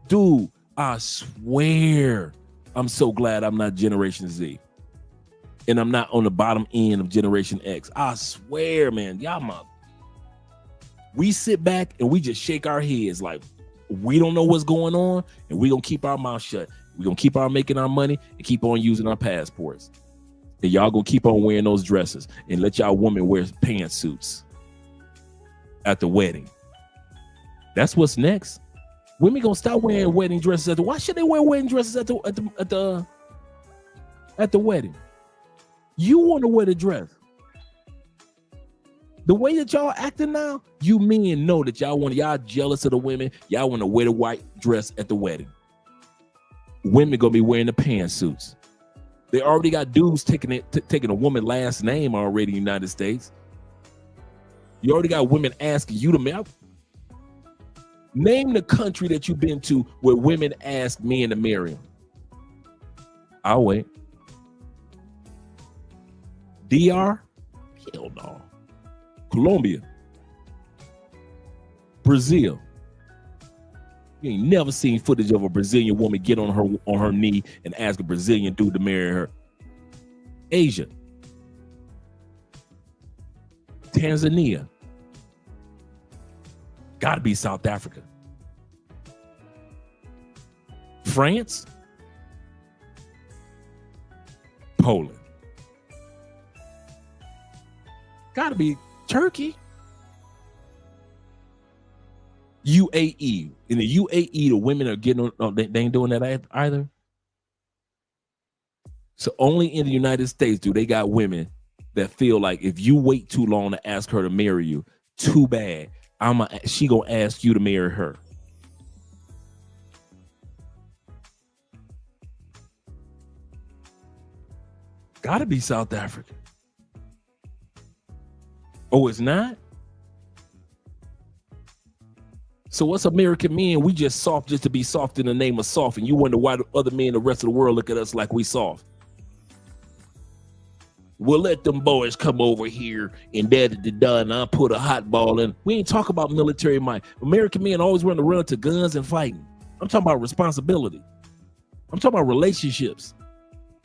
dude, I swear I'm so glad I'm not Generation Z. And I'm not on the bottom end of Generation X. I swear, man, we sit back and we just shake our heads like we don't know what's going on, and we gonna keep our mouth shut. We gonna keep on making our money and keep on using our passports. And y'all gonna keep on wearing those dresses and let y'all women wear pantsuits at the wedding. That's what's next. Women gonna stop wearing wedding dresses why should they wear wedding dresses at the wedding? You want to wear the dress. The way that y'all acting now, you men know that y'all jealous of the women. Y'all want to wear the white dress at the wedding. Women gonna be wearing the pantsuits. They already got dudes taking a woman last name already in the United States. You already got women asking you to marry. Name the country that you've been to where women ask men to marry them. I'll wait. DR? Hell no. Colombia. Brazil. You ain't never seen footage of a Brazilian woman get on her knee and ask a Brazilian dude to marry her. Asia. Tanzania. Gotta be South Africa. France. Poland. Gotta be Turkey. UAE. In the UAE, the women are getting on, they ain't doing that either. So only in the United States do they got women that feel like if you wait too long to ask her to marry you, too bad. She gonna ask you to marry her. Gotta be South Africa. Oh, it's not? So what's American men? We just soft just to be soft in the name of soft, and you wonder why the other men, the rest of the world, look at us like we soft. We'll let them boys come over here and and I'll put a hot ball in. We ain't talk about military might. American men always want to run to guns and fighting. I'm talking about responsibility. I'm talking about relationships.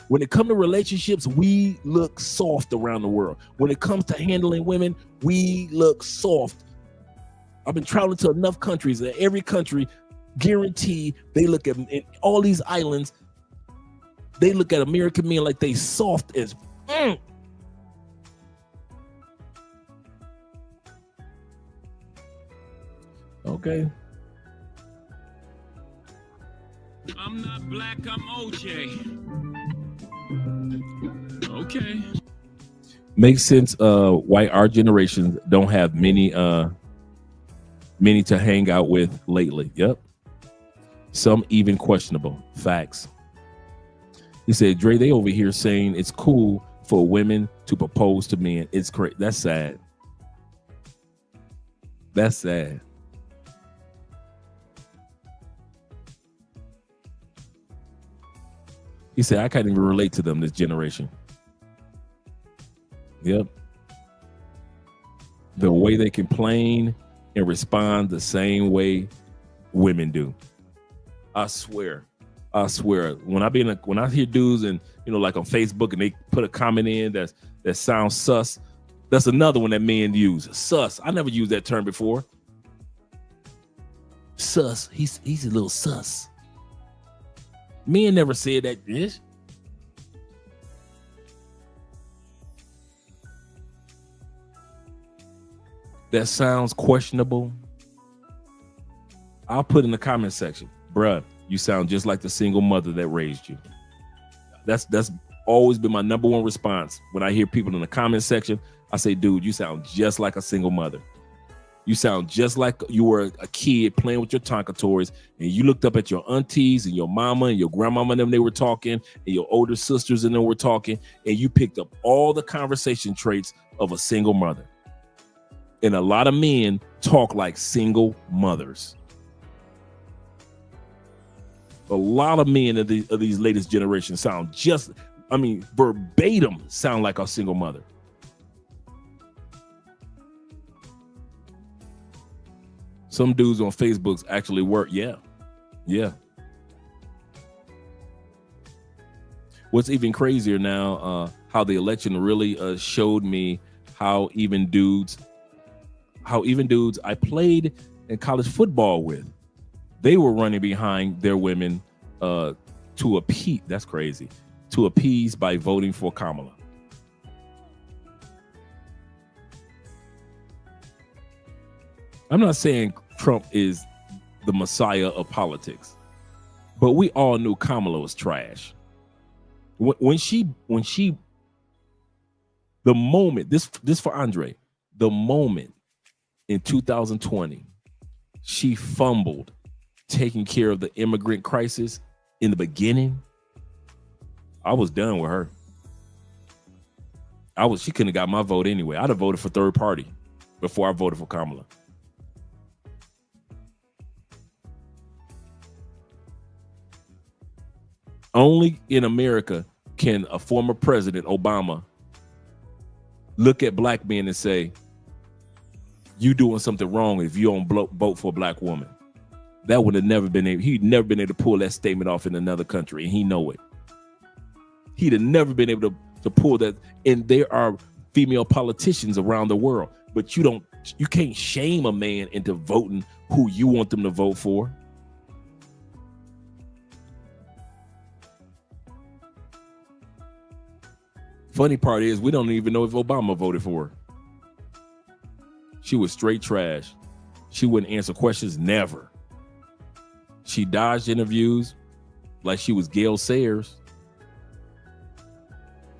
When it comes to relationships, we look soft around the world. When it comes to handling women, we look soft. I've been traveling to enough countries, and every country, guaranteed, they look at in all these islands, they look at American men like they soft as Okay. I'm not black, I'm OJ. Okay. Makes sense. Why our generation don't have many to hang out with lately. Yep. Some even questionable. Facts. He said, Dre, they over here saying it's cool for women to propose to men. It's crazy. That's sad. That's sad. He said, I can't even relate to them, this generation. Yep. The way they complain and respond the same way women do. I swear. When I hear dudes and like on Facebook and they put a comment in that sounds sus, That's another one that men use. Sus. I never used that term before. Sus. He's a little sus. Men never said that. Bitch. That sounds questionable. I'll put in the comment section, bruh, you sound just like the single mother that raised you. That's always been my number one response. When I hear people in the comment section, I say, dude, you sound just like a single mother. You sound just like you were a kid playing with your Tonka toys, and you looked up at your aunties and your mama and your grandmama and them, they were talking, and your older sisters and them were talking, and you picked up all the conversation traits of a single mother. And a lot of men talk like single mothers. A lot of men of these latest generations sound verbatim sound like a single mother. Some dudes on Facebook actually work. Yeah. What's even crazier now, how the election really showed me how even dudes I played in college football with, they were running behind their women to appease. That's crazy. To appease by voting for Kamala. I'm not saying Trump is the messiah of politics, but we all knew Kamala was trash. When she, the moment, this for Andre, the moment in 2020, she fumbled taking care of the immigrant crisis in the beginning, I was done with her. She couldn't have got my vote anyway. I'd have voted for third party before I voted for Kamala. Only in America can a former president, Obama, look at black men and say, you doing something wrong if you don't vote for a black woman. That would have never been able, he'd never been able to pull that statement off in another country, and he know it. He'd have never been able to pull that. And there are female politicians around the world, but you can't shame a man into voting who you want them to vote for. Funny part is we don't even know if Obama voted for her. She was straight trash. She wouldn't answer questions, never. She dodged interviews like she was Gail Sayers.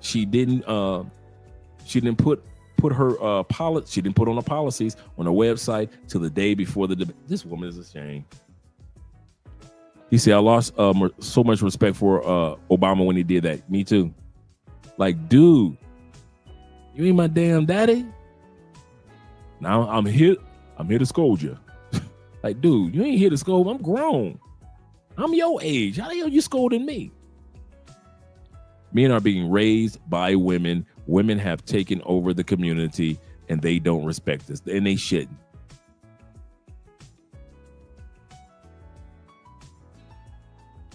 She didn't put on her policies on her website till the day before the debate. This woman is a shame. He said, I lost so much respect for Obama when he did that. Me too. Like, dude, you ain't my damn daddy. Now I'm here to scold you. Like, dude, you ain't here to scold. I'm grown. I'm your age. How the hell you scolding me? Men are being raised by women. Women have taken over the community, and they don't respect us, and they shouldn't.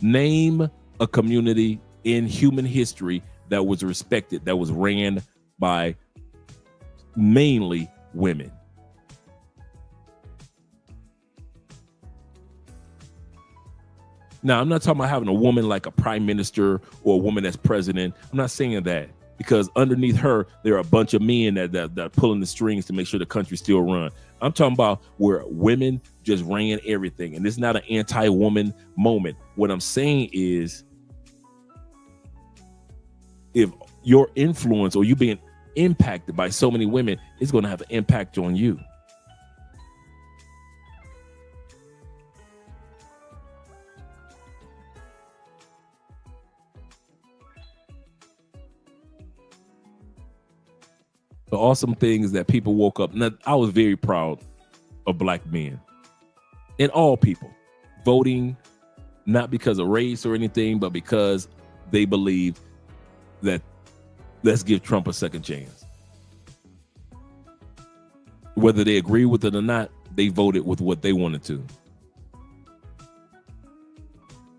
Name a community in human history that was respected, that was ran by mainly women. Now, I'm not talking about having a woman like a prime minister or a woman that's president. I'm not saying that, because underneath her, there are a bunch of men that are pulling the strings to make sure the country still run. I'm talking about where women just ran everything. And it's not an anti-woman moment. What I'm saying is, if your influence or you being impacted by so many women, it's going to have an impact on you. The awesome thing is that people woke up. Now, I was very proud of black men and all people voting, not because of race or anything, but because they believe that let's give Trump a second chance. Whether they agree with it or not, they voted with what they wanted to.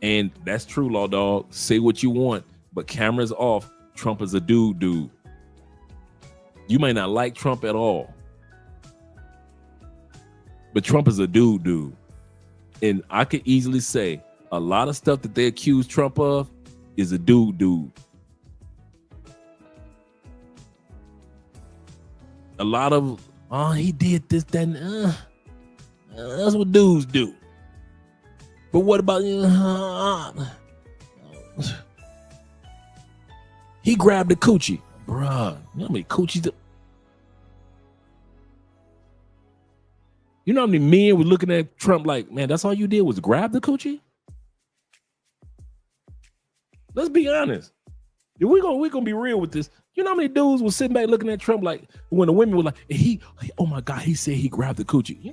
And that's true, Law Dog. Say what you want, but cameras off. Trump is a dude. You might not like Trump at all, but Trump is a dude. And I could easily say a lot of stuff that they accuse Trump of is a dude. A lot of, he did this, that, and, that's what dudes do. But what about, he grabbed the coochie. Bruh, you know how many coochies? You know how many men were looking at Trump like, man, that's all you did was grab the coochie? Let's be honest. We're gonna be real with this. You know how many dudes were sitting back looking at Trump like, when the women were like, oh my God, he said he grabbed the coochie. Yeah.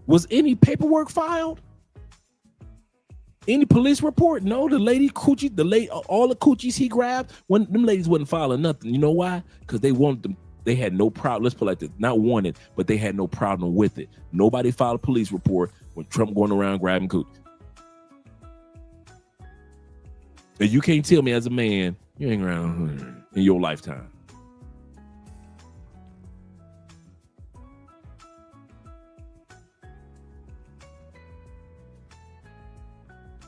Was any paperwork filed? Any police report? No, the lady coochie, all the coochies he grabbed, when them ladies wasn't filing nothing. You know why? Because they wanted them. They had no problem. Let's put it like this: not wanted, but they had no problem with it. Nobody filed a police report when Trump going around grabbing coochies. And you can't tell me as a man you ain't around in your lifetime.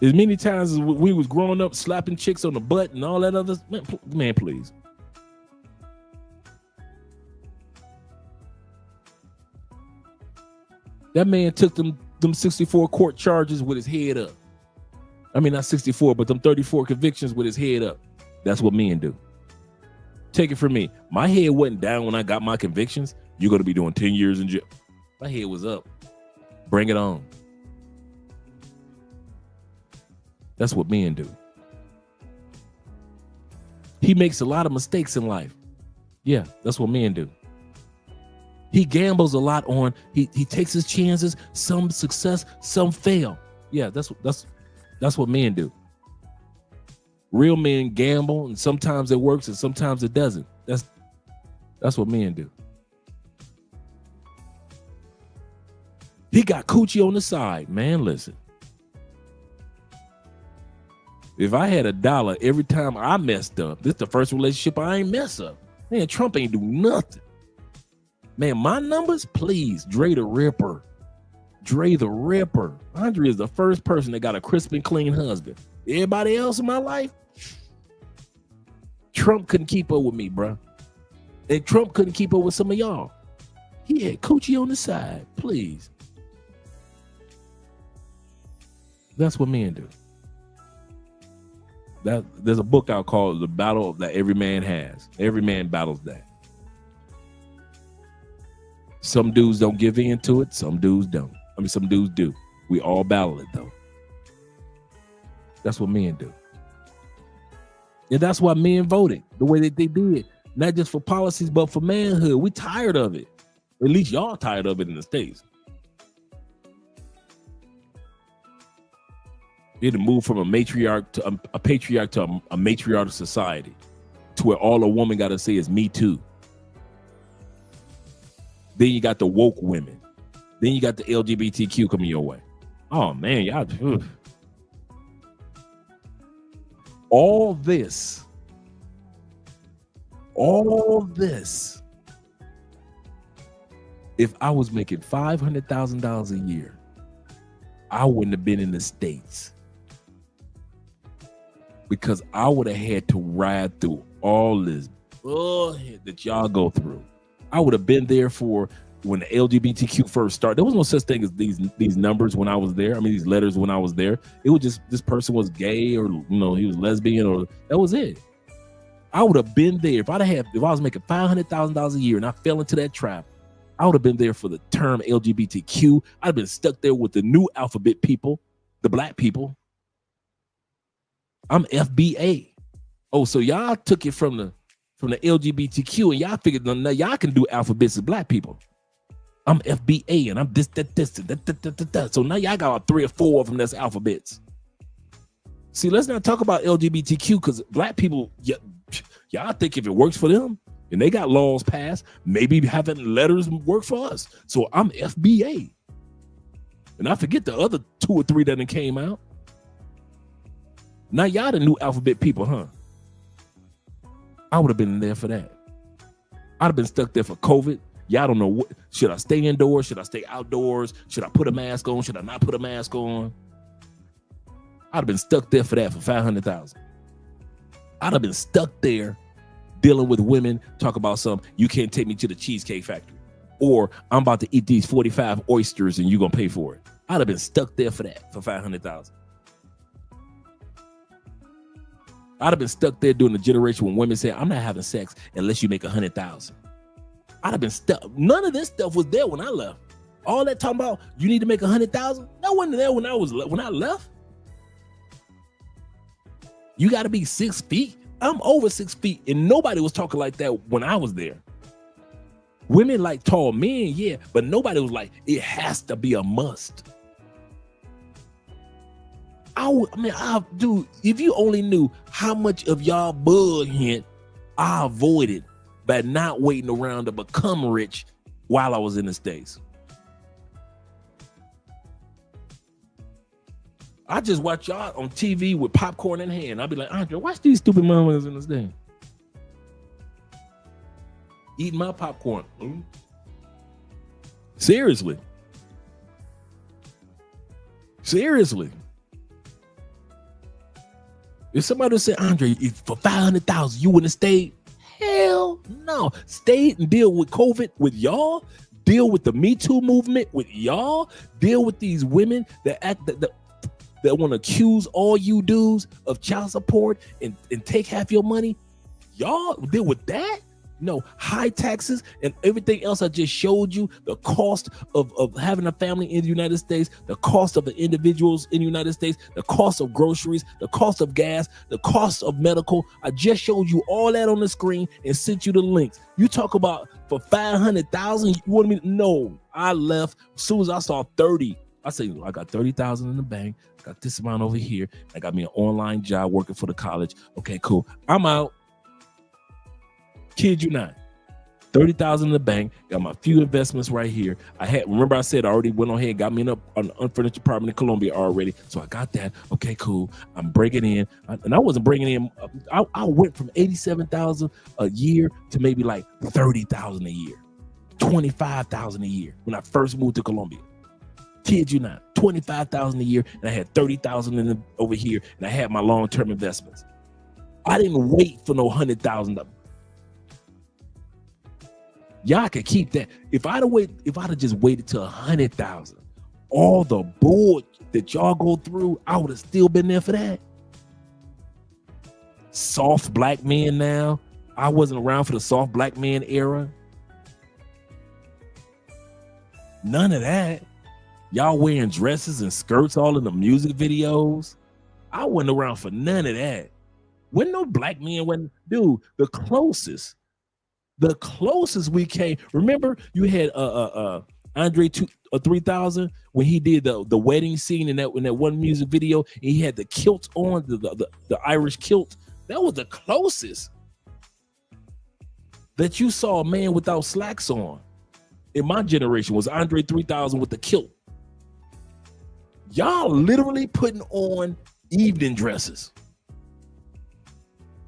As many times as we was growing up slapping chicks on the butt and all that other, man, please. That man took them 64 court charges with his head up. I mean, not 64, but them 34 convictions with his head up. That's what men do. Take it from me. My head wasn't down when I got my convictions. You're going to be doing 10 years in jail. My head was up. Bring it on. That's what men do. He makes a lot of mistakes in life. Yeah, that's what men do. He gambles a lot on, he takes his chances, some success, some fail. Yeah, that's what men do. Real men gamble, and sometimes it works and sometimes it doesn't. That's what men do. He got coochie on the side, man. Listen. If I had $1 every time I messed up, this is the first relationship I ain't mess up. Man, Trump ain't do nothing. Man, my numbers, please, Dre the Ripper. Andre is the first person that got a crisp and clean husband. Everybody else in my life, Trump couldn't keep up with me, bro. And Trump couldn't keep up with some of y'all. He had coochie on the side, please. That's what men do. There's a book out called The Battle That Every Man Has. Every man battles that. Some dudes don't give in to it. Some dudes don't. I mean, some dudes do. We all battle it, though. That's what men do. And that's why men voted the way that they did. Not just for policies, but for manhood. We tired of it. At least y'all tired of it in the States. We had to move from a matriarch to a patriarch to a matriarch society, to where all a woman got to say is me too. Then you got the woke women. Then you got the LGBTQ coming your way. Oh man, y'all. Ugh. All this. If I was making $500,000 a year, I wouldn't have been in the States. Because I would have had to ride through all this bullshit that y'all go through. I would have been there for when the LGBTQ first started. There was no such thing as these numbers when I was there. I mean, these letters when I was there. It was just this person was gay, or he was lesbian, or that was it. I would have been there if I was making $500,000 a year and I fell into that trap. I would have been there for the term LGBTQ. I'd have been stuck there with the new alphabet people, the black people. I'm FBA. Oh, so y'all took it from the LGBTQ and y'all figured now y'all can do alphabets as black people. I'm FBA and I'm this, that. So now y'all got 3 or 4 of them that's alphabets. See, let's not talk about LGBTQ because black people, y'all think if it works for them and they got laws passed, maybe having letters work for us. So I'm FBA. And I forget the other 2 or 3 that came out. Now y'all the new alphabet people, huh? I would have been there for that. I'd have been stuck there for COVID. Y'all don't know what. Should I stay indoors? Should I stay outdoors? Should I put a mask on? Should I not put a mask on? I'd have been stuck there for that for $500,000. I'd have been stuck there dealing with women, talk about something. You can't take me to the Cheesecake Factory, or I'm about to eat these 45 oysters and you're gonna pay for it. I'd have been stuck there for that for $500,000. I'd have been stuck there during the generation when women say, I'm not having sex unless you make $100,000. I'd have been stuck. None of this stuff was there when I left. All that talking about you need to make $100,000. No one there when I left. You got to be 6 feet. I'm over 6 feet, and nobody was talking like that when I was there. Women like tall men, yeah, but nobody was like, it has to be a must. Dude, if you only knew how much of y'all bug hint I avoided by not waiting around to become rich while I was in the States. I just watch y'all on TV with popcorn in hand. I'll be like, Andre, watch these stupid motherfuckers in this thing. Eating my popcorn. Seriously. If somebody would say, Andre, if for $500,000 you wouldn't have stayed, hell no. Stay and deal with COVID with y'all. Deal with the Me Too movement with y'all. Deal with these women that want to accuse all you dudes of child support and take half your money. Y'all deal with that? No, high taxes and everything else I just showed you, the cost of having a family in the United States, the cost of the individuals in the United States, the cost of groceries, the cost of gas, the cost of medical. I just showed you all that on the screen and sent you the links. You talk about for $500,000, you want me to know? I left as soon as I saw 30. I say, I got 30,000 in the bank, got this amount over here. I got me an online job working for the college. Okay, cool. I'm out. Kid you not. 30,000 in the bank. Got my few investments right here. Remember I said I already went on ahead, got me an unfurnished apartment in Colombia already. So I got that. Okay, cool. I'm breaking in. And I wasn't bringing in. I went from 87,000 a year to maybe like 30,000 a year, 25,000 a year when I first moved to Colombia. Kid you not. 25,000 a year, and I had 30,000 over here, and I had my long-term investments. I didn't wait for no $100,000. Y'all could keep that. If I'd have just waited till 100,000, all the bull that y'all go through, I would have still been there for that. Soft black men now. I wasn't around for the soft black man era. None of that. Y'all wearing dresses and skirts all in the music videos. I wasn't around for none of that. When no black men went, dude, the closest we came. Remember you had Andre 3000 when he did the wedding scene in that one music video, and he had the kilt on, the Irish kilt. That was the closest that you saw a man without slacks on in my generation was Andre 3000 with the kilt. Y'all literally putting on evening dresses.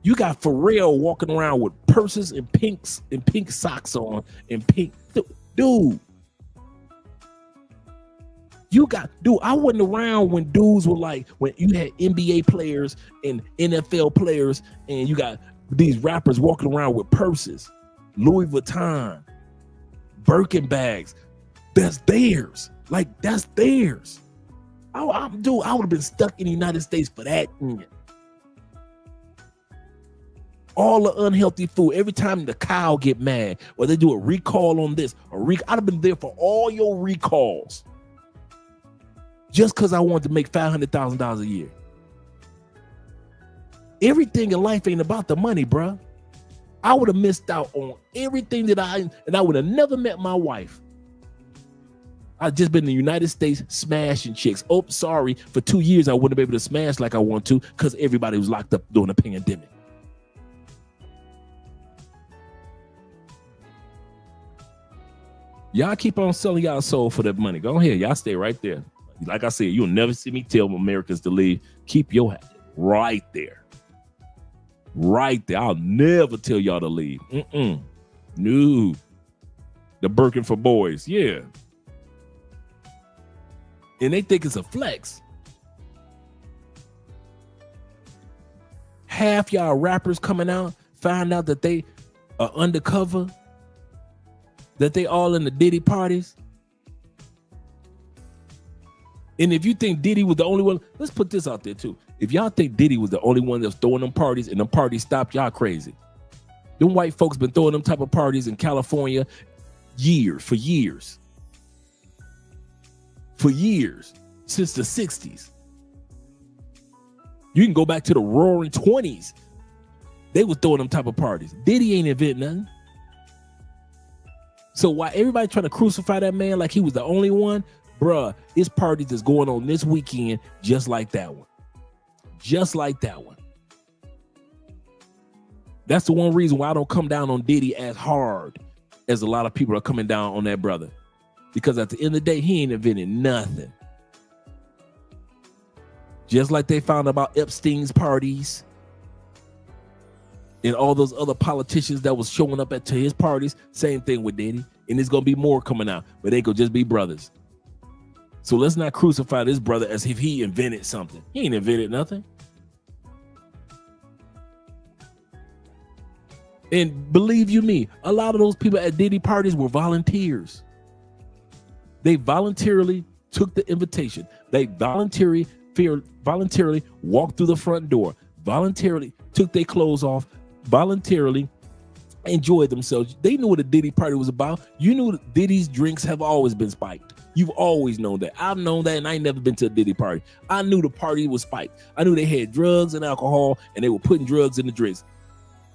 You got Pharrell walking around with purses and pink socks on and pink. Dude. I wasn't around when dudes were like, when you had NBA players and NFL players and you got these rappers walking around with purses, Louis Vuitton, Birkin bags. That's theirs. Like, that's theirs. I would have been stuck in the United States for that. All the unhealthy food. Every time the cow get mad or they do a recall on this, I'd have been there for all your recalls. Just because I wanted to make $500,000 a year. Everything in life ain't about the money, bruh. I would have missed out on everything and I would have never met my wife. I've just been in the United States smashing chicks. Oh, sorry. For 2 years, I wouldn't be able to smash like I want to because everybody was locked up during the pandemic. Y'all keep on selling y'all soul for that money. Go ahead. Y'all stay right there. Like I said, you'll never see me tell Americans to leave. Keep your hat right there. Right there. I'll never tell y'all to leave. No. The Birkin for boys. Yeah. And they think it's a flex. Half y'all rappers coming out, find out that they are undercover, that they all in the Diddy parties. And if you think Diddy was the only one, let's put this out there too. If y'all think Diddy was the only one that was throwing them parties and them parties stopped, y'all crazy. Them white folks been throwing them type of parties in California for years. For years, since the 60s. You can go back to the roaring 20s. They was throwing them type of parties. Diddy ain't inventing nothing. So why everybody trying to crucify that man like he was the only one? Bruh, it's parties that's going on this weekend just like that one. Just like that one. That's the one reason why I don't come down on Diddy as hard as a lot of people are coming down on that brother. Because at the end of the day, he ain't invented nothing. Just like they found about Epstein's parties and all those other politicians that was showing up to his parties, same thing with Diddy. And there's going to be more coming out, but they could just be brothers. So let's not crucify this brother as if he invented something. He ain't invented nothing. And believe you me, a lot of those people at Diddy parties were volunteers. They voluntarily took the invitation. They voluntarily walked through the front door, voluntarily took their clothes off, voluntarily enjoyed themselves. They knew what a Diddy party was about. You knew that Diddy's drinks have always been spiked. You've always known that. I've known that, and I ain't never been to a Diddy party. I knew the party was spiked. I knew they had drugs and alcohol, and they were putting drugs in the drinks.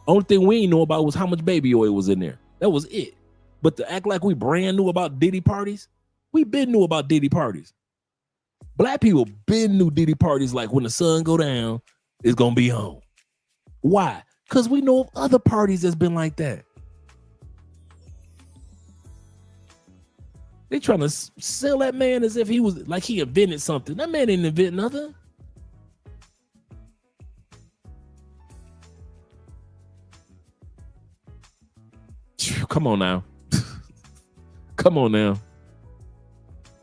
Only thing we ain't know about was how much baby oil was in there. That was it. But to act like we brand new about Diddy parties, we been knew about Diddy parties. Black people been knew Diddy parties like when the sun go down, it's gonna be on. Why? Because we know of other parties that's been like that. They trying to sell that man as if he was like he invented something. That man didn't invent nothing. Come on now. Come on now.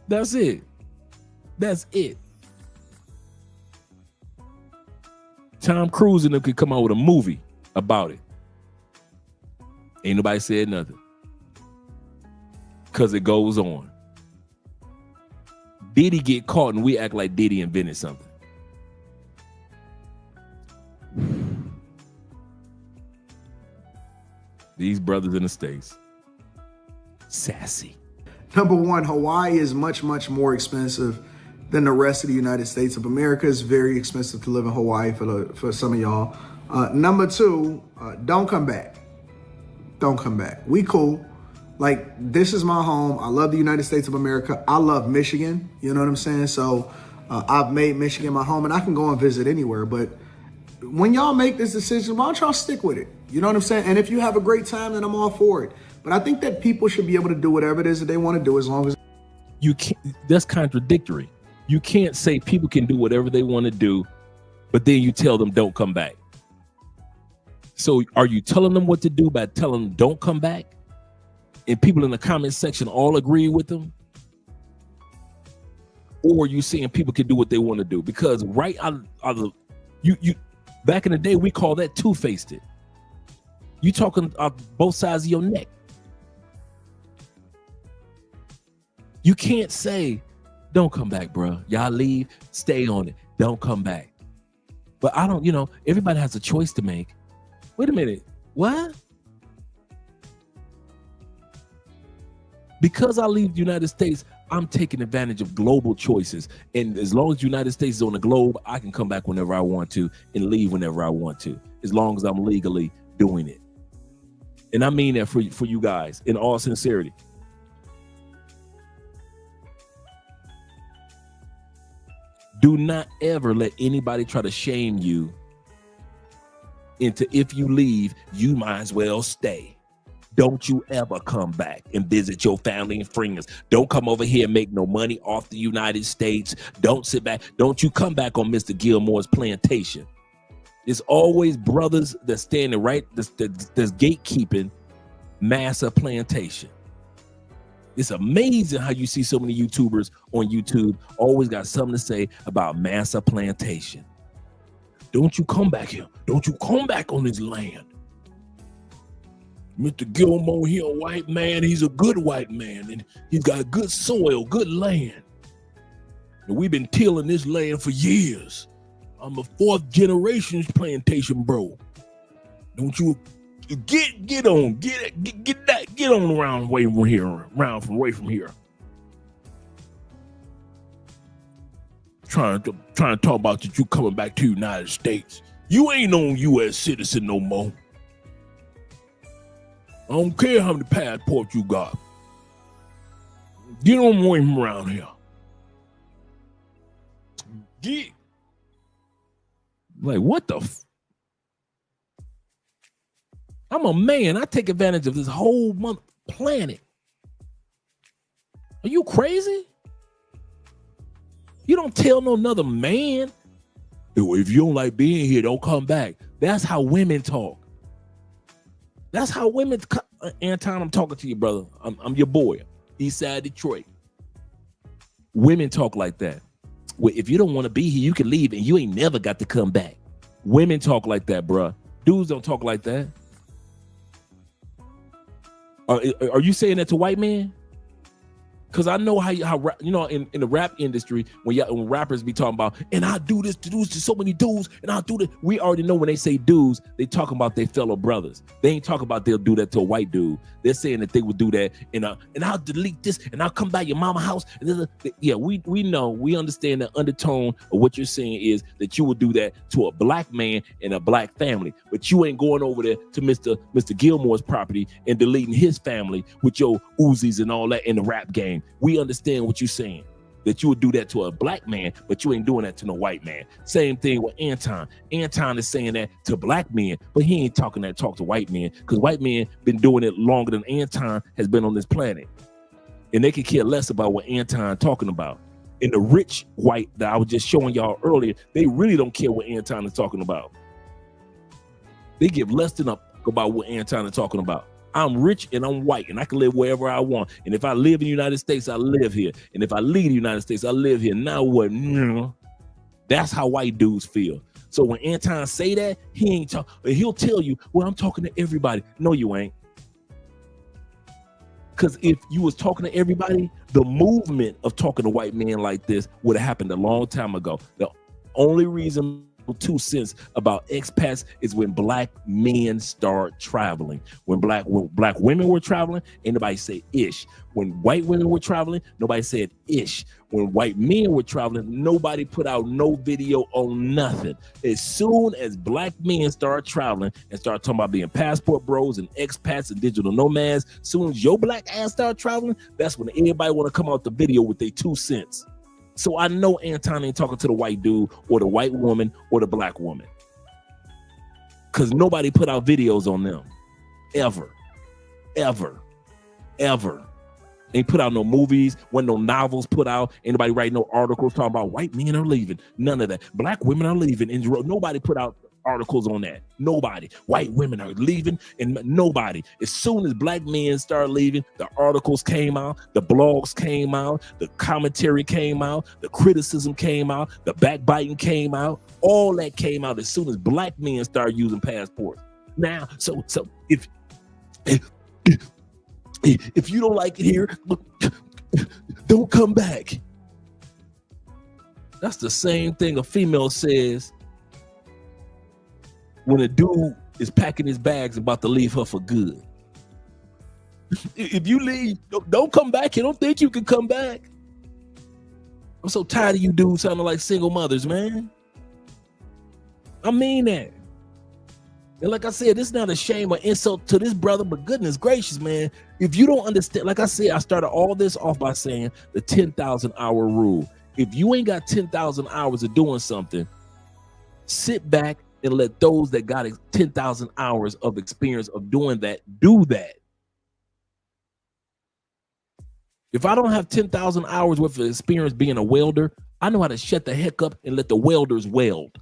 That's it. That's it. Tom Cruise and them could come out with a movie about it. Ain't nobody said nothing. Because it goes on. Diddy get caught and we act like Diddy invented something. These brothers in the States. Sassy. Number one, Hawaii is much, much more expensive than the rest of the United States of America. It's very expensive to live in Hawaii for some of y'all. Number two, don't come back. Don't come back. We cool. Like, this is my home. I love the United States of America. I love Michigan. You know what I'm saying? So I've made Michigan my home, and I can go and visit anywhere. But when y'all make this decision, why don't y'all stick with it? You know what I'm saying? And if you have a great time, then I'm all for it. But I think that people should be able to do whatever it is that they want to do as long as you can't. That's contradictory. You can't say people can do whatever they want to do, but then you tell them don't come back. So are you telling them what to do by telling them don't come back? And people in the comment section all agree with them? Or are you saying people can do what they want to do? Because right out of the, you back in the day, we call that two-faced it. You talking both sides of your neck. You can't say, don't come back, bro. Y'all leave, stay on it. Don't come back. But I don't, everybody has a choice to make. Wait a minute. What? Because I leave the United States, I'm taking advantage of global choices. And as long as the United States is on the globe, I can come back whenever I want to and leave whenever I want to, as long as I'm legally doing it. And I mean that for you guys in all sincerity. Do not ever let anybody try to shame you into, if you leave, you might as well stay. Don't you ever come back and visit your family and friends. Don't come over here and make no money off the United States. Don't sit back. Don't you come back on Mr. Gilmore's plantation. It's always brothers that's standing right, that's gatekeeping Massa Plantation. It's amazing how you see so many YouTubers on YouTube always got something to say about Massa Plantation. Don't you come back here. Don't you come back on this land. Mr. Gilmore, he a white man. He's a good white man, and he's got good soil, good land. And we've been tilling this land for years. I'm a 4th generation plantation bro. Don't you get on around away from here. Trying to talk about that you coming back to the United States. You ain't no U.S. citizen no more. I don't care how many passports you got. Get on away from around here. Get. Like, what the I'm a man. I take advantage of this whole planet. Are you crazy? You don't tell no another man, if you don't like being here, don't come back. That's how women talk. That's how women. Anton, I'm talking to you, brother. I'm your boy, Eastside Detroit. Women talk like that. Well, if you don't want to be here, you can leave, and you ain't never got to come back. Women talk like that, bruh. Dudes don't talk like that. Are you saying that to white men? Because I know how you know in the rap industry when rappers be talking about, and I do this to so many dudes, and I'll do this. We already know when they say dudes, they talking about their fellow brothers. They ain't talking about they'll do that to a white dude. They're saying that they would do that, and I'll delete this, and I'll come by your mama house. Yeah, we know, we understand the undertone of what you're saying is that you would do that to a black man and a black family, but you ain't going over there to Mr. Gilmore's property and deleting his family with your Uzis and all that in the rap game. We understand what you're saying, that you would do that to a black man, but you ain't doing that to no white man. Same thing with Anton. Anton is saying that to black men, but he ain't talk to white men, because white men been doing it longer than Anton has been on this planet. And they could care less about what Anton talking about. And the rich white that I was just showing y'all earlier, they really don't care what Anton is talking about. They give less than a fuck about what Anton is talking about. I'm rich and I'm white and I can live wherever I want. And if I live in the United States, I live here. And if I leave the United States, I live here. Now what? That's how white dudes feel. So when Anton say that, he ain't talk. He'll tell you, well, I'm talking to everybody. No, you ain't. Because if you was talking to everybody, the movement of talking to white men like this would have happened a long time ago. The only reason 2 cents about expats is when black men start traveling. When black women were traveling, ain't nobody say ish. When white women were traveling, nobody said ish. When white men were traveling, nobody put out no video on nothing. As soon as black men start traveling and start talking about being passport bros and expats and digital nomads, as soon as your black ass start traveling, that's when everybody want to come out the video with their 2 cents. So I know Anton ain't talking to the white dude or the white woman or the black woman, because nobody put out videos on them ever. Ain't put out no movies, wasn't no novels put out. Anybody write no articles talking about white men are leaving. None of that. Black women are leaving. And nobody put out articles on that. Nobody. White women are leaving, and nobody. As soon as black men start leaving, the articles came out, the blogs came out, the commentary came out, the criticism came out, the backbiting came out. All that came out as soon as black men start using passports. Now, so if you don't like it here, look, don't come back. That's the same thing a female says when a dude is packing his bags and about to leave her for good. If you leave, don't come back. You don't think you can come back. I'm so tired of you dudes sounding like single mothers, man. I mean that. And like I said, this is not a shame or insult to this brother, but goodness gracious, man. If you don't understand, like I said, I started all this off by saying the 10,000 hour rule. If you ain't got 10,000 hours of doing something, sit back and let those that got 10,000 hours of experience of doing that, do that. If I don't have 10,000 hours worth of experience being a welder, I know how to shut the heck up and let the welders weld.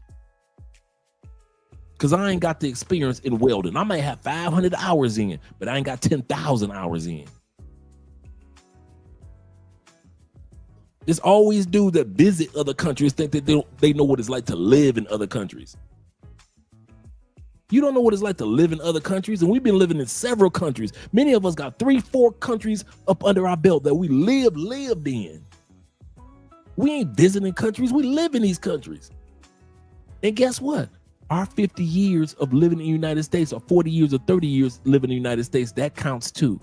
because I ain't got the experience in welding. I might have 500 hours in, but I ain't got 10,000 hours in. There's always dudes that visit other countries think that they know what it's like to live in other countries. You don't know what it's like to live in other countries, and we've been living in several countries. Many of us got 3-4 countries up under our belt that we lived in. We ain't visiting countries, we live in these countries. And guess what? Our 50 years of living in the United States, or 40 years or 30 years living in the United States, that counts too.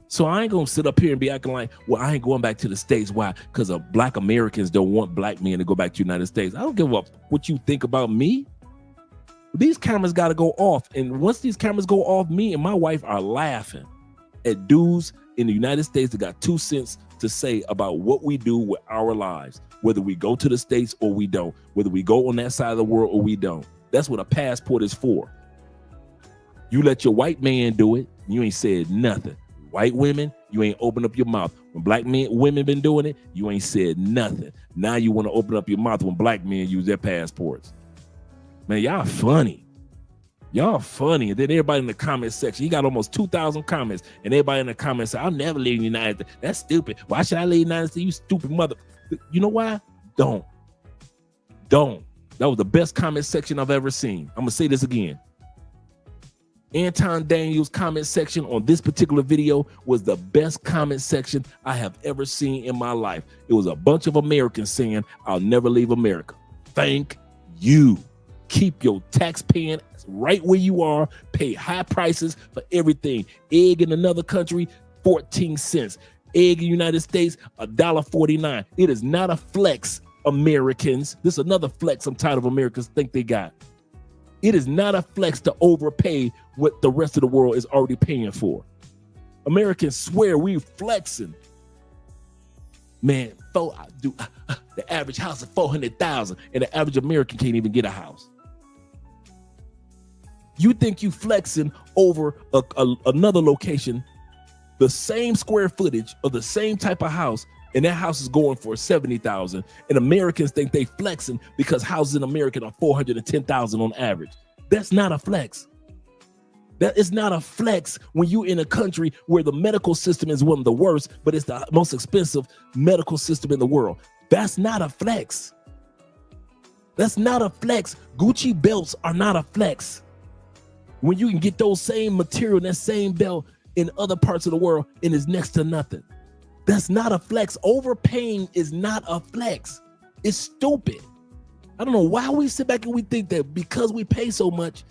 So I ain't gonna sit up here and be acting like, well, I ain't going back to the States. Why? Because of Black Americans don't want black men to go back to the United States. I don't give a what you think about me. These cameras got to go off. And once these cameras go off, me and my wife are laughing at dudes in the United States that got 2 cents to say about what we do with our lives, whether we go to the States or we don't, whether we go on that side of the world or we don't. That's what a passport is for. You let your white man do it, you ain't said nothing. White women, you ain't open up your mouth. When black women been doing it, you ain't said nothing. Now you want to open up your mouth when black men use their passports. Man, y'all funny. Y'all funny. And then everybody in the comment section, you got almost 2,000 comments, and everybody in the comments say, I'll never leave the United States. That's stupid. Why should I leave the United States? You stupid mother. You know why? Don't. That was the best comment section I've ever seen. I'm going to say this again. Anton Daniels' comment section on this particular video was the best comment section I have ever seen in my life. It was a bunch of Americans saying, I'll never leave America. Thank you. Keep your tax paying right where you are. Pay high prices for everything. Egg in another country, 14 cents. Egg in the United States, $1.49. It is not a flex, Americans. This is another flex I'm tired of Americans think they got. It is not a flex to overpay what the rest of the world is already paying for. Americans swear we flexing. Man, the average house is $400,000, and the average American can't even get a house. You think you flexing over another location, the same square footage of the same type of house, and that house is going for $70,000, and Americans think they flexing because houses in America are $410,000 on average. That's not a flex. That is not a flex when you're in a country where the medical system is one of the worst, but it's the most expensive medical system in the world. That's not a flex. That's not a flex. Gucci belts are not a flex. When you can get those same material, that same belt in other parts of the world, and it's next to nothing. That's not a flex. Overpaying is not a flex. It's stupid. I don't know why we sit back and we think that because we pay so much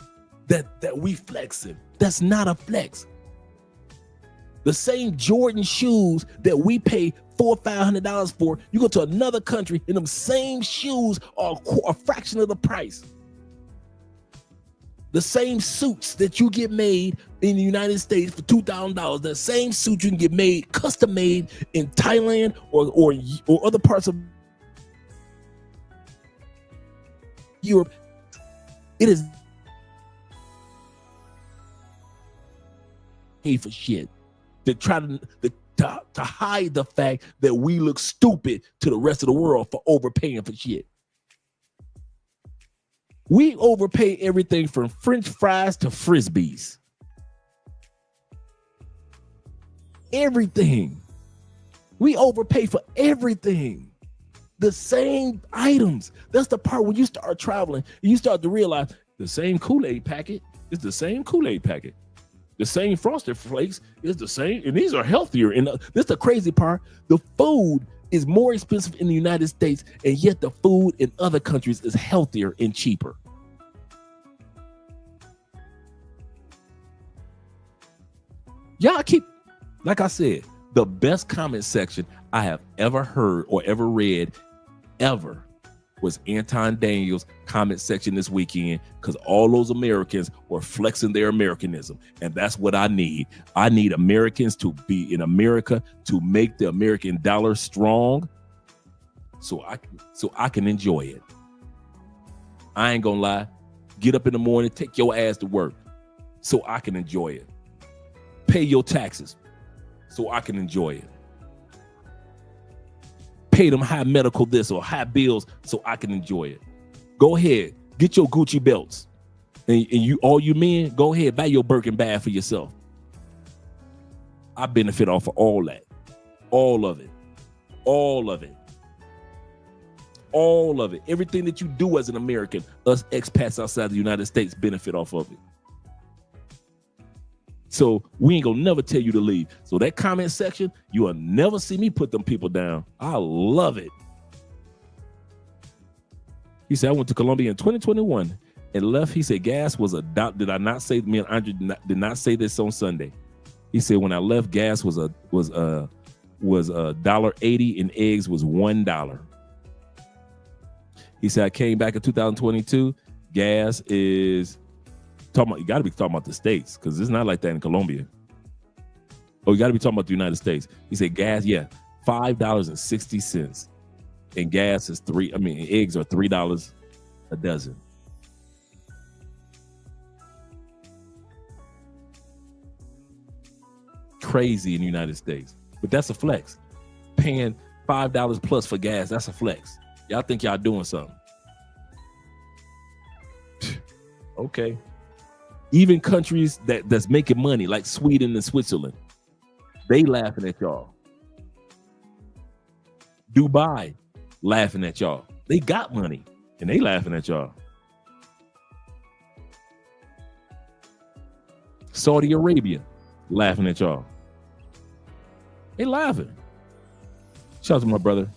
that we flexing. That's not a flex. The same Jordan shoes that we pay $400 or $500 for, you go to another country and them same shoes are a fraction of the price. The same suits that you get made in the United States for $2,000, the same suit you can get made, custom made in Thailand or other parts of Europe. It is pay for shit to try to hide the fact that we look stupid to the rest of the world for overpaying for shit. We overpay everything from French fries to Frisbees. Everything. We overpay for everything. The same items. That's the part when you start traveling, you start to realize the same Kool-Aid packet is the same Kool-Aid packet. The same Frosted Flakes is the same, and these are healthier. And this is the crazy part. The food is more expensive in the United States, and yet the food in other countries is healthier and cheaper. Y'all keep, like I said, the best comment section I have ever heard or ever read ever was Anton Daniels' comment section this weekend, because all those Americans were flexing their Americanism. And that's what I need. I need Americans to be in America to make the American dollar strong so I can enjoy it. I ain't gonna lie. Get up in the morning, take your ass to work so I can enjoy it. Pay your taxes so I can enjoy it. Pay them high medical this or high bills so I can enjoy it. Go ahead. Get your Gucci belts. And you, all you men, go ahead, buy your Birkin bag for yourself. I benefit off of all that. All of it. All of it. All of it. Everything that you do as an American, us expats outside the United States benefit off of it. So we ain't gonna never tell you to leave. So that comment section, you will never see me put them people down. I love it. He said, I went to Colombia in 2021 and left. He said, gas was $1. Did I not say, me and Andre did not say this on Sunday. He said, when I left, gas was $1.80 and eggs was $1. He said, I came back in 2022. Gas is talking about, you got to be talking about the States because it's not like that in Colombia. Oh, you got to be talking about the United States. He said, gas, yeah, $5.60. And gas is eggs are $3 a dozen. Crazy in the United States. But that's a flex. Paying $5 plus for gas, that's a flex. Y'all think y'all doing something. Okay. Even countries that's making money, like Sweden and Switzerland, they laughing at y'all. Dubai laughing at y'all. They got money and they laughing at y'all. Saudi Arabia laughing at y'all. They laughing. Shout out to my brother.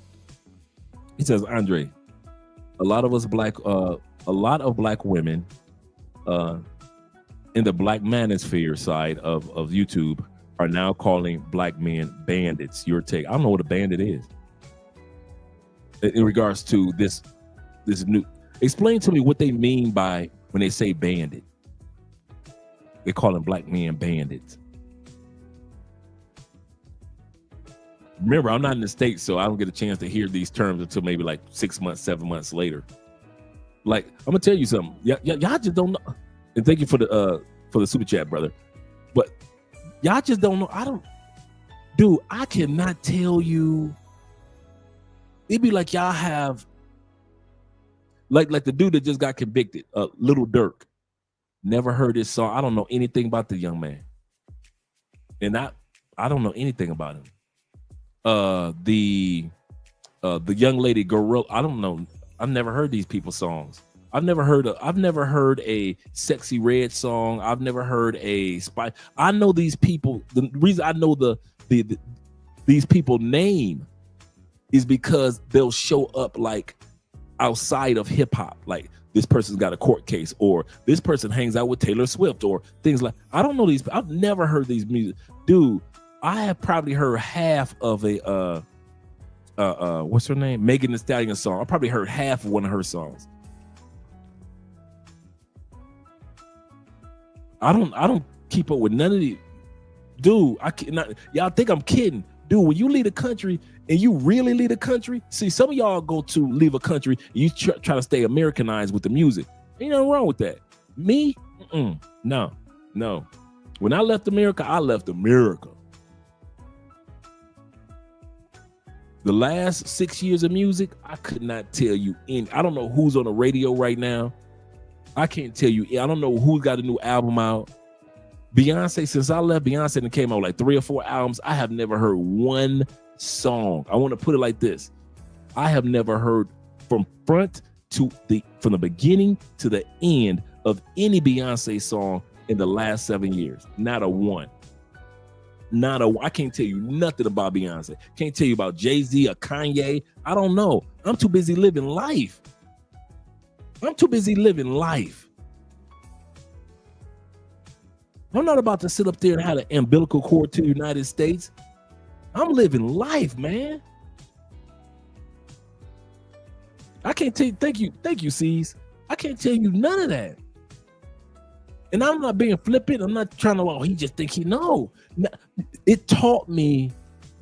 He says, Andre, a lot of black women in the black manosphere side of YouTube are now calling black men bandits. Your take. I don't know what a bandit is. In regards to this new, explain to me what they mean by when they say bandit. They calling black men bandits. Remember, I'm not in the States, so I don't get a chance to hear these terms until maybe like 6 months, 7 months later. Like, I'm gonna tell you something. Y'all just don't know. And thank you for the super chat, brother. But y'all just don't know. I cannot tell you. It'd be like y'all have, like the dude that just got convicted, Little Dirk. Never heard his song. I don't know anything about the young man, and I don't know anything about him. The young lady Gorilla. I don't know. I've never heard these people's songs. I've never heard a Sexy Red song. I've never heard a Spy. I know these people. The reason I know these people name is because they'll show up like outside of hip hop. Like this person's got a court case, or this person hangs out with Taylor Swift, or things like. I don't know these. I've never heard these music, dude. I have probably heard half of a what's her name? Megan Thee Stallion song. I probably heard half of one of her songs. I don't keep up with none of these. Dude, I cannot. Y'all think I'm kidding. Dude, when you leave a country and you really leave a country, see, some of y'all go to leave a country and you try to stay Americanized with the music. Ain't nothing wrong with that. Me? No. When I left America, I left America. The last 6 years of music, I could not tell you any. I don't know who's on the radio right now. I can't tell you. I don't know who's got a new album out. Beyonce, since I left, Beyonce and came out like 3 or 4 albums. I have never heard one song. I want to put it like this. I have never heard from the beginning to the end of any Beyonce song in the last 7 years. Not a one. I can't tell you nothing about Beyonce. Can't tell you about Jay-Z or Kanye. I don't know. I'm too busy living life. I'm not about to sit up there and have an umbilical cord to the United States. I'm living life, man. I can't tell you, thank you, C's. I can't tell you none of that. And I'm not being flippant. I'm not trying to, he just think no. It taught me,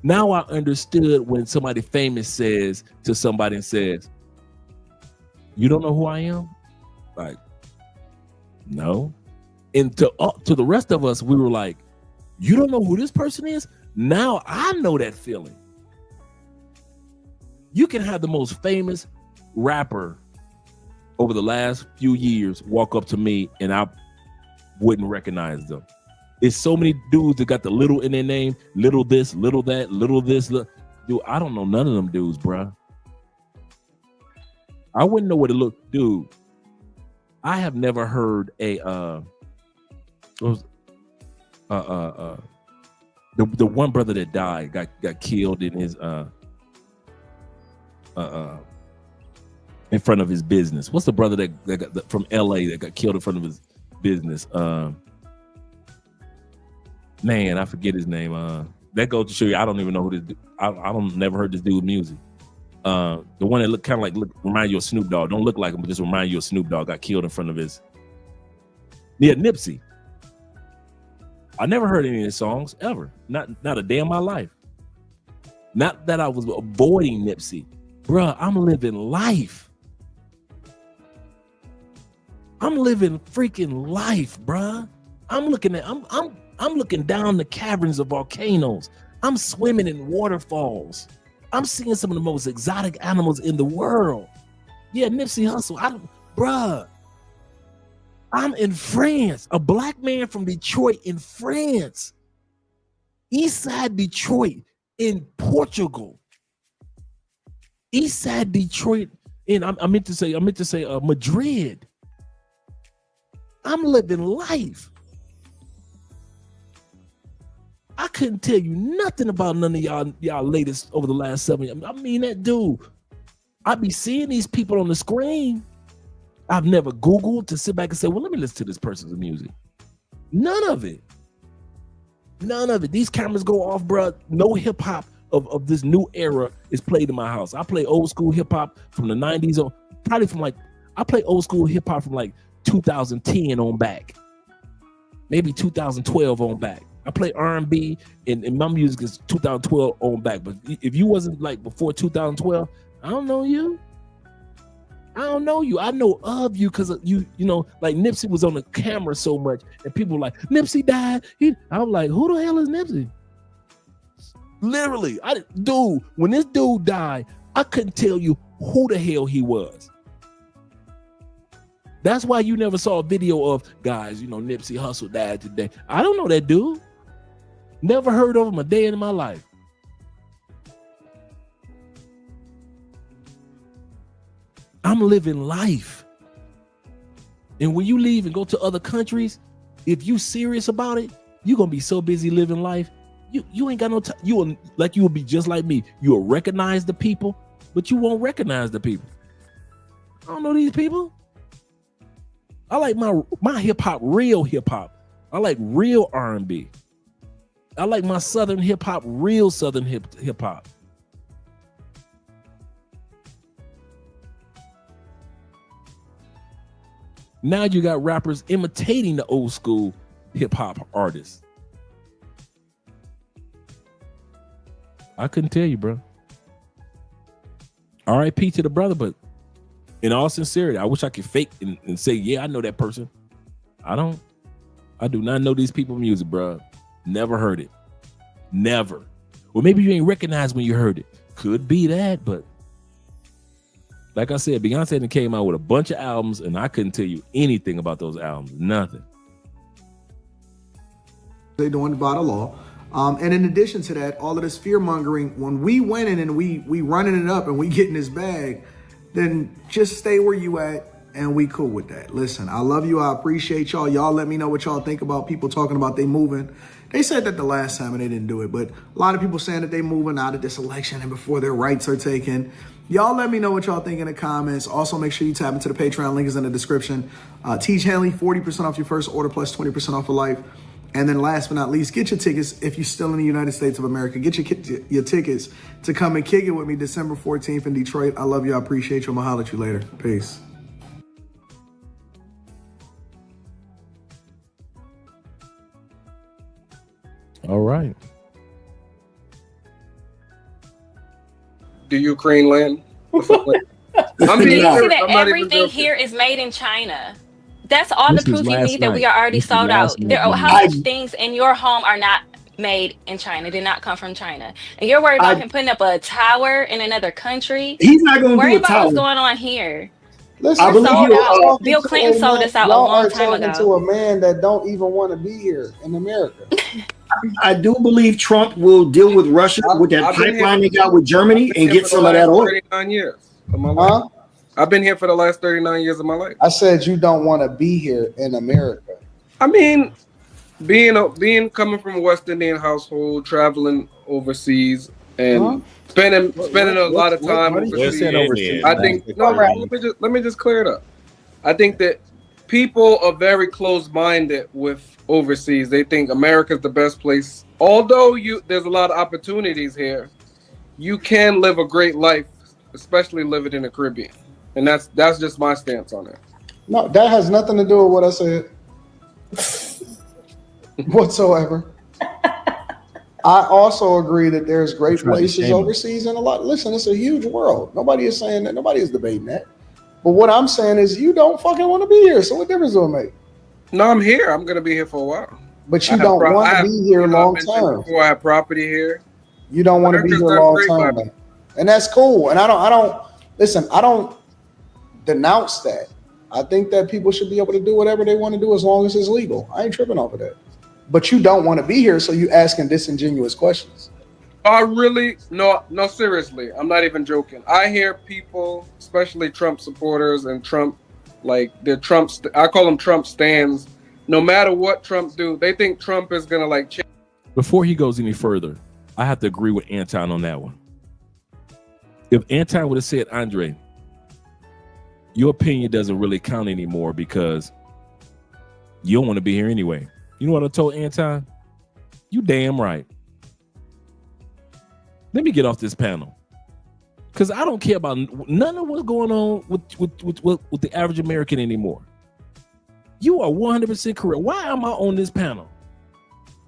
now I understood when somebody famous says to somebody and says, you don't know who I am? Like, no. And to the rest of us, we were like, you don't know who this person is? Now I know that feeling. You can have the most famous rapper over the last few years walk up to me and I wouldn't recognize them. There's so many dudes that got the little in their name, little this, little that, little this. Dude, I don't know none of them dudes, bruh. I wouldn't know what it looked, dude. I have never heard the one brother that died got killed in his in front of his business. What's the brother that got from LA that got killed in front of his business? Man, I forget his name. That goes to show you I don't even know who this. I don't never heard this dude's music. The one that look kind of like remind you of Snoop Dogg. Don't look like him, but just remind you of Snoop Dogg. Got killed in front of his. Yeah, Nipsey. I never heard any of his songs ever. Not a day in my life. Not that I was avoiding Nipsey, bruh. I'm living life. I'm living freaking life, bruh. I'm looking down the caverns of volcanoes. I'm swimming in waterfalls. I'm seeing some of the most exotic animals in the world. Yeah, Nipsey Hussle. Bruh. I'm in France. A black man from Detroit in France. Eastside Detroit in Portugal. Eastside Detroit in I meant to say Madrid. I'm living life. I couldn't tell you nothing about none of y'all latest over the last 7 years. I mean, that dude, I be seeing these people on the screen. I've never Googled to sit back and say, well, let me listen to this person's music. None of it. None of it. These cameras go off, bro. No hip hop of this new era is played in my house. I play old school hip hop from the 90s on, probably from I play old school hip hop from 2010 on back. Maybe 2012 on back. I play R&B and my music is 2012 on back. But if you wasn't before 2012, I don't know you. I don't know you. I know of you because you know, Nipsey was on the camera so much and people were like, Nipsey died. I was like, who the hell is Nipsey? Literally, when this dude died, I couldn't tell you who the hell he was. That's why you never saw a video of, guys, Nipsey Hussle died today. I don't know that dude. Never heard of him a day in my life. I'm living life. And when you leave and go to other countries, if you serious about it, you're going to be so busy living life. You ain't got no time. You will be just like me. You will recognize the people, but you won't recognize the people. I don't know these people. I like my hip hop, real hip hop. I like real R&B. I like my Southern hip hop, real Southern hip hop. Now you got rappers imitating the old school hip hop artists. I couldn't tell you, bro. R.I.P. to the brother, but in all sincerity, I wish I could fake and say, yeah, I know that person. I do not know these people's music, bro. Never heard it. Never. Well, maybe you ain't recognized when you heard it. Could be that, but like I said, Beyonce came out with a bunch of albums and I couldn't tell you anything about those albums. Nothing. They're doing by the law. And in addition to that, all of this fear mongering, when we went in and we running it up and we get in this bag, then just stay where you at and we cool with that. Listen, I love you. I appreciate y'all. Y'all let me know what y'all think about people talking about they moving. They said that the last time and they didn't do it, but a lot of people saying that they moving out of this election and before their rights are taken. Y'all let me know what y'all think in the comments. Also, make sure you tap into the Patreon. Link is in the description. Teach Hanley, 40% off your first order plus 20% off of life. And then last but not least, get your tickets. If you're still in the United States of America, get your tickets to come and kick it with me December 14th in Detroit. I love you. I appreciate you. I'm going to holler at you later. Peace. All right. Do Ukraine land? You see that everything here is made in China. That's all the proof you need that we are already sold out. How much things in your home are not made in China, did not come from China. And you're worried about him putting up a tower in another country. He's not going to do a tower. What's going on here? Listen, We're sold out. Bill to Clinton a sold man, us out a y'all long are time talking to ago. a man that don't even want to be here in America. I do believe Trump will deal with Russia with that pipeline they got with Germany and get some of that oil. 39 years of my life. I've been here for the last 39 years of my life. I said you don't want to be here in America. I mean, being coming from a West Indian household, traveling overseas, and spending a lot of time overseas. I think let me just clear it up. I think that people are very close-minded with overseas. They think America's the best place. Although there's a lot of opportunities here, you can live a great life, especially living in the Caribbean. And that's just my stance on it. No, that has nothing to do with what I said whatsoever. I also agree that there's great places overseas and a lot. Listen, it's a huge world. Nobody is saying that. Nobody is debating that. But what I'm saying is you don't fucking want to be here. So what difference will it make? No, I'm here. I'm going to be here for a while. But you don't want to be here long term. Before I have property here. You don't want to be here long term. And that's cool. And I don't denounce that. I think that people should be able to do whatever they want to do as long as it's legal. I ain't tripping off of that. But you don't want to be here, so you asking disingenuous questions. I really no, seriously. I'm not even joking. I hear people, especially Trump supporters and Trump, like they're Trump. I call them Trump stans. No matter what Trump do, they think Trump is gonna like change. Before he goes any further, I have to agree with Anton on that one. If Anton would have said, Andre, your opinion doesn't really count anymore because you don't want to be here anyway. You know what I told Anton? You damn right. Let me get off this panel because I don't care about none of what's going on with the average American anymore. You are 100% correct. Why am I on this panel?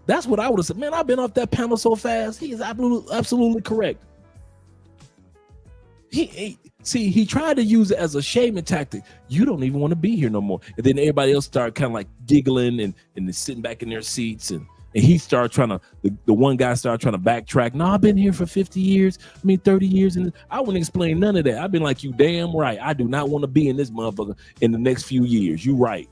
That's what I would have said. Man, I've been off that panel so fast. He is absolutely correct. He tried to use it as a shaming tactic. You don't even want to be here no more. And then everybody else started kind of like giggling and sitting back in their seats. And he started trying to, the one guy started trying to backtrack. No, I've been here for 50 years. 30 years. And I wouldn't explain none of that. I've been like, you damn right. I do not want to be in this motherfucker in the next few years. You right.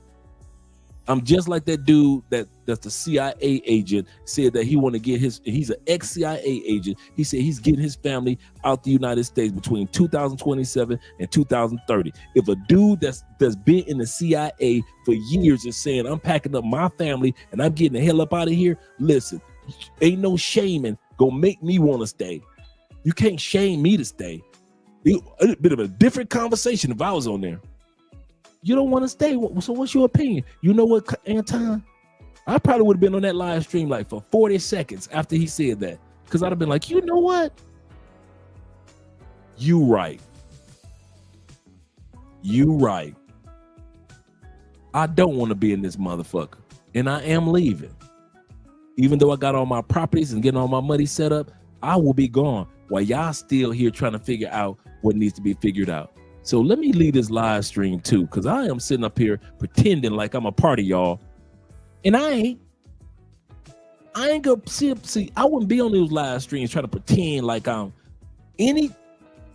I'm just like that dude that's the CIA agent said that he want to get he's an ex-CIA agent. He said he's getting his family out the United States between 2027 and 2030. If a dude that's been in the CIA for years is saying, I'm packing up my family and I'm getting the hell up out of here, listen, ain't no shaming gonna make me want to stay. You can't shame me to stay. A bit of a different conversation if I was on there. You don't want to stay. So what's your opinion? You know what, Anton? I probably would have been on that live stream like for 40 seconds after he said that. Because I'd have been like, you know what? You right. You right. I don't want to be in this motherfucker. And I am leaving. Even though I got all my properties and getting all my money set up, I will be gone while y'all still here trying to figure out what needs to be figured out. So let me leave this live stream too, because I am sitting up here pretending like I'm a part of y'all. And I ain't gonna see, I wouldn't be on those live streams trying to pretend like I'm any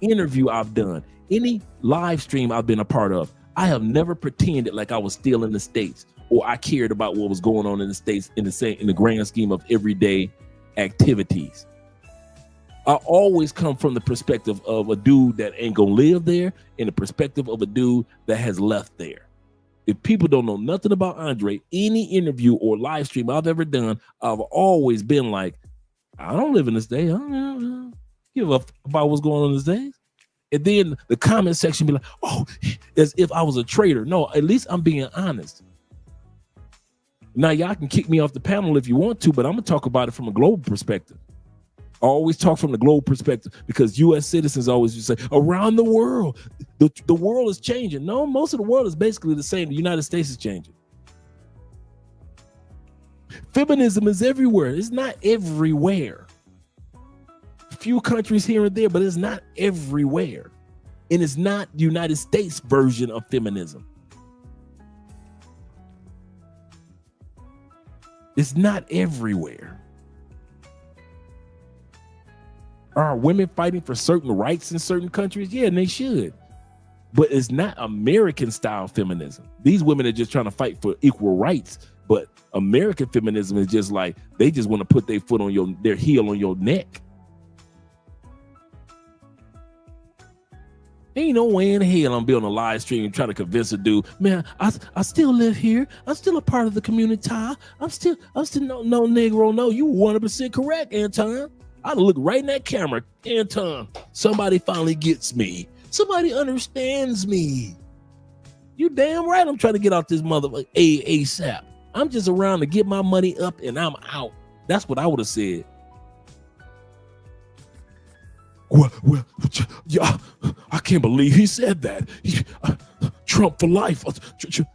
interview I've done, any live stream I've been a part of. I have never pretended like I was still in the States or I cared about what was going on in the States in the grand scheme of everyday activities. I always come from the perspective of a dude that ain't gonna live there and the perspective of a dude that has left there. If people don't know nothing about Andre, any interview or live stream I've ever done, I've always been like, I don't live in the States. I don't give a fuck about what's going on in the States. And then the comment section be like, oh, as if I was a traitor. No, at least I'm being honest. Now, y'all can kick me off the panel if you want to, but I'm gonna talk about it from a global perspective. I always talk from the global perspective because U.S. citizens always just say, around the world, the world is changing. No, most of the world is basically the same. The United States is changing. Feminism is everywhere. It's not everywhere. Few countries here and there, but it's not everywhere. And it's not the United States version of feminism. It's not everywhere. Are women fighting for certain rights in certain countries? Yeah, and they should. But it's not American style feminism. These women are just trying to fight for equal rights. But American feminism is just like, they just want to put their foot on their heel on your neck. Ain't no way in hell I'm building a live stream and trying to convince a dude, man, I still live here. I'm still a part of the community. I'm still no Negro. No, you 100% correct, Anton. I'd look right in that camera. Anton, somebody finally gets me. Somebody understands me. You damn right I'm trying to get out this motherfucker ASAP. I'm just around to get my money up and I'm out. That's what I would have said. Well, yeah, I can't believe he said that. Trump for life.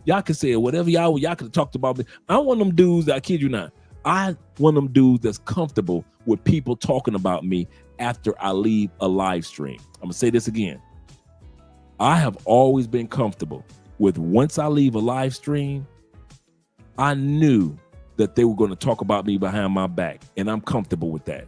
Y'all can say whatever y'all could have talked about me. I want them dudes, I kid you not. I want them dudes that's comfortable with people talking about me after I leave a live stream. I'm gonna say this again. I have always been comfortable with, once I leave a live stream, I knew that they were going to talk about me behind my back, and I'm comfortable with that.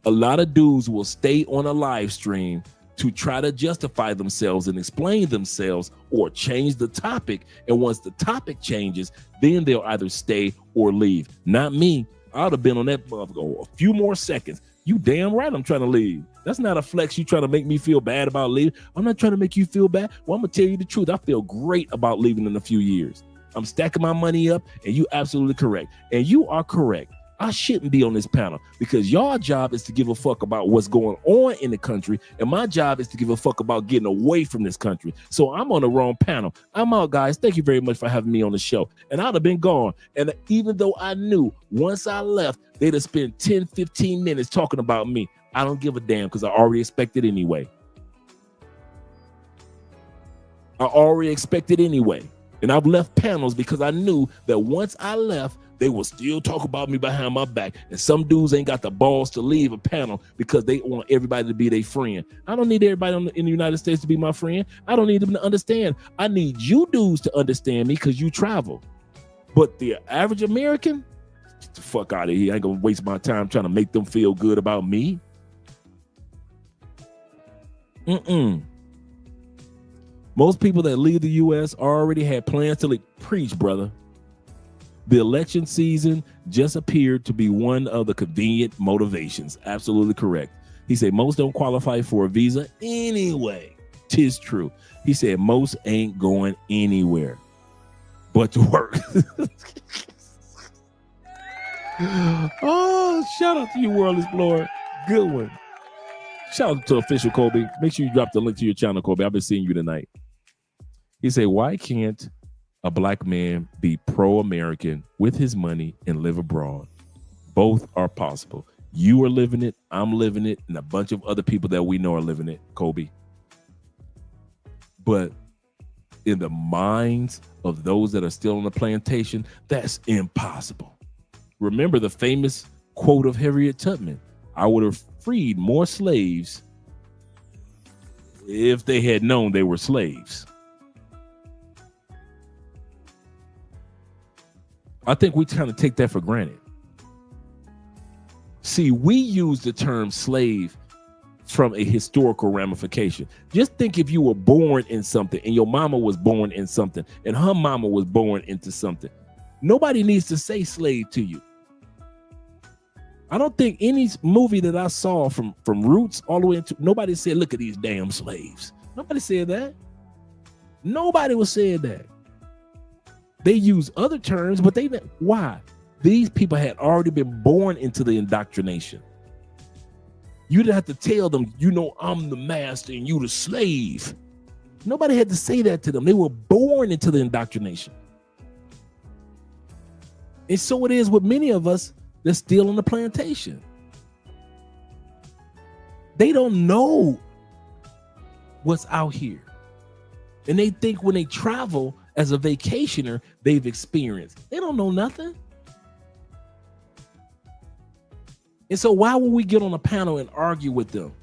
A lot of dudes will stay on a live stream to try to justify themselves and explain themselves or change the topic. And once the topic changes, then they'll either stay or leave. Not me. I would have been on that a few more seconds. You damn right I'm trying to leave. That's not a flex. You trying to make me feel bad about leaving. I'm not trying to make you feel bad. Well, I'm going to tell you the truth. I feel great about leaving in a few years. I'm stacking my money up, and you absolutely correct. And you are correct. I shouldn't be on this panel because your job is to give a fuck about what's going on in the country, and my job is to give a fuck about getting away from this country. So I'm on the wrong panel. I'm out, guys. Thank you very much for having me on the show. And I'd have been gone. And even though I knew once I left, they'd have spent 10, 15 minutes talking about me, I don't give a damn because I already expected anyway. And I've left panels because I knew that once I left, they will still talk about me behind my back. And some dudes ain't got the balls to leave a panel because they want everybody to be their friend. I don't need everybody in the United States to be my friend. I don't need them to understand. I need you dudes to understand me because you travel. But the average American, get the fuck out of here. I ain't gonna waste my time trying to make them feel good about me. Most people that leave the U.S. already had plans to preach, brother. The election season just appeared to be one of the convenient motivations. Absolutely correct. He said most don't qualify for a visa anyway. 'Tis true. He said most ain't going anywhere but to work. Oh, shout out to you, World Explorer. Good one. Shout out to official Kobe. Make sure you drop the link to your channel, Kobe. I've been seeing you tonight. He said, why can't a black man be pro-American with his money and live abroad? Both are possible. You are living it, I'm living it, and a bunch of other people that we know are living it, Kobe. But in the minds of those that are still on the plantation, that's impossible. Remember the famous quote of Harriet Tubman, I would have freed more slaves if they had known they were slaves. I think we kind of take that for granted. See, we use the term slave from a historical ramification. Just think if you were born in something and your mama was born in something and her mama was born into something. Nobody needs to say slave to you. I don't think any movie that I saw from Roots all the way into, nobody said, look at these damn slaves. Nobody said that. Nobody was saying that. They use other terms, but why? These people had already been born into the indoctrination. You didn't have to tell them, you know, I'm the master and you the slave. Nobody had to say that to them. They were born into the indoctrination. And so it is with many of us that's still on the plantation. They don't know what's out here. And they think when they travel as a vacationer, they've experienced. They don't know nothing. And so why would we get on a panel and argue with them?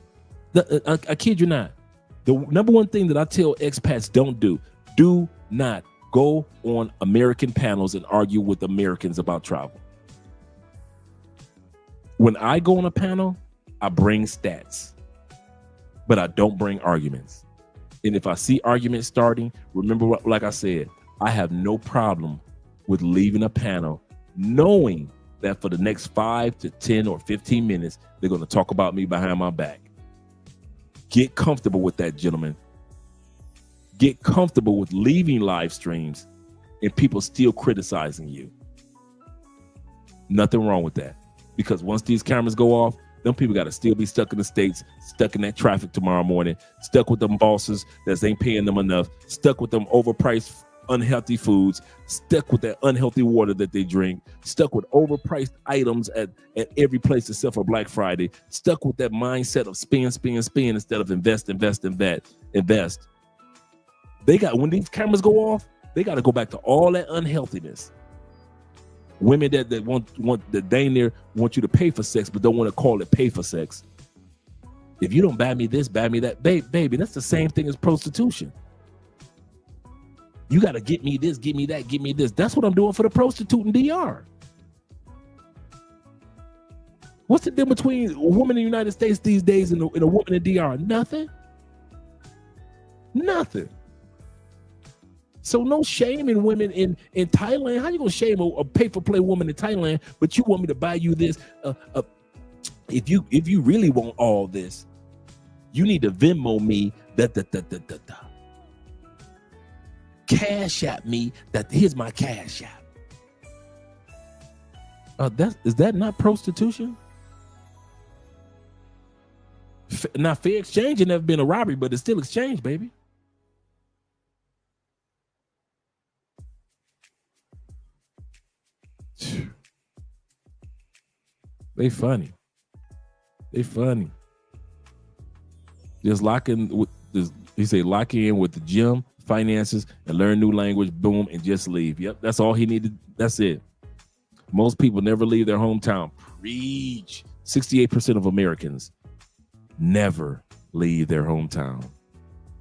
I kid you not. The number one thing that I tell expats don't do not go on American panels and argue with Americans about travel. When I go on a panel, I bring stats, but I don't bring arguments. And if I see arguments starting, remember what, like I said, I have no problem with leaving a panel knowing that for the next 5 to 10 or 15 minutes, they're going to talk about me behind my back. Get comfortable with that, gentlemen. Get comfortable with leaving live streams and people still criticizing you. Nothing wrong with that. Because once these cameras go off, them people got to still be stuck in the States, stuck in that traffic tomorrow morning, stuck with them bosses that ain't paying them enough, stuck with them overpriced, unhealthy foods, stuck with that unhealthy water that they drink, stuck with overpriced items at every place except for Black Friday, stuck with that mindset of spend instead of invest. They got, when these cameras go off, they got to go back to all that unhealthiness. Women that want that dang near want you to pay for sex, but don't want to call it pay for sex. If you don't buy me this, buy me that, baby, that's the same thing as prostitution. You got to get me this, get me that, get me this. That's what I'm doing for the prostitute in DR. What's the difference between a woman in the United States these days and a woman in DR? Nothing. Nothing. So no shaming women in Thailand. How you gonna shame a pay-for-play woman in Thailand, but you want me to buy you this? If you really want all this, you need to Venmo me Cash App me that. Here's my Cash App. Is that not prostitution? Now, fair exchange has never been a robbery, but it's still exchange, baby. They funny. Just lock in with this. He say lock in with the gym, finances, and learn new language. Boom, and just leave. Yep, that's all he needed. That's it. Most people never leave their hometown. Preach. 68% of Americans never leave their hometown.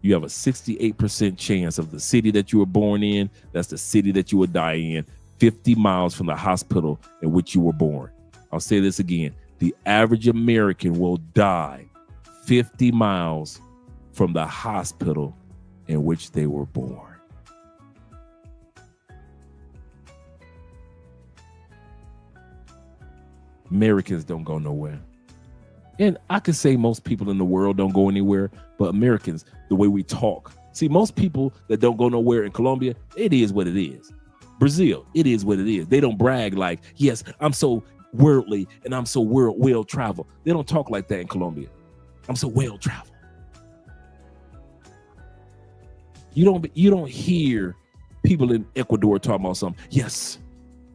You have a 68% chance of the city that you were born in. That's the city that you will die in. 50 miles from the hospital in which you were born. I'll say this again. The average American will die 50 miles from the hospital in which they were born. Americans don't go nowhere. And I could say most people in the world don't go anywhere, but Americans, the way we talk. See, most people that don't go nowhere in Colombia, it is what it is. Brazil, it is what it is. They don't brag like, yes, I'm so worldly and I'm so well traveled. They don't talk like that in Colombia. I'm so well traveled. You don't hear people in Ecuador talking about something. Yes,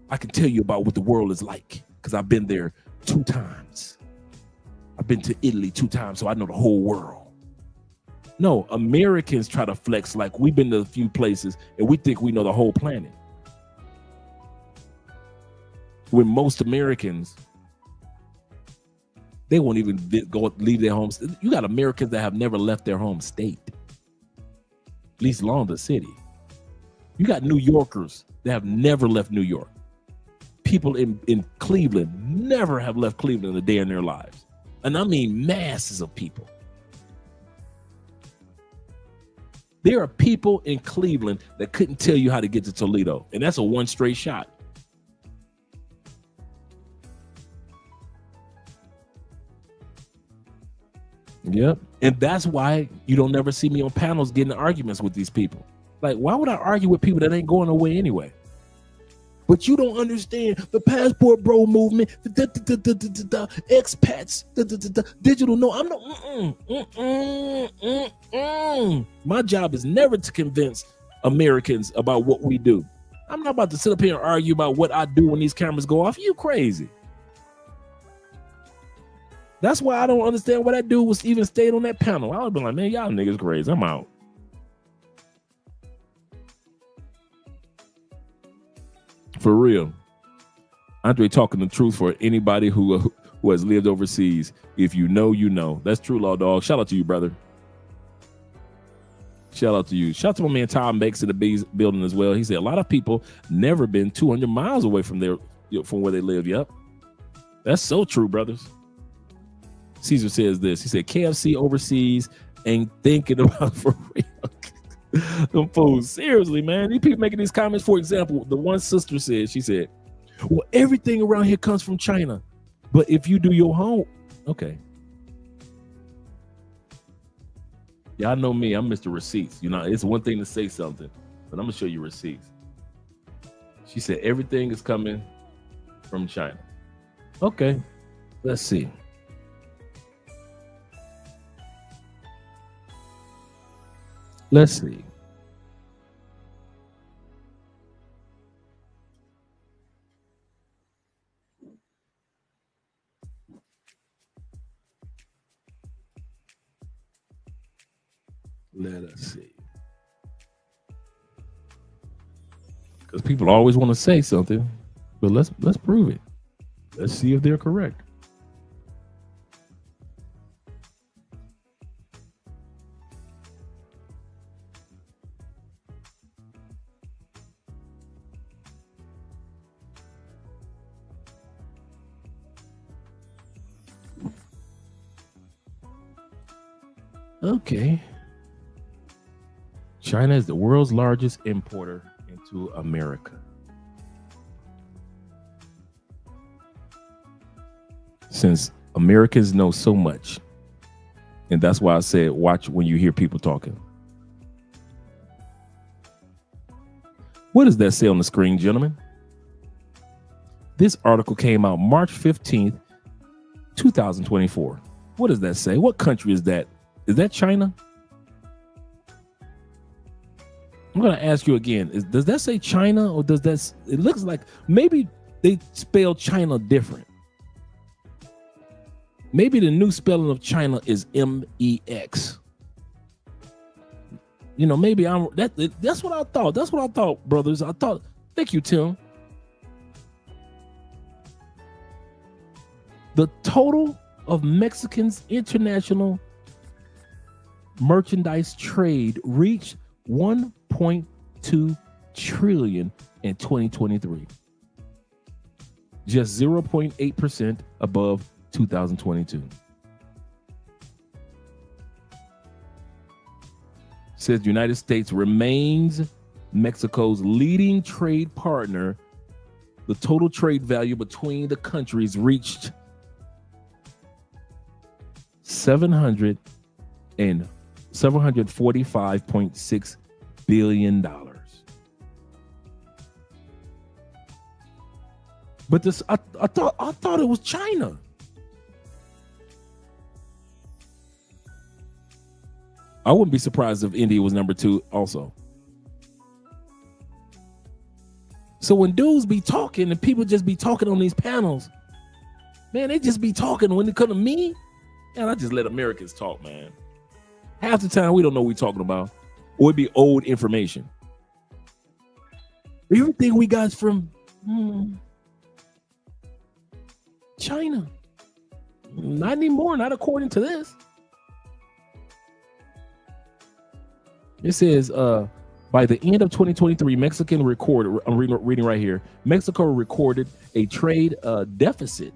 I can tell you about what the world is like because I've been there 2 times. I've been to Italy 2 times, so I know the whole world. No, Americans try to flex like we've been to a few places and we think we know the whole planet. When most Americans, they won't even leave their homes. You got Americans that have never left their home state, at least along the city. You got New Yorkers that have never left New York. People in Cleveland never have left Cleveland a day in their lives. And I mean masses of people. There are people in Cleveland that couldn't tell you how to get to Toledo, and that's a 1 straight shot. Yep. And that's why you don't never see me on panels getting arguments with these people. Like, why would I argue with people that ain't going away anyway? But you don't understand the passport bro movement, the expats, digital. No, I'm not. My job is never to convince Americans about what we do. I'm not about to sit up here and argue about what I do when these cameras go off. You crazy. That's why I don't understand why that dude was even stayed on that panel. I would have been like, man, y'all niggas crazy. I'm out. For real. Andre talking the truth for anybody who has lived overseas. If you know, you know. That's true, Law Dog. Shout out to you, brother. Shout out to you. Shout out to my man Tom Bakes in the building as well. He said a lot of people never been 200 miles away from where they live. Yep. That's so true, brothers. Caesar says this. He said KFC overseas ain't thinking about for real. Them fools, seriously, man. These people making these comments. For example, the one sister said, she said, well, everything around here comes from China. But if you do your home, okay. Y'all know me, I'm Mr. Receipts. You know, it's one thing to say something, but I'm gonna show you receipts. She said everything is coming from China. Okay, let's see. Let's see. Let us see. Because people always want to say something, but let's prove it. Let's see if they're correct. Okay. China is the world's largest importer into America. Since Americans know so much, and that's why I said watch when you hear people talking. What does that say on the screen, gentlemen? This article came out March 15th, 2024. What does that say? What country is that? Is that China? I'm going to ask you again. Does that say China, or does that? It looks like maybe they spell China different. Maybe the new spelling of China is MEX. You know, maybe that's what I thought. That's what I thought, brothers. I thought. Thank you, Tim. The total of Mexicans' international merchandise trade reached 1.2 trillion in 2023, just 0.8% above 2022. Says the United States remains Mexico's leading trade partner. The total trade value between the countries reached $745.6 billion. But this, I thought it was China. I wouldn't be surprised if India was number 2 also. So when dudes be talking and people just be talking on these panels, man, they just be talking. When it come to me, man, I just let Americans talk, man. Half the time we don't know what we're talking about, or it be old information. Everything we got is from China. Not anymore, not according to this. It says by the end of 2023, Mexican recorded, I'm reading right here, Mexico recorded a trade deficit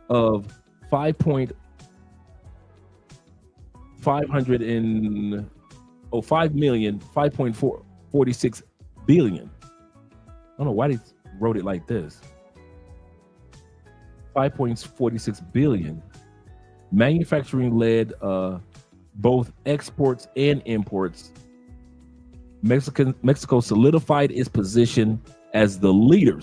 of 5.46 billion. I don't know why they wrote it like this. 5.46 billion. Manufacturing led both exports and imports. Mexico solidified its position as the leader.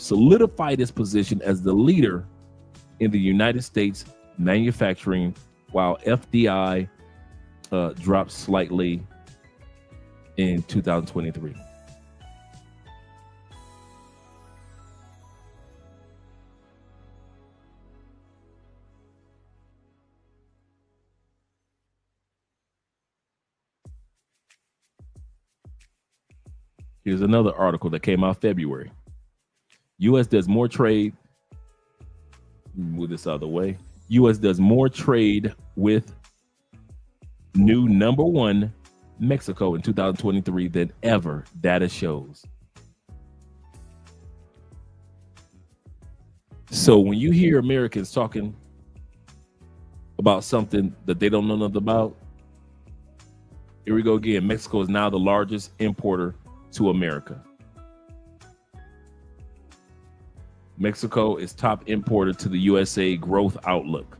In the United States manufacturing, while FDI dropped slightly in 2023. Here's another article that came out February. U.S. does more trade. Move this out of the way. U.S. does more trade with new number 1 Mexico in 2023 than ever, data shows. So when you hear Americans talking about something that they don't know nothing about, Here we go again. Mexico is now the largest importer to America. Mexico is top importer to the USA growth outlook.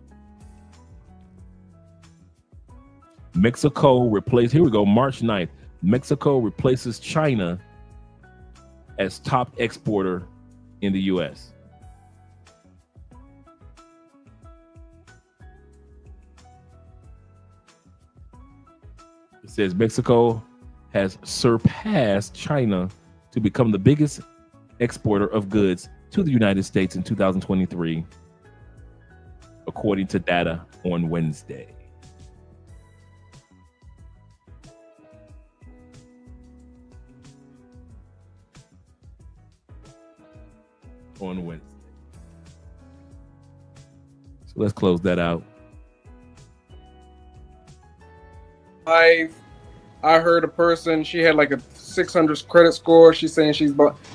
Mexico replaced, here we go, March 9th. Mexico replaces China as top exporter in the US. It says Mexico has surpassed China to become the biggest exporter of goods to the United States in 2023, according to data on Wednesday. On Wednesday. So let's close that out. I heard a person, she had like a 600 credit score. She's saying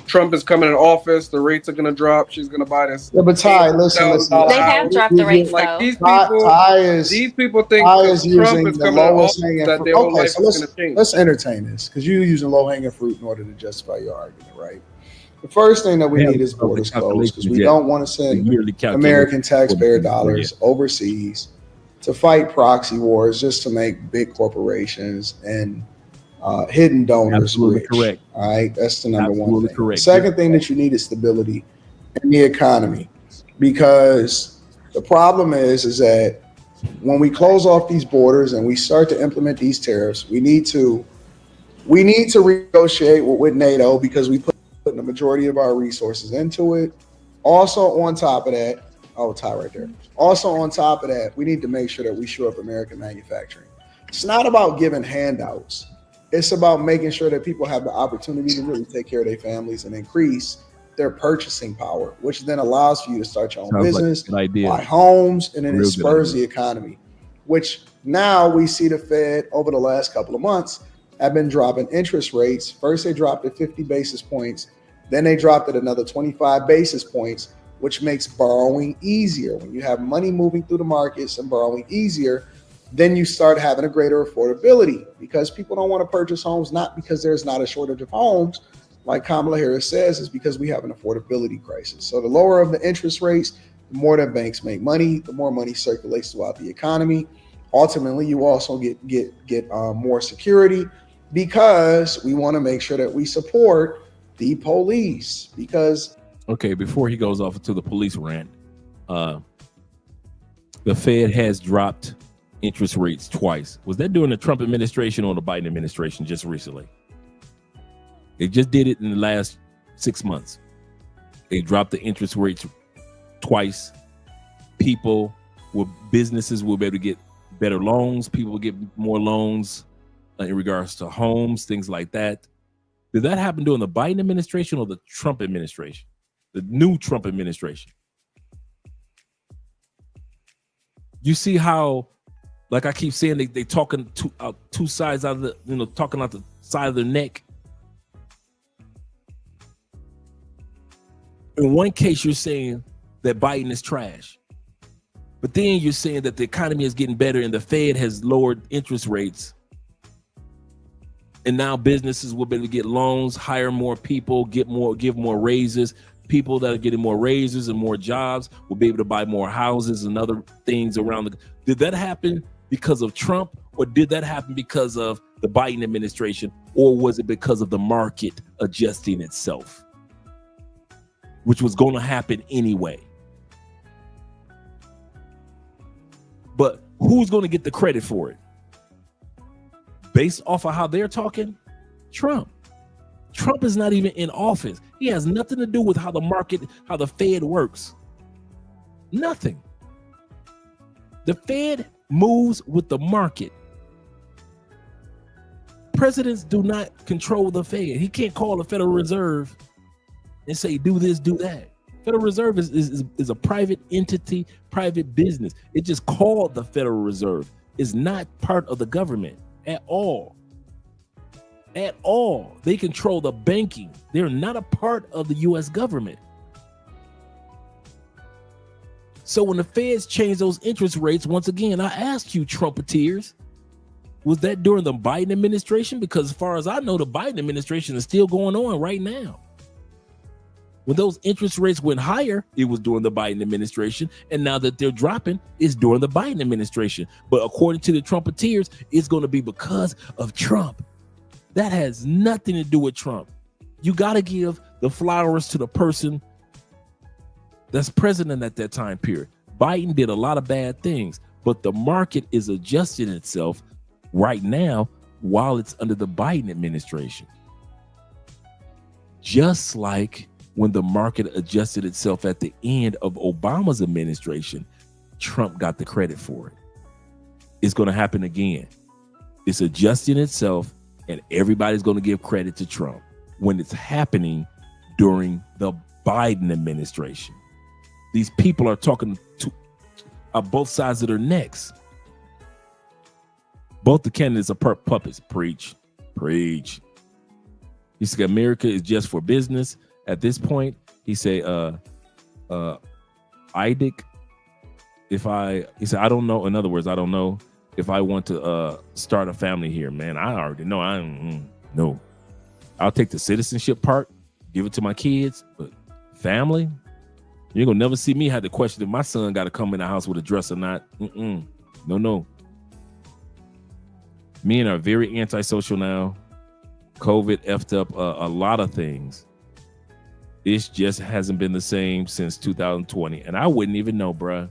Trump is coming in office. The rates are going to drop. She's going to buy this. Yeah, but Ty, listen. They have dropped the rates, like though. these people think Trump is coming in office that their whole life is going to change. Let's entertain this because you're using low-hanging fruit in order to justify your argument, right? The first thing that we need is borders closed because we don't want to send American taxpayer dollars overseas to fight proxy wars just to make big corporations and hidden donors rich. Correct. All right, that's the number one thing. Correct. The second thing that you need is stability in the economy, because the problem is that when we close off these borders and we start to implement these tariffs, we need to renegotiate with NATO because we put the majority of our resources into it. Also, on top of that, Ty right there. Also, on top of that, we need to make sure that we shore up American manufacturing. It's not about giving handouts. It's about making sure that people have the opportunity to really take care of their families and increase their purchasing power, which then allows for you to start your own business, buy homes, and then it spurs the economy, which now we see the Fed over the last couple of months have been dropping interest rates. First, they dropped it 50 basis points. Then they dropped it another 25 basis points, which makes borrowing easier. When you have money moving through the markets and borrowing easier, then you start having a greater affordability because people don't want to purchase homes, not because there's not a shortage of homes, like Kamala Harris says, is because we have an affordability crisis. So the lower of the interest rates, the more that banks make money, the more money circulates throughout the economy. Ultimately, you also get more security because we want to make sure that we support the police because. Okay, before he goes off into the police rant, the Fed has dropped interest rates twice. Was that during the Trump administration or the Biden administration just recently? They just did it in the last 6 months. They dropped the interest rates twice. Businesses will be able to get better loans. People will get more loans in regards to homes, things like that. Did that happen during the Biden administration or the Trump administration? The new Trump administration? You see how, like I keep saying, they talking two sides out of the, talking out the side of their neck. In one case, you're saying that Biden is trash, but then you're saying that the economy is getting better and the Fed has lowered interest rates, and now businesses will be able to get loans, hire more people, give more raises. People that are getting more raises and more jobs will be able to buy more houses and other things around. Did that happen because of Trump, or did that happen because of the Biden administration, or was it because of the market adjusting itself, which was going to happen anyway? But who's going to get the credit for it? Based off of how they're talking, Trump. Trump is not even in office. He has nothing to do with how the market, how the Fed works. Nothing. The Fed moves with the market. Presidents do not control the Fed. He can't call the Federal Reserve and say, do this, do that. Federal Reserve is a private entity, private business. It's just called the Federal Reserve. It's not part of the government at all. At all. They control the banking. They're not a part of the U.S. government. So when the Feds change those interest rates, once again, I ask you, Trumpeteers, Was that during the Biden administration? Because as far as I know, the Biden administration is still going on right now. When those interest rates went higher, it was during the Biden administration. And now that they're dropping, it's during the Biden administration. But according to the Trumpeteers, it's going to be because of Trump. That has nothing to do with Trump. You got to give the flowers to the person that's president at that time period. Biden did a lot of bad things, but the market is adjusting itself right now while it's under the Biden administration. Just like when the market adjusted itself at the end of Obama's administration, Trump got the credit for it. It's going to happen again. It's adjusting itself, and everybody's going to give credit to Trump when it's happening during the Biden administration. These people are talking to both sides of their necks. Both the candidates are puppets. Preach. He said America is just for business. At this point, he said, Idic, he said, I don't know. In other words, I don't know if I want to start a family here, man. I already know. No. I'll take the citizenship part, give it to my kids, but family, you're gonna never see me have to question if my son got to come in the house with a dress or not. No. Men are very antisocial now. COVID effed up a lot of things. It just hasn't been the same since 2020. And I wouldn't even know, bruh.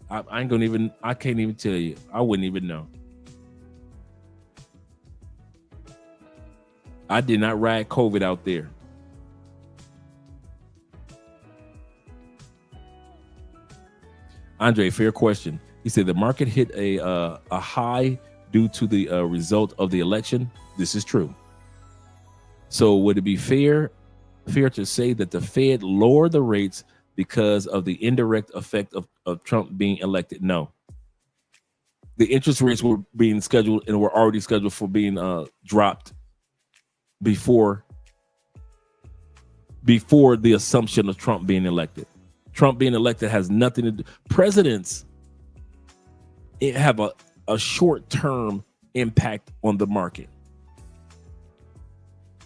I can't even tell you. I wouldn't even know. I did not ride COVID out there. Andre, fair question. He said the market hit a high due to the result of the election. This is true. So would it be fair to say that the Fed lowered the rates because of the indirect effect of Trump being elected? No. The interest rates were being scheduled and were already scheduled for being dropped before the assumption of Trump being elected. Trump being elected has nothing to do. Presidents have a short-term impact on the market.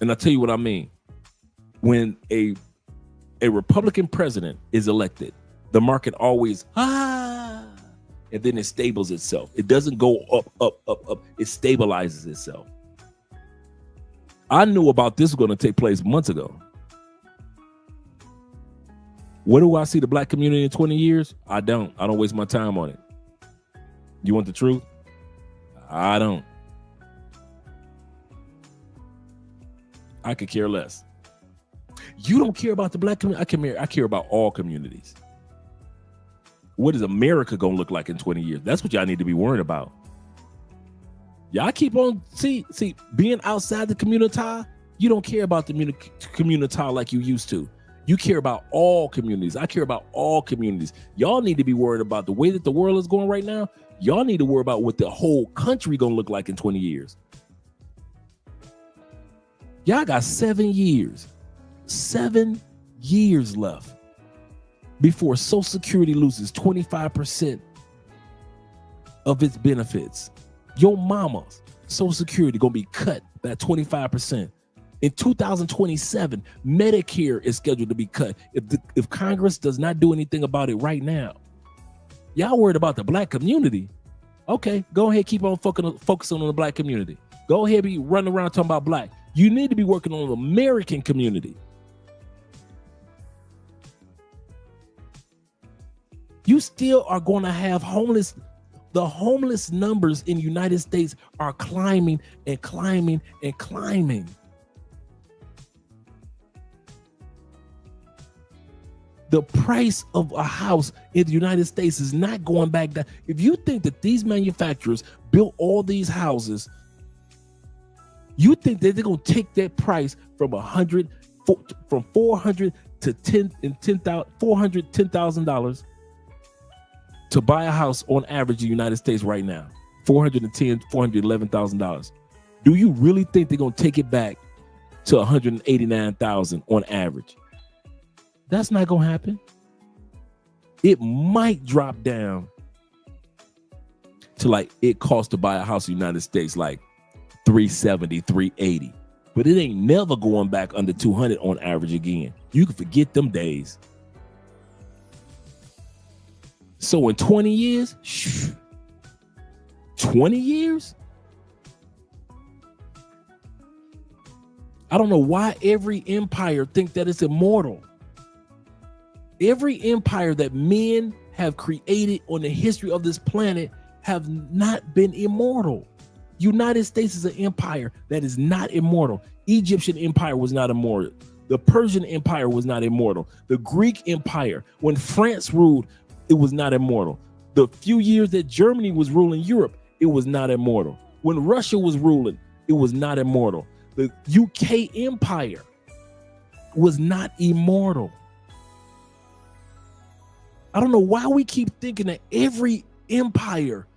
And I'll tell you what I mean. When a Republican president is elected, the market always, and then it stables itself. It doesn't go up. It stabilizes itself. I knew about this was going to take place months ago. Where do I see the black community in 20 years? I don't waste my time on it. You want the truth? I don't. I could care less. You don't care about the black community. I care about all communities. What is America going to look like in 20 years? That's what y'all need to be worried about. Y'all keep on, see, being outside the community, you don't care about the community like you used to. You care about all communities. I care about all communities. Y'all need to be worried about the way that the world is going right now. Y'all need to worry about what the whole country going to look like in 20 years. Y'all got 7 years. 7 years left before Social Security loses 25% of its benefits. Your mama's Social Security gonna be cut by 25%. In 2027, Medicare is scheduled to be cut if Congress does not do anything about it right now. Y'all worried about the black community? Okay, go ahead, keep on focusing on the black community. Go ahead, be running around talking about black. You need to be working on the American community. You still are going to have homeless. The homeless numbers in the United States are climbing and climbing and climbing. The price of a house in the United States is not going back down. If you think that these manufacturers built all these houses, you think that they're going to take that price from $400 to $410,000 to buy a house on average in the United States right now, $410,000, $411,000. Do you really think they're going to take it back to $189,000 on average? That's not going to happen. It might drop down to like it costs to buy a house in the United States like 370, 380. But it ain't never going back under 200 on average again. You can forget them days. So in 20 years, 20 years? I don't know why every empire think that it's immortal. Every empire that men have created on the history of this planet have not been immortal. United States is an empire that is not immortal. Egyptian empire was not immortal. The Persian empire was not immortal. The Greek empire, when France ruled, it was not immortal. The few years that Germany was ruling Europe, it was not immortal. When Russia was ruling, it was not immortal. The UK empire was not immortal. I don't know why we keep thinking that every empire,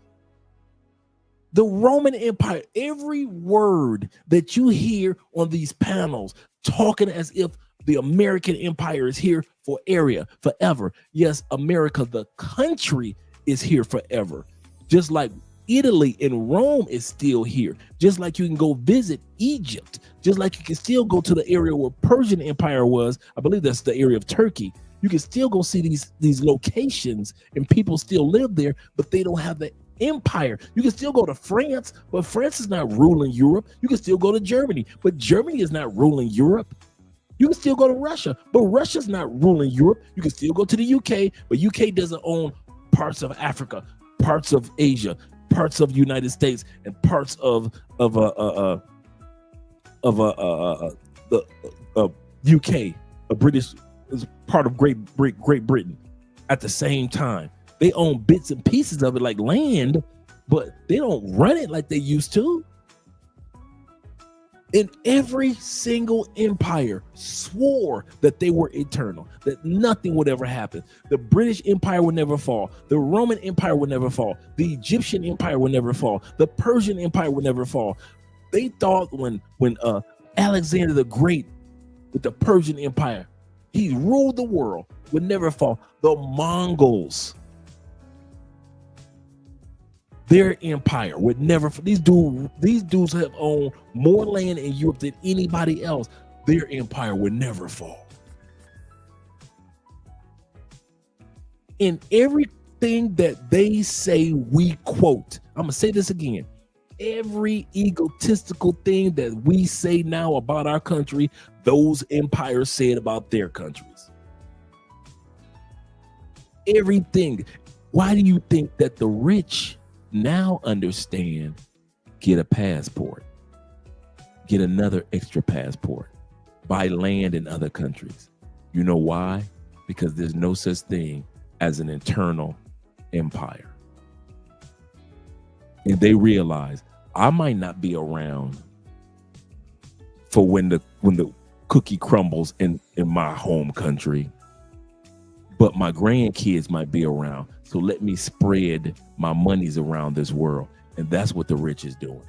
the Roman Empire, every word that you hear on these panels talking as if the American Empire is here forever. Yes, America, the country, is here forever. Just like Italy and Rome is still here. Just like you can go visit Egypt. Just like you can still go to the area where Persian Empire was. I believe that's the area of Turkey. You can still go see these locations and people still live there, but they don't have the empire. You can still go to France, but France is not ruling Europe. You can still go to Germany, but Germany is not ruling Europe. You can still go to Russia, but Russia's not ruling Europe. You can still go to the UK, but UK doesn't own parts of Africa, parts of Asia, parts of the United States, and parts of the UK, a British is part of Great Britain. At the same time, they own bits and pieces of it like land, but they don't run it like they used to. And every single empire swore that they were eternal, that nothing would ever happen. The British Empire would never fall. The Roman Empire would never fall. The Egyptian Empire would never fall. The Persian Empire would never fall. They thought when Alexander the Great with the Persian Empire, he ruled the world, would never fall. The Mongols, their empire would never. These dudes have owned more land in Europe than anybody else. Their empire would never fall. In everything that they say, we quote. I'm gonna say this again. Every egotistical thing that we say now about our country, those empires said about their countries. Everything. Why do you think that the rich now understand? Get a passport, get another extra passport, buy land in other countries. You know why? Because there's no such thing as an internal empire. And they realize I might not be around for when the cookie crumbles in my home country, but my grandkids might be around. So let me spread my monies around this world. And that's what the rich is doing.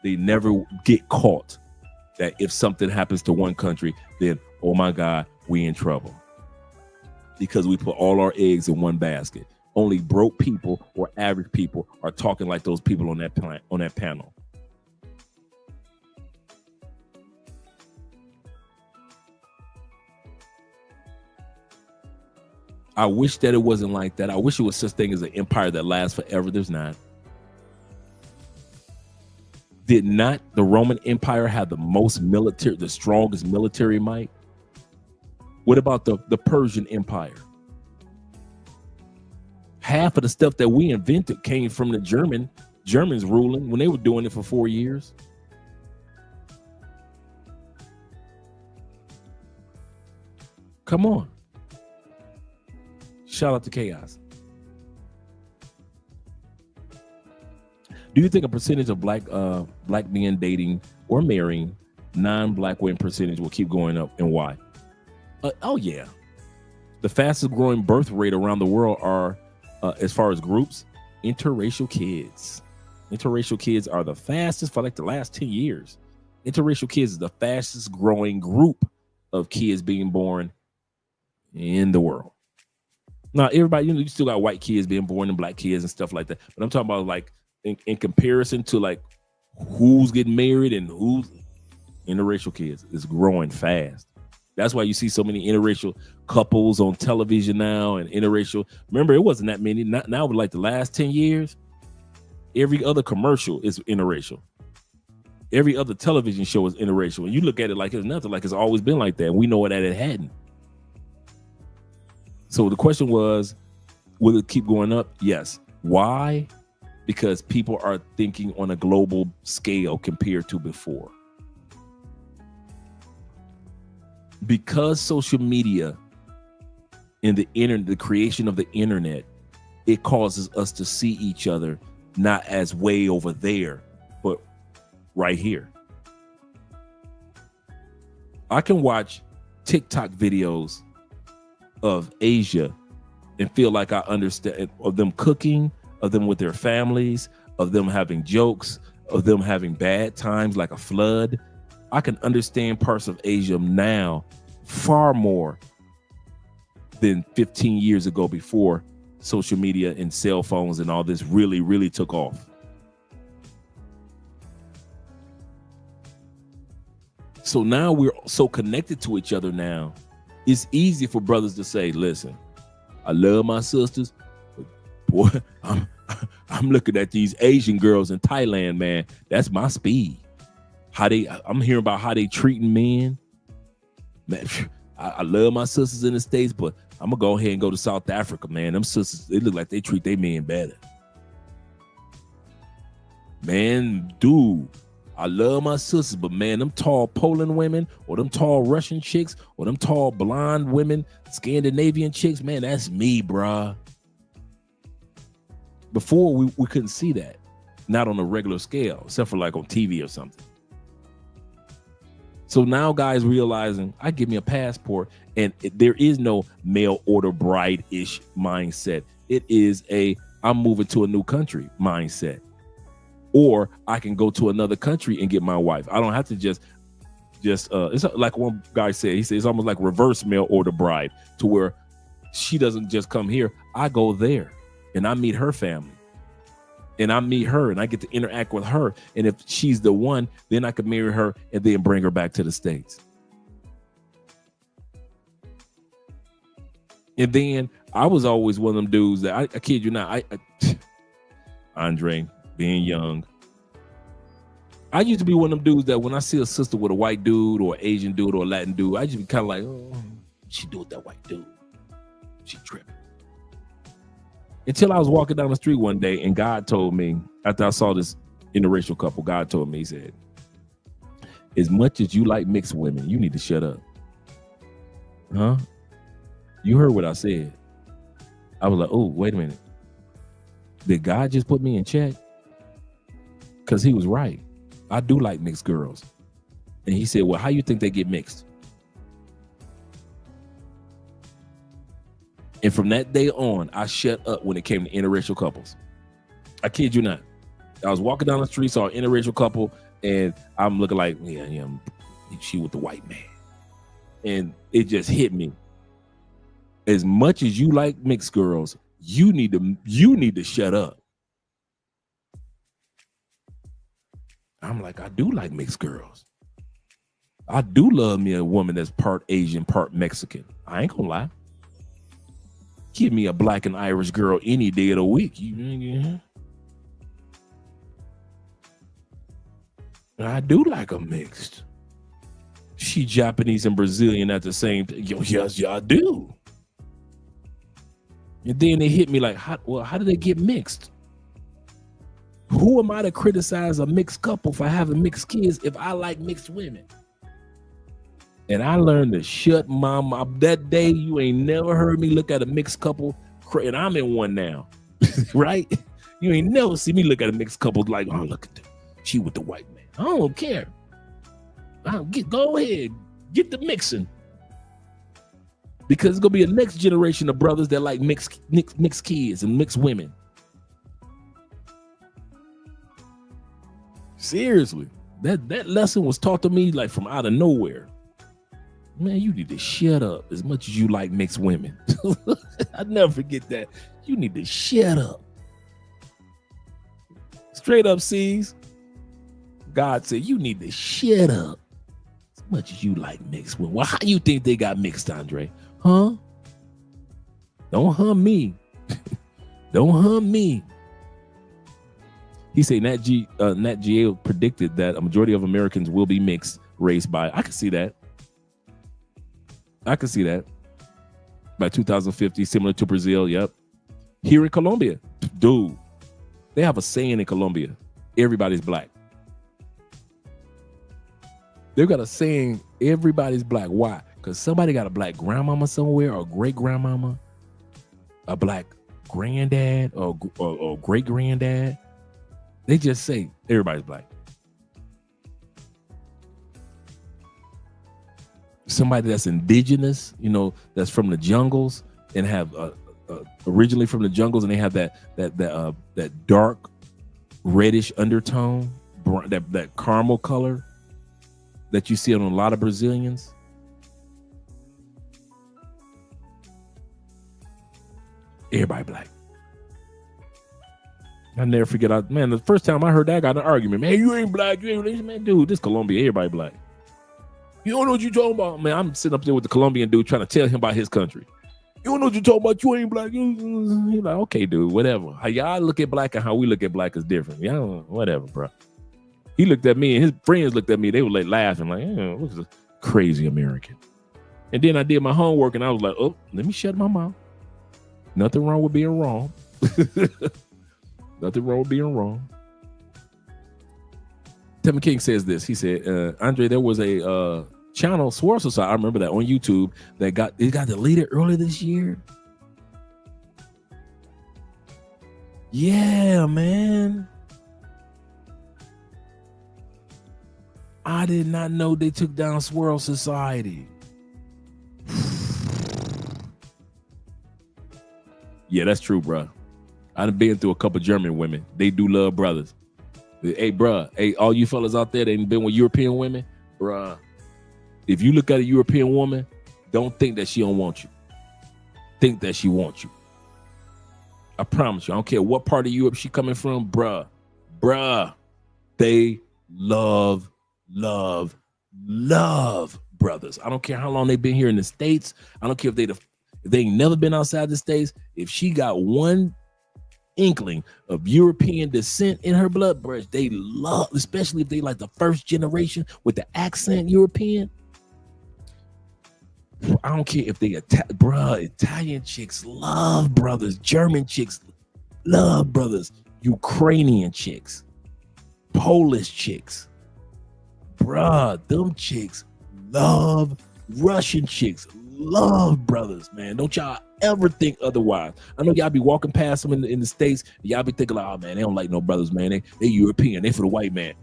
They never get caught that if something happens to one country, then, oh my God, we in trouble. Because we put all our eggs in one basket. Only broke people or average people are talking like those people on that panel. I wish that it wasn't like that. I wish it was such thing as an empire that lasts forever. There's not. Did not the Roman Empire have the most military, the strongest military might? What about the Persian Empire? Half of the stuff that we invented came from the Germans ruling when they were doing it for 4 years. Come on. Shout out to Chaos. Do you think a percentage of black men dating or marrying non-black women percentage will keep going up, and why? Oh yeah. The fastest growing birth rate around the world are, as far as groups, interracial kids. Interracial kids are the fastest for like the last 10 years. Interracial kids is the fastest growing group of kids being born in the world. Now, everybody, you still got white kids being born and black kids and stuff like that. But I'm talking about like in comparison to like who's getting married and who's interracial kids is growing fast. That's why you see so many interracial couples on television now and interracial. Remember, it wasn't that many. Now, like the last 10 years, every other commercial is interracial. Every other television show is interracial. And you look at it like it's nothing, like it's always been like that. And we know that it hadn't. So the question was, will it keep going up? Yes. Why? Because people are thinking on a global scale compared to before. Because social media and the creation of the internet, it causes us to see each other not as way over there, but right here. I can watch TikTok videos of Asia and feel like I understand of them cooking, of them with their families, of them having jokes, of them having bad times like a flood. I can understand parts of Asia now far more than 15 years ago before social media and cell phones and all this really, really took off. So now we're so connected to each other now. It's easy for brothers to say, listen, I love my sisters, but boy, I'm looking at these Asian girls in Thailand, man. That's my speed. I'm hearing about how they treating men. Man, I love my sisters in the States, but I'm gonna go ahead and go to South Africa, man. Them sisters, they look like they treat their men better. Man, dude, I love my sisters, but man, them tall Poland women or them tall Russian chicks or them tall blonde women, Scandinavian chicks, man, that's me, bruh. Before, we couldn't see that. Not on a regular scale, except for like on TV or something. So now guys realizing I give me a passport and there is no mail order bride-ish mindset. It is I'm moving to a new country mindset. Or I can go to another country and get my wife. I don't have to just it's like one guy said, he said it's almost like reverse mail order bride, to where she doesn't just come here. I go there and I meet her family. And I meet her and I get to interact with her. And if she's the one, then I could marry her and then bring her back to the States. And then I was always one of them dudes that I kid you not, Andre, being young, I used to be one of them dudes that when I see a sister with a white dude or Asian dude or a Latin dude, I just be kind of like, oh, she do with that white dude. She tripping. Until I was walking down the street one day and God told me, after I saw this interracial couple, God told me, he said, as much as you like mixed women, you need to shut up. Huh? You heard what I said. I was like, oh, wait a minute. Did God just put me in check? Because he was right. I do like mixed girls. And he said, well, how you think they get mixed? And from that day on, I shut up when it came to interracial couples. I kid you not. I was walking down the street, saw an interracial couple, and I'm looking like, yeah, she with the white man. And it just hit me. As much as you like mixed girls, you need to shut up. I'm like, I do like mixed girls. I do love me a woman that's part Asian, part Mexican. I ain't gonna lie. Give me a black and Irish girl any day of the week. I do like a mixed. She Japanese and Brazilian at the same time. Yes, I do. And then they hit me like, how did they get mixed? Who am I to criticize a mixed couple for having mixed kids if I like mixed women? And I learned to shut my mouth. That day, you ain't never heard me look at a mixed couple, and I'm in one now, right? You ain't never see me look at a mixed couple like, oh, look at that. She with the white man. I don't care. Go ahead, get the mixing. Because it's going to be a next generation of brothers that like mixed kids and mixed women. Seriously, that lesson was taught to me like from out of nowhere. Man, you need to shut up as much as you like mixed women. I never forget that. You need to shut up. Straight up, C's. God said you need to shut up as much as you like mixed women. Well, how you think they got mixed, Andre? Huh? Don't hum me. Don't hum me. He said Nat Geo predicted that a majority of Americans will be mixed race by, I can see that. I can see that. By 2050, similar to Brazil, yep. Here in Colombia, dude, they have a saying in Colombia, everybody's black. They've got a saying, everybody's black. Why? Because somebody got a black grandmama somewhere, or great grandmama, a black granddad, or great granddad. They just say everybody's black. Somebody that's indigenous, you know, that's from the jungles and have originally from the jungles, and they have that dark reddish undertone, that caramel color that you see on a lot of Brazilians. Everybody black. I never forget. Man, the first time I heard that, I got an argument. Man, you ain't black. You ain't, man, dude, this Colombia, everybody black. You don't know what you talking about, man. I'm sitting up there with the Colombian dude trying to tell him about his country. You don't know what you talking about. You ain't black. He's like, okay, dude, whatever. How y'all look at black and how we look at black is different. Yeah, whatever, bro. He looked at me and his friends looked at me. They were like laughing, like, what's a crazy American? And then I did my homework and I was like, oh, let me shut my mouth. Nothing wrong with being wrong. Nothing wrong with being wrong. Tim King says this. He said, Andre, there was a channel, Swirl Society, I remember that, on YouTube that got deleted earlier this year. Yeah, man. I did not know they took down Swirl Society. Yeah, that's true, bro. I've been through a couple German women. They do love brothers. Hey, bruh. Hey, all you fellas out there that ain't been with European women, bruh. If you look at a European woman, don't think that she don't want you. Think that she wants you. I promise you. I don't care what part of Europe she coming from, bruh. Bruh. They love brothers. I don't care how long they've been here in the States. I don't care if they ain't never been outside the States. If she got one inkling of European descent in her blood, bro, they love, especially if they like the first generation with the accent European. I don't care if they Italian chicks love brothers, German chicks love brothers, Ukrainian chicks, Polish chicks, bruh, them chicks love, Russian chicks love brothers, man. Don't y'all ever think otherwise. I know y'all be walking past them in the States, y'all be thinking like, oh man, they don't like no brothers, man. They European, they for the white man.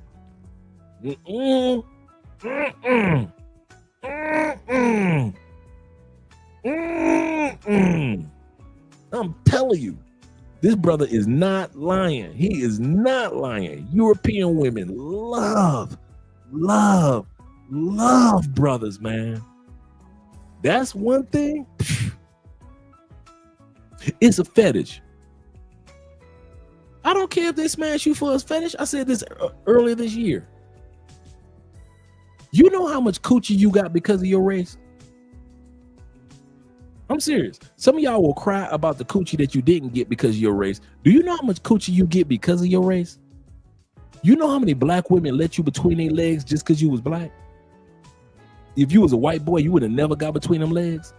I'm telling you, this brother is not lying. He is not lying. European women love brothers, man. That's one thing. It's a fetish. I don't care if they smash you for a fetish. I said this earlier this year. You know how much coochie you got because of your race? I'm serious. Some of y'all will cry about the coochie that you didn't get because of your race. Do you know how much coochie you get because of your race? You know how many black women let you between their legs just because you was black? If you was a white boy, you would have never got between them legs.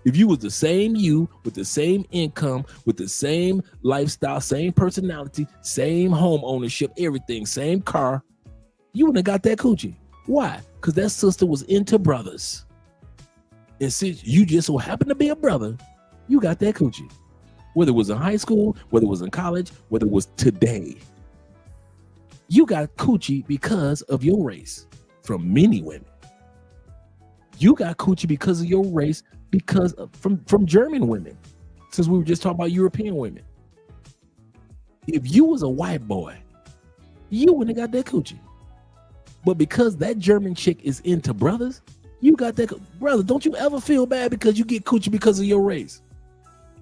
If you was the same you, with the same income, with the same lifestyle, same personality, same home ownership, everything, same car, you wouldn't have got that coochie. Why? Because that sister was into brothers. And since you just so happened to be a brother, you got that coochie. Whether it was in high school, whether it was in college, whether it was today. You got coochie because of your race from many women. You got coochie because of your race because of, from German women, since we were just talking about European women. If you was a white boy, you wouldn't have got that coochie. But because that German chick is into brothers, You got that, brother. Don't you ever feel bad because you get coochie because of your race.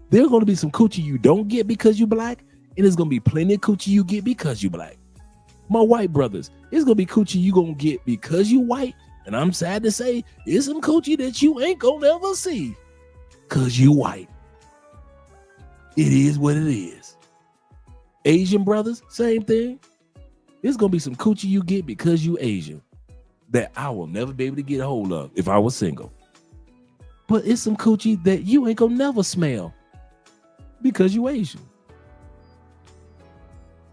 There's going to be some coochie you don't get because you black, and there's going to be plenty of coochie you get because you black. My white brothers, it's going to be coochie you going to get because you white, and I'm sad to say, it's some coochie that you ain't going to ever see because you white. It is what it is. Asian brothers, same thing. There's going to be some coochie you get because you Asian that I will never be able to get a hold of if I was single. But it's some coochie that you ain't gonna never smell because you Asian.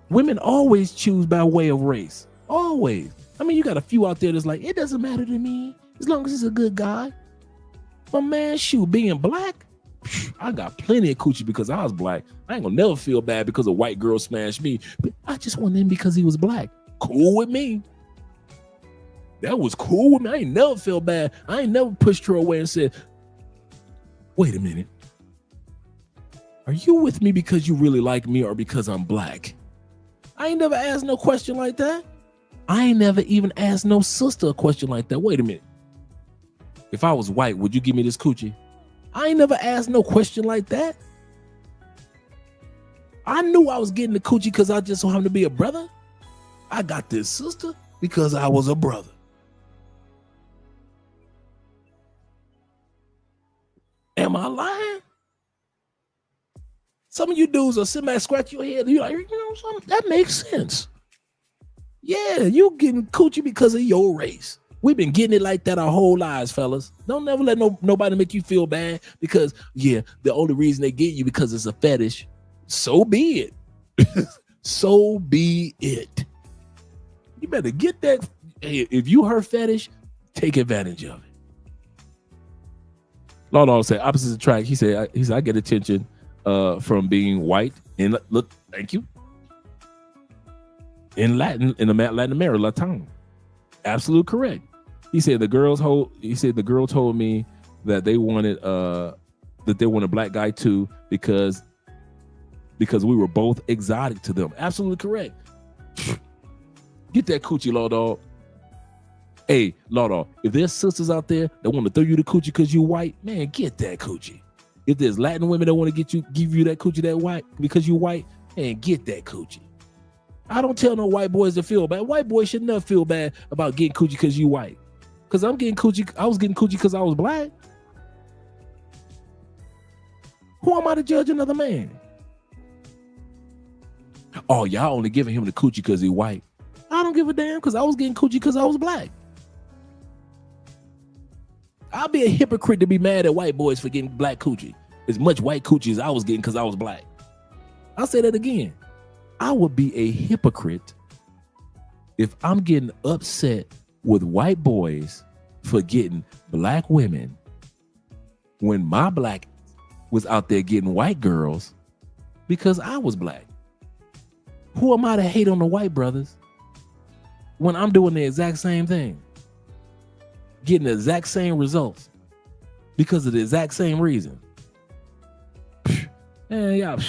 Women always choose by way of race. Always. I mean, you got a few out there that's like, it doesn't matter to me as long as he's a good guy. But man, shoot, being black, I got plenty of coochie because I was black. I ain't gonna never feel bad because a white girl smashed me. But I just want him because he was black. Cool with me. That was cool with me. I ain't never felt bad. I ain't never pushed her away and said, wait a minute. Are you with me because you really like me or because I'm black? I ain't never asked no question like that. I ain't never even asked no sister a question like that. Wait a minute. If I was white, would you give me this coochie? I ain't never asked no question like that. I knew I was getting the coochie because I just so happened to be a brother. I got this sister because I was a brother. Am I lying? Some of you dudes are sitting back, scratch your head. You're like, you know something? That makes sense. Yeah, you getting coochie because of your race. We've been getting it like that our whole lives, fellas. Don't never let nobody make you feel bad because, yeah, the only reason they get you because it's a fetish. So be it. So be it. You better get that. Hey, if you her fetish, take advantage of it. Lord said opposites attract. He said I get attention from being white and look, thank you. In Latin, in the Latin America, Latin. Absolute correct. He said the girl told me that they wanted a black guy too because we were both exotic to them. Absolutely correct. Get that coochie, Law Dog. Hey, Law Dog, if there's sisters out there that want to throw you the coochie because you white, man, get that coochie. If there's Latin women that want to give you that coochie that white because you white, man, get that coochie. I don't tell no white boys to feel bad. White boys should never feel bad about getting coochie because you white. Because I was getting coochie because I was black. Who am I to judge another man? Oh, y'all only giving him the coochie because he white. I don't give a damn because I was getting coochie because I was black. I'll be a hypocrite to be mad at white boys for getting black coochie. As much white coochie as I was getting because I was black. I'll say that again. I would be a hypocrite if I'm getting upset with white boys for getting black women when my black was out there getting white girls because I was black. Who am I to hate on the white brothers when I'm doing the exact same thing? Getting the exact same results because of the exact same reason. Man,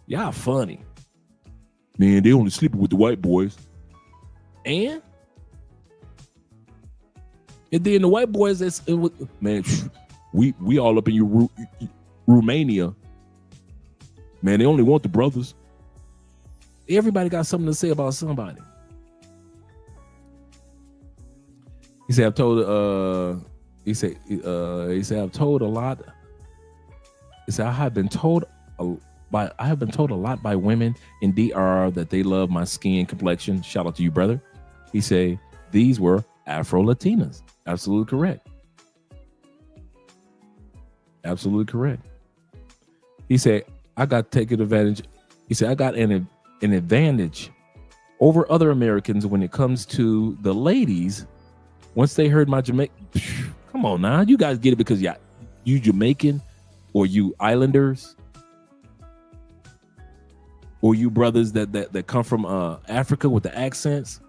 y'all funny. Man, they only sleeping with the white boys. And then the white boys, man, we all up in Romania. Man, they only want the brothers. Everybody got something to say about somebody. He said, I've told a lot. He said, I have been told a lot by women in DR that they love my skin complexion. Shout out to you, brother. He said, these were Afro-Latinas. Absolutely correct. Absolutely correct. He said, I got taken advantage. He said, I got an advantage over other Americans when it comes to the ladies. Once they heard my Jamaican, come on now, you guys get it because you Jamaican or you Islanders or you brothers that come from Africa with the accents.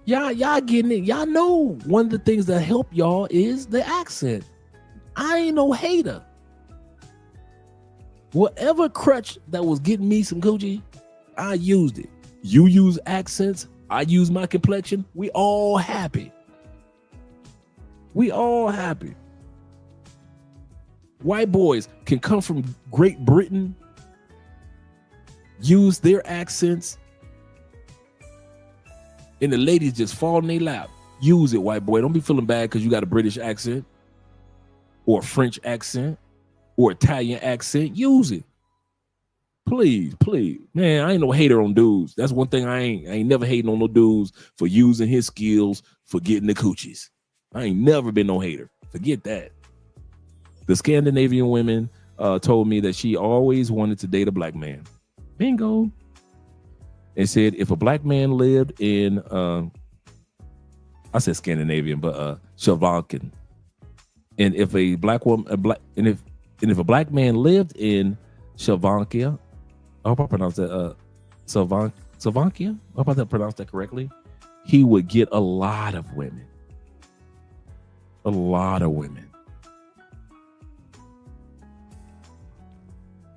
Y'all getting it. Y'all know one of the things that help y'all is the accent. I ain't no hater. Whatever crutch that was getting me some coochie, I used it. You use accents, I use my complexion. We all happy. We all happy. White boys can come from Great Britain, use their accents, and the ladies just fall in their lap. Use it, white boy. Don't be feeling bad because you got a British accent or a French accent or Italian accent. Use it. Please, please. Man, I ain't no hater on dudes. That's one thing I ain't never hating on no dudes for using his skills for getting the coochies. I ain't never been no hater. Forget that. The Scandinavian women told me that she always wanted to date a black man. Bingo. And said if a black man lived in, I said Scandinavian, but Slovakian. And if a black woman, if a black man lived in Slovakia, I hope I pronounced that Slovakia. I hope I pronounced that correctly. He would get a lot of women. A lot of women.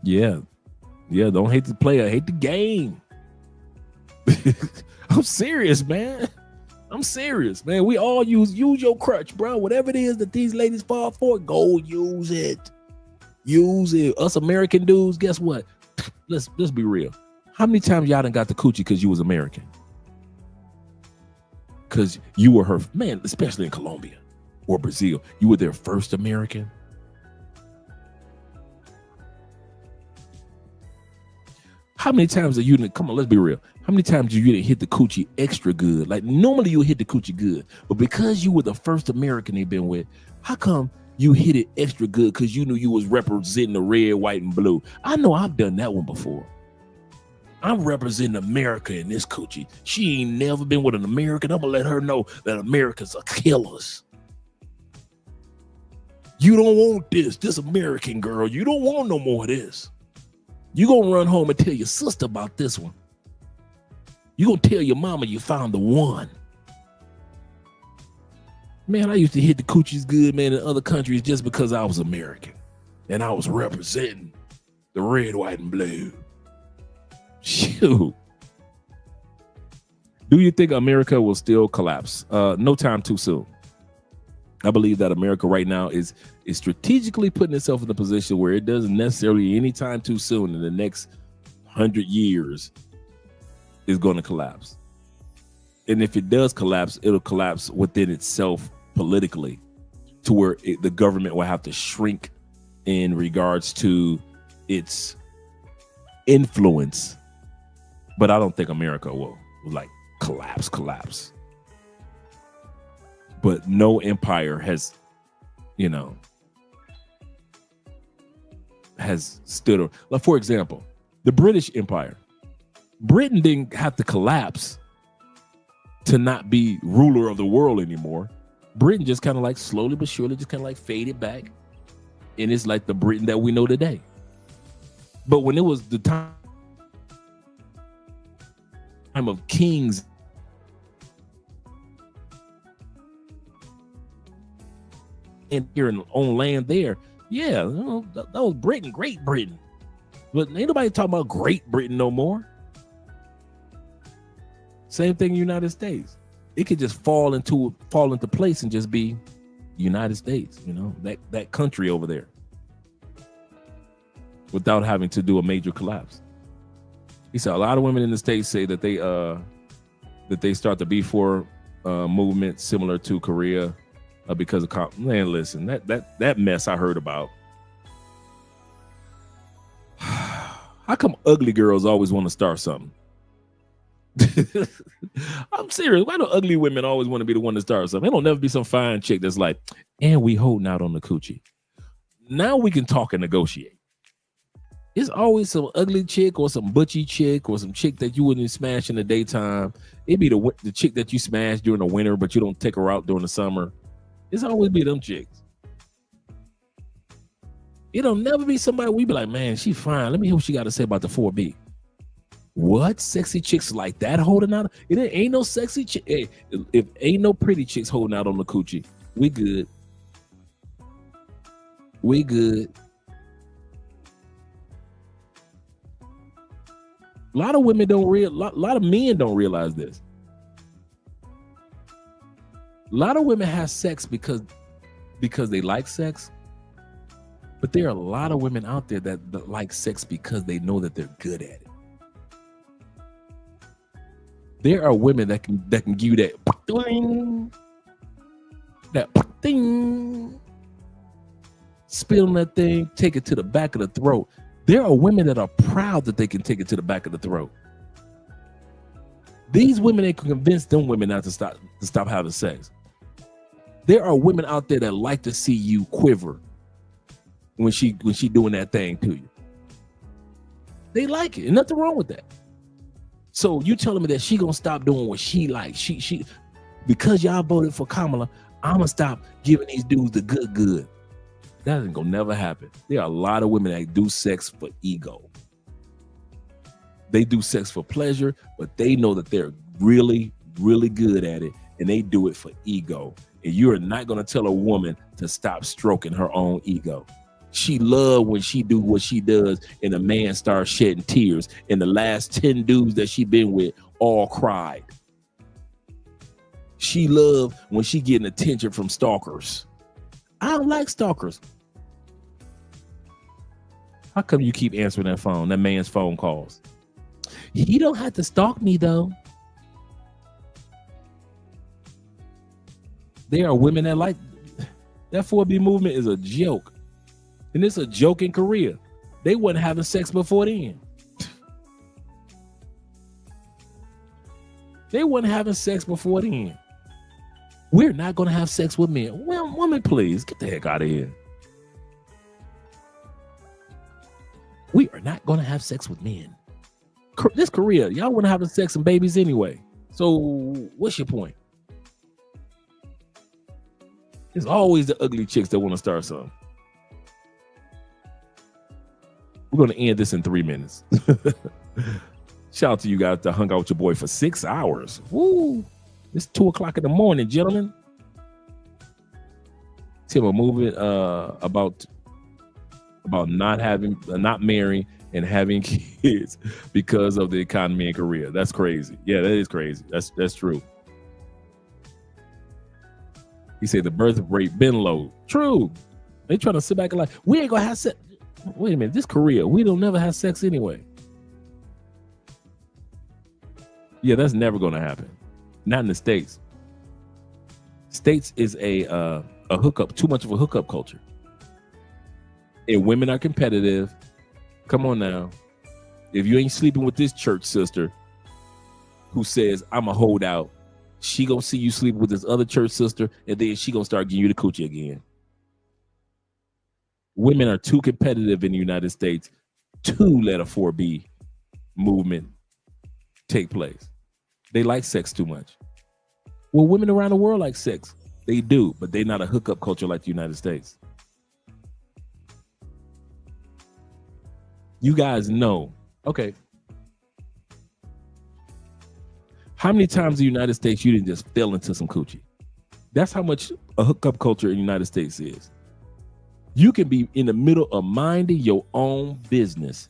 Yeah. Yeah, don't hate the player, hate the game. I'm serious, man. I'm serious, man. We all use your crutch, bro. Whatever it is that these ladies fall for, go use it. Use it. Us American dudes, guess what? Let's be real. How many times y'all done got the coochie because you was American? Because you were her, man, especially in Colombia or Brazil. You were their first American. How many times are you didn't, come on, let's be real. How many times you didn't hit the coochie extra good? Like normally you hit the coochie good, but because you were the first American they've been with, how come you hit it extra good? Because you knew you was representing the red, white, and blue. I know I've done that one before. I'm representing America in this coochie. She ain't never been with an American. I'm gonna let her know that Americans are killers. You don't want this American girl. You don't want no more of this. You gonna run home and tell your sister about this one. You gonna tell your mama you found the one. Man, I used to hit the coochies good, man, in other countries just because I was American and I was representing the red, white, and blue. Shoot. Do you think America will still collapse? No time too soon. I believe that America right now is strategically putting itself in a position where it doesn't necessarily anytime too soon in the next 100 years is going to collapse. And if it does collapse, it'll collapse within itself politically to where the government will have to shrink in regards to its influence. But I don't think America will like collapse. But no empire has, has stood. Like, for example, the British Empire. Britain didn't have to collapse to not be ruler of the world anymore. Britain just kind of like slowly but surely just kind of like faded back. And it's like the Britain that we know today. But when it was the time of kings and here on land there, yeah, that was Britain, Great Britain. But ain't nobody talking about Great Britain no more. Same thing in the United States. It could just fall into place and just be United States, that country over there, without having to do a major collapse. He said a lot of women in the States say that they start the B4 movement similar to Korea because of man. Listen, that mess I heard about. How come ugly girls always want to start something? I'm serious. Why do ugly women always want to be the one to start something? There'll never be some fine chick that's like, and we holding out on the coochie. Now we can talk and negotiate. It's always some ugly chick or some butchy chick or some chick that you wouldn't smash in the daytime. It'd be the chick that you smash during the winter, but you don't take her out during the summer. It's always be them chicks. It'll never be somebody we be like, man, she fine. Let me hear what she got to say about the 4B. What? Sexy chicks like that holding out? It ain't no sexy chick. Hey, if ain't no pretty chicks holding out on the coochie, we good. We good. A lot of women don't a lot of men don't realize this. A lot of women have sex because they like sex, but there are a lot of women out there that like sex because they know that they're good at it. There are women that can give you that ding, spill on that thing, take it to the back of the throat. There are women that are proud that they can take it to the back of the throat. These women, they can convince them women not to stop having sex. There are women out there that like to see you quiver when she doing that thing to you. They like it, and nothing wrong with that. So you telling me that she gonna stop doing what she likes? She because y'all voted for Kamala, I'm gonna stop giving these dudes the good. That ain't gonna never happen. There are a lot of women that do sex for ego. They do sex for pleasure, but they know that they're really, really good at it, and they do it for ego. And you are not gonna tell a woman to stop stroking her own ego. She love when she do what she does and a man starts shedding tears. And the last 10 dudes that she been with all cried. She love when she getting attention from stalkers. I don't like stalkers. How come you keep answering that phone, that man's phone calls? He don't have to stalk me though. There are women that like that 4B movement is a joke. And it's a joke in Korea. They wasn't having sex before then. They wasn't having sex before then. We're not going to have sex with men. Well, woman, please, get the heck out of here. We are not going to have sex with men. This Korea, y'all want to have sex and babies anyway. So what's your point? It's always the ugly chicks that want to start something. We're going to end this in 3 minutes. Shout out to you guys that hung out with your boy for 6 hours. Woo! It's 2 o'clock in the morning, gentlemen. Tim, a movie about not marrying and having kids because of the economy in Korea. That's crazy. Yeah, that is crazy. That's true. He said the birth rate been low. True. They trying to sit back and like, we ain't gonna have sex. Wait a minute, this Korea, we don't never have sex anyway. Yeah, that's never gonna happen. Not in the States. States is a hookup, too much of a hookup culture. And women are competitive. Come on now. If you ain't sleeping with this church sister who says, I'm a holdout, she gonna see you sleeping with this other church sister, and then she gonna start giving you the coochie again. Women are too competitive in the United States to let a 4B movement take place. They like sex too much. Well, women around the world like sex. They do, but they're not a hookup culture like the United States. You guys know. Okay. How many times in the United States you didn't just fell into some coochie? That's how much a hookup culture in the United States is. You can be in the middle of minding your own business,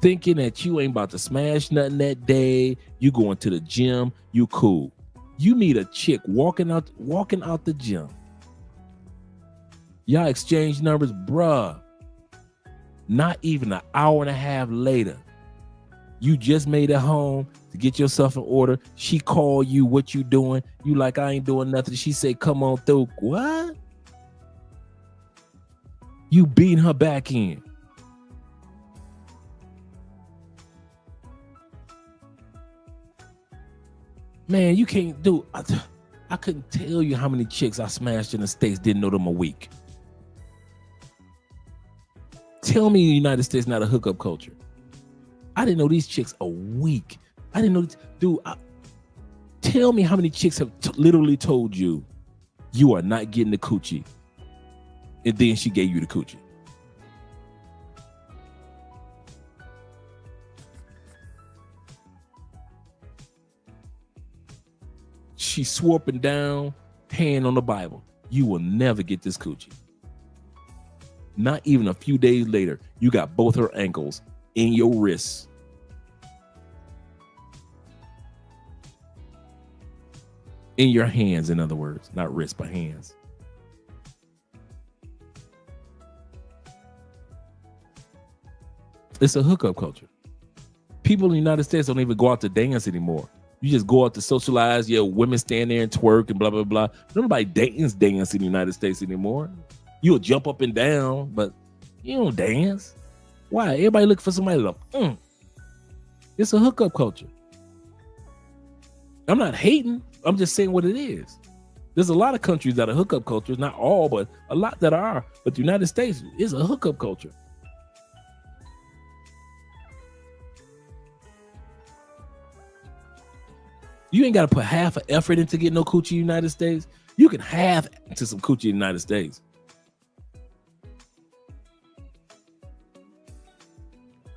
thinking that you ain't about to smash nothing that day. You going to the gym, you cool. You meet a chick walking out the gym. Y'all exchange numbers, bruh. Not even an hour and a half later, you just made it home to get yourself in order. She call you, what you doing? You like, I ain't doing nothing. She say, come on through. What? You beating her back in. Man, you can't do. I couldn't tell you how many chicks I smashed in the States, didn't know them a week. Tell me the United States not a hookup culture. I didn't know these chicks a week. I didn't know, dude. Tell me how many chicks have literally told you you are not getting the coochie, and then she gave you the coochie. She swore up and down, hand on the Bible, you will never get this coochie. Not even a few days later, you got both her ankles in your wrists. In your hands, in other words, not wrist, but hands. It's a hookup culture. People in the United States don't even go out to dance anymore. You just go out to socialize. Yeah, women stand there and twerk and blah, blah, blah. Nobody dance in the United States anymore. You'll jump up and down, but you don't dance. Why? Everybody looking for somebody to It's a hookup culture. I'm not hating. I'm just saying what it is. There's a lot of countries that are hookup cultures, not all, but a lot that are. But the United States is a hookup culture. You ain't got to put half an effort into getting no coochie in the United States. You can half into some coochie in the United States.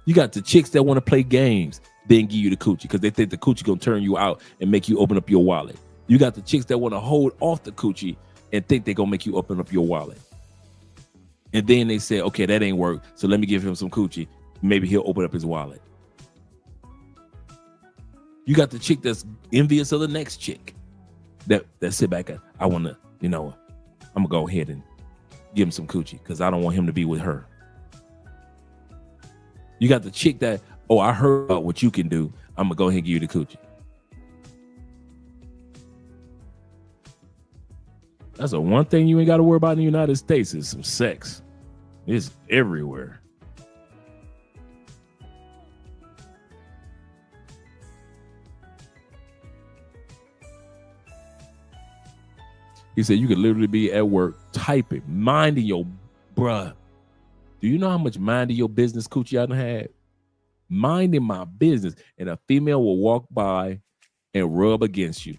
You got the chicks that want to play games, then give you the coochie because they think the coochie gonna turn you out and make you open up your wallet. You got the chicks that want to hold off the coochie and think they're gonna make you open up your wallet. And then they say, okay, that ain't work, so let me give him some coochie. Maybe he'll open up his wallet. You got the chick that's envious of the next chick that sit back and I want to, I'm gonna go ahead and give him some coochie because I don't want him to be with her. You got the chick that, I heard about what you can do. I'm gonna go ahead and give you the coochie. That's the one thing you ain't got to worry about in the United States is some sex. It's everywhere. He said you could literally be at work typing, minding your bruh. Do you know how much minding your business coochie I done had? Minding my business, and a female will walk by and rub against you.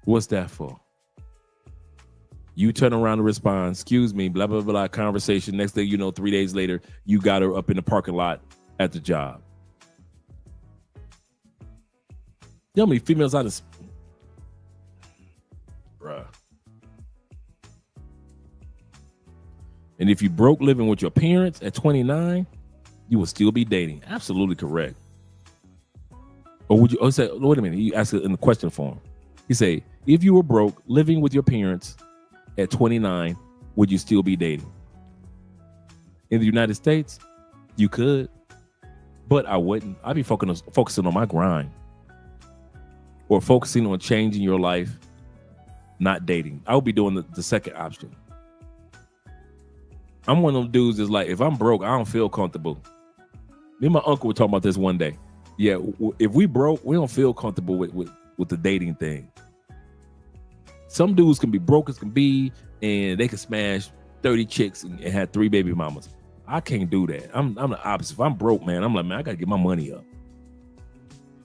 What's that for? You turn around and respond, excuse me, blah, blah, blah, conversation. Next thing you know, 3 days later, you got her up in the parking lot at the job. You know how many females out of... Bruh. And if you broke living with your parents at 29, you will still be dating. Absolutely correct. Or would you say, wait a minute, you asked it in the question form. He say, if you were broke living with your parents at 29, would you still be dating? In the United States, you could, but I wouldn't. I'd be focusing on my grind or focusing on changing your life, not dating. I would be doing the second option. I'm one of them dudes that's like, if I'm broke, I don't feel comfortable. Me and my uncle were talking about this one day. Yeah, if we broke, we don't feel comfortable with the dating thing. Some dudes can be broke as can be, and they can smash 30 chicks and have 3 baby mamas. I can't do that. I'm the opposite. If I'm broke, man, I'm like, man, I gotta get my money up.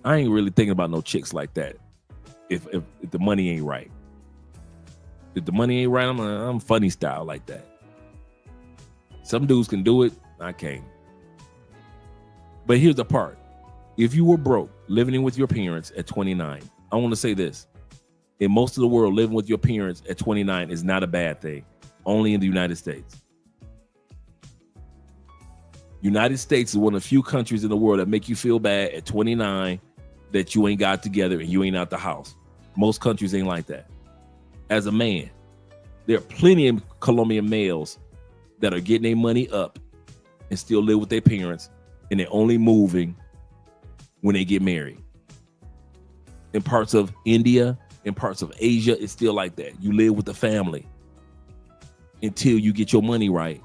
I ain't really thinking about no chicks like that. If the money ain't right. If the money ain't right, I'm funny style like that. Some dudes can do it. I can't. But here's the part. If you were broke, living with your parents at 29, I want to say this. In most of the world, living with your parents at 29 is not a bad thing. Only in the United States. United States is one of the few countries in the world that make you feel bad at 29 that you ain't got together and you ain't out the house. Most countries ain't like that. As a man, there are plenty of Colombian males that are getting their money up and still live with their parents, and they're only moving when they get married. In parts of India, in parts of Asia, it's still like that. You live with the family until you get your money right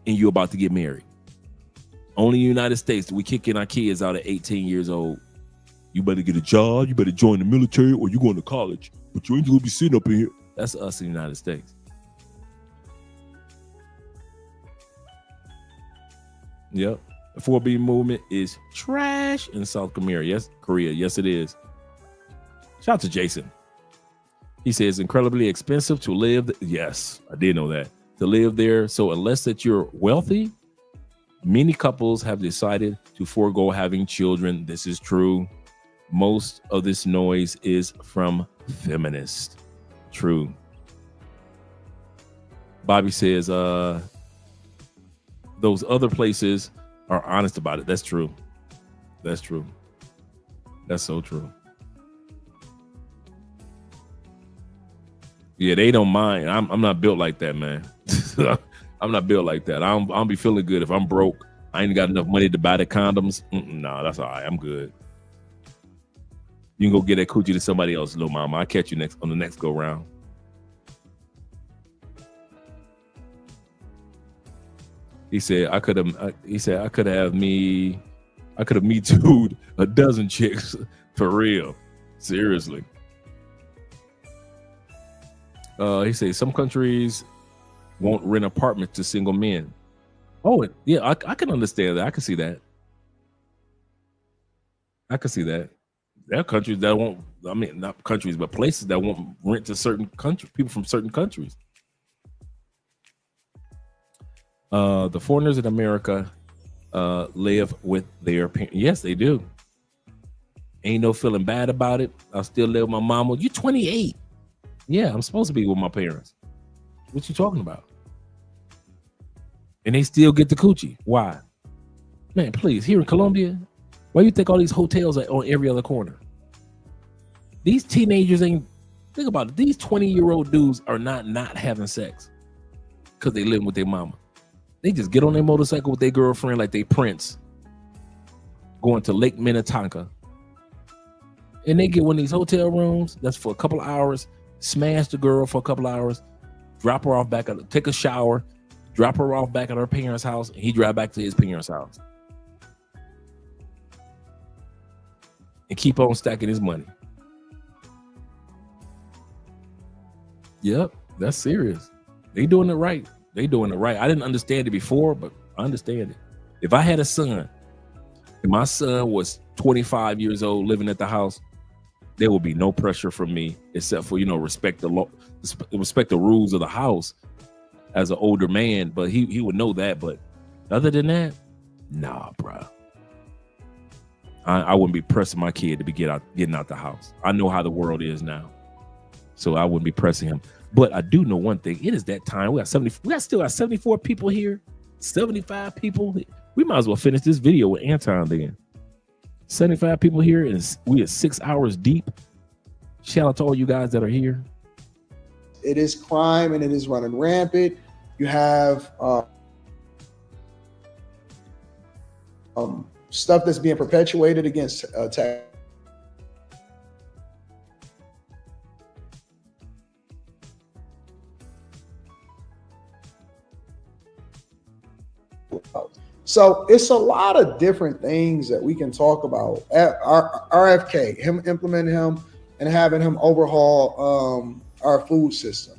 and you're about to get married. Only in the United States do we kicking our kids out at 18 years old. You better get a job, you better join the military, or you're going to college, but you ain't gonna be sitting up in here. That's us in the United States. Yep. The 4B movement is trash in South Korea. Yes, Korea. Yes, it is. Shout out to Jason. He says incredibly expensive to live. Yes, I did know that. To live there. So unless that you're wealthy, many couples have decided to forego having children. This is true. Most of this noise is from feminists. True. Bobby says, those other places are honest about it. That's true. That's true. That's so true. Yeah, they don't mind. I'm not built like that, man. I'm not built like that. I'll be feeling good if I'm broke. I ain't got enough money to buy the condoms. Nah, that's all right. I'm good. You can go get that coochie to somebody else, little mama. I'll catch you on the next go round. He said I could have me too'd a dozen chicks for real. Seriously. He said some countries won't rent apartments to single men. Oh, yeah, I can understand that. I can see that. There are countries that won't, I mean, not countries, but places that won't rent to certain countries, people from certain countries. The foreigners in America live with their parents. Yes, they do. Ain't no feeling bad about it. I still live with my mama. You're 28. Yeah, I'm supposed to be with my parents. What you talking about? And they still get the coochie. Why? Man, please, here in Colombia, why you think all these hotels are on every other corner? These teenagers ain't, think about it. These 20-year-old dudes are not having sex because they live with their mama. They just get on their motorcycle with their girlfriend like they Prince, going to Lake Minnetonka. And they get one of these hotel rooms that's for a couple of hours, smash the girl for a couple of hours, drop her off back, take a shower, drop her off back at her parents' house, and he drive back to his parents' house. And keep on stacking his money. Yep, that's serious. They doing it right. I didn't understand it before, but I understand it. If I had a son, and my son was 25 years old living at the house, there would be no pressure from me except for, respect the law, respect the rules of the house as an older man. But he would know that. But other than that, nah, bro. I wouldn't be pressing my kid to be getting out the house. I know how the world is now, so I wouldn't be pressing him. But I do know one thing. It is that time. We still got 74 people here, 75 people. We might as well finish this video with Anton then. 75 people here, and we are 6 hours deep. Shout out to all you guys that are here. It is crime and it is running rampant. You have stuff that's being perpetuated against tax. So it's a lot of different things that we can talk about. RFK, him implementing him and having him overhaul our food system.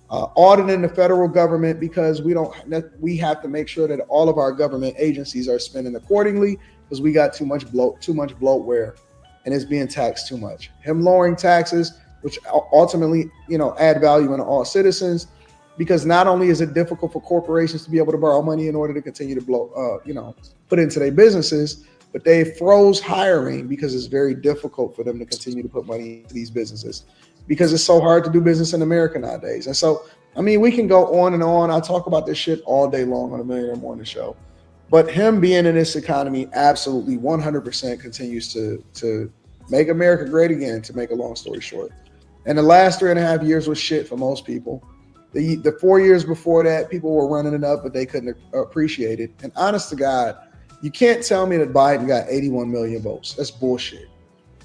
Auditing the federal government because we have to make sure that all of our government agencies are spending accordingly because we got too much bloatware and it's being taxed too much. Him lowering taxes, which ultimately, add value in all citizens. Because not only is it difficult for corporations to be able to borrow money in order to continue to put into their businesses, but they froze hiring because it's very difficult for them to continue to put money into these businesses because it's so hard to do business in America nowadays. And so, we can go on and on. I talk about this shit all day long on a Millionaire Morning Show, but him being in this economy absolutely 100% continues to make America great again, to make a long story short. And the last 3.5 years was shit for most people. The 4 years before that, people were running it up, but they couldn't appreciate it. And honest to God, you can't tell me that Biden got 81 million votes. That's bullshit.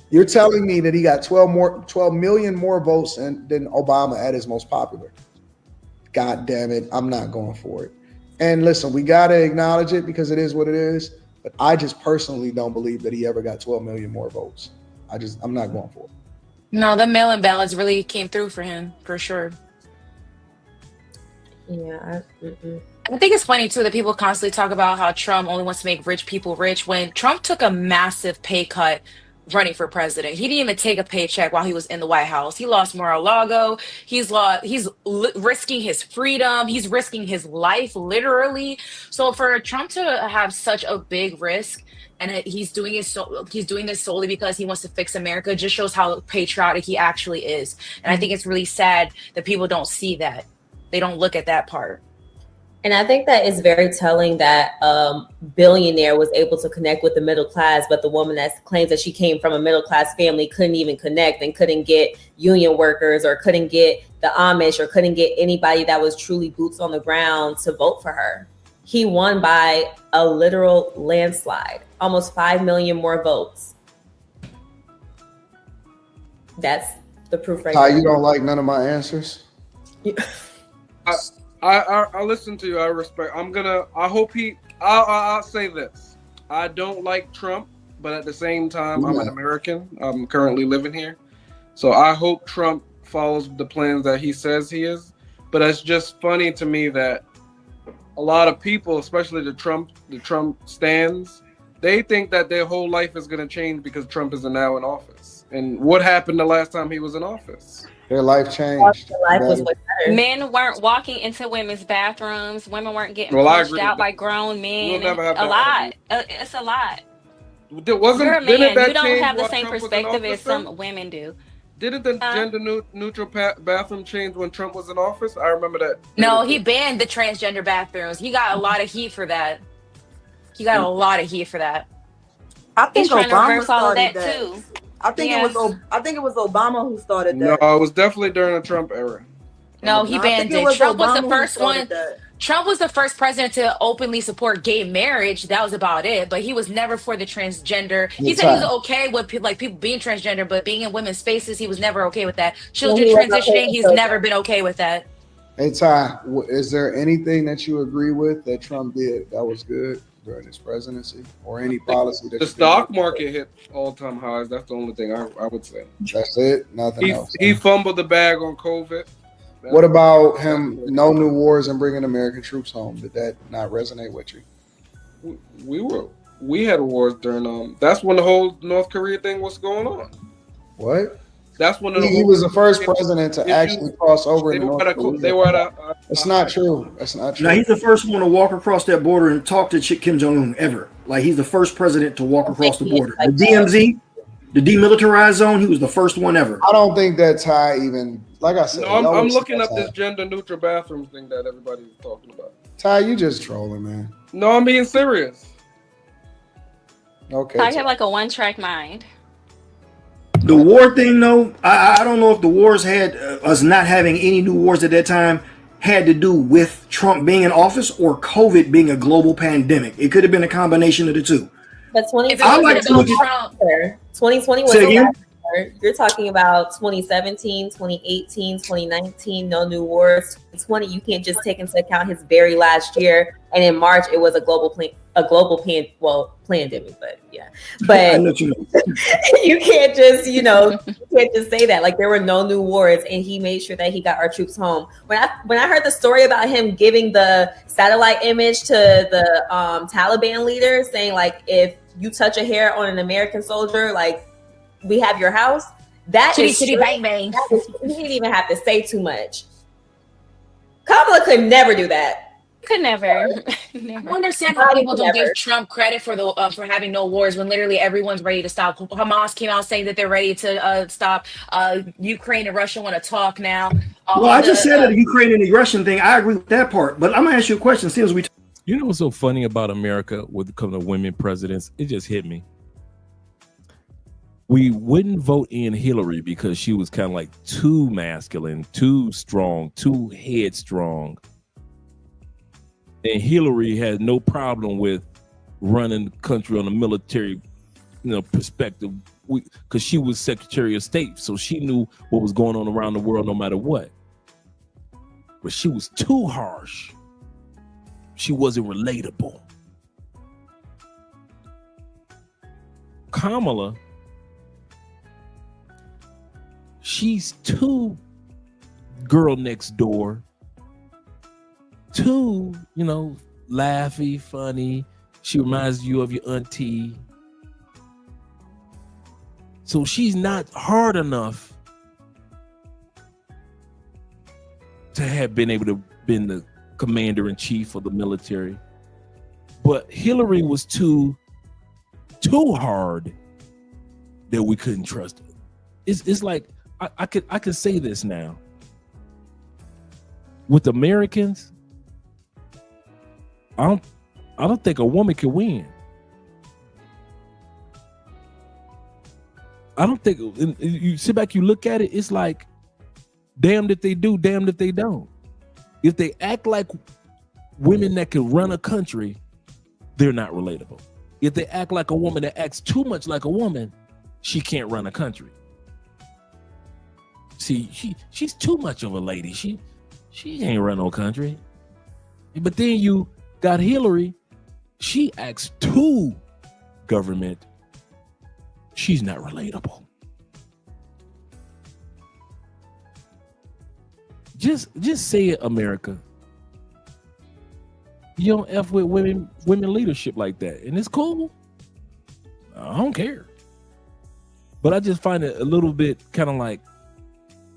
You're telling me that he got 12 million more votes than Obama at his most popular. God damn it, I'm not going for it. And listen, we got to acknowledge it because it is what it is. But I just personally don't believe that he ever got 12 million more votes. I'm not going for it. No, the mail-in ballots really came through for him, for sure. Yeah. I think it's funny too that people constantly talk about how Trump only wants to make rich people rich when Trump took a massive pay cut running for president. He didn't even take a paycheck while he was in the White House. He lost Mar-a-Lago. He's risking his freedom. He's risking his life, literally. So for Trump to have such a big risk, and he's doing this solely because he wants to fix America, just shows how patriotic he actually is. And I think it's really sad that people don't see that. They don't look at that part. And I think that is very telling that billionaire was able to connect with the middle class, but the woman that claims that she came from a middle class family couldn't even connect and couldn't get union workers or couldn't get the Amish or couldn't get anybody that was truly boots on the ground to vote for her. He won by a literal landslide, almost 5 million more votes. That's the proof right there. You don't like none of my answers? I listen to you. I respect. I'll say this. I don't like Trump, but at the same time, I'm an American. I'm currently living here. So I hope Trump follows the plans that he says he is. But it's just funny to me that a lot of people, especially the Trump stands, they think that their whole life is going to change because Trump is now in office. And what happened the last time he was in office? Their life changed. Their life was way better. Men weren't walking into women's bathrooms. Women weren't getting pushed out by grown men. A lot. It's a lot. You're a man. You don't have the same perspective as some women do. Didn't the gender neutral bathroom change when Trump was in office? I remember that. No, he banned the transgender bathrooms. He got a lot of heat for that. I think He's trying to Obama reverse all of started that too. I think it was Obama who started that. No, it was definitely during the Trump era. No, he banned it. Trump was the first one. Trump was the first president to openly support gay marriage. That was about it. But he was never for the transgender. He said he was okay with people being transgender, but being in women's spaces, he was never okay with that. Children transitioning, he's never been okay with that. Hey, Ty, is there anything that you agree with that Trump did that was good during his presidency, or any policy that the stock market hit all-time highs? That's the only thing I would say. That's it. Nothing else. He fumbled the bag on COVID. What about him? No new wars and bringing American troops home. Did that not resonate with you? We had wars during that's when the whole North Korea thing was going on. What? That's when he was the first president to actually cross over into North Korea. They were at It's not true. That's not true. Now he's the first one to walk across that border and talk to Kim Jong-un ever. Like, he's the first president to walk across the border. The DMZ, the demilitarized zone, he was the first one ever. I don't think that Ty even, like I said. No, I'm looking up this gender neutral bathroom thing that everybody's talking about. Ty, you just trolling, man. No, I'm being serious. Okay. I have like a one-track mind. The war thing, though, I don't know if the wars had us not having any new wars at that time had to do with Trump being in office or COVID being a global pandemic. It could have been a combination of the two. But 2020 was Say again? You're talking about 2017, 2018, 2019, no new wars. 2020, you can't just take into account his very last year. And in March, it was a global pandemic, but yeah. But you can't just, you can't just say that. Like, there were no new wars, and he made sure that he got our troops home. When I heard the story about him giving the satellite image to the Taliban leader, saying like, if you touch a hair on an American soldier, like, we have your house. That chitty is chitty bang bang. He didn't even have to say too much. Kamala could never do that. Could never. I understand how people don't give Trump credit for for having no wars when literally everyone's ready to stop. Hamas came out saying that they're ready to stop. Ukraine and Russia want to talk now. Well, I just said the Ukraine and the Russian thing. I agree with that part, but I'm gonna ask you a question. Since we, you know what's so funny about America with the coming of women presidents? It just hit me. We wouldn't vote in Hillary because she was kind of like too masculine, too strong, too headstrong. And Hillary had no problem with running the country on a military, perspective, because she was Secretary of State, so she knew what was going on around the world no matter what. But she was too harsh. She wasn't relatable. Kamala, she's too girl next door, too, laughy, funny. She reminds you of your auntie. So she's not hard enough to have been able to been the commander in chief of the military. But Hillary was too hard that we couldn't trust her. It's like I could say this now. With Americans, I don't think a woman can win. I don't think you sit back, you look at it, it's like damned if they do, damned if they don't. If they act like women that can run a country, they're not relatable. If they act like a woman that acts too much like a woman, she can't run a country. See, she's too much of a lady. She ain't run no country. But then you got Hillary. She acts too government. She's not relatable. Just say it, America. You don't F with women leadership like that. And it's cool. I don't care. But I just find it a little bit kind of like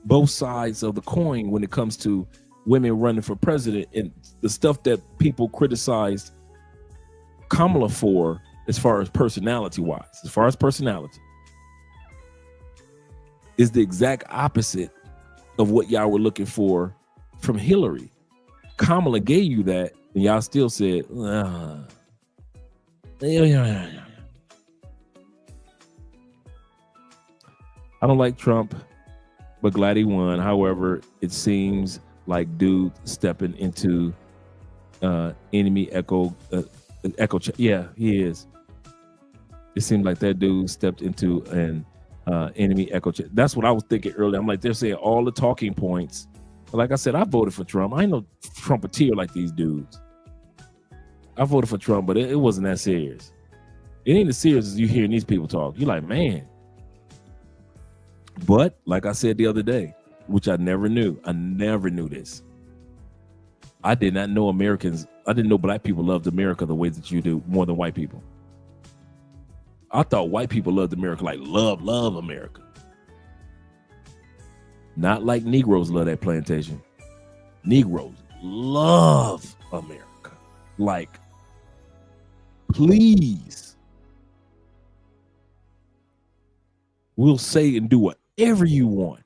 both sides of the coin when it comes to women running for president and the stuff that people criticized Kamala for as far as personality is the exact opposite of what y'all were looking for from Hillary. Kamala gave you that and y'all still said, I don't like Trump, but glad he won. However, it seems like dude stepping into enemy echo. Yeah, he is. It seemed like that dude stepped into an enemy echo. That's what I was thinking earlier. I'm like, they're saying all the talking points. Like I said, I voted for Trump. I ain't no Trumpeteer like these dudes. I voted for Trump, but it wasn't that serious. It ain't as serious as you hearing these people talk. You're like, man. But like I said the other day, which I never knew this. I did not know I didn't know black people loved America the way that you do, more than white people. I thought white people loved America like love America. Not like Negroes love that plantation. Negroes love America. Like, please. We'll say and do whatever you want.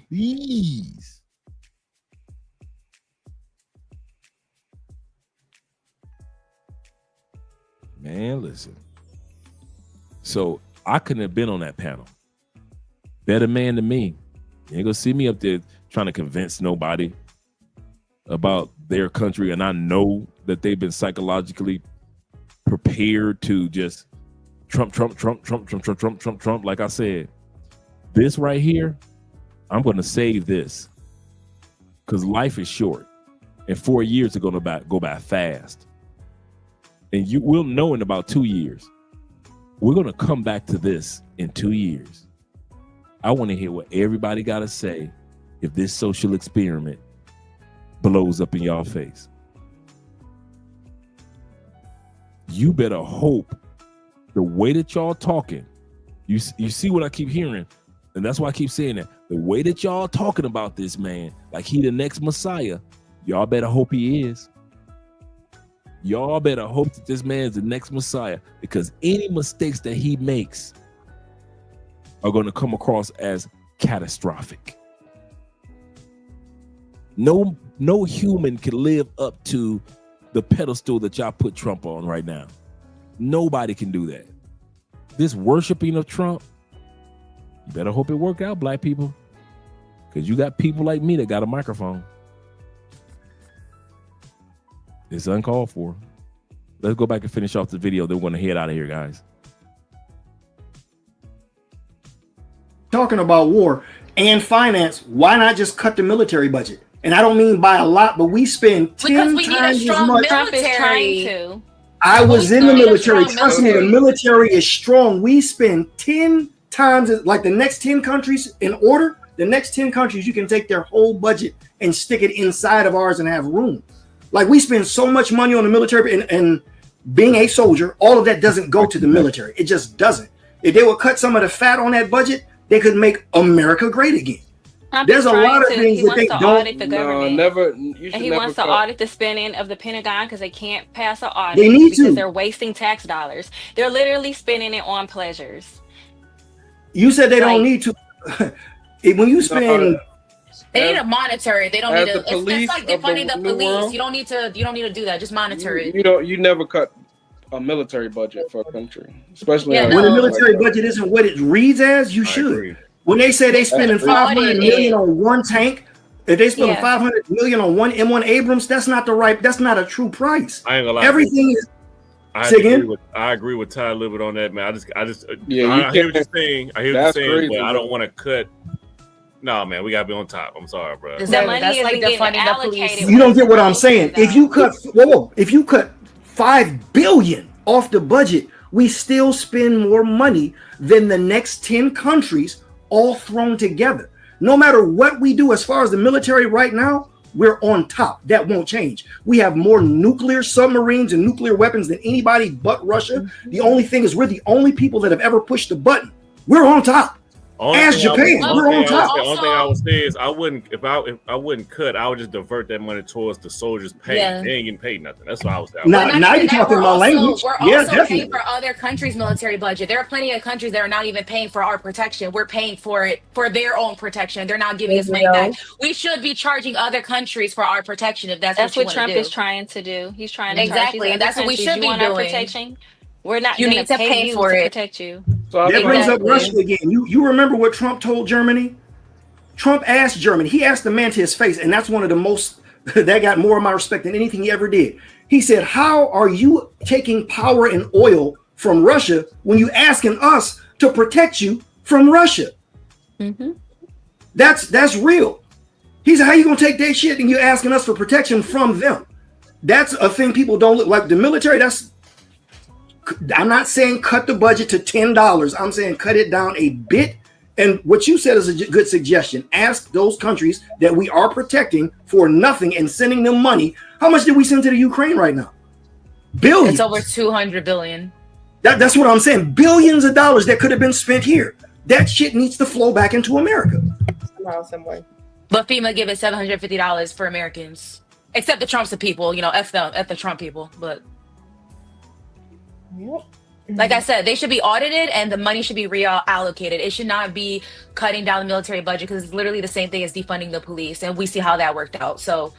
Please. Man, listen. So I couldn't have been on that panel. Better man than me. You ain't gonna see me up there trying to convince nobody about their country. And I know that they've been psychologically prepared to just Trump. Like I said, this right here, I'm going to save this because life is short and 4 years are going to go by fast. And you will know in about 2 years. We're going to come back to this in 2 years. I want to hear what everybody got to say if this social experiment blows up in y'all face. You better hope the way that y'all talking, you see what I keep hearing, and that's why I keep saying that. The way that y'all talking about this man, like he the next Messiah, y'all better hope he is. Y'all better hope that this man is the next Messiah, because any mistakes that he makes are going to come across as catastrophic. No human can live up to the pedestal that y'all put Trump on right now. Nobody can do that. This worshiping of Trump, you better hope it work out, black people, because you got people like me that got a microphone. It's uncalled for. Let's go back and finish off the video. Then we're going to head out of here, guys. Talking about war and finance, why not just cut the military budget? And I don't mean by a lot, but we spend 10 times as much. Trump is trying to. I was in the military. Trust me, the military is strong. We spend 10 times, like the next 10 countries in order, the next 10 countries, you can take their whole budget and stick it inside of ours and have room. Like we spend so much money on the military and being a soldier, all of that doesn't go to the military. It just doesn't. If they would cut some of the fat on that budget, they could make America great again. There's a lot of things that they don't. Audit the government. And he wants to audit the spending of the Pentagon because they can't pass an audit. They need because to. They're wasting tax dollars. They're literally spending it on pleasures. You said they don't need to. When you spend They need to monitor it. They don't as need to. the police It's like of the defunding the new police. world, You don't need to do that. Just monitor it. You never cut a military budget for a country, especially Yeah, when the no. military budget isn't what it reads as, you should. agree. When they say they spending That's 500 audit million it. on one tank, if they spend Yeah. 500 million on one M1 Abrams, that's not a true price. I ain't gonna lie. Everything is. I agree with Ty a little bit on that, man. I hear what you you're saying. I hear what you're That's saying, crazy, but I man. don't want to cut. No, man, we gotta be on top. I'm sorry, bro. The money That's is like getting defunding the allocated. police. You don't get what I'm saying. If you cut $5 billion off the budget, we still spend more money than the next 10 countries all thrown together. No matter what we do as far as the military right now, we're on top. That won't change. We have more nuclear submarines and nuclear weapons than anybody but Russia. The only thing is we're the only people that have ever pushed the button. We're on top. As Japan, we're on top. The only thing I would say is I wouldn't cut. I would just divert that money towards the soldiers' pay. Yeah. They ain't getting paid nothing. That's what I was saying. Now you're talking about language. We're Yeah, also definitely. paying for other countries' military budget. There are plenty of countries that are not even paying for our protection. We're paying for it for their own protection. They're not giving us money back. We should be charging other countries for our protection if that's what what Trump do. is trying to do. He's trying to Exactly, and that's what we should be want our doing. protection. We're not. You gonna need to pay you for to it. protect you. So I That brings up Exactly. Russia again. You remember what Trump told Germany? Trump asked Germany. He asked the man to his face, and that's one of the most that got more of my respect than anything he ever did. He said, "How are you taking power and oil from Russia when you asking us to protect you from Russia?" Mm-hmm. That's real. He said, "How you gonna take that shit and you asking us for protection from them?" That's a thing people don't look like. The military. I'm not saying cut the budget to $10. I'm saying cut it down a bit. And what you said is a good suggestion. Ask those countries that we are protecting for nothing and sending them money. How much did we send to the Ukraine right now? Billions. It's over 200 billion. That's what I'm saying. Billions of dollars that could have been spent here. That shit needs to flow back into America. Somehow, some way. But FEMA giving $750 for Americans, except the Trump's people. F the Trump people. But Yep. like I said, they should be audited and the money should be reallocated. It should not be cutting down the military budget because it's literally the same thing as defunding the police, and we see how that worked out. So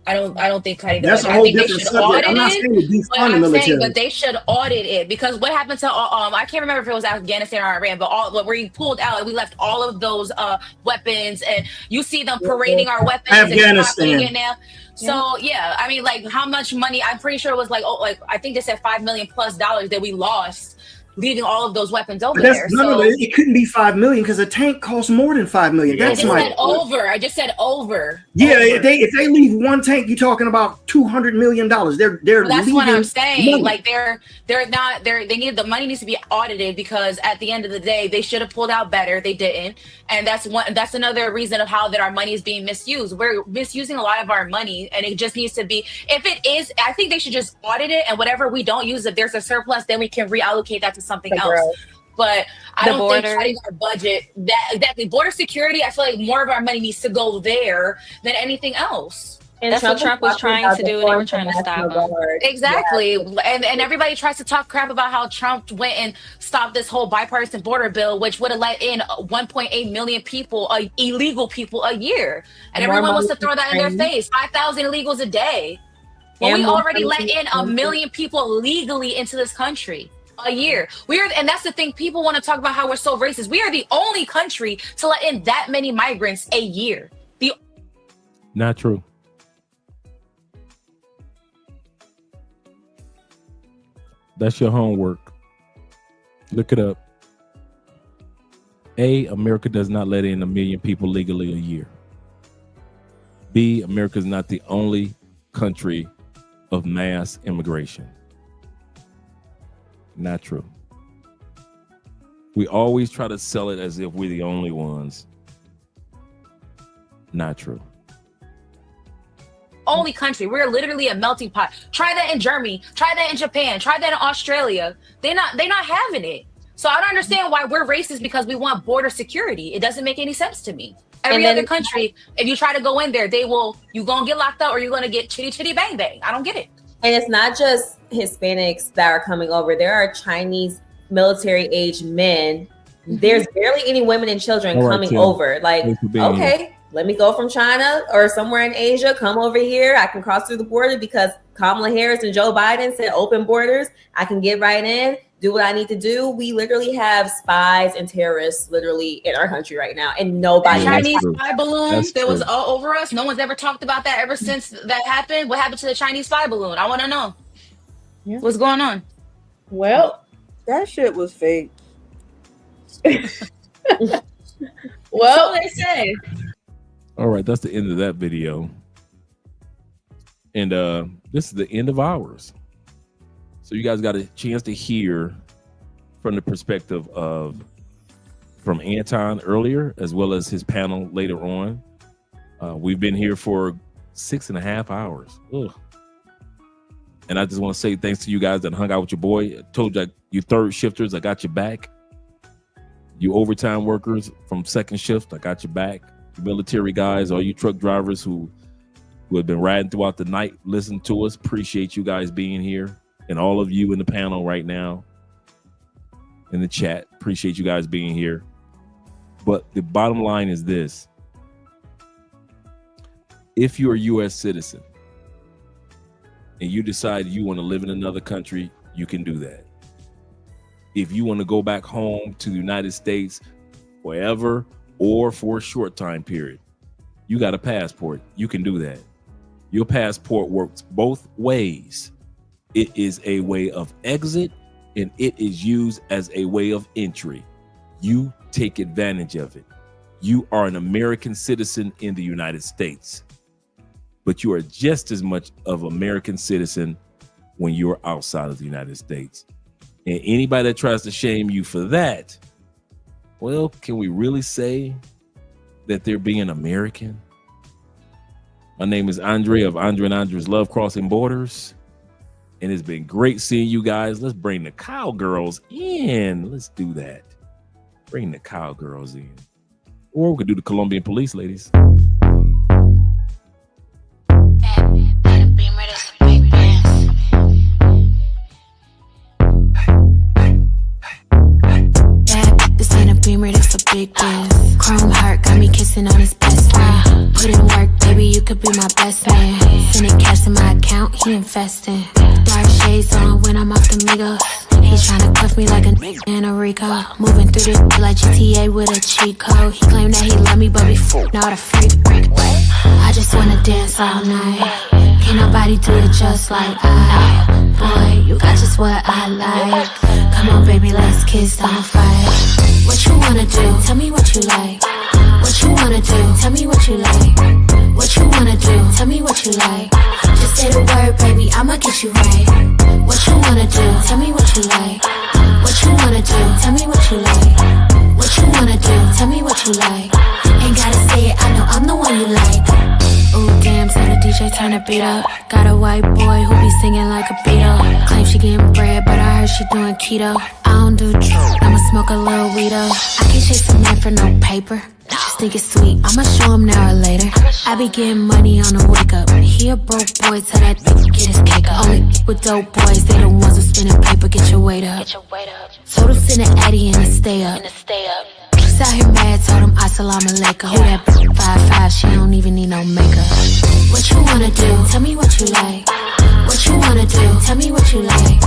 I don't think cutting the That's budget. a whole I think they different should subject. audit I'm not it, saying to defund but the I'm military. saying, but they should audit it because what happened to I can't remember if it was Afghanistan or Iran, but where he pulled out and we left all of those weapons, and you see them parading our weapons Afghanistan. and putting it now. So yeah, I mean, like how much money? I'm pretty sure it was like I think they said $5 million plus that we lost, leaving all of those weapons over there. No, it couldn't be 5 million because a tank costs more than 5 million. I That's just my said over. I just said over. Yeah, Over. if they leave one tank, you're talking about $200 million. They're Well, that's what leaving I'm saying. money. Like the money needs to be audited because at the end of the day, they should have pulled out better. They didn't, and that's another reason of how that our money is being misused. We're misusing a lot of our money, and it just needs to be. If it is, I think they should just audit it, and whatever we don't use, if there's a surplus, then we can reallocate that to something else. But I don't think cutting our budget exactly border security. I feel like more of our money needs to go there than anything else. And that's what Trump was trying to do, and they were trying to stop him. Exactly. Yeah. And everybody tries to talk crap about how Trump went and stopped this whole bipartisan border bill, which would have let in 1.8 million people, illegal people a year. And everyone wants to throw that in their face. 5,000 illegals a day. Well, we already let in 1 million people legally into this country a year. And that's the thing. People want to talk about how we're so racist. We are the only country to let in that many migrants a year. Not true. That's your homework. Look it up. A, America does not let in 1 million people legally a year. B, America is not the only country of mass immigration. Not true. We always try to sell it as if we're the only ones. Not true. Only country. We're literally a melting pot. Try that in Germany. Try that in Japan. Try that in Australia. They're not having it. So I don't understand why we're racist because we want border security. It doesn't make any sense to me. Every other country, if you try to go in there, you gonna get locked up or you're gonna get chitty chitty bang bang. I don't get it. And it's not just Hispanics that are coming over. There are Chinese military age men. There's barely any women and children coming over. Like, okay, let me go from China or somewhere in Asia, come over here. I can cross through the border because Kamala Harris and Joe Biden said open borders. I can get right in, do what I need to do. We literally have spies and terrorists literally in our country right now, and nobody. Chinese spy balloon that was all over us. No one's ever talked about that ever since that happened. What happened to the Chinese spy balloon? I want to know. Yeah. What's going on? Well, that shit was fake. Well, they say. All right, that's the end of that video. And this is the end of ours. So you guys got a chance to hear from the perspective of from Anton earlier, as well as his panel later on. We've been here for 6.5 hours. Ugh. And I just want to say thanks to you guys that hung out with your boy. I told you, you third shifters, I got your back. You overtime workers from second shift, I got your back. Military guys, all you truck drivers who have been riding throughout the night, listen to us. Appreciate you guys being here. And all of you in the panel right now, in the chat, appreciate you guys being here. But the bottom line is this. If you're a U.S. citizen and you decide you want to live in another country, you can do that. If you want to go back home to the United States forever or for a short time period, you got a passport. You can do that. Your passport works both ways. It is a way of exit and it is used as a way of entry. You take advantage of it. You are an American citizen in the United States, but you are just as much of an American citizen when you're outside of the United States. And anybody that tries to shame you for that, well, can we really say that they're being American? My name is Andre of Andre and Andre's Love Crossing Borders. And it's been great seeing you guys. Let's bring the cowgirls in. Let's do that. Bring the cowgirls in. Or we could do the Colombian police, ladies. Beamer, that's a big dance. Chrome heart got me kissing on his best friend. Put in work, baby, you could be my best man. Sending cash in my account, he investing. Dark shades on when I'm off the Migos. He's trying to cuff me like a Anna Rico. Moving through this like GTA with a cheat code. He claimed that he love me, but before not a freak. I just wanna dance all night. Can't nobody do it just like I. Boy, you got just what I like. Come on, baby, let's kiss, don't fight. What you wanna do? Tell me what you like. What you wanna do? Tell me what you like. What you wanna do? Tell me what you like. Just say the word, baby, I'ma get you right. What you wanna do? Tell me what you like. What you wanna do? Tell me what you like. What you wanna do? Tell me what you like. Ain't gotta say it, I know I'm the one you like. Ooh, damn, so the DJ turn the beat up. Got a white boy who be singing like a Beatle. Claim she getting bread, but I heard she doing keto. I don't do drugs, I'ma smoke a little weedo. I can't chase a man for no paper. I just think it's sweet, I'ma show him now or later. I be getting money on the wake up. He a broke boy, tell that bitch get his cake up. Only with dope boys, they the ones who spinning paper, get your weight up. Total send an Addy and a stay up. She's out here mad, told him assalamu alaikum. Who that 5'5", she don't even need no makeup. What you wanna do? Tell me what you like. What you wanna do? Tell me what you like.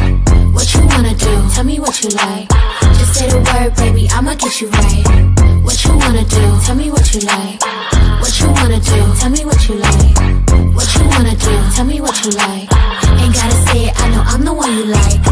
What you wanna do? Tell me what you like. Just say the word, baby, I'ma get you right. What you wanna do? Tell me what you like. What you wanna do? Tell me what you like. What you wanna do? Tell me what you like. Ain't gotta say it, I know I'm the one you like.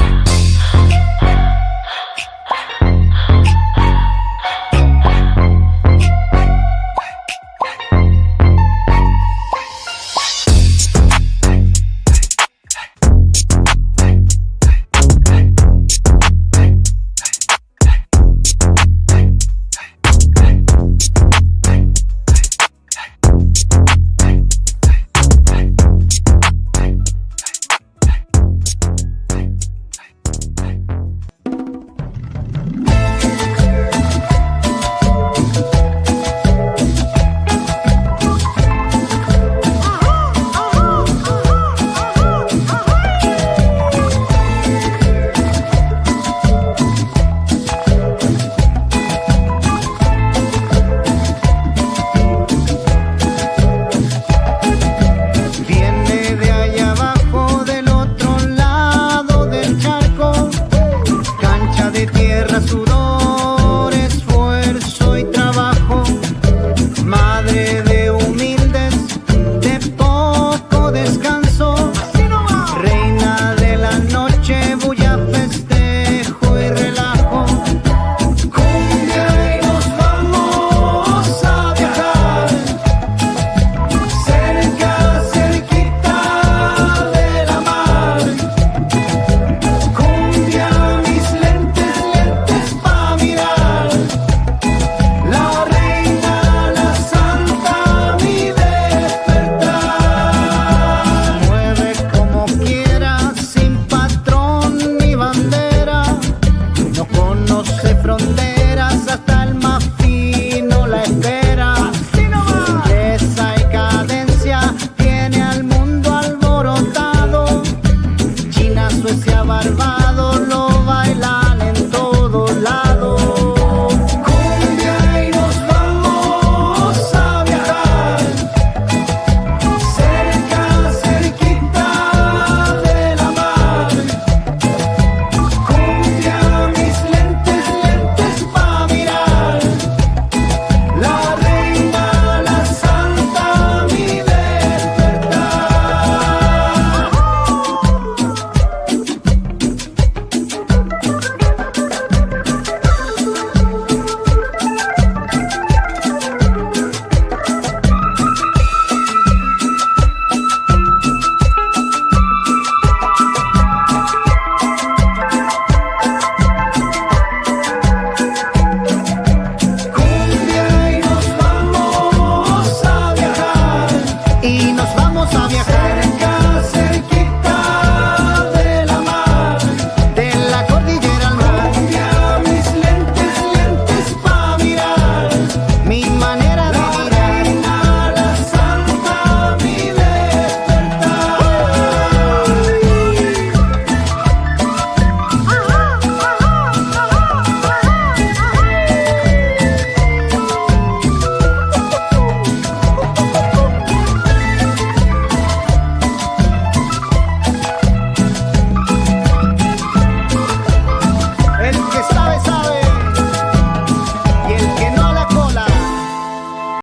cosa vi acercarse